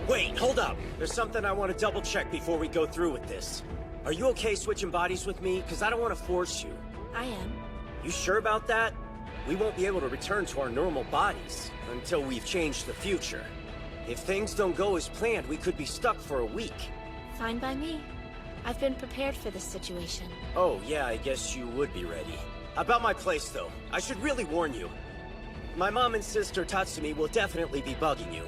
B: Wait, hold up. There's something I want to double-check before we go through with this. Are you okay switching bodies with me? Because I don't want to force you.
D: I am.
B: You sure about that? We won't be able to return to our normal bodies until we've changed the future. If things don't go as planned, we could be stuck for a week.
D: Fine by me. I've been prepared for this situation.
B: Oh, yeah, I guess you would be ready. About my place, though, I should really warn you. My mom and sister Tatsumi will definitely be bugging you.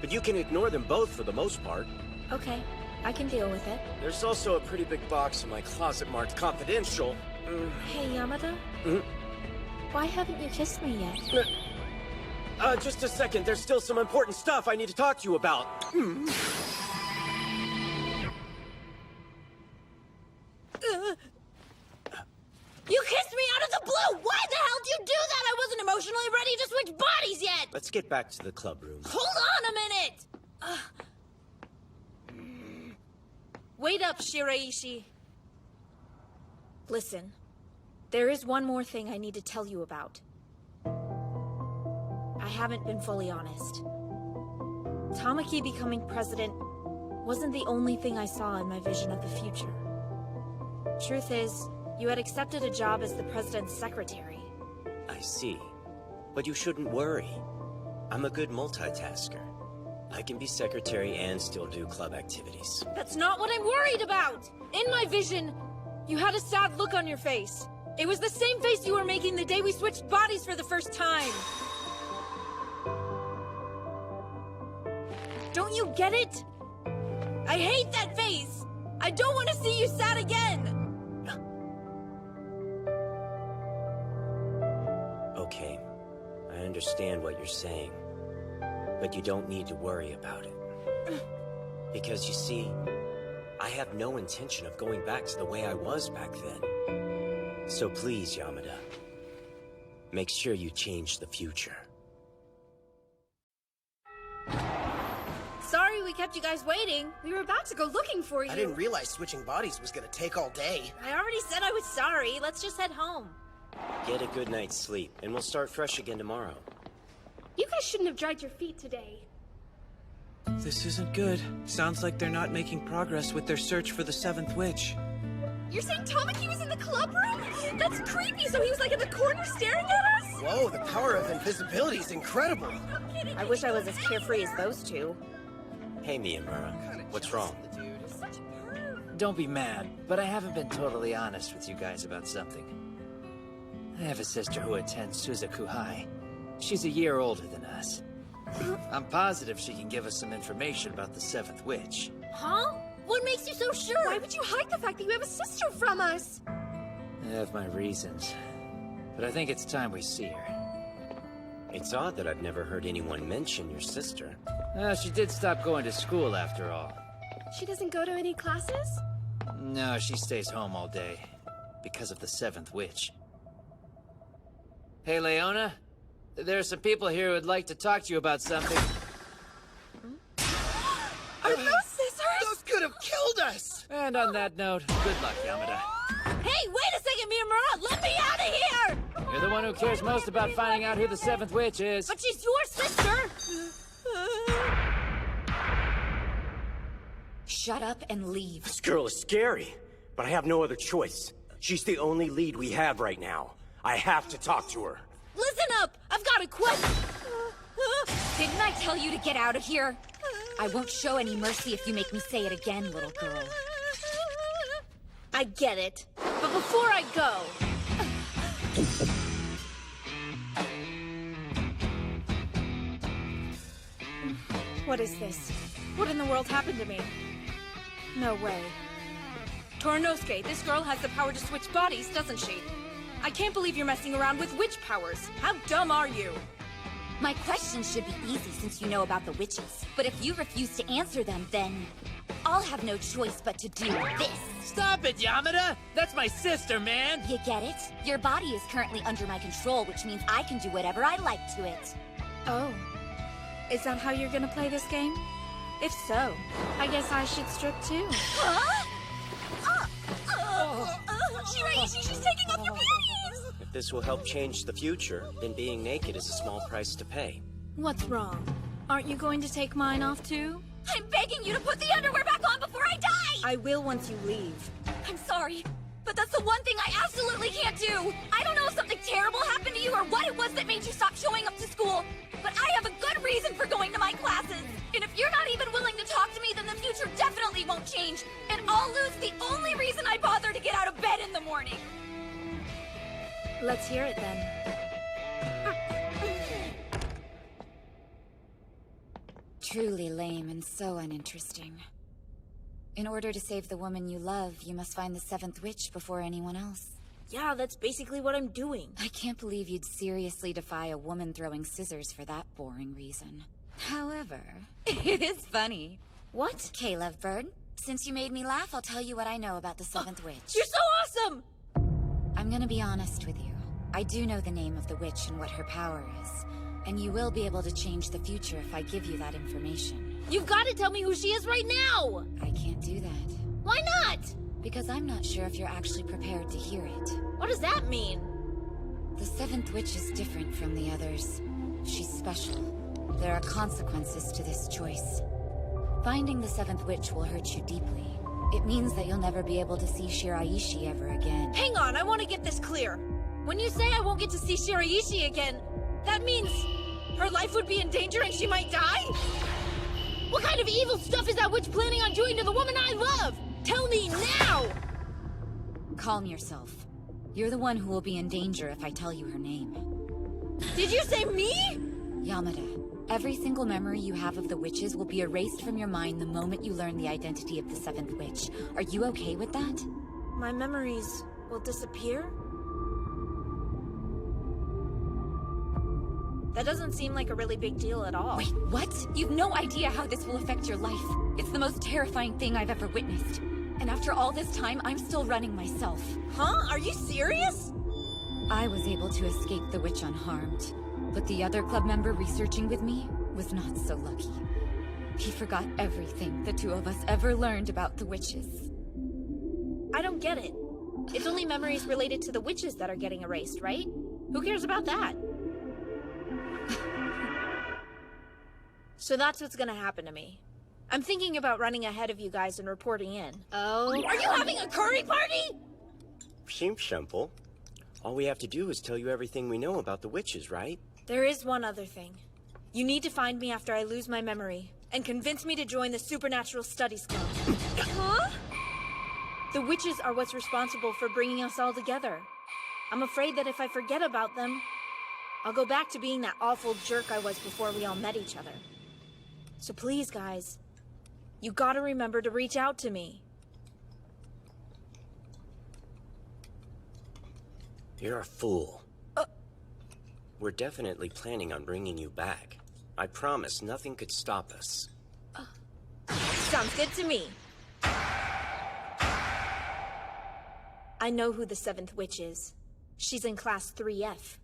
B: But you can ignore them both for the most part.
D: Okay, I can deal with it.
B: There's also a pretty big box in my closet marked confidential.
D: Hey, Yamada? Why haven't you kissed me yet?
B: Just a second. There's still some important stuff I need to talk to you about.
U: You kissed me out of the blue! Why the hell did you do that? I wasn't emotionally ready to switch bodies yet!
B: Let's get back to the club room.
U: Hold on a minute! Wait up, Shiraishi.
D: Listen, there is one more thing I need to tell you about. I haven't been fully honest. Tamaki becoming president wasn't the only thing I saw in my vision of the future. Truth is, you had accepted a job as the president's secretary.
B: I see. But you shouldn't worry. I'm a good multitasker. I can be secretary and still do club activities.
U: That's not what I'm worried about! In my vision, you had a sad look on your face. It was the same face you were making the day we switched bodies for the first time. Don't you get it? I hate that face! I don't want to see you sad again!
B: Okay, I understand what you're saying, but you don't need to worry about it. Because you see, I have no intention of going back to the way I was back then. So please, Yamada, make sure you change the future.
U: Sorry we kept you guys waiting.
N: We were about to go looking for you.
R: I didn't realize switching bodies was gonna take all day.
U: I already said I was sorry. Let's just head home.
B: Get a good night's sleep, and we'll start fresh again tomorrow.
N: You guys shouldn't have dragged your feet today.
L: This isn't good. Sounds like they're not making progress with their search for the seventh witch.
N: You're saying Tamaki was in the club room? That's creepy, so he was like in the corner staring at us?
R: Whoa, the power of invisibility is incredible.
D: I wish I was as carefree as those two.
B: Hey, Miyamura. What's wrong?
H: Don't be mad, but I haven't been totally honest with you guys about something. I have a sister who attends Suzaku High. She's a year older than us. I'm positive she can give us some information about the seventh witch.
N: Huh? What makes you so sure? Why would you hide the fact that you have a sister from us?
H: I have my reasons, but I think it's time we see her.
B: It's odd that I've never heard anyone mention your sister.
H: She did stop going to school after all.
N: She doesn't go to any classes?
H: No, she stays home all day, because of the seventh witch. Hey, Leona? There are some people here who would like to talk to you about something.
N: Are those scissors?
R: Those could have killed us!
H: And on that note, good luck, Yamada.
U: Hey, wait a second, Miyamura! Let me out of here!
H: You're the one who cares most about finding out who the seventh witch is.
U: But she's your sister!
F: Shut up and leave.
B: This girl is scary, but I have no other choice. She's the only lead we have right now. I have to talk to her.
U: Listen up! I've got a question!
F: Didn't I tell you to get out of here? I won't show any mercy if you make me say it again, little girl.
U: I get it. But before I go...
D: What is this?
U: What in the world happened to me?
D: No way.
U: Torinosuke, this girl has the power to switch bodies, doesn't she? I can't believe you're messing around with witch powers. How dumb are you?
F: My questions should be easy since you know about the witches. But if you refuse to answer them, then I'll have no choice but to do this.
P: Stop it, Yamada! That's my sister, man!
F: You get it? Your body is currently under my control, which means I can do whatever I like to it.
D: Oh. Is that how you're gonna play this game? If so, I guess I should strip too.
U: Huh? Shiraishi, she's taking off your panties!
B: If this will help change the future, then being naked is a small price to pay.
D: What's wrong? Aren't you going to take mine off too?
F: I'm begging you to put the underwear back on before I die!
D: I will once you leave.
F: I'm sorry, but that's the one thing I absolutely can't do! I don't know if something terrible happened to you or what it was that made you stop showing up to school, but I have a good reason for going to my classes! And if you're not even willing to talk to me, then the future definitely won't change, and I'll lose the only reason I bother to get out of bed in the morning!
D: Let's hear it then.
F: Truly lame and so uninteresting. In order to save the woman you love, you must find the seventh witch before anyone else.
U: Yeah, that's basically what I'm doing.
F: I can't believe you'd seriously defy a woman throwing scissors for that boring reason. However, it is funny.
D: What?
F: Okay, Lovebird, since you made me laugh, I'll tell you what I know about the seventh witch.
U: You're so awesome!
F: I'm gonna be honest with you. I do know the name of the witch and what her power is. And you will be able to change the future if I give you that information.
U: You've got to tell me who she is right now!
F: I can't do that.
U: Why not?
F: Because I'm not sure if you're actually prepared to hear it.
U: What does that mean?
F: The seventh witch is different from the others. She's special. There are consequences to this choice. Finding the seventh witch will hurt you deeply. It means that you'll never be able to see Shiraishi ever again.
U: Hang on, I want to get this clear. When you say I won't get to see Shiraishi again, that means her life would be in danger and she might die? What kind of evil stuff is that witch planning on doing to the woman I love? Tell me now!
F: Calm yourself. You're the one who will be in danger if I tell you her name.
U: Did you say me?
F: Yamada, every single memory you have of the witches will be erased from your mind the moment you learn the identity of the seventh witch. Are you okay with that?
D: My memories will disappear? That doesn't seem like a really big deal at all.
F: Wait, what? You've no idea how this will affect your life. It's the most terrifying thing I've ever witnessed. And after all this time, I'm still running myself.
U: Huh? Are you serious?
F: I was able to escape the witch unharmed. But the other club member researching with me was not so lucky. He forgot everything the two of us ever learned about the witches.
D: I don't get it. It's only memories related to the witches that are getting erased, right? Who cares about that? So that's what's gonna happen to me. I'm thinking about running ahead of you guys and reporting in.
U: Oh. Are you having a curry party?
B: Seems simple. All we have to do is tell you everything we know about the witches, right?
D: There is one other thing. You need to find me after I lose my memory, and convince me to join the Supernatural Studies Club.
U: Huh?
D: The witches are what's responsible for bringing us all together. I'm afraid that if I forget about them, I'll go back to being that awful jerk I was before we all met each other. So please, guys, you gotta remember to reach out to me.
B: You're a fool. We're definitely planning on bringing you back. I promise nothing could stop us.
D: Sounds good to me. I know who the 7th witch is. She's in class 3F.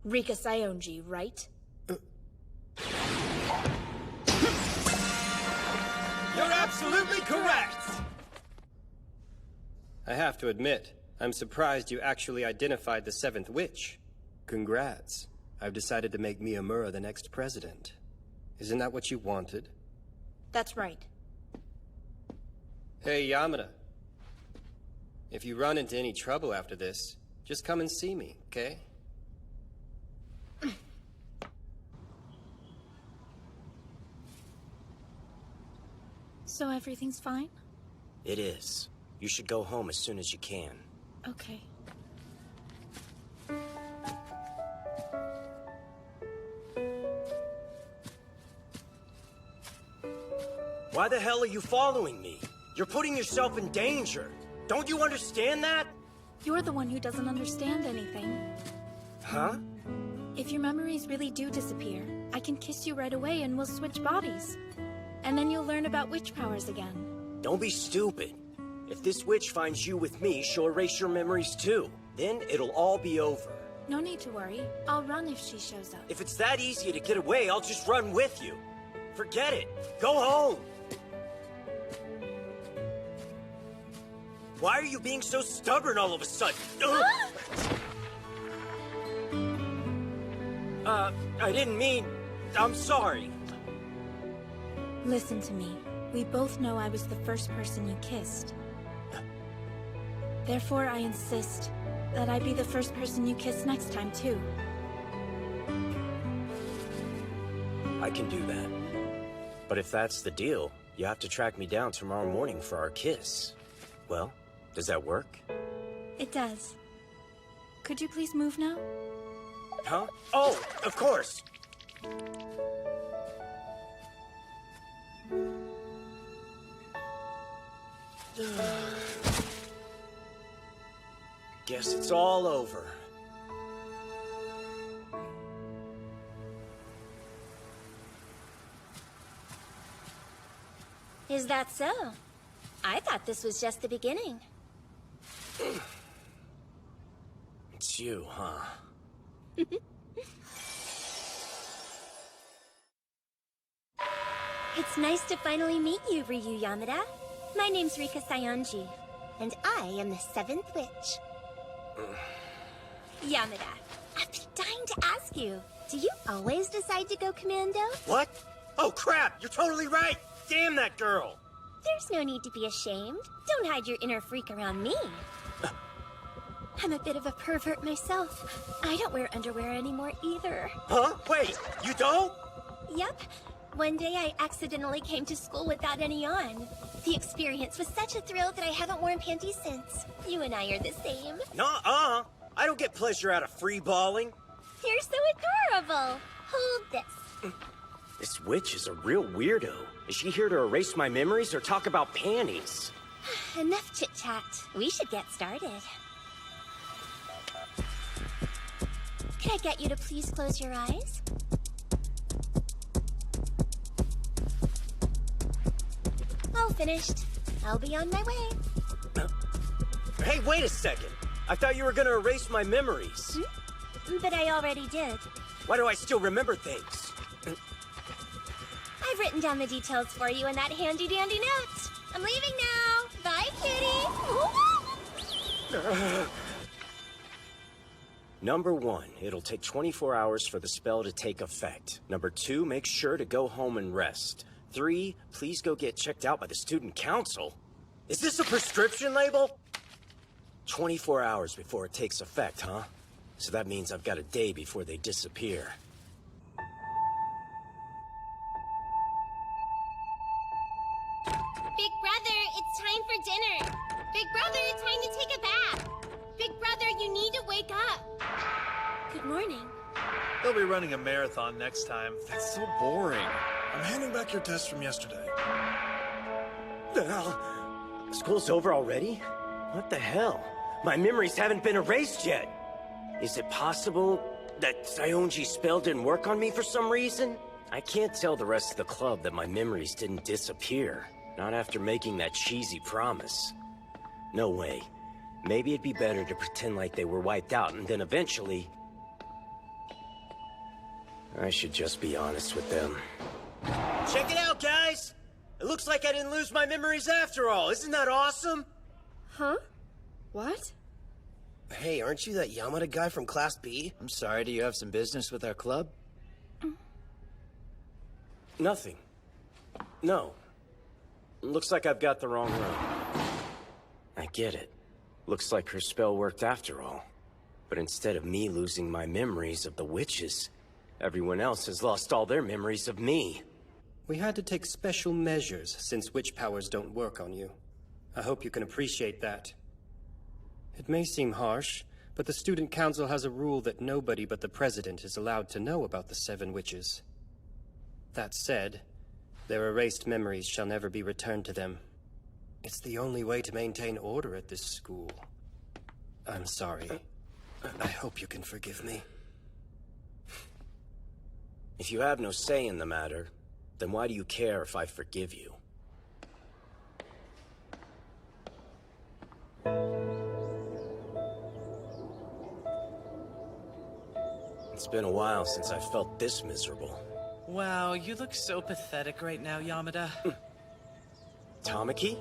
D: Rika Sayonji, right?
K: You're absolutely correct!
X: I have to admit, I'm surprised you actually identified the 7th witch. Congrats. I've decided to make Miyamura the next president. Isn't that what you wanted?
D: That's right.
X: Hey, Yamada. If you run into any trouble after this, just come and see me, okay?
D: So everything's fine?
B: It is. You should go home as soon as you can.
D: Okay.
B: Why the hell are you following me? You're putting yourself in danger. Don't you understand that?
D: You're the one who doesn't understand anything.
B: Huh?
D: If your memories really do disappear, I can kiss you right away and we'll switch bodies. And then you'll learn about witch powers again.
B: Don't be stupid. If this witch finds you with me, she'll erase your memories too. Then it'll all be over.
D: No need to worry. I'll run if she shows up.
B: If it's that easy to get away, I'll just run with you. Forget it. Go home. Why are you being so stubborn all of a sudden? I didn't mean... I'm sorry.
D: Listen to me. We both know I was the first person you kissed. Therefore, I insist that I be the first person you kiss next time, too.
B: I can do that. But if that's the deal, you have to track me down tomorrow morning for our kiss. Well, does that work?
D: It does. Could you please move now?
B: Huh? Oh, of course! Guess it's all over.
M: Is that so? I thought this was just the beginning.
B: It's you, huh?
M: It's nice to finally meet you, Ryu Yamada. My name's Rika Sayonji, and I am the 7th witch. Yamada, I've been dying to ask you, do you always decide to go commando?
B: What? Oh crap, you're totally right! Damn that girl!
M: There's no need to be ashamed. Don't hide your inner freak around me. I'm a bit of a pervert myself. I don't wear underwear anymore either.
B: Huh? Wait, you don't?
M: Yep. One day I accidentally came to school without any on. The experience was such a thrill that I haven't worn panties since. You and I are the same.
B: Nuh-uh. I don't get pleasure out of free balling.
M: You're so adorable. Hold this.
B: This witch is a real weirdo. Is she here to erase my memories or talk about panties?
M: Enough chit-chat. We should get started. Could I get you to please close your eyes? All finished. I'll be on my way.
B: Hey, wait a second. I thought you were gonna erase my memories.
M: But I already did.
B: Why do I still remember things?
M: I've written down the details for you in that handy-dandy note. I'm leaving now. Bye, kitty.
B: Number 1, it'll take 24 hours for the spell to take effect. Number 2, make sure to go home and rest. 3, please go get checked out by the student council. Is this a prescription label? 24 hours before it takes effect, huh? So that means I've got a day before they disappear.
M: Big brother, it's time for dinner. Big brother, it's time to take a bath. Big brother, you need to wake up.
D: Good morning.
K: They'll be running a marathon next time.
T: That's so boring.
I: I'm handing back your test from yesterday.
B: The hell? School's over already? What the hell? My memories haven't been erased yet. Is it possible that Saionji's spell didn't work on me for some reason? I can't tell the rest of the club that my memories didn't disappear. Not after making that cheesy promise. No way. Maybe it'd be better to pretend like they were wiped out and then eventually... I should just be honest with them. Check it out, guys! It looks like I didn't lose my memories after all. Isn't that awesome?
N: Huh? What?
R: Hey, aren't you that Yamada guy from Class B?
H: I'm sorry, do you have some business with our club?
B: Nothing. No. Looks like I've got the wrong room. I get it. Looks like her spell worked after all. But instead of me losing my memories of the witches, everyone else has lost all their memories of me.
X: We had to take special measures since witch powers don't work on you. I hope you can appreciate that. It may seem harsh, but the student council has a rule that nobody but the president is allowed to know about the 7 witches. That said, their erased memories shall never be returned to them. It's the only way to maintain order at this school. I'm sorry. I hope you can forgive me.
B: If you have no say in the matter, then why do you care if I forgive you? It's been a while since I felt this miserable.
L: Wow, you look so pathetic right now, Yamada.
B: Tamaki?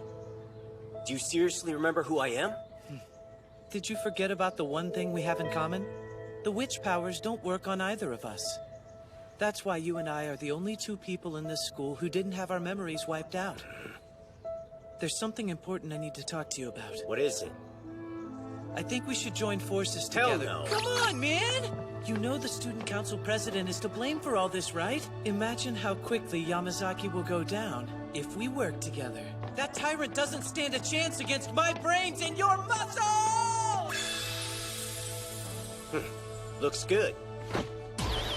B: Do you seriously remember who I am?
L: Did you forget about the one thing we have in common? The witch powers don't work on either of us. That's why you and I are the only 2 people in this school who didn't have our memories wiped out. There's something important I need to talk to you about.
B: What is it?
L: I think we should join forces
B: Hell
L: together.
B: no.
L: Come on, man! You know the student council president is to blame for all this, right? Imagine how quickly Yamazaki will go down if we work together. That tyrant doesn't stand a chance against my brains and your muscle!
B: Looks good.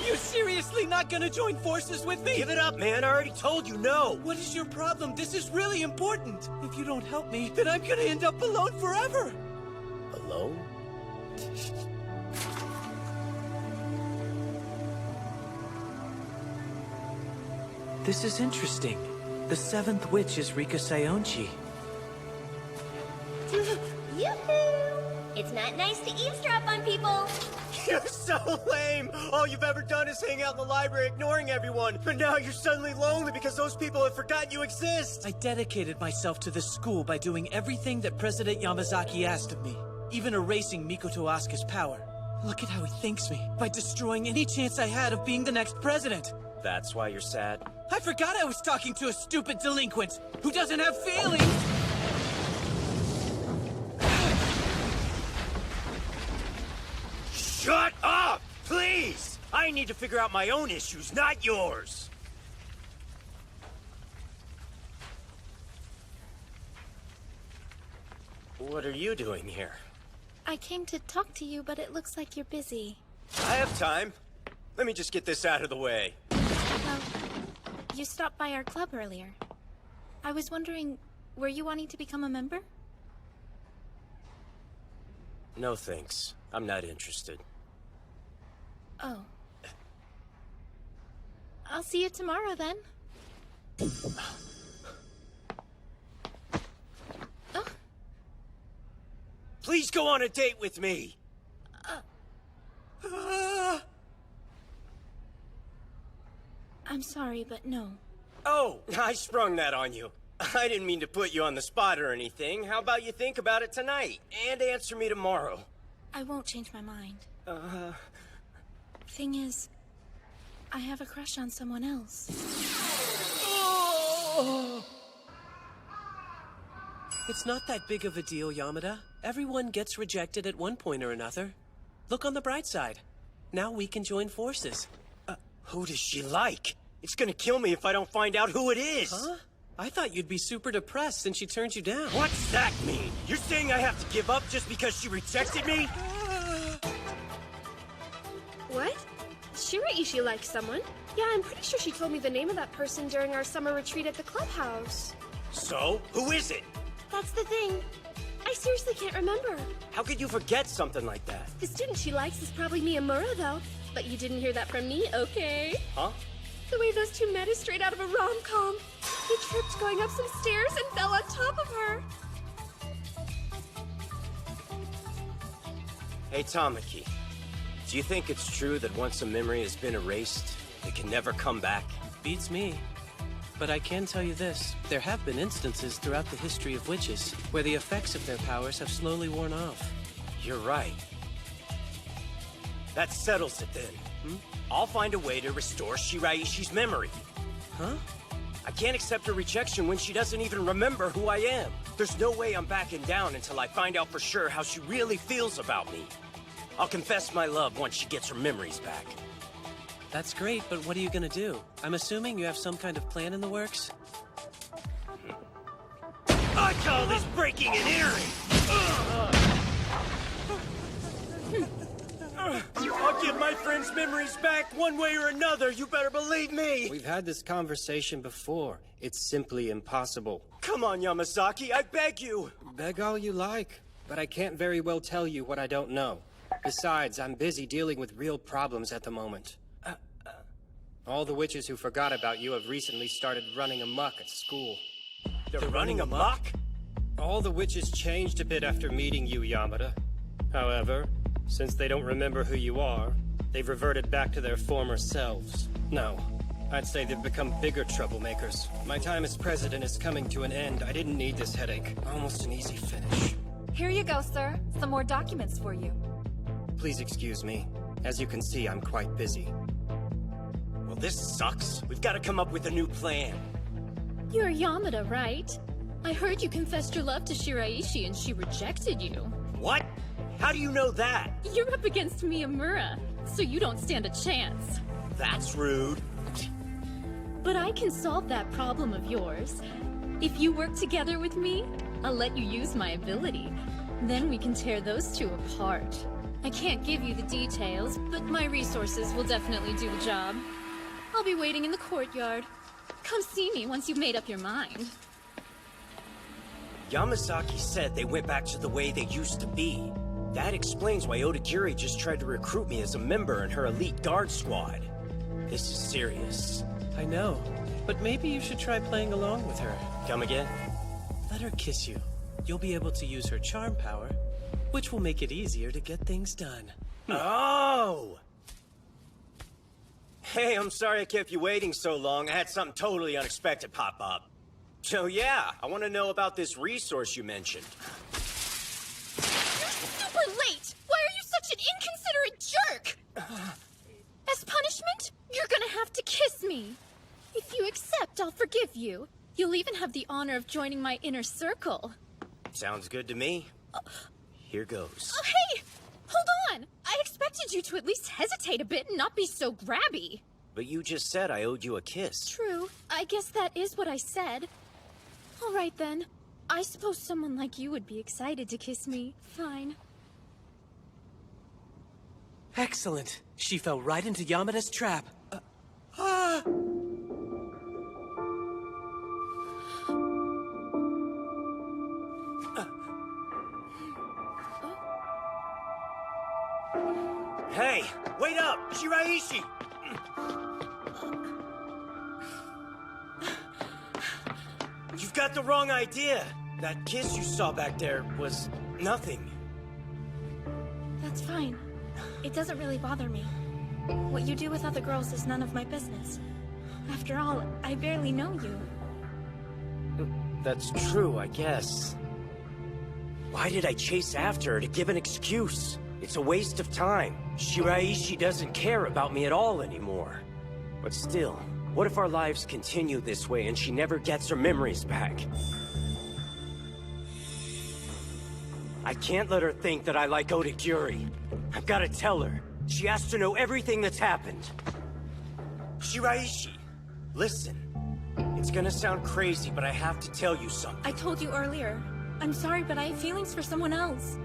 L: You seriously not gonna join forces with me?
B: Give it up, man. I already told you no.
L: What is your problem? This is really important. If you don't help me, then I'm gonna end up alone forever.
B: Alone?
L: This is interesting. The 7th witch is Rika Saionji.
M: Yoo-hoo! It's not nice to eavesdrop on people.
B: You're so lame! All you've ever done is hang out in the library ignoring everyone, but now you're suddenly lonely because those people have forgotten you exist!
L: I dedicated myself to this school by doing everything that President Yamazaki asked of me, even erasing Mikoto Asuka's power. Look at how he thanks me, by destroying any chance I had of being the next president.
B: That's why you're sad?
L: I forgot I was talking to a stupid delinquent who doesn't have feelings!
B: Shut up! Please! I need to figure out my own issues, not yours! What are you doing here?
D: I came to talk to you, but it looks like you're busy.
B: I have time. Let me just get this out of the way.
D: Well, you stopped by our club earlier. I was wondering, were you wanting to become a member?
B: No thanks. I'm not interested.
D: Oh. I'll see you tomorrow then.
B: Please go on a date with me!
D: I'm sorry, but no.
B: Oh, I sprung that on you. I didn't mean to put you on the spot or anything. How about you think about it tonight, and answer me tomorrow?
D: I won't change my mind. Thing is, I have a crush on someone else.
L: It's not that big of a deal, Yamada. Everyone gets rejected at one point or another. Look on the bright side. Now we can join forces.
B: Who does she like? It's gonna kill me if I don't find out who it is.
L: Huh? I thought you'd be super depressed since she turned you down.
B: What's that mean? You're saying I have to give up just because she rejected me?
N: What? Shiraishi likes someone? Yeah, I'm pretty sure she told me the name of that person during our summer retreat at the clubhouse.
B: So, who is it?
N: That's the thing. I seriously can't remember.
B: How could you forget something like that?
N: The student she likes is probably Miyamura, though. But you didn't hear that from me, okay?
B: Huh?
N: The way those two met is straight out of a rom-com. He tripped going up some stairs and fell on top of her.
B: Hey, Tamaki. Do you think it's true that once a memory has been erased, it can never come back?
L: Beats me. But I can tell you this, there have been instances throughout the history of witches where the effects of their powers have slowly worn off.
B: You're right. That settles it then. I'll find a way to restore Shiraishi's memory.
L: Huh?
B: I can't accept her rejection when she doesn't even remember who I am. There's no way I'm backing down until I find out for sure how she really feels about me. I'll confess my love once she gets her memories back.
L: That's great, but what are you gonna do? I'm assuming you have some kind of plan in the works?
B: I call this breaking and entering! I'll get my friend's memories back one way or another, you better believe me!
X: We've had this conversation before. It's simply impossible.
B: Come on, Yamasaki, I beg you!
X: Beg all you like, but I can't very well tell you what I don't know. Besides, I'm busy dealing with real problems at the moment. All the witches who forgot about you have recently started running amok at school.
B: They're running amok?
X: All the witches changed a bit after meeting you, Yamada. However, since they don't remember who you are, they've reverted back to their former selves. No, I'd say they've become bigger troublemakers. My time as president is coming to an end. I didn't need this headache. Almost an easy finish.
F: Here you go, sir. Some more documents for you.
X: Please excuse me. As you can see, I'm quite busy.
B: Well, this sucks. We've got to come up with a new plan.
J: You're Yamada, right? I heard you confessed your love to Shiraishi and she rejected you.
B: What? How do you know that?
J: You're up against Miyamura, so you don't stand a chance.
B: That's rude.
J: But I can solve that problem of yours. If you work together with me, I'll let you use my ability. Then we can tear those two apart. I can't give you the details, but my resources will definitely do the job. I'll be waiting in the courtyard. Come see me once you've made up your mind.
B: Yamasaki said they went back to the way they used to be. That explains why Odagiri just tried to recruit me as a member in her elite guard squad. This is serious.
L: I know, but maybe you should try playing along with her.
B: Come again?
L: Let her kiss you. You'll be able to use her charm power, which will make it easier to get things done.
B: Oh! Hey, I'm sorry I kept you waiting so long. I had something totally unexpected pop up. So yeah, I want to know about this resource you mentioned.
J: You're super late! Why are you such an inconsiderate jerk? As punishment, you're gonna have to kiss me. If you accept, I'll forgive you. You'll even have the honor of joining my inner circle.
B: Sounds good to me. Here goes.
J: Oh, hey! Hold on! I expected you to at least hesitate a bit and not be so grabby.
B: But you just said I owed you a kiss.
J: True. I guess that is what I said. All right, then. I suppose someone like you would be excited to kiss me. Fine.
L: Excellent. She fell right into Yamada's trap.
B: Hey, wait up! Shiraishi! You've got the wrong idea. That kiss you saw back there was nothing.
D: That's fine. It doesn't really bother me. What you do with other girls is none of my business. After all, I barely know you.
B: That's true, I guess. Why did I chase after her to give an excuse? It's a waste of time. Shiraishi doesn't care about me at all anymore. But still, what if our lives continue this way and she never gets her memories back? I can't let her think that I like Odagiri. I've got to tell her. She has to know everything that's happened. Shiraishi, listen. It's gonna sound crazy, but I have to tell you something.
D: I told you earlier. I'm sorry, but I have feelings for someone else.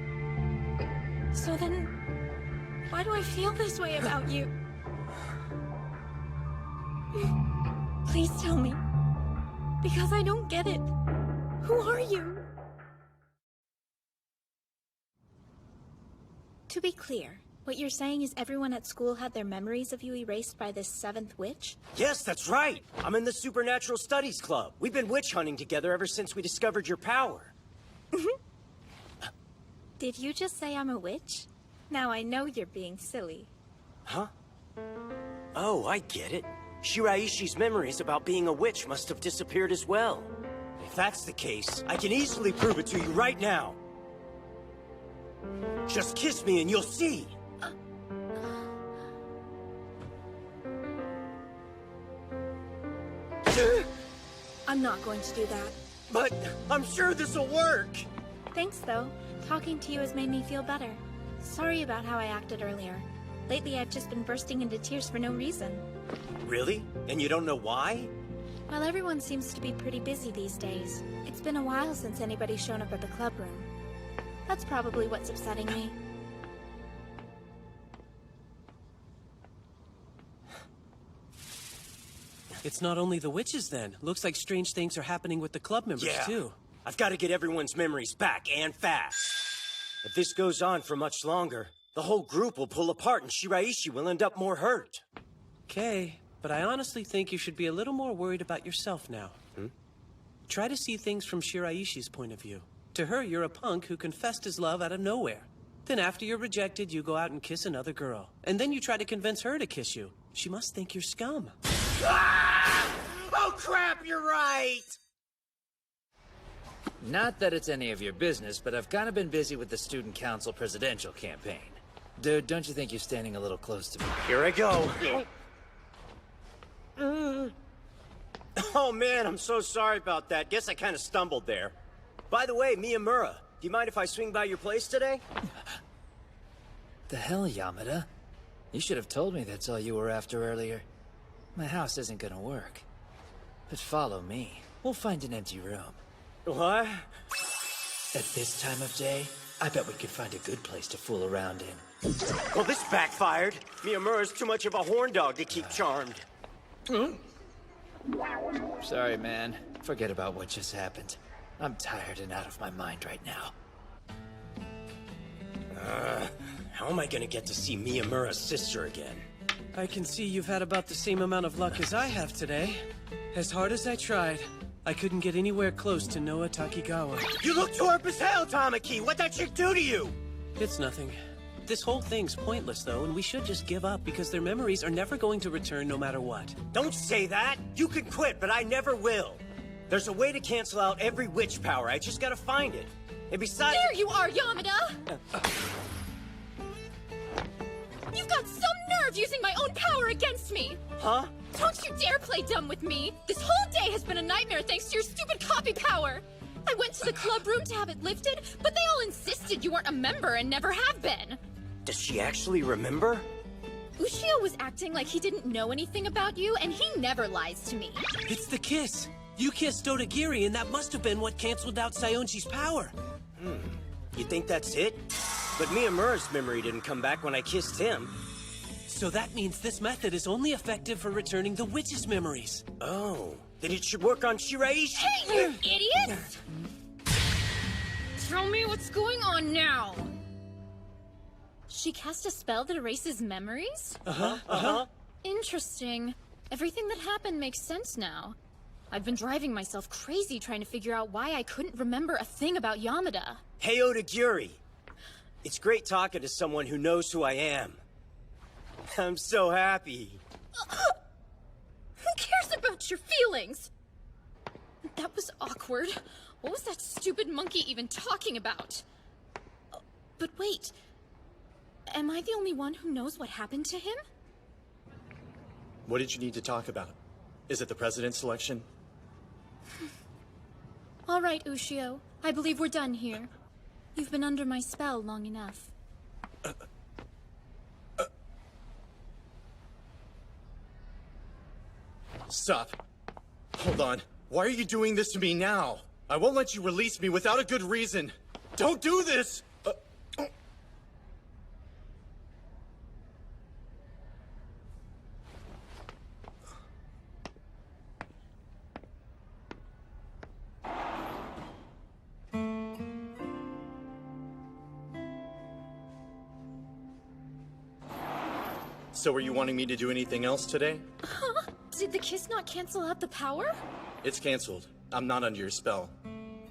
D: So then, why do I feel this way about you? Please tell me. Because I don't get it. Who are you? To be clear, what you're saying is everyone at school had their memories of you erased by this 7th witch?
B: Yes, that's right! I'm in the Supernatural Studies Club. We've been witch hunting together ever since we discovered your power.
D: Did you just say I'm a witch? Now I know you're being silly.
B: Huh? Oh, I get it. Shiraishi's memories about being a witch must have disappeared as well. If that's the case, I can easily prove it to you right now. Just kiss me and you'll see!
D: I'm not going to do that.
B: But I'm sure this'll work!
D: Thanks, though. Talking to you has made me feel better. Sorry about how I acted earlier. Lately, I've just been bursting into tears for no reason.
B: Really? And you don't know why?
D: Well, everyone seems to be pretty busy these days. It's been a while since anybody's shown up at the club room. That's probably what's upsetting me.
L: It's not only the witches, then. Looks like strange things are happening with the club members, too.
B: I've got to get everyone's memories back, and fast. If this goes on for much longer, the whole group will pull apart and Shiraishi will end up more hurt.
L: Okay, but I honestly think you should be a little more worried about yourself now. Try to see things from Shiraishi's point of view. To her, you're a punk who confessed his love out of nowhere. Then after you're rejected, you go out and kiss another girl. And then you try to convince her to kiss you. She must think you're scum.
B: Ah! Oh crap, you're right!
H: Not that it's any of your business, but I've kind of been busy with the student council presidential campaign. Dude, don't you think you're standing a little close to me?
B: Here I go. Oh man, I'm so sorry about that. Guess I kind of stumbled there. By the way, Miyamura, do you mind if I swing by your place today?
H: The hell, Yamada? You should have told me that's all you were after earlier. My house isn't gonna work. But follow me. We'll find an empty room.
B: What?
H: At this time of day, I bet we could find a good place to fool around in.
B: Well, this backfired. Miyamura's too much of a horn dog to keep charmed.
H: Sorry, man. Forget about what just happened. I'm tired and out of my mind right now.
B: How am I gonna get to see Miyamura's sister again?
L: I can see you've had about the same amount of luck as I have today. As hard as I tried, I couldn't get anywhere close to Noah Takigawa.
B: You look torp as hell, Tamaki! What'd that chick do to you?
L: It's nothing. This whole thing's pointless, though, and we should just give up because their memories are never going to return no matter what.
B: Don't say that! You can quit, but I never will. There's a way to cancel out every witch power. I just gotta find it. And besides...
F: There you are, Yamada! You've got some nerve using my own power against me!
B: Huh?
F: Don't you dare play dumb with me! This whole day has been a nightmare thanks to your stupid copy power! I went to the club room to have it lifted, but they all insisted you weren't a member and never have been!
B: Does she actually remember?
F: Ushio was acting like he didn't know anything about you, and he never lies to me.
L: It's the kiss! You kissed Odagiri, and that must have been what canceled out Sayonji's power.
B: You think that's it? But Miyamura's memory didn't come back when I kissed him.
L: So that means this method is only effective for returning the witch's memories.
B: Oh, then it should work on Shiraishi.
F: Hey, you idiots! Tell me what's going on now! She cast a spell that erases memories? Interesting. Everything that happened makes sense now. I've been driving myself crazy trying to figure out why I couldn't remember a thing about Yamada.
B: Hey, Odagiri. It's great talking to someone who knows who I am. I'm so happy.
F: Who cares about your feelings?
J: That was awkward. What was that stupid monkey even talking about? But wait, am I the only one who knows what happened to him?
T: What did you need to talk about? Is it the president's selection?
J: All right, Ushio. I believe we're done here. You've been under my spell long enough.
T: Stop. Hold on. Why are you doing this to me now? I won't let you release me without a good reason. Don't do this! So are you wanting me to do anything else today?
J: Huh? Did the kiss not cancel out the power?
T: It's canceled. I'm not under your spell.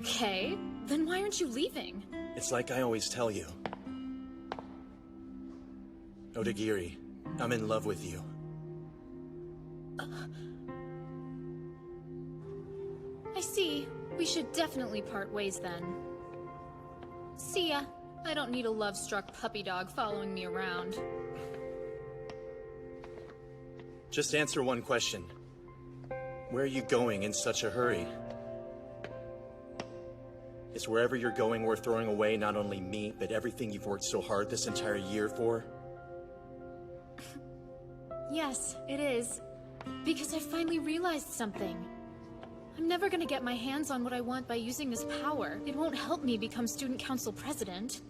J: Okay, then why aren't you leaving?
T: It's like I always tell you. Odagiri, I'm in love with you.
J: I see. We should definitely part ways then. See ya. I don't need a love-struck puppy dog following me around.
T: Just answer one question. Where are you going in such a hurry? Is wherever you're going worth throwing away not only me, but everything you've worked so hard this entire year for?
J: Yes, it is. Because I finally realized something. I'm never gonna get my hands on what I want by using this power. It won't help me become student council president.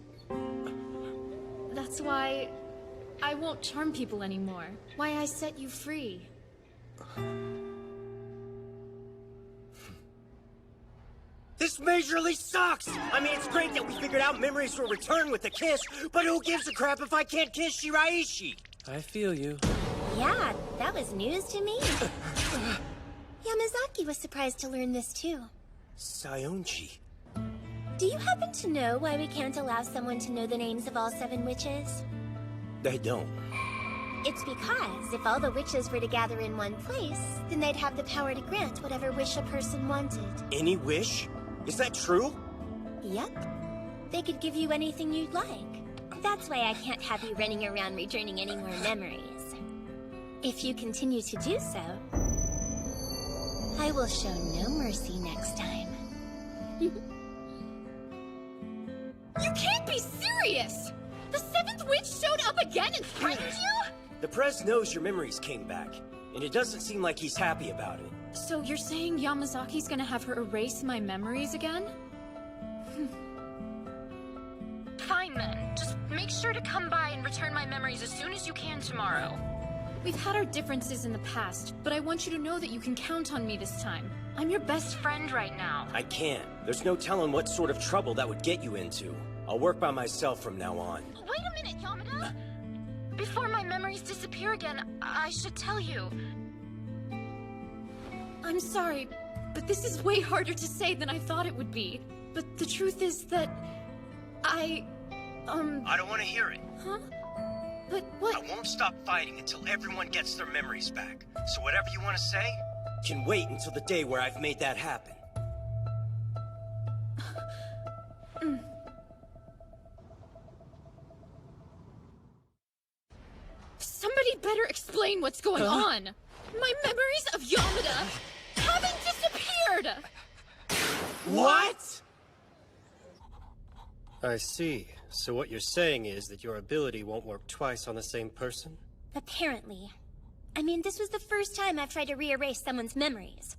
J: That's why I won't charm people anymore. Why I set you free.
B: This majorly sucks! I mean, it's great that we figured out memories will return with the kiss, but who gives a crap if I can't kiss Shiraishi?
L: I feel you.
M: Yeah, that was news to me. Yamazaki was surprised to learn this too.
B: Sayonji.
M: Do you happen to know why we can't allow someone to know the names of all 7 witches?
B: I don't.
M: It's because if all the witches were to gather in one place, then they'd have the power to grant whatever wish a person wanted.
B: Any wish? Is that true?
M: Yep. They could give you anything you'd like. That's why I can't have you running around returning any more memories. If you continue to do so, I will show no mercy next time.
J: You can't be serious! The 7th witch showed up again and threatened you?
B: The Prez knows your memories came back, and it doesn't seem like he's happy about it.
J: So you're saying Yamazaki's gonna have her erase my memories again? Fine then. Just make sure to come by and return my memories as soon as you can tomorrow. We've had our differences in the past, but I want you to know that you can count on me this time. I'm your best friend right now.
B: I can't. There's no telling what sort of trouble that would get you into. I'll work by myself from now on.
J: Wait a minute, Yamada! Before my memories disappear again, I should tell you. I'm sorry, but this is way harder to say than I thought it would be. But the truth is that I
B: don't want to hear it.
J: Huh? But what?
B: I won't stop fighting until everyone gets their memories back. So whatever you want to say, can wait until the day where I've made that happen.
J: Somebody better explain what's going on! My memories of Yamada haven't disappeared!
B: What?
X: I see. So what you're saying is that your ability won't work twice on the same person?
M: Apparently. I mean, this was the first time I've tried to re-erase someone's memories.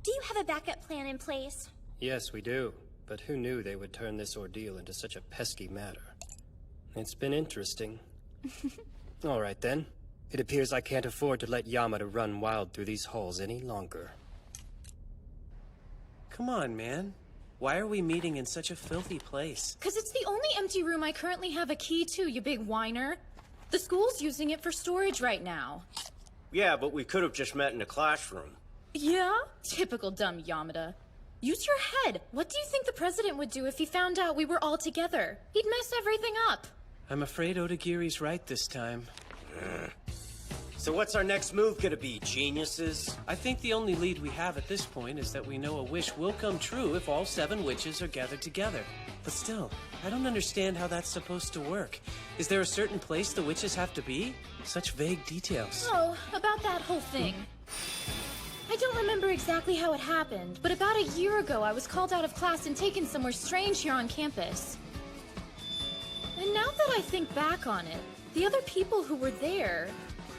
M: Do you have a backup plan in place?
X: Yes, we do. But who knew they would turn this ordeal into such a pesky matter? It's been interesting. All right, then. It appears I can't afford to let Yamada run wild through these halls any longer.
L: Come on, man. Why are we meeting in such a filthy place?
J: 'Cause it's the only empty room I currently have a key to, you big whiner. The school's using it for storage right now.
B: Yeah, but we could have just met in a classroom.
J: Yeah? Typical dumb Yamada. Use your head. What do you think the president would do if he found out we were all together? He'd mess everything up.
L: I'm afraid Odagiri's right this time.
B: So what's our next move gonna be, geniuses?
L: I think the only lead we have at this point is that we know a wish will come true if all 7 witches are gathered together. But still, I don't understand how that's supposed to work. Is there a certain place the witches have to be? Such vague details.
J: Oh, about that whole thing. I don't remember exactly how it happened, but about a year ago I was called out of class and taken somewhere strange here on campus. And now that I think back on it, the other people who were there...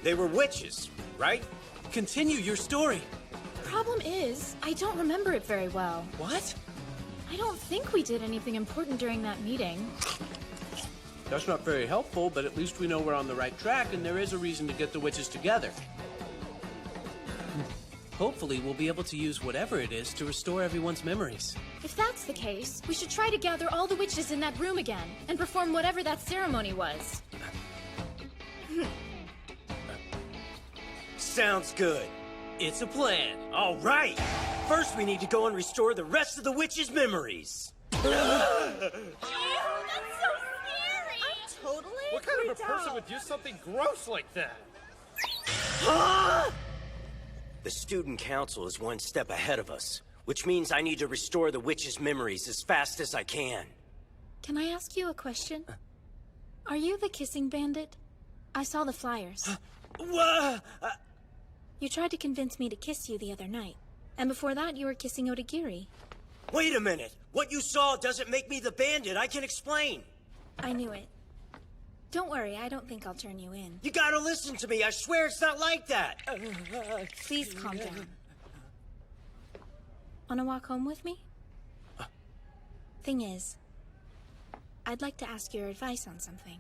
B: They were witches, right?
L: Continue your story.
J: Problem is, I don't remember it very well.
L: What?
J: I don't think we did anything important during that meeting.
L: That's not very helpful, but at least we know we're on the right track and there is a reason to get the witches together. Hopefully, we'll be able to use whatever it is to restore everyone's memories.
J: If that's the case, we should try to gather all the witches in that room again and perform whatever that ceremony was.
B: Sounds good.
L: It's a plan.
B: All right. First, we need to go and restore the rest of the witches' memories.
C: Ew, that's so scary!
U: I'm totally
T: What kind of a
U: freaked
T: person
U: out.
T: would do something gross like that?
B: The student council is one step ahead of us, which means I need to restore the witches' memories as fast as I can.
D: Can I ask you a question? Are you the kissing bandit? I saw the flyers. You tried to convince me to kiss you the other night. And before that, you were kissing Odagiri.
B: Wait a minute! What you saw doesn't make me the bandit. I can explain.
D: I knew it. Don't worry, I don't think I'll turn you in.
B: You gotta listen to me. I swear it's not like that.
D: Please calm down. Wanna walk home with me? Thing is, I'd like to ask your advice on something.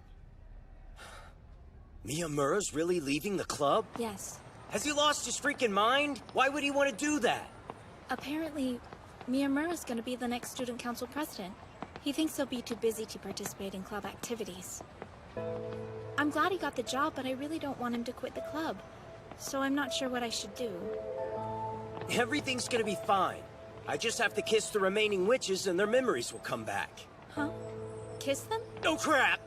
B: Miyamura's really leaving the club?
D: Yes.
B: Has he lost his freaking mind? Why would he want to do that?
D: Apparently, Miyamura's gonna be the next student council president. He thinks he'll be too busy to participate in club activities. I'm glad he got the job, but I really don't want him to quit the club. So I'm not sure what I should do.
B: Everything's gonna be fine. I just have to kiss the remaining witches and their memories will come back.
D: Huh? Kiss them?
B: No crap!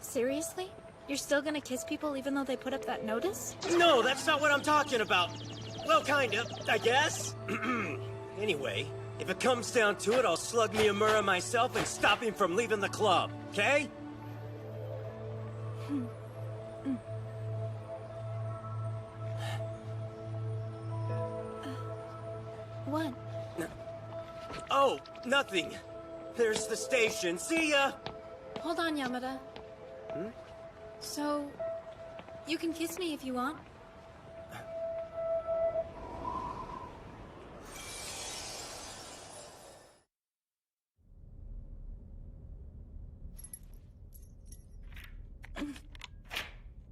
D: Seriously? You're still gonna kiss people even though they put up that notice?
B: No, that's not what I'm talking about. Well, kind of, I guess. Anyway, if it comes down to it, I'll slug Miyamura myself and stop him from leaving the club, okay?
D: What?
B: Oh, nothing. There's the station. See ya!
D: Hold on, Yamada. So, you can kiss me if you want.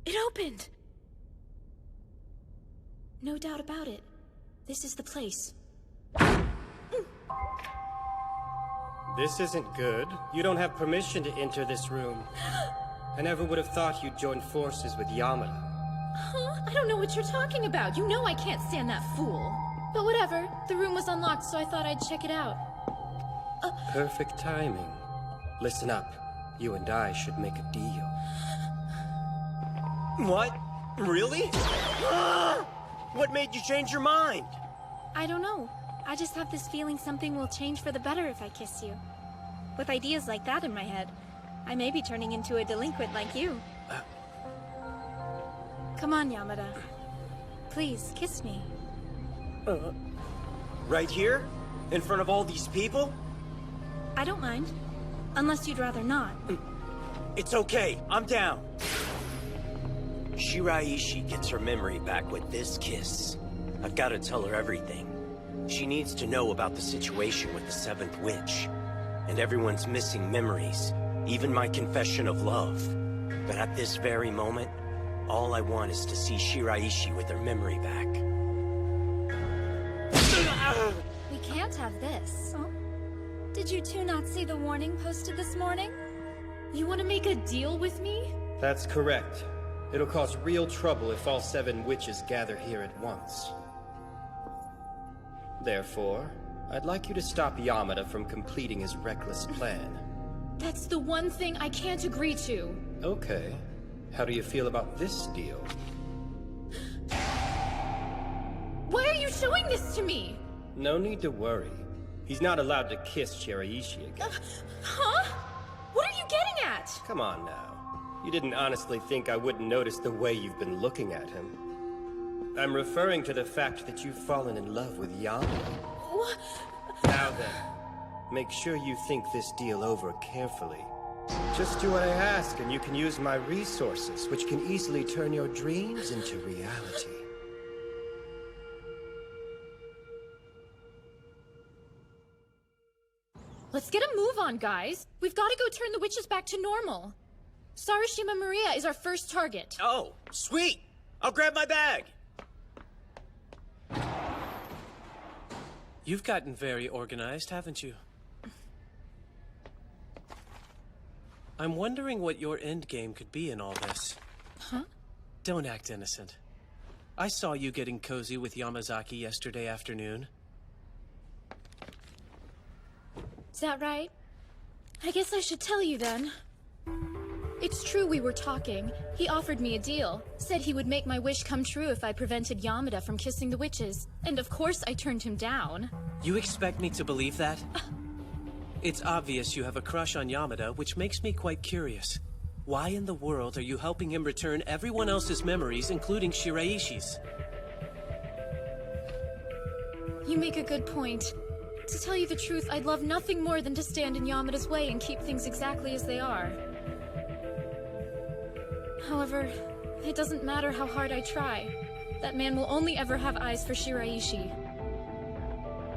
D: It opened! No doubt about it. This is the place.
X: This isn't good. You don't have permission to enter this room. I never would have thought you'd join forces with Yamada.
J: Huh? I don't know what you're talking about. You know I can't stand that fool. But whatever. The room was unlocked, so I thought I'd check it out.
X: Perfect timing. Listen up. You and I should make a deal.
B: What? Really? What made you change your mind?
D: I don't know. I just have this feeling something will change for the better if I kiss you. With ideas like that in my head, I may be turning into a delinquent like you. Come on, Yamada. Please, kiss me.
B: Right here? In front of all these people?
D: I don't mind. Unless you'd rather not.
B: It's okay. I'm down. Shiraishi gets her memory back with this kiss. I've got to tell her everything. She needs to know about the situation with the 7th witch. And everyone's missing memories. Even my confession of love. But at this very moment, all I want is to see Shiraishi with her memory back.
J: We can't have this.
D: Oh? Did you two not see the warning posted this morning?
J: You want to make a deal with me?
X: That's correct. It'll cause real trouble if all 7 witches gather here at once. Therefore, I'd like you to stop Yamada from completing his reckless plan.
J: That's the one thing I can't agree to.
X: Okay. How do you feel about this deal?
J: Why are you showing this to me?
X: No need to worry. He's not allowed to kiss Shiraishi again.
J: Huh? What are you getting at?
X: Come on now. You didn't honestly think I wouldn't notice the way you've been looking at him. I'm referring to the fact that you've fallen in love with Yamada.
J: What?
X: Now then, make sure you think this deal over carefully. Just do what I ask, and you can use my resources, which can easily turn your dreams into reality.
J: Let's get a move on, guys. We've got to go turn the witches back to normal. Sarashima Maria is our first target.
B: Oh, sweet! I'll grab my bag!
L: You've gotten very organized, haven't you? I'm wondering what your endgame could be in all this.
J: Huh?
L: Don't act innocent. I saw you getting cozy with Yamazaki yesterday afternoon.
J: Is that right? I guess I should tell you then. It's true we were talking. He offered me a deal. Said he would make my wish come true if I prevented Yamada from kissing the witches. And of course I turned him down.
L: You expect me to believe that? It's obvious you have a crush on Yamada, which makes me quite curious. Why in the world are you helping him return everyone else's memories, including Shiraishi's?
J: You make a good point. To tell you the truth, I'd love nothing more than to stand in Yamada's way and keep things exactly as they are. However, it doesn't matter how hard I try. That man will only ever have eyes for Shiraishi.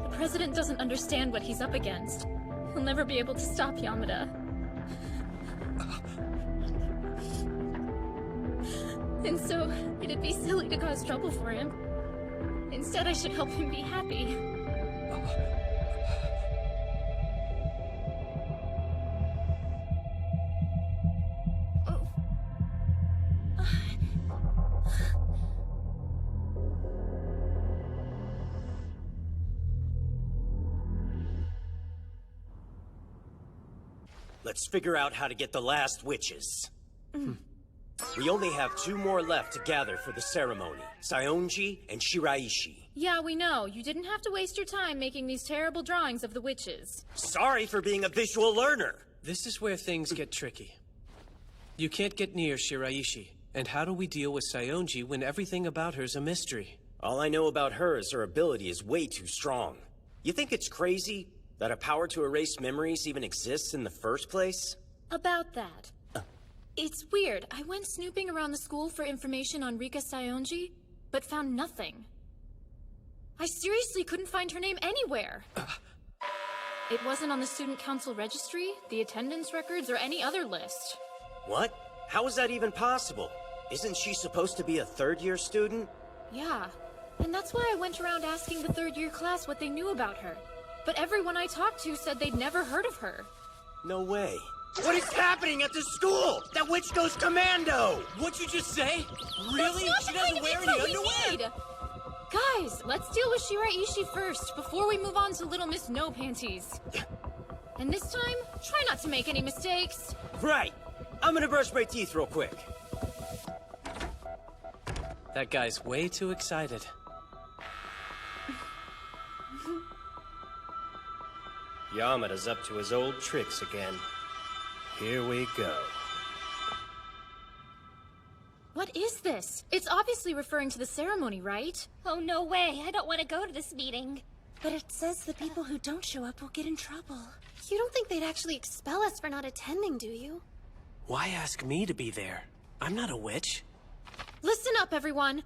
J: The president doesn't understand what he's up against. He'll never be able to stop Yamada. And so, it'd be silly to cause trouble for him. Instead, I should help him be happy.
B: Let's figure out how to get the last witches. We only have 2 more left to gather for the ceremony. Saionji and Shiraishi.
J: Yeah, we know. You didn't have to waste your time making these terrible drawings of the witches.
B: Sorry for being a visual learner.
L: This is where things get tricky. You can't get near Shiraishi. And how do we deal with Saionji when everything about her's a mystery?
B: All I know about her is her ability is way too strong. You think it's crazy that a power to erase memories even exists in the first place?
J: About that. It's weird. I went snooping around the school for information on Rika Saionji, but found nothing. I seriously couldn't find her name anywhere. It wasn't on the student council registry, the attendance records, or any other list.
B: What? How is that even possible? Isn't she supposed to be a third-year student?
J: Yeah, and that's why I went around asking the third-year class what they knew about her. But everyone I talked to said they'd never heard of her.
B: No way. What is happening at the school? That witch goes commando!
P: What'd you just say?
J: That's
P: Really?
J: not
P: She
J: the
P: doesn't
J: kind of
P: wear
J: info
P: any
J: we
P: underwear?
J: need! Guys, let's deal with Shiraishi first, before we move on to Little Miss No Panties. And this time, try not to make any mistakes.
B: Right. I'm gonna brush my teeth real quick.
L: That guy's way too excited.
X: Yamada's up to his old tricks again. Here we go.
J: What is this? It's obviously referring to the ceremony, right?
M: Oh, no way. I don't want to go to this meeting.
G: But it says the people who don't show up will get in trouble.
E: You don't think they'd actually expel us for not attending, do you?
L: Why ask me to be there? I'm not a witch.
J: Listen up, everyone.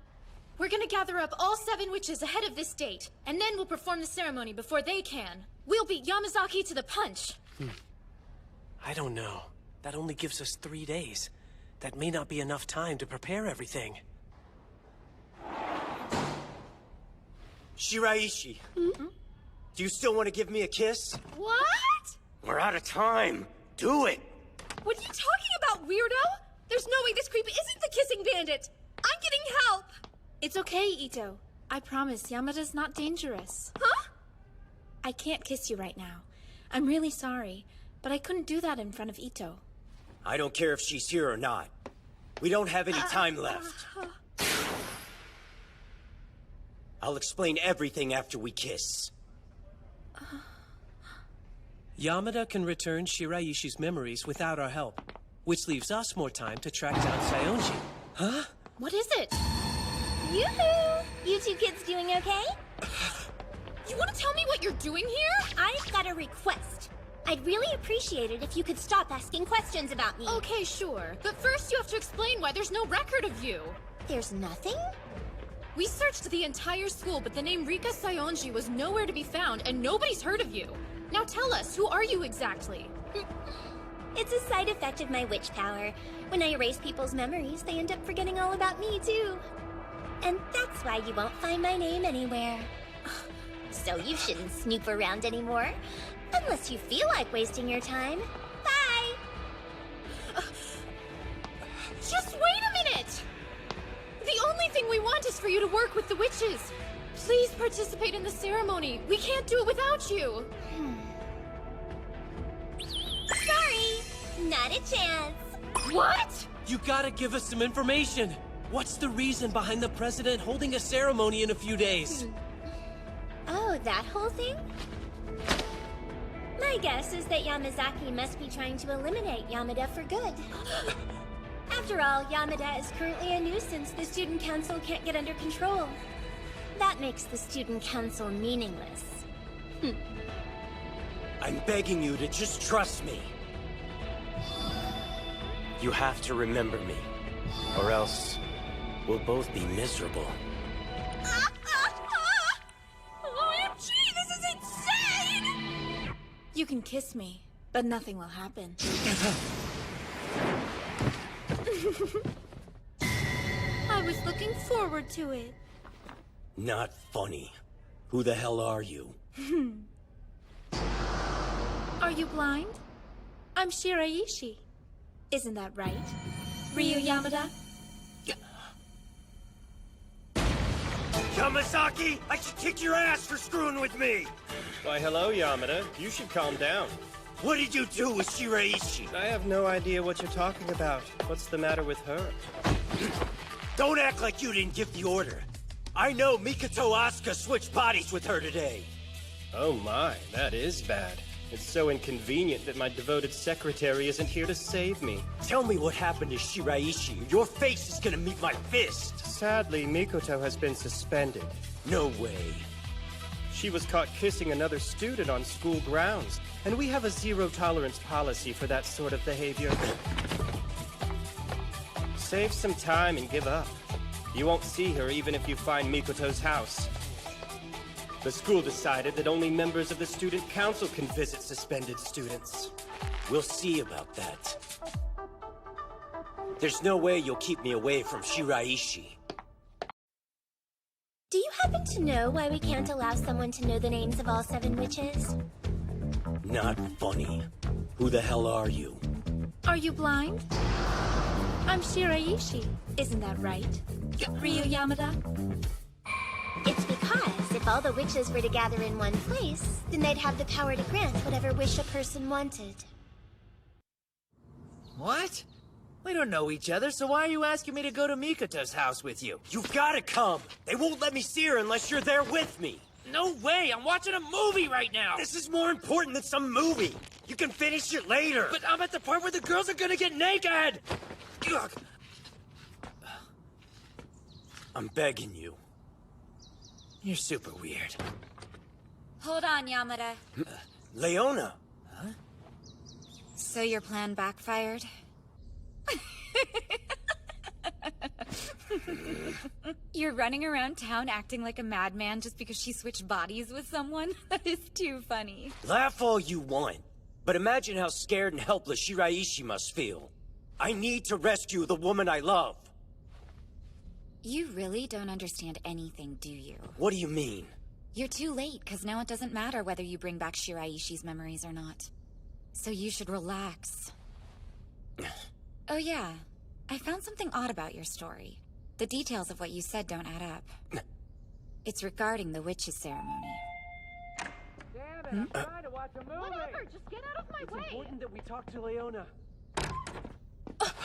J: We're gonna gather up all 7 witches ahead of this date, and then we'll perform the ceremony before they can. We'll beat Yamazaki to the punch.
L: I don't know. That only gives us 3 days. That may not be enough time to prepare everything.
B: Shiraishi. Do you still want to give me a kiss?
M: What?
B: We're out of time. Do it.
N: What are you talking about, weirdo? There's no way this creep isn't the kissing bandit. I'm getting help.
D: It's okay, Ito. I promise, Yamada's not dangerous.
N: Huh?
D: I can't kiss you right now. I'm really sorry, but I couldn't do that in front of Ito.
B: I don't care if she's here or not. We don't have any time left. I'll explain everything after we kiss.
L: Yamada can return Shiraishi's memories without our help, which leaves us more time to track down Saionji. Huh?
J: What is it?
M: Yoo-hoo! You two kids doing okay?
E: You want to tell me what you're doing here?
M: I've got a request. I'd really appreciate it if you could stop asking questions about me.
E: Okay, sure. But first you have to explain why there's no record of you.
M: There's nothing?
E: We searched the entire school, but the name Rika Saionji was nowhere to be found, and nobody's heard of you. Now tell us, who are you exactly?
M: It's a side effect of my witch power. When I erase people's memories, they end up forgetting all about me, too. And that's why you won't find my name anywhere. So you shouldn't snoop around anymore. Unless you feel like wasting your time. Bye!
E: Just wait a minute! The only thing we want is for you to work with the witches. Please participate in the ceremony. We can't do it without you.
M: Sorry, not a chance.
E: What?
L: You gotta give us some information. What's the reason behind the president holding a ceremony in a few days?
M: Oh, that whole thing? My guess is that Yamazaki must be trying to eliminate Yamada for good. After all, Yamada is currently a nuisance the student council can't get under control. That makes the student council meaningless.
B: I'm begging you to just trust me. You have to remember me, or else we'll both be miserable.
E: OMG, this is insane!
D: You can kiss me, but nothing will happen.
J: I was looking forward to it.
B: Not funny. Who the hell are you?
D: Are you blind? I'm Shiraishi. Isn't that right? Ryu Yamada?
B: Yamazaki, I should kick your ass for screwing with me!
X: Why, hello, Yamada. You should calm down.
B: What did you do with Shiraishi?
X: I have no idea what you're talking about. What's the matter with her?
B: Don't act like you didn't give the order. I know Mikoto Asuka switched bodies with her today.
X: Oh my, that is bad. It's so inconvenient that my devoted secretary isn't here to save me.
B: Tell me what happened to Shiraishi, or your face is gonna meet my fist.
X: Sadly, Mikoto has been suspended.
B: No way.
X: She was caught kissing another student on school grounds, and we have a zero-tolerance policy for that sort of behavior. Save some time and give up. You won't see her even if you find Mikoto's house. The school decided that only members of the student council can visit suspended students.
B: We'll see about that. There's no way you'll keep me away from Shiraishi.
M: Do you happen to know why we can't allow someone to know the names of all 7 witches?
B: Not funny. Who the hell are you?
D: Are you blind? I'm Shiraishi. Isn't that right? Ryu Yamada?
M: It's because if all the witches were to gather in one place, then they'd have the power to grant whatever wish a person wanted.
A: What? We don't know each other, so why are you asking me to go to Mikoto's house with you?
B: You've gotta come! They won't let me see her unless you're there with me!
A: No way! I'm watching a movie right now!
B: This is more important than some movie! You can finish it later!
A: But I'm at the part where the girls are gonna get naked! Ugh.
B: I'm begging you.
A: You're super weird.
F: Hold on, Yamada.
B: Leona!
A: Huh?
F: So your plan backfired? You're running around town acting like a madman just because she switched bodies with someone? That is too funny.
B: Laugh all you want, but imagine how scared and helpless Shiraishi must feel. I need to rescue the woman I love.
F: You really don't understand anything, do you?
B: What do you mean?
F: You're too late, because now it doesn't matter whether you bring back Shiraishi's memories or not. So you should relax. Oh yeah, I found something odd about your story. The details of what you said don't add up. It's regarding the witches' ceremony.
L: Damn it, I'm trying to watch a movie!
E: Whatever, just get out of my way!
L: It's important that we talk to Leona.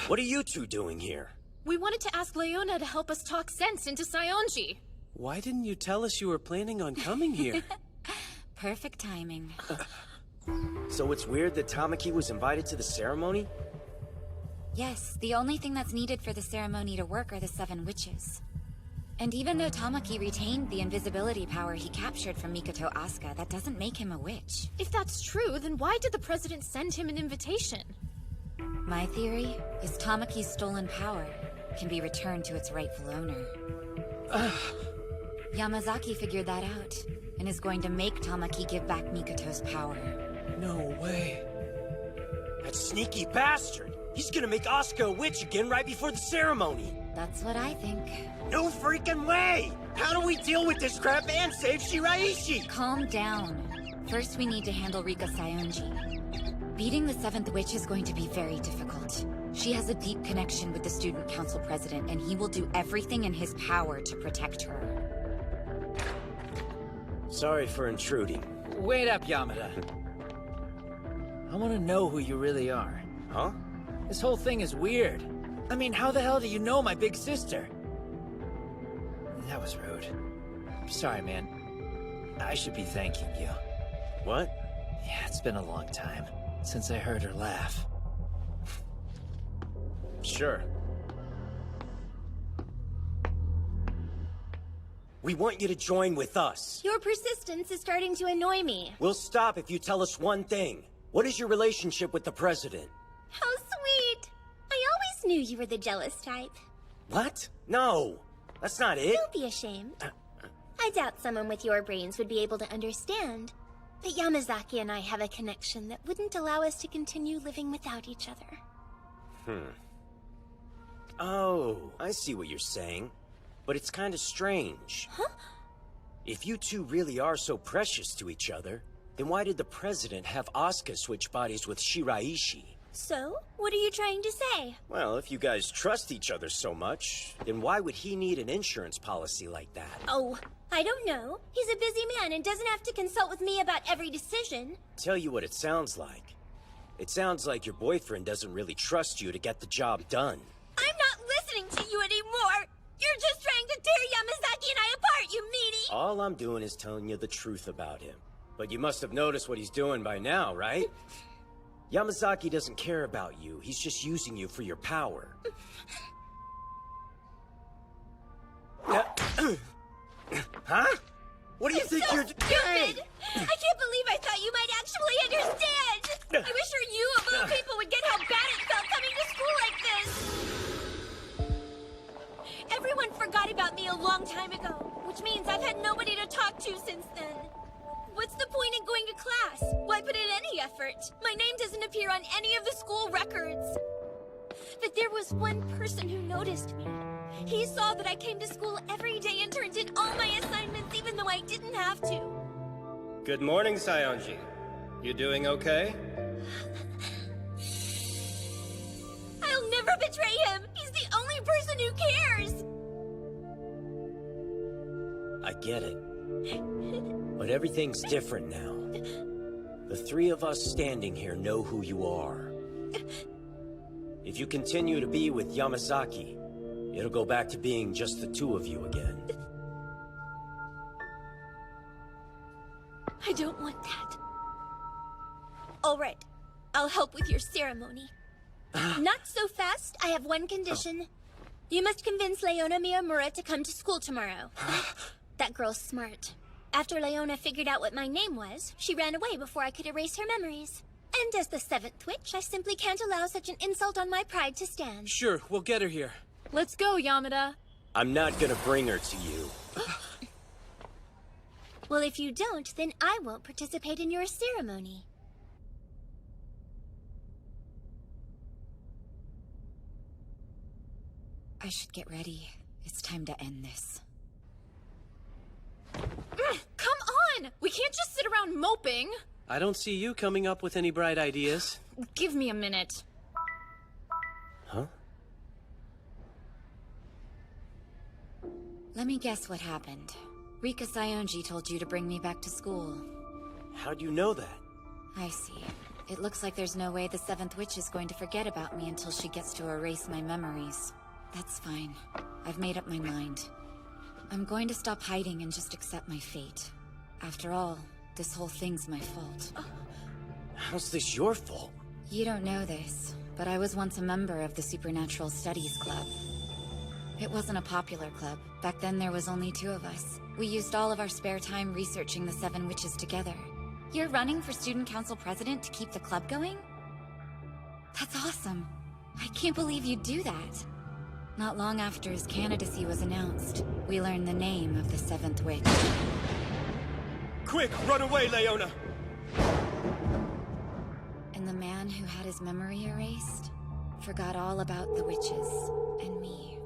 B: What are you two doing here?
E: We wanted to ask Leona to help us talk sense into Saionji.
L: Why didn't you tell us you were planning on coming here?
F: Perfect timing.
B: So it's weird that Tamaki was invited to the ceremony?
F: Yes, the only thing that's needed for the ceremony to work are the 7 witches. And even though Tamaki retained the invisibility power he captured from Mikoto Asuka, that doesn't make him a witch.
J: If that's true, then why did the president send him an invitation?
F: My theory is Tamaki's stolen power can be returned to its rightful owner. Yamazaki figured that out, and is going to make Tamaki give back Mikoto's power.
B: No way. That sneaky bastard! He's gonna make Asuka a witch again right before the ceremony!
F: That's what I think.
B: No freaking way! How do we deal with this crap and save Shiraishi?
F: Calm down. First, we need to handle Rika Saionji. Beating the 7th witch is going to be very difficult. She has a deep connection with the student council president, and he will do everything in his power to protect her.
B: Sorry for intruding.
H: Wait up, Yamada. I want to know who you really are.
B: Huh?
H: This whole thing is weird. I mean, how the hell do you know my big sister? That was rude. Sorry, man. I should be thanking you.
B: What?
H: Yeah, it's been a long time since I heard her laugh.
B: Sure. We want you to join with us.
M: Your persistence is starting to annoy me.
B: We'll stop if you tell us one thing. What is your relationship with the president?
M: How sweet! I always knew you were the jealous type.
B: What? No, that's not it.
M: Don't be ashamed. I doubt someone with your brains would be able to understand. But Yamazaki and I have a connection that wouldn't allow us to continue living without each other.
B: Oh, I see what you're saying. But it's kind of strange.
M: Huh?
B: If you two really are so precious to each other, then why did the president have Asuka switch bodies with Shiraishi?
M: So, what are you trying to say?
B: Well, if you guys trust each other so much, then why would he need an insurance policy like that?
M: Oh, I don't know. He's a busy man and doesn't have to consult with me about every decision.
B: Tell you what it sounds like. It sounds like your boyfriend doesn't really trust you to get the job done.
M: I'm not listening to you anymore! You're just trying to tear Yamazaki and I apart, you meanie!
B: All I'm doing is telling you the truth about him. But you must have noticed what he's doing by now, right? Yamazaki doesn't care about you. He's just using you for your power. Huh? What do you think you're doing?
M: Stupid! I can't believe I thought you might actually understand! I wish you of all people would get how bad it felt coming to school like this! Everyone forgot about me a long time ago, which means I've had nobody to talk to since then. What's the point in going to class? Why put in any effort? My name doesn't appear on any of the school records. But there was one person who noticed me. He saw that I came to school every day and turned in all my assignments even though I didn't have to.
X: Good morning, Saionji. You doing okay?
M: I'll never betray him! He's the only person who cares!
B: I get it. But everything's different now. The 3 of us standing here know who you are. If you continue to be with Yamazaki, it'll go back to being just the 2 of you again.
M: I don't want that. All right. I'll help with your ceremony. Not so fast. I have one condition. You must convince Leona Miyamura to come to school tomorrow. That girl's smart. After Leona figured out what my name was, she ran away before I could erase her memories. And as the 7th witch, I simply can't allow such an insult on my pride to stand.
L: Sure, we'll get her here.
J: Let's go, Yamada.
B: I'm not gonna bring her to you.
M: Well, if you don't, then I won't participate in your ceremony.
F: I should get ready. It's time to end this.
J: Come on! We can't just sit around moping!
L: I don't see you coming up with any bright ideas.
J: Give me a minute.
B: Huh?
F: Let me guess what happened. Rika Saionji told you to bring me back to school.
B: How do you know that?
F: I see. It looks like there's no way the 7th witch is going to forget about me until she gets to erase my memories. That's fine. I've made up my mind. I'm going to stop hiding and just accept my fate. After all, this whole thing's my fault.
B: How's this your fault?
F: You don't know this, but I was once a member of the Supernatural Studies Club. It wasn't a popular club. Back then there was only 2 of us. We used all of our spare time researching the 7 witches together. You're running for student council president to keep the club going? That's awesome. I can't believe you'd do that. Not long after his candidacy was announced, we learned the name of the 7th witch.
B: Quick, run away, Leona!
F: And the man who had his memory erased forgot all about the witches and me.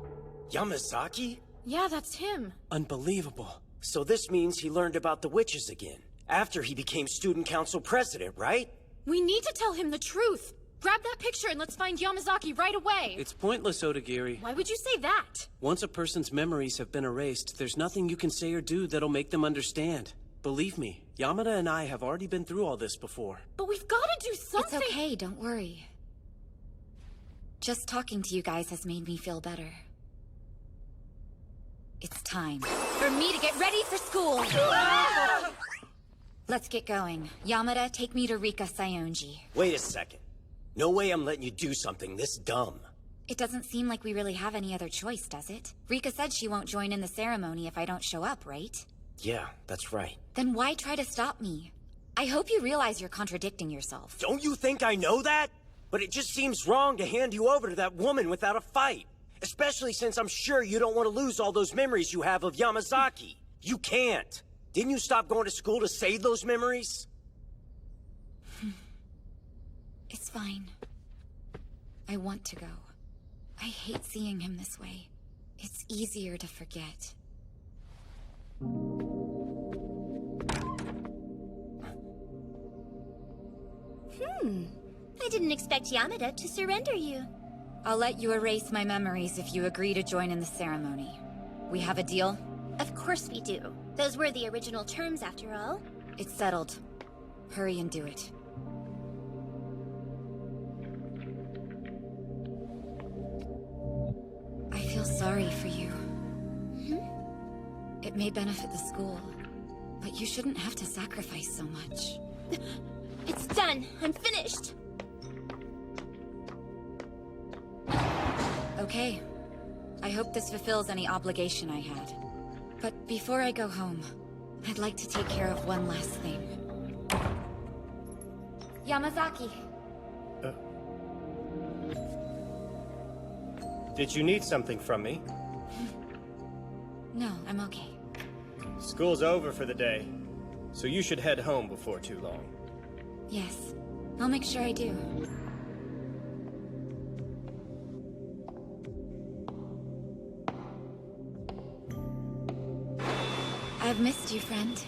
B: Yamazaki?
U: Yeah, that's him.
B: Unbelievable. So this means he learned about the witches again, after he became student council president, right?
U: We need to tell him the truth. Grab that picture and let's find Yamazaki right away.
L: It's pointless, Odagiri.
U: Why would you say that?
L: Once a person's memories have been erased, there's nothing you can say or do that'll make them understand. Believe me, Yamada and I have already been through all this before.
U: But we've got to do something!
F: It's okay, don't worry. Just talking to you guys has made me feel better. It's time for me to get ready for school! Let's get going. Yamada, take me to Rika Sayonji.
B: Wait a second. No way I'm letting you do something this dumb.
F: It doesn't seem like we really have any other choice, does it? Rika said she won't join in the ceremony if I don't show up, right?
B: Yeah, that's right.
F: Then why try to stop me? I hope you realize you're contradicting yourself.
B: Don't you think I know that? But it just seems wrong to hand you over to that woman without a fight. Especially since I'm sure you don't want to lose all those memories you have of Yamazaki. You can't. Didn't you stop going to school to save those memories?
F: It's fine. I want to go. I hate seeing him this way. It's easier to forget.
M: I didn't expect Yamada to surrender you.
F: I'll let you erase my memories if you agree to join in the ceremony. We have a deal?
M: Of course we do. Those were the original terms, after all.
F: It's settled. Hurry and do it. I feel sorry for you. It may benefit the school, but you shouldn't have to sacrifice so much.
M: It's done. I'm finished.
F: Okay. I hope this fulfills any obligation I had. But before I go home, I'd like to take care of one last thing. Yamazaki.
X: Did you need something from me?
F: No, I'm okay.
X: School's over for the day, so you should head home before too long.
F: Yes, I'll make sure I do. I've missed you, friend.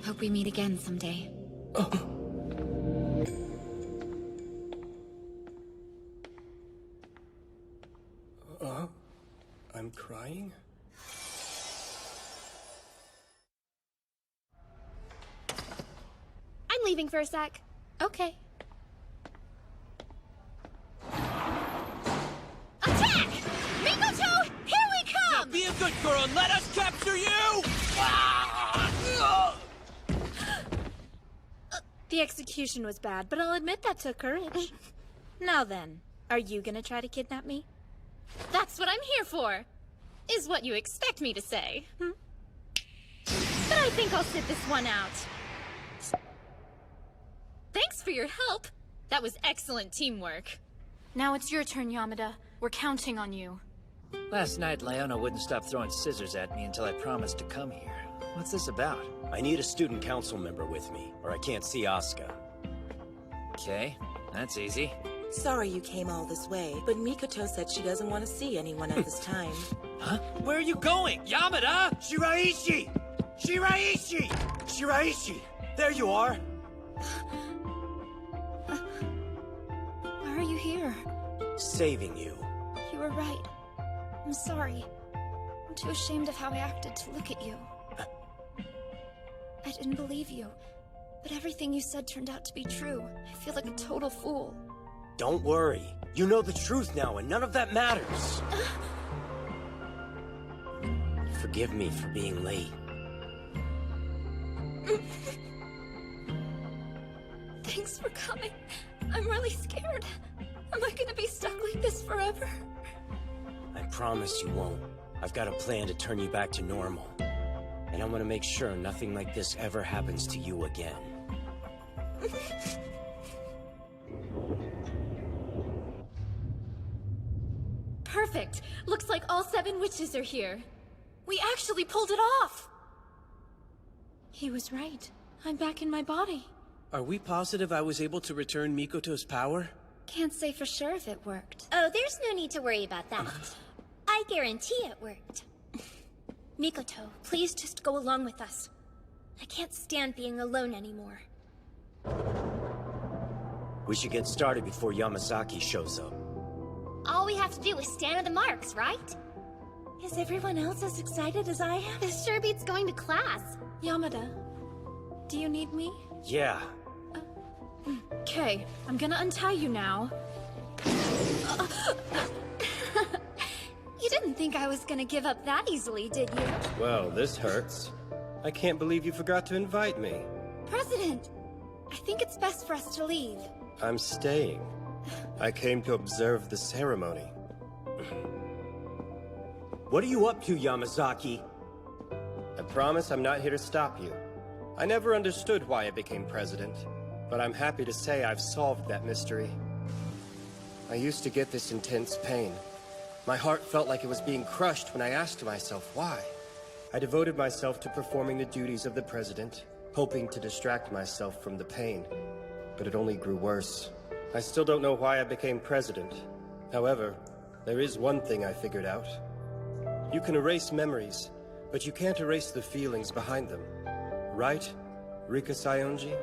F: Hope we meet again someday.
X: I'm crying?
N: I'm leaving for a sec.
J: Okay.
U: Attack! Mikoto, here we
A: Now
U: come!
A: be a good girl and let us capture you!
D: The execution was bad, but I'll admit that took courage. Now then, are you gonna try to kidnap me?
U: That's what I'm here for, is what you expect me to say. But I think I'll sit this one out. Thanks for your help. That was excellent teamwork.
J: Now it's your turn, Yamada. We're counting on you.
H: Last night, Leona wouldn't stop throwing scissors at me until I promised to come here. What's this about?
B: I need a student council member with me, or I can't see Asuka.
H: Okay, that's easy.
G: Sorry you came all this way, but Mikoto said she doesn't want to see anyone at this time.
H: Huh?
A: Where are you going? Yamada!
B: Shiraishi! Shiraishi! Shiraishi! There you are!
D: Why are you here?
B: Saving you.
D: You were right. I'm sorry. I'm too ashamed of how I acted to look at you. I didn't believe you, but everything you said turned out to be true. I feel like a total fool.
B: Don't worry. You know the truth now, and none of that matters. Forgive me for being late.
F: Thanks for coming. I'm really scared. Am I gonna be stuck like this forever?
B: I promise you won't. I've got a plan to turn you back to normal. And I'm gonna make sure nothing like this ever happens to you again.
J: Perfect. Looks like all 7 witches are here. We actually pulled it off! He was right. I'm back in my body.
L: Are we positive I was able to return Mikoto's power?
C: Can't say for sure if it worked.
M: Oh, there's no need to worry about that. I guarantee it worked. Mikoto, please just go along with us. I can't stand being alone anymore.
B: We should get started before Yamazaki shows up.
M: All we have to do is stand at the marks, right? Is everyone else as excited as I am?
C: This sure beats going to class.
J: Yamada, do you need me?
B: Yeah.
J: Okay, I'm gonna untie you now.
C: You didn't think I was gonna give up that easily, did you?
X: Well, this hurts. I can't believe you forgot to invite me.
C: President! I think it's best for us to leave.
X: I'm staying. I came to observe the ceremony.
B: What are you up to, Yamazaki?
X: I promise I'm not here to stop you. I never understood why I became president, but I'm happy to say I've solved that mystery. I used to get this intense pain. My heart felt like it was being crushed when I asked myself why. I devoted myself to performing the duties of the president, hoping to distract myself from the pain, but it only grew worse. I still don't know why I became president. However, there is one thing I figured out. You can erase memories, but you can't erase the feelings behind them. Right, Rika Sayonji?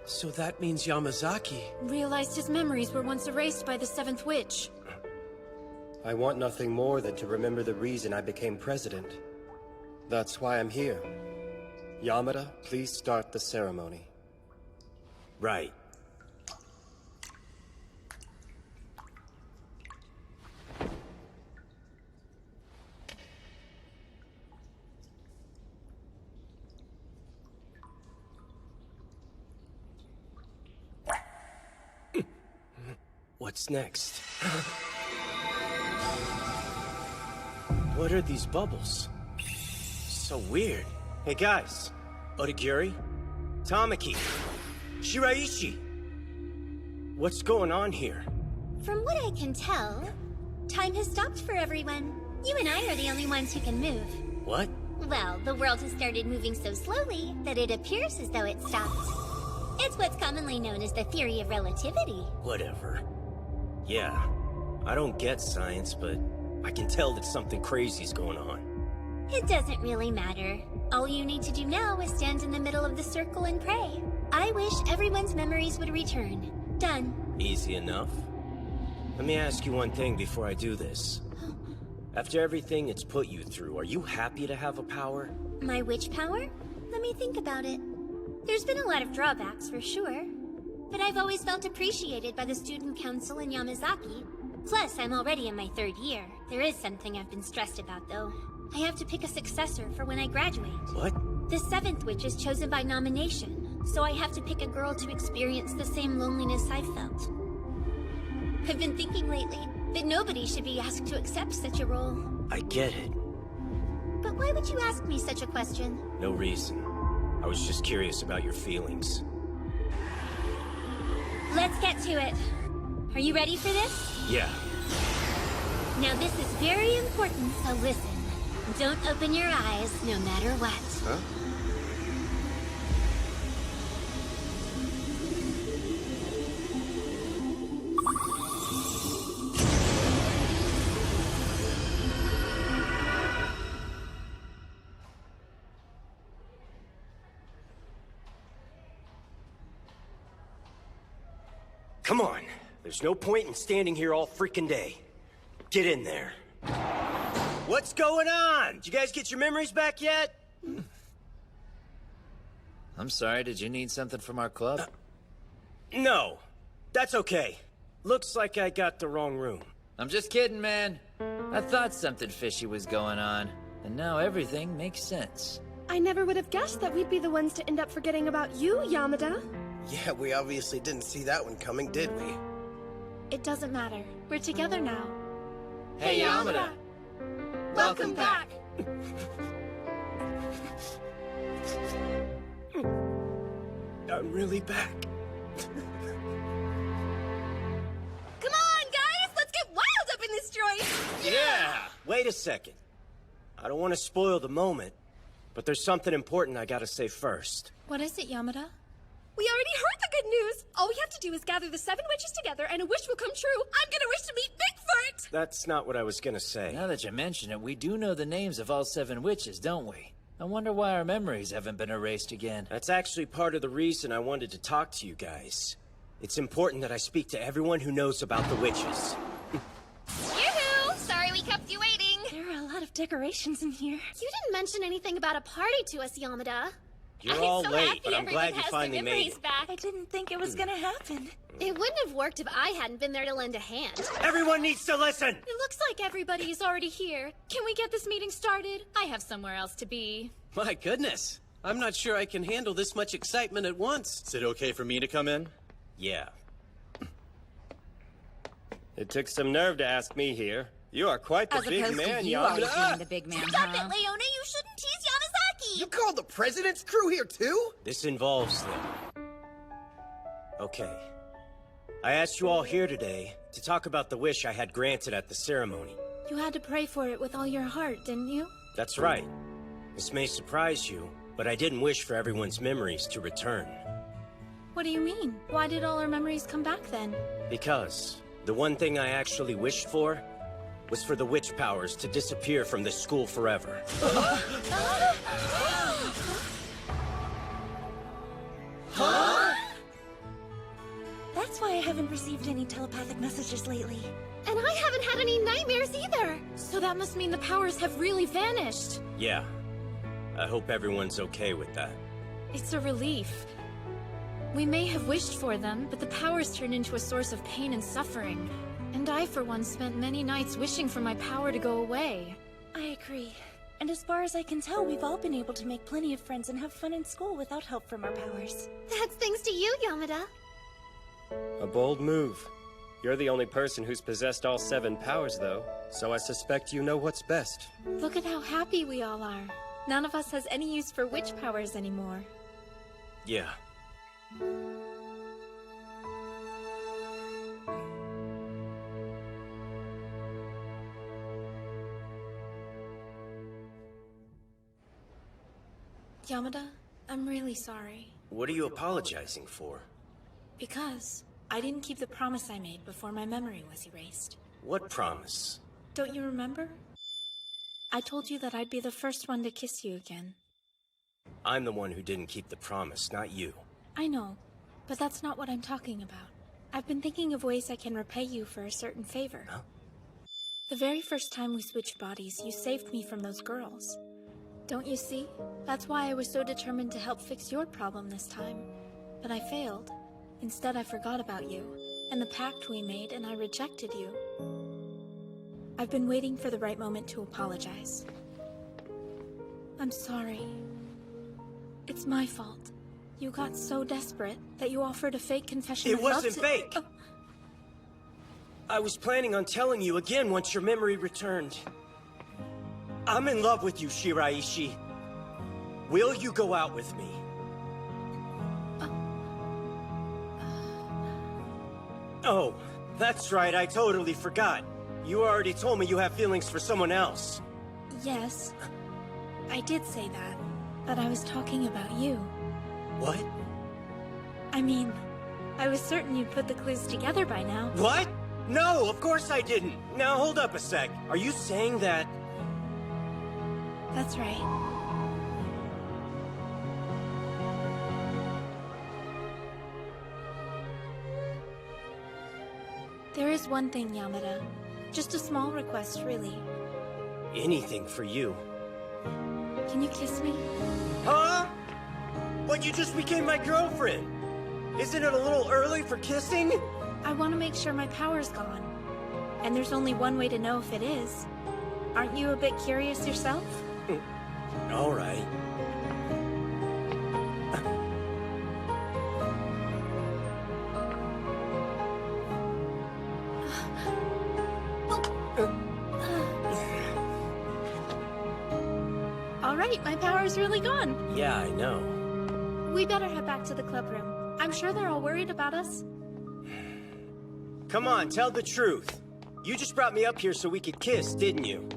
L: So that means Yamazaki
J: realized his memories were once erased by the 7th witch.
X: I want nothing more than to remember the reason I became president. That's why I'm here. Yamada, please start the ceremony.
B: Right. What's next? What are these bubbles? So weird. Hey guys, Odagiri, Tamaki, Shiraishi. What's going on here?
M: From what I can tell, time has stopped for everyone. You and I are the only ones who can move.
B: What?
M: Well, the world has started moving so slowly that it appears as though it stopped. It's what's commonly known as the theory of relativity.
B: Whatever. Yeah, I don't get science, but I can tell that something crazy's going on.
M: It doesn't really matter. All you need to do now is stand in the middle of the circle and pray. I wish everyone's memories would return. Done.
B: Easy enough. Let me ask you one thing before I do this. After everything it's put you through, are you happy to have a power?
M: My witch power? Let me think about it. There's been a lot of drawbacks, for sure. But I've always felt appreciated by the student council in Yamazaki. Plus, I'm already in my 3rd year. There is something I've been stressed about, though. I have to pick a successor for when I graduate.
B: What?
M: The 7th witch is chosen by nomination, so I have to pick a girl to experience the same loneliness I've felt. I've been thinking lately that nobody should be asked to accept such a role.
B: I get it.
M: But why would you ask me such a question?
B: No reason. I was just curious about your feelings.
M: Let's get to it. Are you ready for this?
B: Yeah.
M: Now this is very important, so listen. Don't open your eyes, no matter what.
X: Huh?
B: Come on. There's no point in standing here all freaking day. Get in there. What's going on? Did you guys get your memories back yet?
H: I'm sorry, did you need something from our club?
B: No. That's okay. Looks like I got the wrong room.
H: I'm just kidding, man. I thought something fishy was going on, and now everything makes sense.
N: I never would have guessed that we'd be the ones to end up forgetting about you, Yamada.
O: Yeah, we obviously didn't see that one coming, did we?
D: It doesn't matter. We're together now.
H: Hey, Yamada!
N: Welcome back!
O: I'm really back.
F: Come on, guys! Let's get wild up in this joint!
B: Yeah! Wait a second. I don't want to spoil the moment, but there's something important I gotta say first.
D: What is it, Yamada?
N: We already heard the good news! All we have to do is gather the 7 witches together and a wish will come true. I'm gonna wish to meet Bigfoot!
B: That's not what I was gonna say.
H: Now that you mention it, we do know the names of all 7 witches, don't we? I wonder why our memories haven't been erased again.
B: That's actually part of the reason I wanted to talk to you guys. It's important that I speak to everyone who knows about the witches.
F: Yoo-hoo! Sorry we kept you waiting.
C: There are a lot of decorations in here. You didn't mention anything about a party to us, Yamada.
B: You're all late, but I'm glad you finally made it.
C: Back. I didn't think it was gonna happen. It wouldn't have worked if I hadn't been there to lend a hand.
B: Everyone needs to listen!
J: It looks like everybody is already here. Can we get this meeting started? I have somewhere else to be.
L: My goodness. I'm not sure I can handle this much excitement at once.
T: Is it okay for me to come in?
B: Yeah.
X: It took some nerve to ask me here. You are quite the big man, Yamada.
F: the big man, Stop it, Leona! You shouldn't tease Yamazaki!
O: You called the president's crew here too?
B: This involves them. Okay. I asked you all here today to talk about the wish I had granted at the ceremony.
D: You had to pray for it with all your heart, didn't you?
B: That's right. This may surprise you, but I didn't wish for everyone's memories to return.
D: What do you mean? Why did all our memories come back then?
B: Because the one thing I actually wished for was for the witch powers to disappear from this school forever.
C: Huh? That's why I haven't received any telepathic messages lately.
D: And I haven't had any nightmares either! So that must mean the powers have really vanished.
B: Yeah. I hope everyone's okay with that.
D: It's a relief. We may have wished for them, but the powers turned into a source of pain and suffering. And I, for one, spent many nights wishing for my power to go away.
C: I agree. And as far as I can tell, we've all been able to make plenty of friends and have fun in school without help from our powers.
D: That's thanks to you, Yamada.
X: A bold move. You're the only person who's possessed all 7 powers, though, so I suspect you know what's best.
D: Look at how happy we all are. None of us has any use for witch powers anymore.
B: Yeah.
D: Yamada, I'm really sorry.
B: What are you apologizing for?
D: Because I didn't keep the promise I made before my memory was erased.
B: What promise?
D: Don't you remember? I told you that I'd be the first one to kiss you again.
B: I'm the one who didn't keep the promise, not you.
D: I know, but that's not what I'm talking about. I've been thinking of ways I can repay you for a certain favor.
B: Huh?
D: The very first time we switched bodies, you saved me from those girls. Don't you see? That's why I was so determined to help fix your problem this time. But I failed. Instead, I forgot about you, and the pact we made, and I rejected you. I've been waiting for the right moment to apologize. I'm sorry. It's my fault. You got so desperate that you offered a fake confession
B: It
D: of love
B: wasn't fake! I was planning on telling you again once your memory returned. I'm in love with you, Shiraishi. Will you go out with me? Oh, that's right, I totally forgot. You already told me you have feelings for someone else.
D: Yes, I did say that, but I was talking about you.
B: What?
D: I mean, I was certain you'd put the clues together by now.
B: What? No, of course I didn't. Now hold up a sec. Are you saying that...
D: That's right. There is one thing, Yamada. Just a small request, really.
B: Anything for you.
D: Can you kiss me?
B: Huh? But you just became my girlfriend. Isn't it a little early for kissing?
D: I want to make sure my power's gone. And there's only one way to know if it is. Aren't you a bit curious yourself?
B: All right.
D: All right, my power's really gone.
B: Yeah, I know.
D: We better head back to the club room. I'm sure they're all worried about us.
B: Come on, tell the truth. You just brought me up here so we could kiss, didn't you?